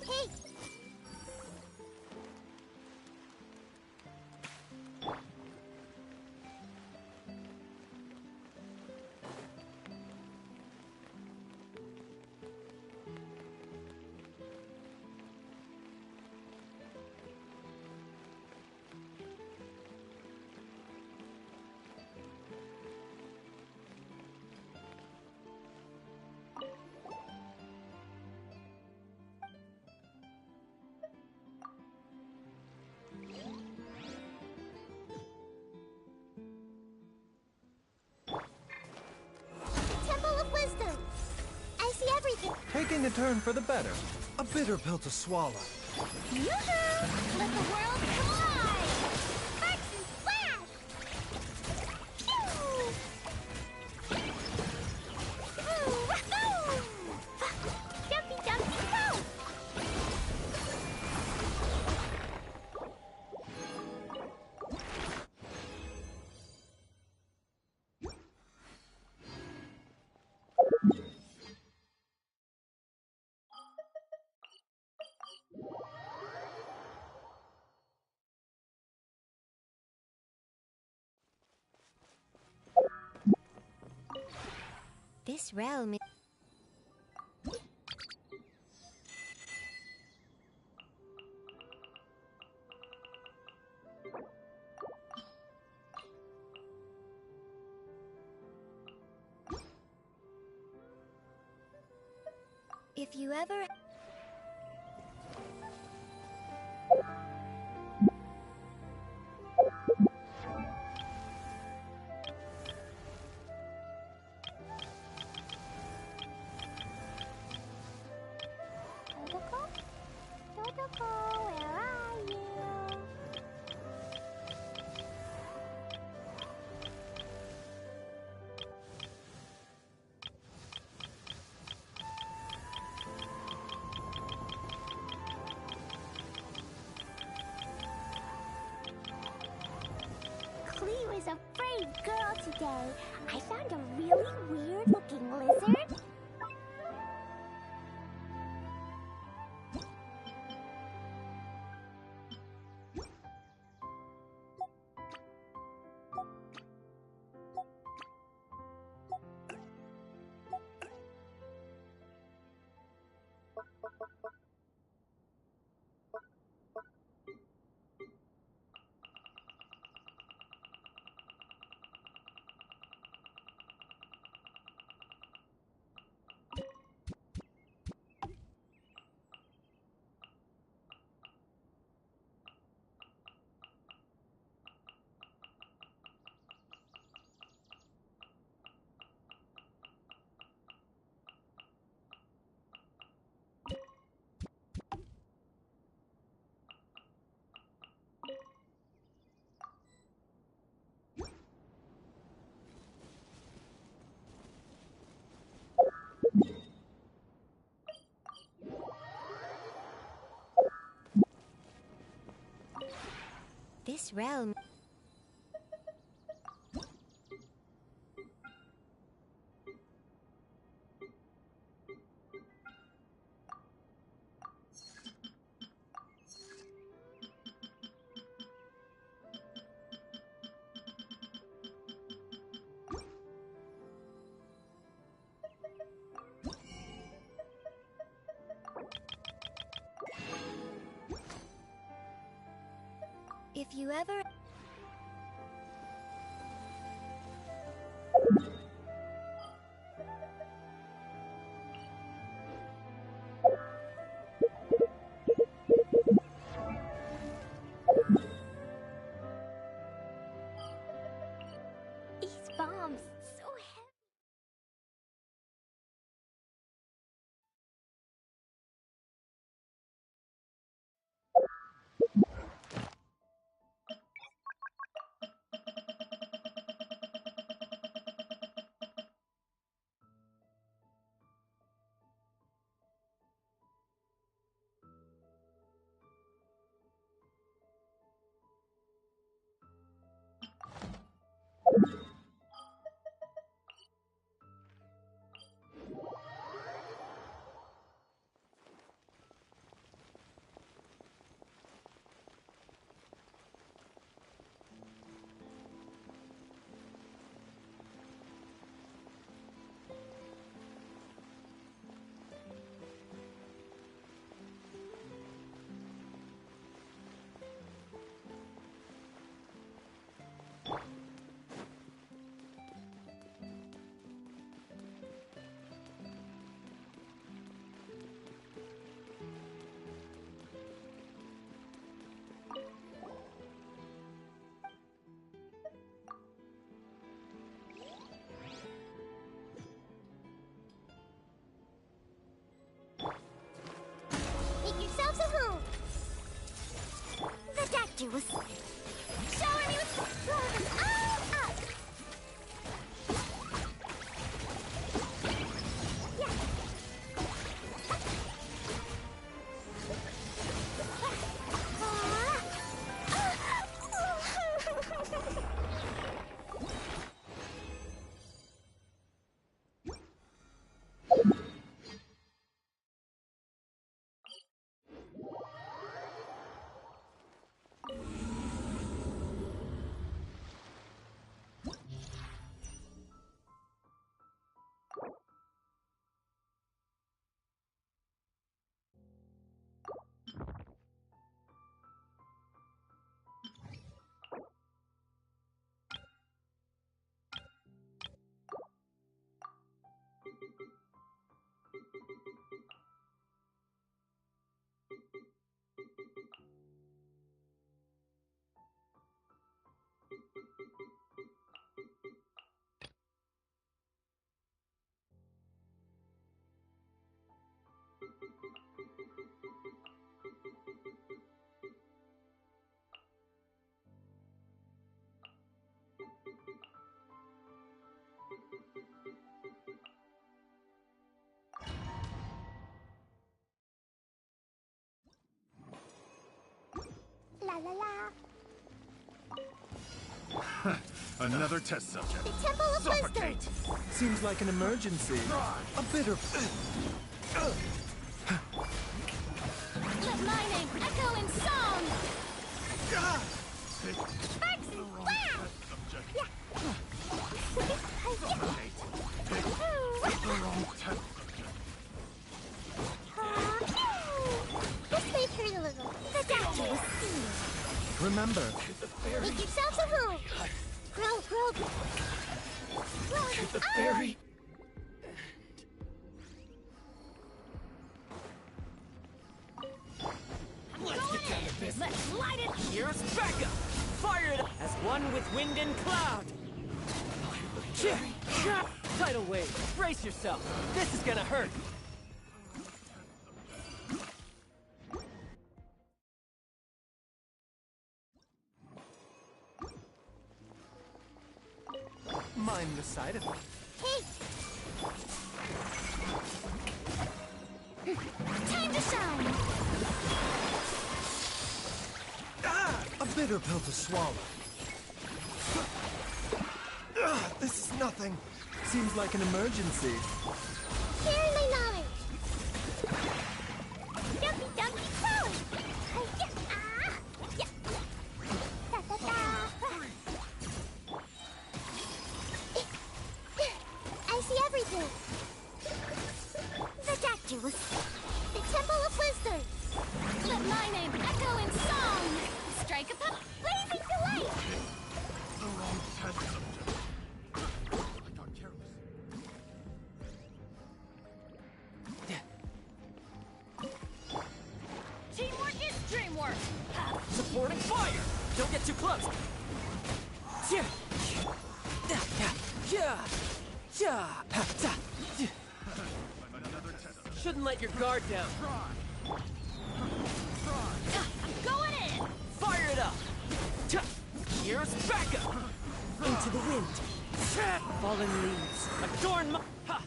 Speaker 1: Hey! Temple of Wisdom! I see everything!
Speaker 15: Taking a turn for the better. A bitter pill to swallow.
Speaker 1: Yoo-hoo! Let the world collide! Sparks and splash! Phew! Ooh, wahoo! Jumpy, jumpy, go! This realm is... If you ever... Totoko? Totoko, where are you? Cleo is a brave girl today. I found a really weird-looking lizard. This realm... If you ever... These bombs, so heavy. doctor was showering me with drugs. La la la.
Speaker 17: Another test subject.
Speaker 1: The Temple of
Speaker 17: Suffocate!
Speaker 1: Wisdom.
Speaker 15: Seems like an emergency. A bitter...
Speaker 11: Let my name echo in song!
Speaker 17: Pick the wrong test subject.
Speaker 1: This may hurt a little. The doctor will see you.
Speaker 15: Remember,
Speaker 1: Make yourselves at home. Grow.
Speaker 13: The fairy.
Speaker 18: Let's get down to business. Let's light it! Here's Becca! Fire it as one with wind and cloud! Tidal wave, brace yourself. This is gonna hurt.
Speaker 15: mind the sight of it.
Speaker 1: Hey! Time to shine!
Speaker 15: Ah! A bitter pill to swallow. This is nothing. Seems like an emergency.
Speaker 1: Share my knowledge! Dumpy dumpy toe! I see everything! The doctor was... The Temple of Wisdom!
Speaker 11: Let my name echo in song! Strike a pop!
Speaker 1: Blazing delight!
Speaker 17: The wrong test subject. I got careless.
Speaker 11: Teamwork is dreamwork!
Speaker 18: Supporting fire! Don't get too close! Shouldn't let your guard down.
Speaker 11: I'm going in!
Speaker 18: Fire it up! Here's Becca! Into the wind. Fallen leaves. Adorn my... Ha!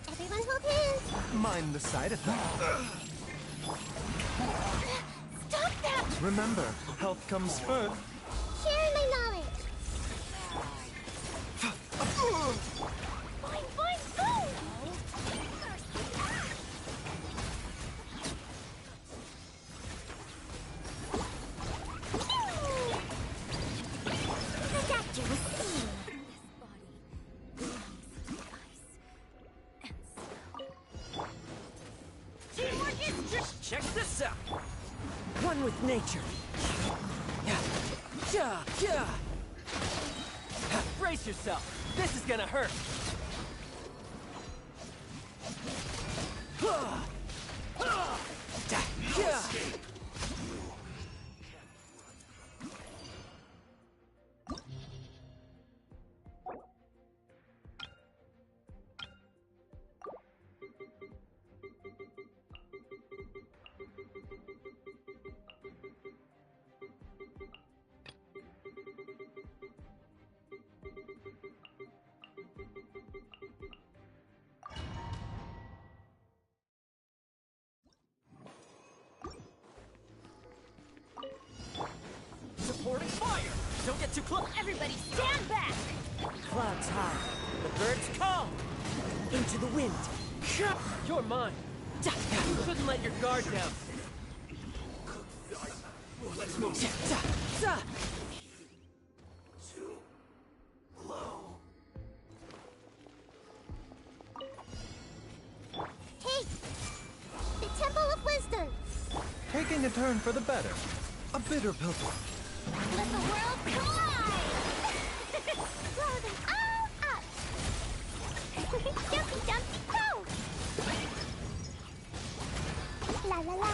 Speaker 1: Everyone hold hands!
Speaker 15: Mind the side effect.
Speaker 1: Stop that!
Speaker 15: Remember, health comes first.
Speaker 1: Share my knowledge! Boing, boing, boom! The doctor was seeing.
Speaker 18: Teamwork is just... Check this out! One with nature. Brace yourself. This is gonna hurt.
Speaker 13: Don't get too close!
Speaker 11: Everybody stand back!
Speaker 9: Clouds high, the birds call! Into the wind! You're mine! You shouldn't let your guard down!
Speaker 13: Let's move!
Speaker 1: Hey! The Temple of Wisdom!
Speaker 15: Taking a turn for the better. A bitter pill to...
Speaker 1: Let the world collide! Blow them all up! Jumpy, jumpy, go! La la la!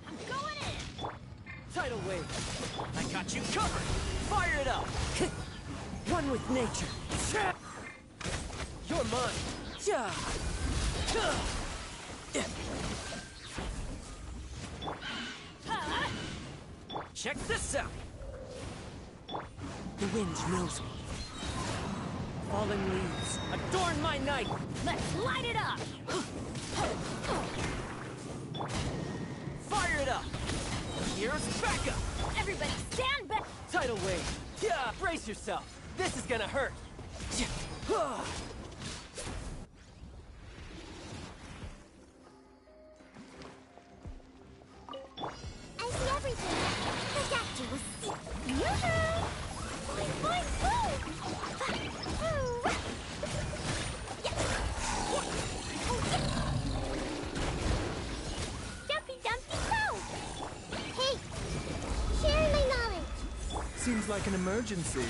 Speaker 11: I'm going in!
Speaker 9: Tidal wave! I got you covered! Fire it up! One with nature! You're mine! Check this out! The wind knows me. Fallen leaves, adorn my night!
Speaker 11: Let's light it up!
Speaker 9: Fire it up! Here's backup!
Speaker 11: Everybody stand back!
Speaker 9: Tidal wave! Yeah, brace yourself! This is gonna hurt!
Speaker 1: I see everything! The doctor will see! Yoo-hoo! Boing, boing, boom! Jumpy, jumpy, go! Hey! Sharing my knowledge!
Speaker 15: Seems like an emergency.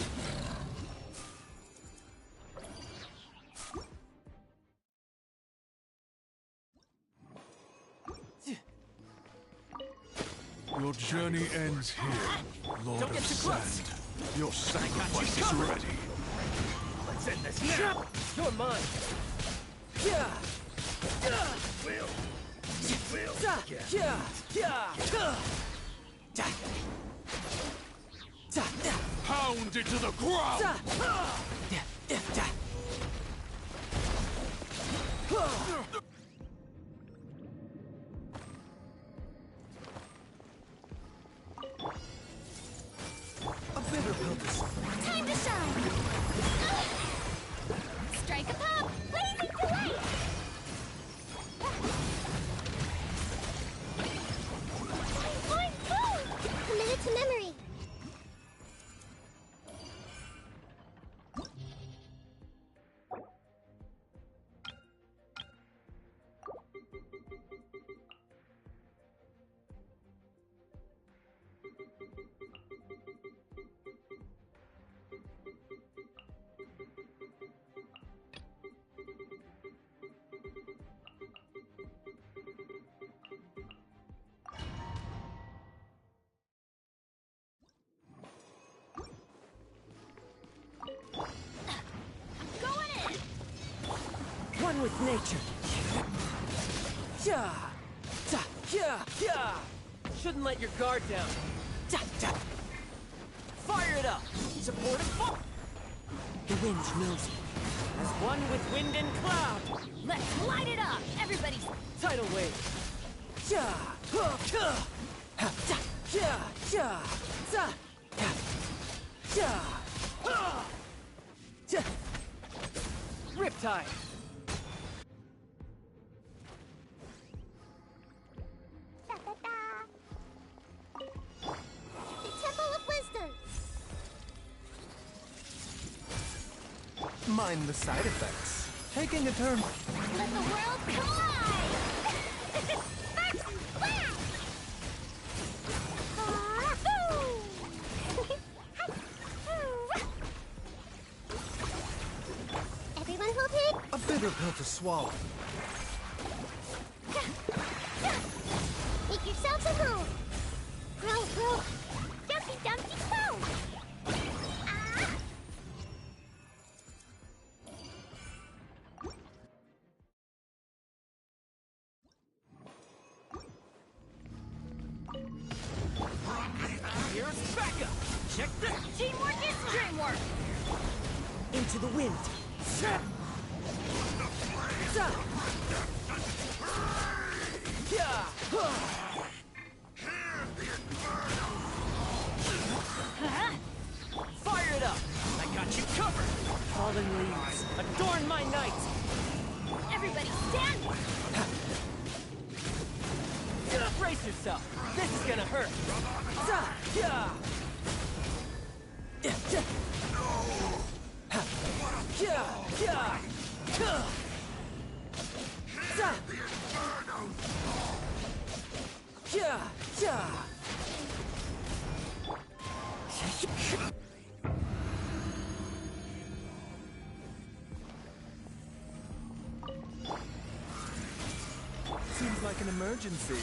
Speaker 17: Your journey ends here, Lord
Speaker 9: Don't get
Speaker 17: of
Speaker 9: too
Speaker 17: Sand.
Speaker 9: close.
Speaker 17: Your sacrifice is ready.
Speaker 9: Let's end this now! You're mine!
Speaker 17: Pound it to the ground!
Speaker 15: A bitter pill to swallow.
Speaker 1: Time to shine! Strike a pop! Blazing delight! Boing, boing! Committed to memory!
Speaker 9: One with nature! Shouldn't let your guard down! Fire it up! Support and fall! The wind knows me. As one with wind and cloud!
Speaker 11: Let's light it up! Everybody...
Speaker 9: Tidal wave! Riptide!
Speaker 1: The Temple of Wisdom!
Speaker 15: Mind the side effects. Taking a turn.
Speaker 1: Let the world collide! Sparks and splash! Everyone hold it!
Speaker 15: A bitter pill to swallow.
Speaker 1: Make yourselves at home! Grow! Jumpy, dumpy, go!
Speaker 9: Here's backup! Check this!
Speaker 11: Teamwork is
Speaker 9: Into the wind. Fire it up! I got you covered! Fallen leaves, adorn my night!
Speaker 6: Everybody stand!
Speaker 9: Brace yourself! This is gonna hurt!
Speaker 15: Seems like an emergency.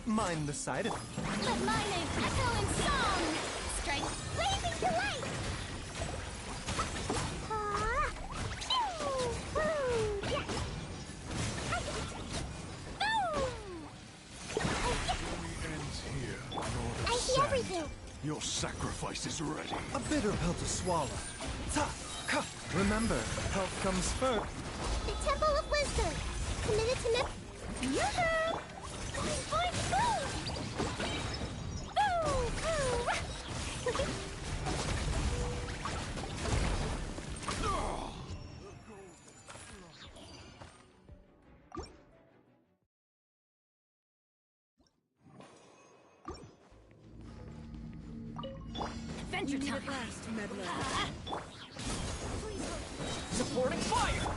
Speaker 15: Mind the side effect.
Speaker 6: Let my name echo in song! Strike blazing to light!
Speaker 17: Ends here, Lord of
Speaker 1: I see
Speaker 17: Sand.
Speaker 1: everything.
Speaker 17: Your sacrifice is ready.
Speaker 15: A bitter pill to swallow. Remember, health comes first.
Speaker 1: The Temple of Wisdom. Committed to Yoo-hoo!
Speaker 6: Adventure time!
Speaker 9: Supporting fire!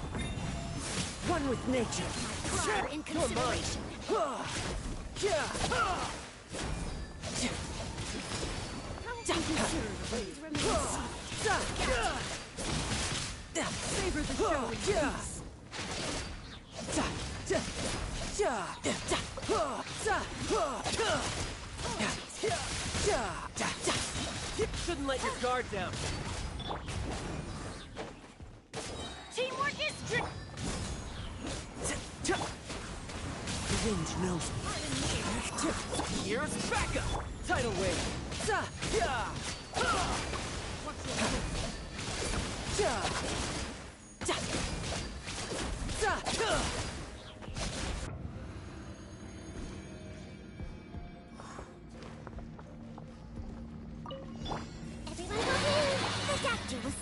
Speaker 9: One with nature.
Speaker 6: Prior in consideration.
Speaker 9: Savor the show in peace. Shouldn't let your guard down.
Speaker 6: Teamwork is trick.
Speaker 9: The wind knows me. Here's backup! Tidal wave!
Speaker 1: Everyone go in. The doctor was...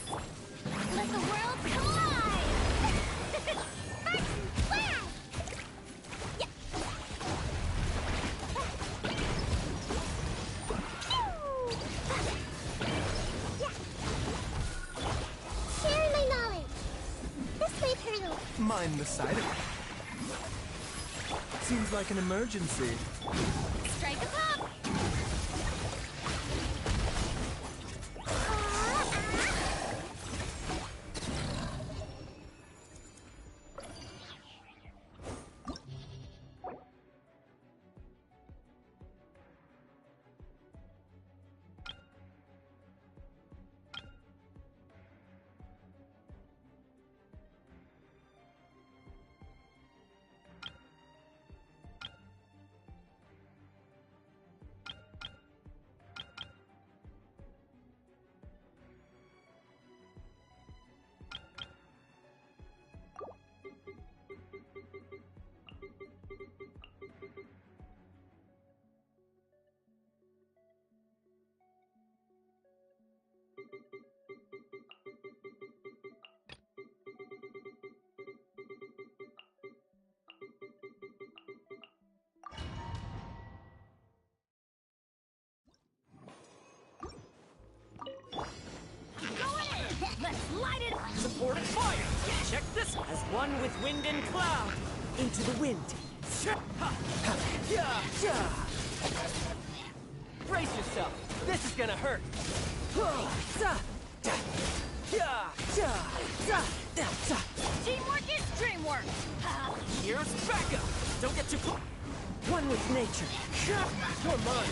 Speaker 1: Let the world collide! Spartan flash! Yeah. Share my knowledge. This way, Colonel.
Speaker 15: Mind the side effect. Seems like an emergency.
Speaker 6: Strike a pop!
Speaker 9: Let's light it! Supporting fire! Check this! As one with wind and cloud! Into the wind! Brace yourself! This is gonna hurt!
Speaker 6: Teamwork is dreamwork!
Speaker 9: Here's backup! Don't get too close! One with nature! You're mine!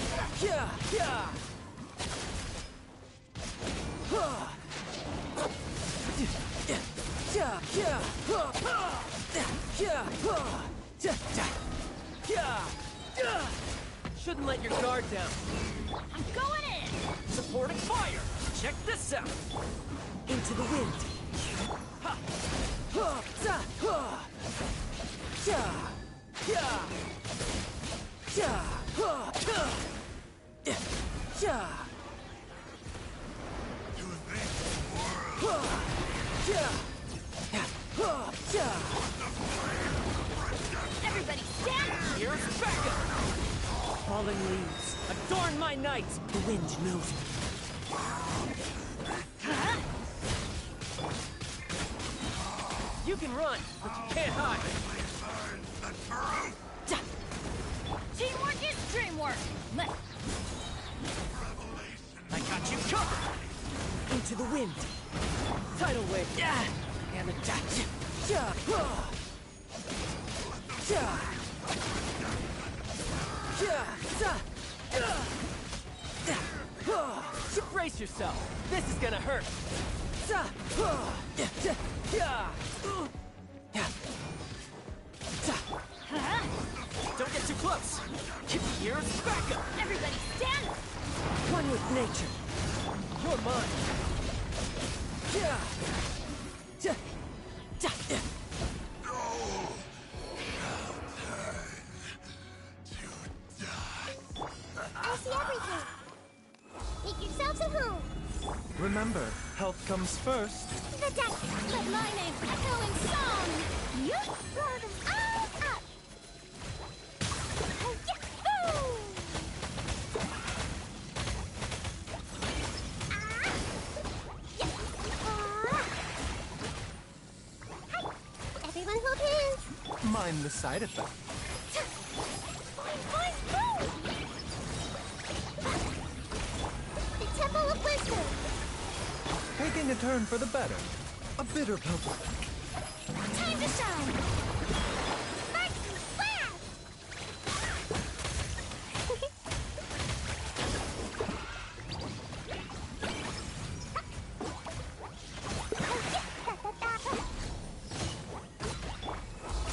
Speaker 9: Shouldn't let your guard down.
Speaker 6: I'm going in!
Speaker 9: Supporting fire! Check this out! Into the wind! Falling leaves, adorn my night! The wind knows it. You can run, but you can't hide.
Speaker 11: Teamwork is dreamwork!
Speaker 9: I got you covered! Into the wind. Tidal wave. And attack. Brace yourself. This is gonna hurt. Don't get too close. Here's backup.
Speaker 11: Everybody stand!
Speaker 9: One with nature. You're mine.
Speaker 1: I see everything. Make yourselves at home.
Speaker 15: Remember, health comes first.
Speaker 1: The deck.
Speaker 11: Let my name echo in song!
Speaker 1: You blow them all up. Yahoo! Hi. Everyone hold hands.
Speaker 15: Mind the side effect.
Speaker 1: The Temple of Wisdom.
Speaker 15: Taking a turn for the better. A bitter pelter.
Speaker 1: Time to shine. Mercy Slash.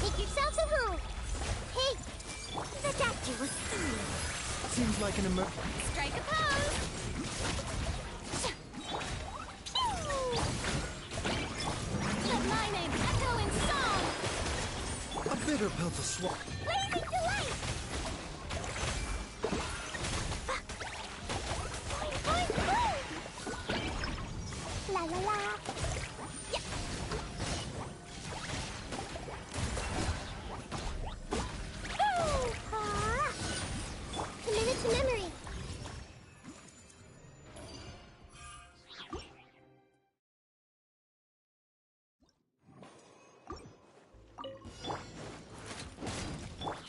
Speaker 1: Make yourselves at home. Hey, the doctor was through.
Speaker 15: Seems like an
Speaker 11: Strike a pose! Let my name echo in song!
Speaker 15: a bitter pelter swap.
Speaker 1: Blazing delight! La la la. Yeah. Committed to memory.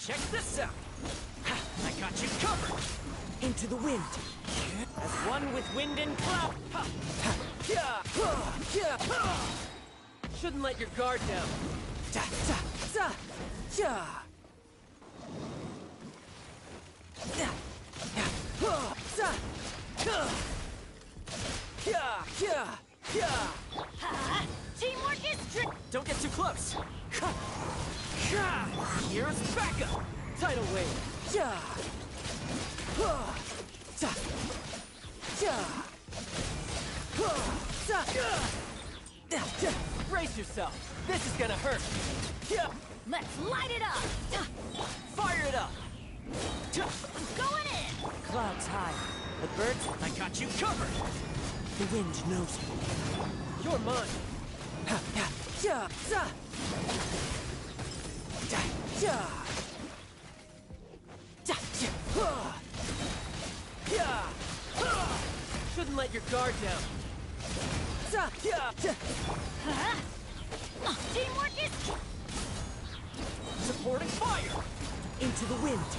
Speaker 9: Check this out! Ha, I got you covered! Into the wind! As one with wind and cloud! Ha, ha, yeah, ha, yeah, ha. Shouldn't let your guard down! Da, da, da, yeah. Yeah, yeah, ha, da, ha. Yeah, yeah, yeah.
Speaker 11: Ha! Teamwork is
Speaker 9: Don't get too close! Ha. Yeah. Here's backup! Tidal wave! Yeah! Ha. Da. Yeah! Ha. Da. Da. Da. Brace yourself! This is gonna hurt! Yeah!
Speaker 11: Let's light it up!
Speaker 9: Fire it up!
Speaker 11: I'm going in!
Speaker 9: Clouds high. The birds, I got you covered! The wind knows it. You're mine! Ha, ha, yeah, da. Da, yeah. Da, yeah, ha. Yeah, ha. Shouldn't let your guard down. Da, yeah, da.
Speaker 11: Teamwork is...
Speaker 9: Supporting fire! Into the wind!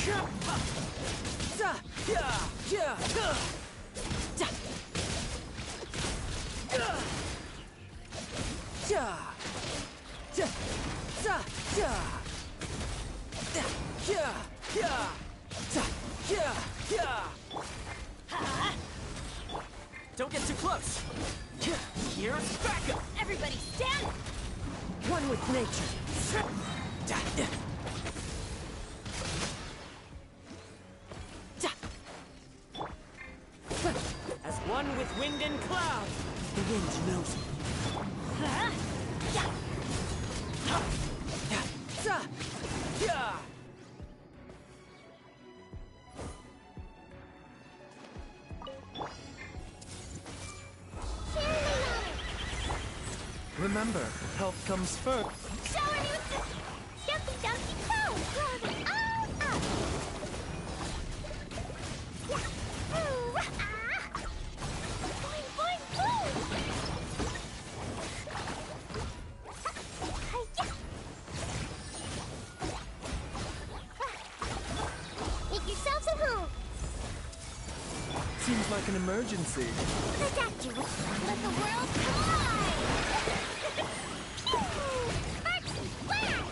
Speaker 9: Yeah, ha. Da, yeah, yeah, ha. Da. Yeah. Yeah. Yeah. Da. Yeah. Da. Yeah. Yeah. Da. Yeah. Yeah. Don't get too close. Here's backup.
Speaker 11: Everybody stand!
Speaker 9: One with nature. Da. Da. Da. As one with wind and cloud, the wind knows it.
Speaker 11: Yeah.
Speaker 9: Ha. Yeah. Da. Yeah.
Speaker 15: Remember, health comes first.
Speaker 1: Shower me with the Donkey Donkey Toe! Blow them all up!
Speaker 15: like an emergency.
Speaker 1: The doctor will let the world collide! Sparks and flash!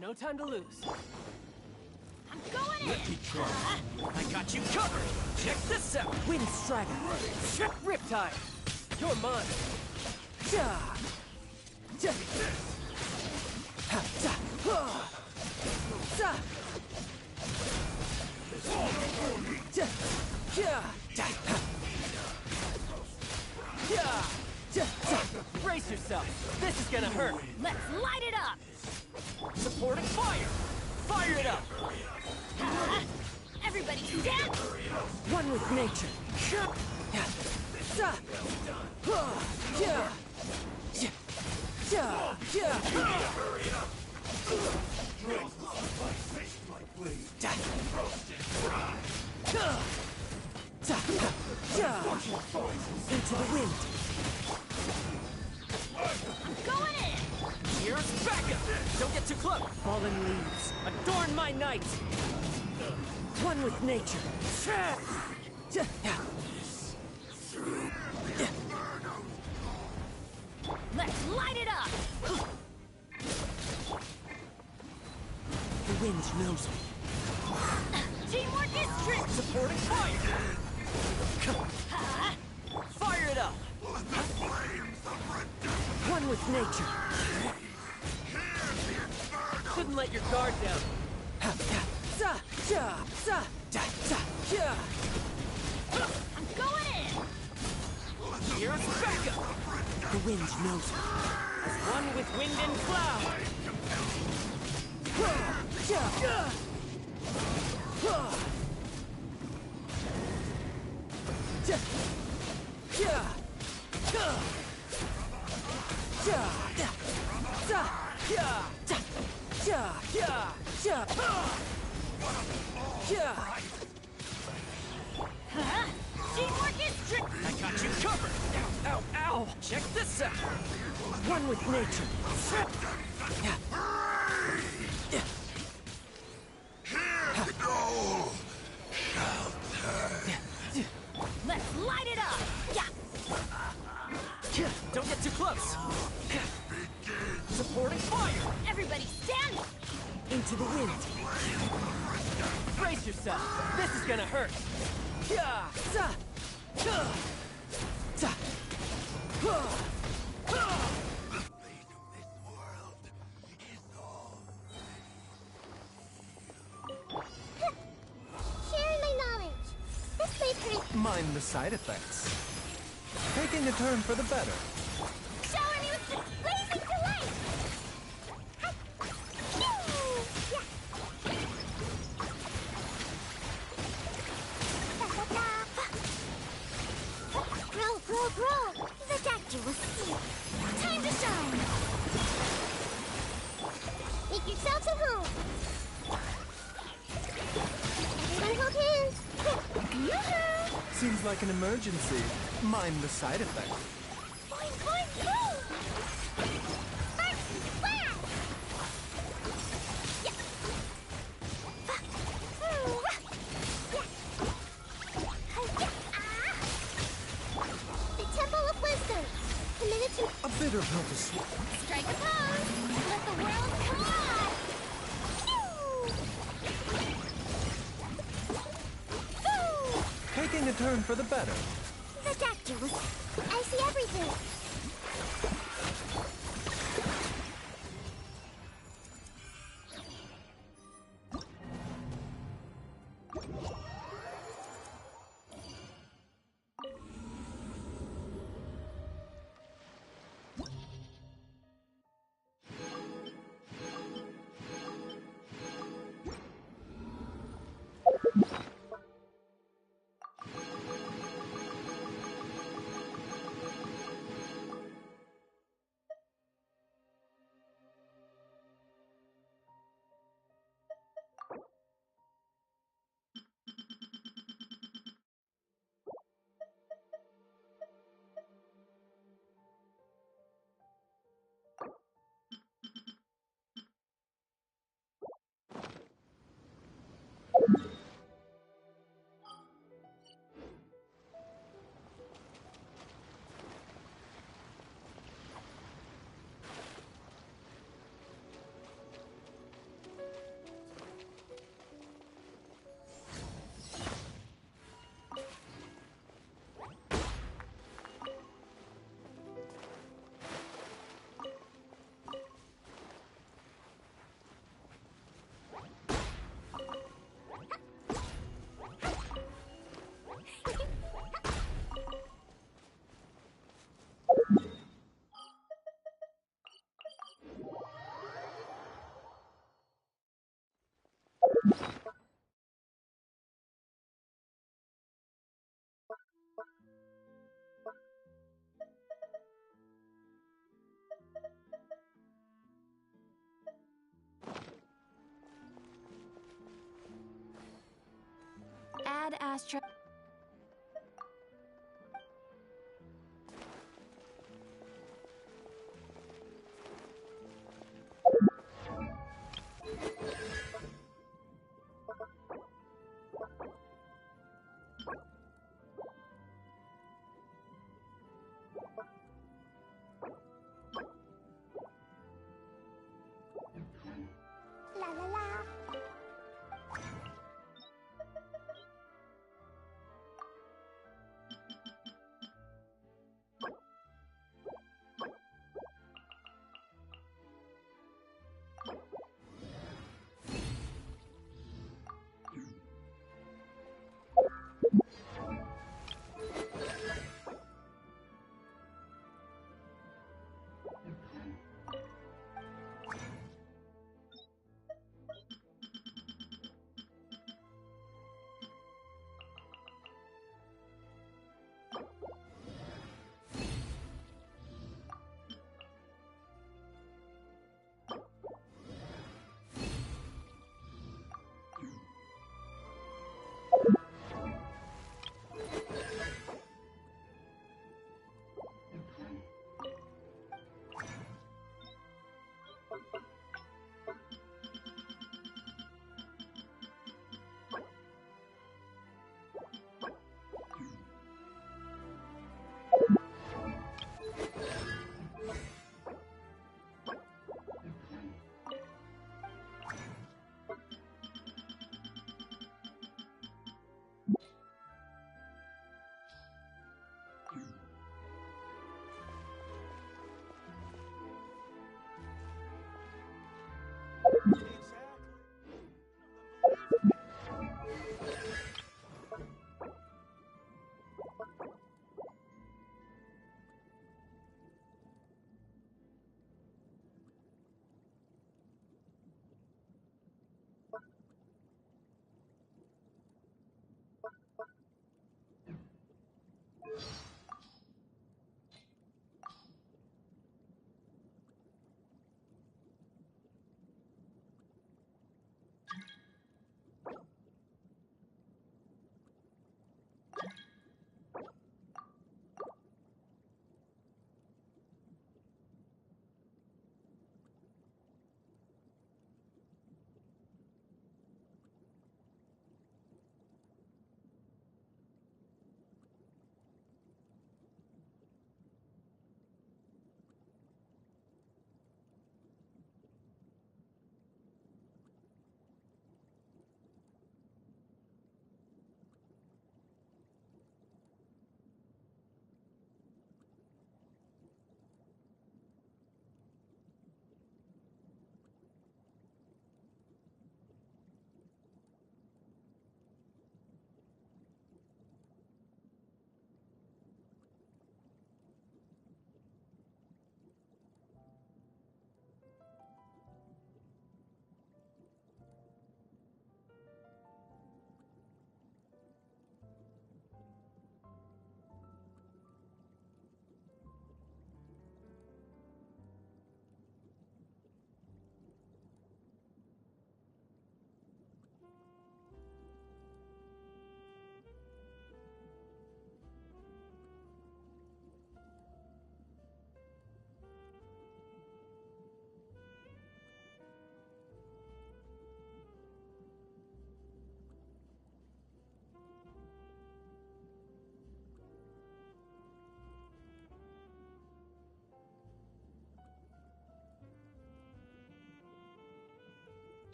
Speaker 9: No time to lose.
Speaker 11: I'm going in!
Speaker 9: I got you covered! Check this out! Wind Strider! Check Riptide! You're mine! Ja! Ja! Ha! Ja! Ha! Ja! Ja! Ja! Ja! Ja! Ja! Ja! Brace yourself! This is gonna hurt!
Speaker 11: Let's light it up!
Speaker 9: Supporting fire! Fire it up!
Speaker 11: Everybody stand!
Speaker 9: One with nature! Into the wind!
Speaker 11: I'm going in!
Speaker 9: Here's backup! Don't get too close! Fallen leaves, adorn my night! One with nature!
Speaker 11: Let's light it up!
Speaker 9: The wind knows me.
Speaker 11: Teamwork is trick!
Speaker 9: Supporting fire! Fire it up! One with nature! Shouldn't let your guard down.
Speaker 11: I'm going in!
Speaker 9: Here's backup! The wind knows me. As one with wind and cloud!
Speaker 11: Teamwork is trick!
Speaker 9: I got you covered! Ow, ow, ow! Check this out! One with nature!
Speaker 11: Let's light it up!
Speaker 9: Don't get too close! Supporting fire!
Speaker 11: Everybody stand!
Speaker 9: Into the wind! Brace yourself! This is gonna hurt!
Speaker 1: Sharing my knowledge. This place hurts.
Speaker 15: Mind the side effects. Taking a turn for the better.
Speaker 1: Shower me with the blazing delight! Grow, grow, grow! The doctor will see. Time to shine! Make yourselves at home! Everyone hold hands! Yoo-hoo!
Speaker 15: Seems like an emergency. Mind the side effects.
Speaker 1: Boing, boing, boom! Sparks and flash! Yeah. The Temple of Wisdom. Committed to
Speaker 15: A bitter pill to swallow.
Speaker 1: strike a pose. Let the world collide.
Speaker 15: Taking a turn for the better.
Speaker 1: The doctor was. I see everything.
Speaker 6: Add Astra.
Speaker 1: La la la.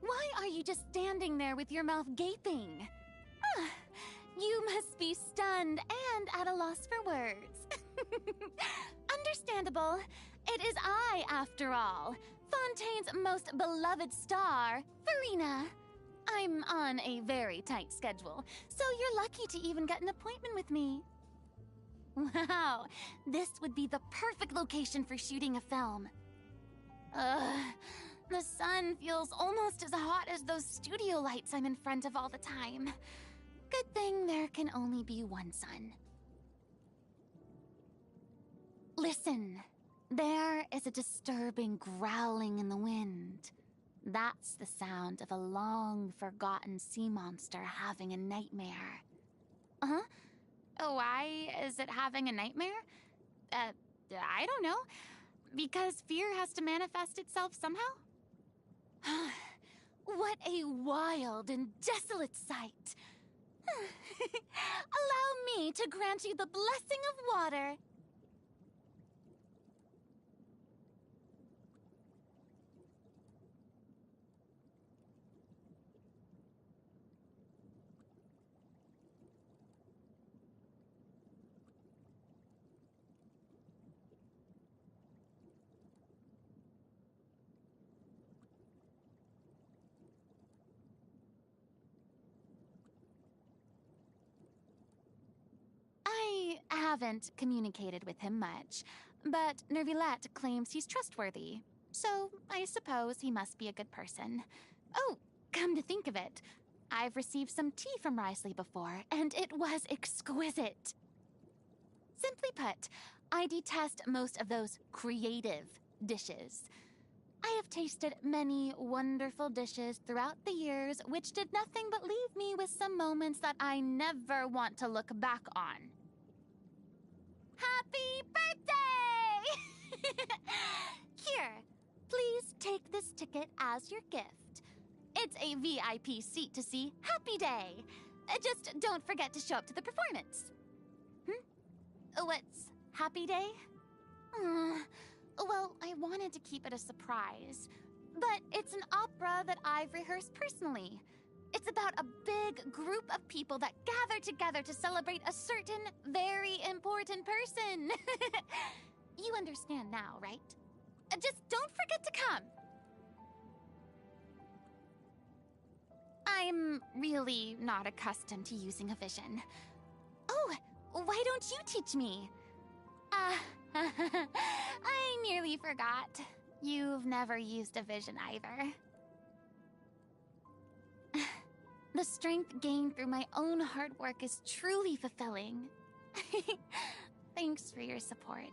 Speaker 11: Why are you just standing there with your mouth gaping? Ah, you must be stunned and at a loss for words. Understandable. It is I, after all, Fontaine's most beloved star, Farina. I'm on a very tight schedule, so you're lucky to even get an appointment with me. Wow, this would be the perfect location for shooting a film. The sun feels almost as hot as those studio lights I'm in front of all the time. Good thing there can only be one sun. Listen, there is a disturbing growling in the wind. That's the sound of a long-forgotten sea monster having a nightmare. Huh? Why is it having a nightmare? I don't know. Because fear has to manifest itself somehow? What a wild and desolate sight. Allow me to grant you the blessing of water. I haven't communicated with him much, but Nervilette claims he's trustworthy, so I suppose he must be a good person. Oh, come to think of it, I've received some tea from Risley before, and it was exquisite. Simply put, I detest most of those creative dishes. I have tasted many wonderful dishes throughout the years which did nothing but leave me with some moments that I never want to look back on. Happy birthday! Here, please take this ticket as your gift. It's a VIP seat to see Happy Day. Just don't forget to show up to the performance. What's Happy Day? Well, I wanted to keep it a surprise, but it's an opera that I've rehearsed personally. It's about a big group of people that gather together to celebrate a certain, very important person. You understand now, right? Just don't forget to come. I'm really not accustomed to using a vision. Oh, why don't you teach me? I nearly forgot. You've never used a vision either. The strength gained through my own hard work is truly fulfilling. Thanks for your support.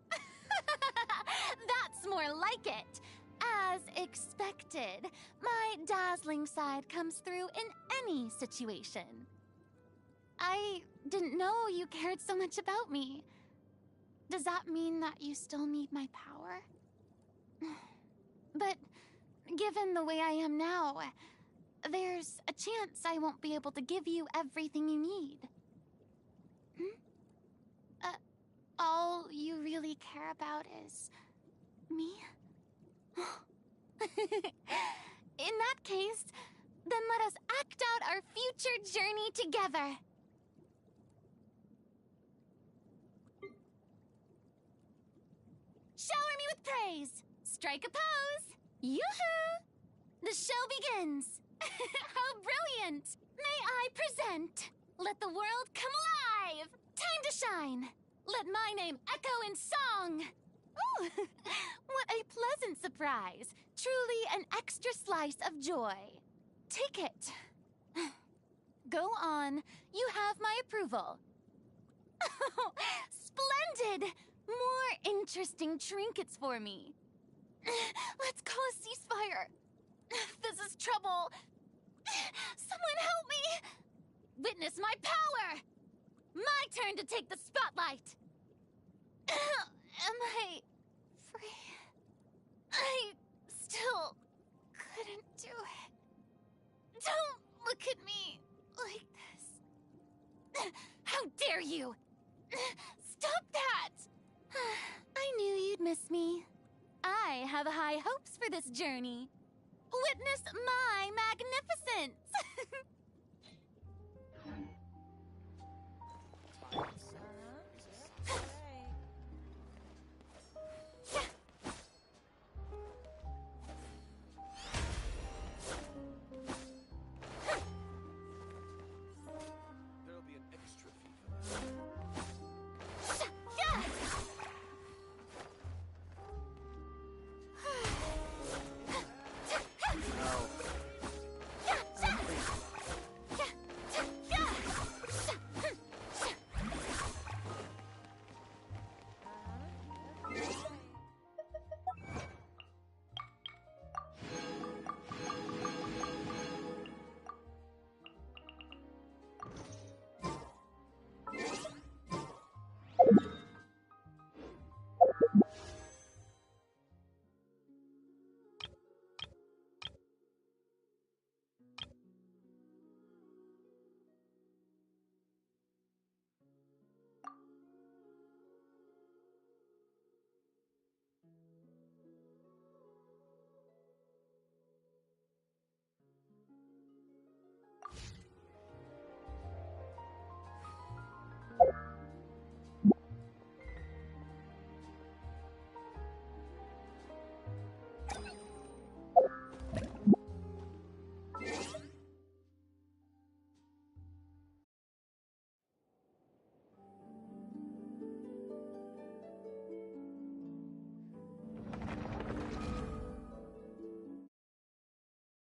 Speaker 11: That's more like it. As expected, my dazzling side comes through in any situation. I didn't know you cared so much about me. Does that mean that you still need my power? But given the way I am now, there's a chance I won't be able to give you everything you need. All you really care about is me? In that case, then let us act out our future journey together. Shower me with praise. Strike a pose. Yoo-hoo! The show begins. How brilliant! May I present? Let the world come alive! Time to shine! Let my name echo in song! Ooh, what a pleasant surprise! Truly an extra slice of joy. Take it. Go on. You have my approval. Oh, splendid! More interesting trinkets for me. Let's call a ceasefire. This is trouble. Someone help me! Witness my power! My turn to take the spotlight! Am I free? I still couldn't do it. Don't look at me like this. How dare you! Stop that! I knew you'd miss me. I have high hopes for this journey. Witness my magnificence!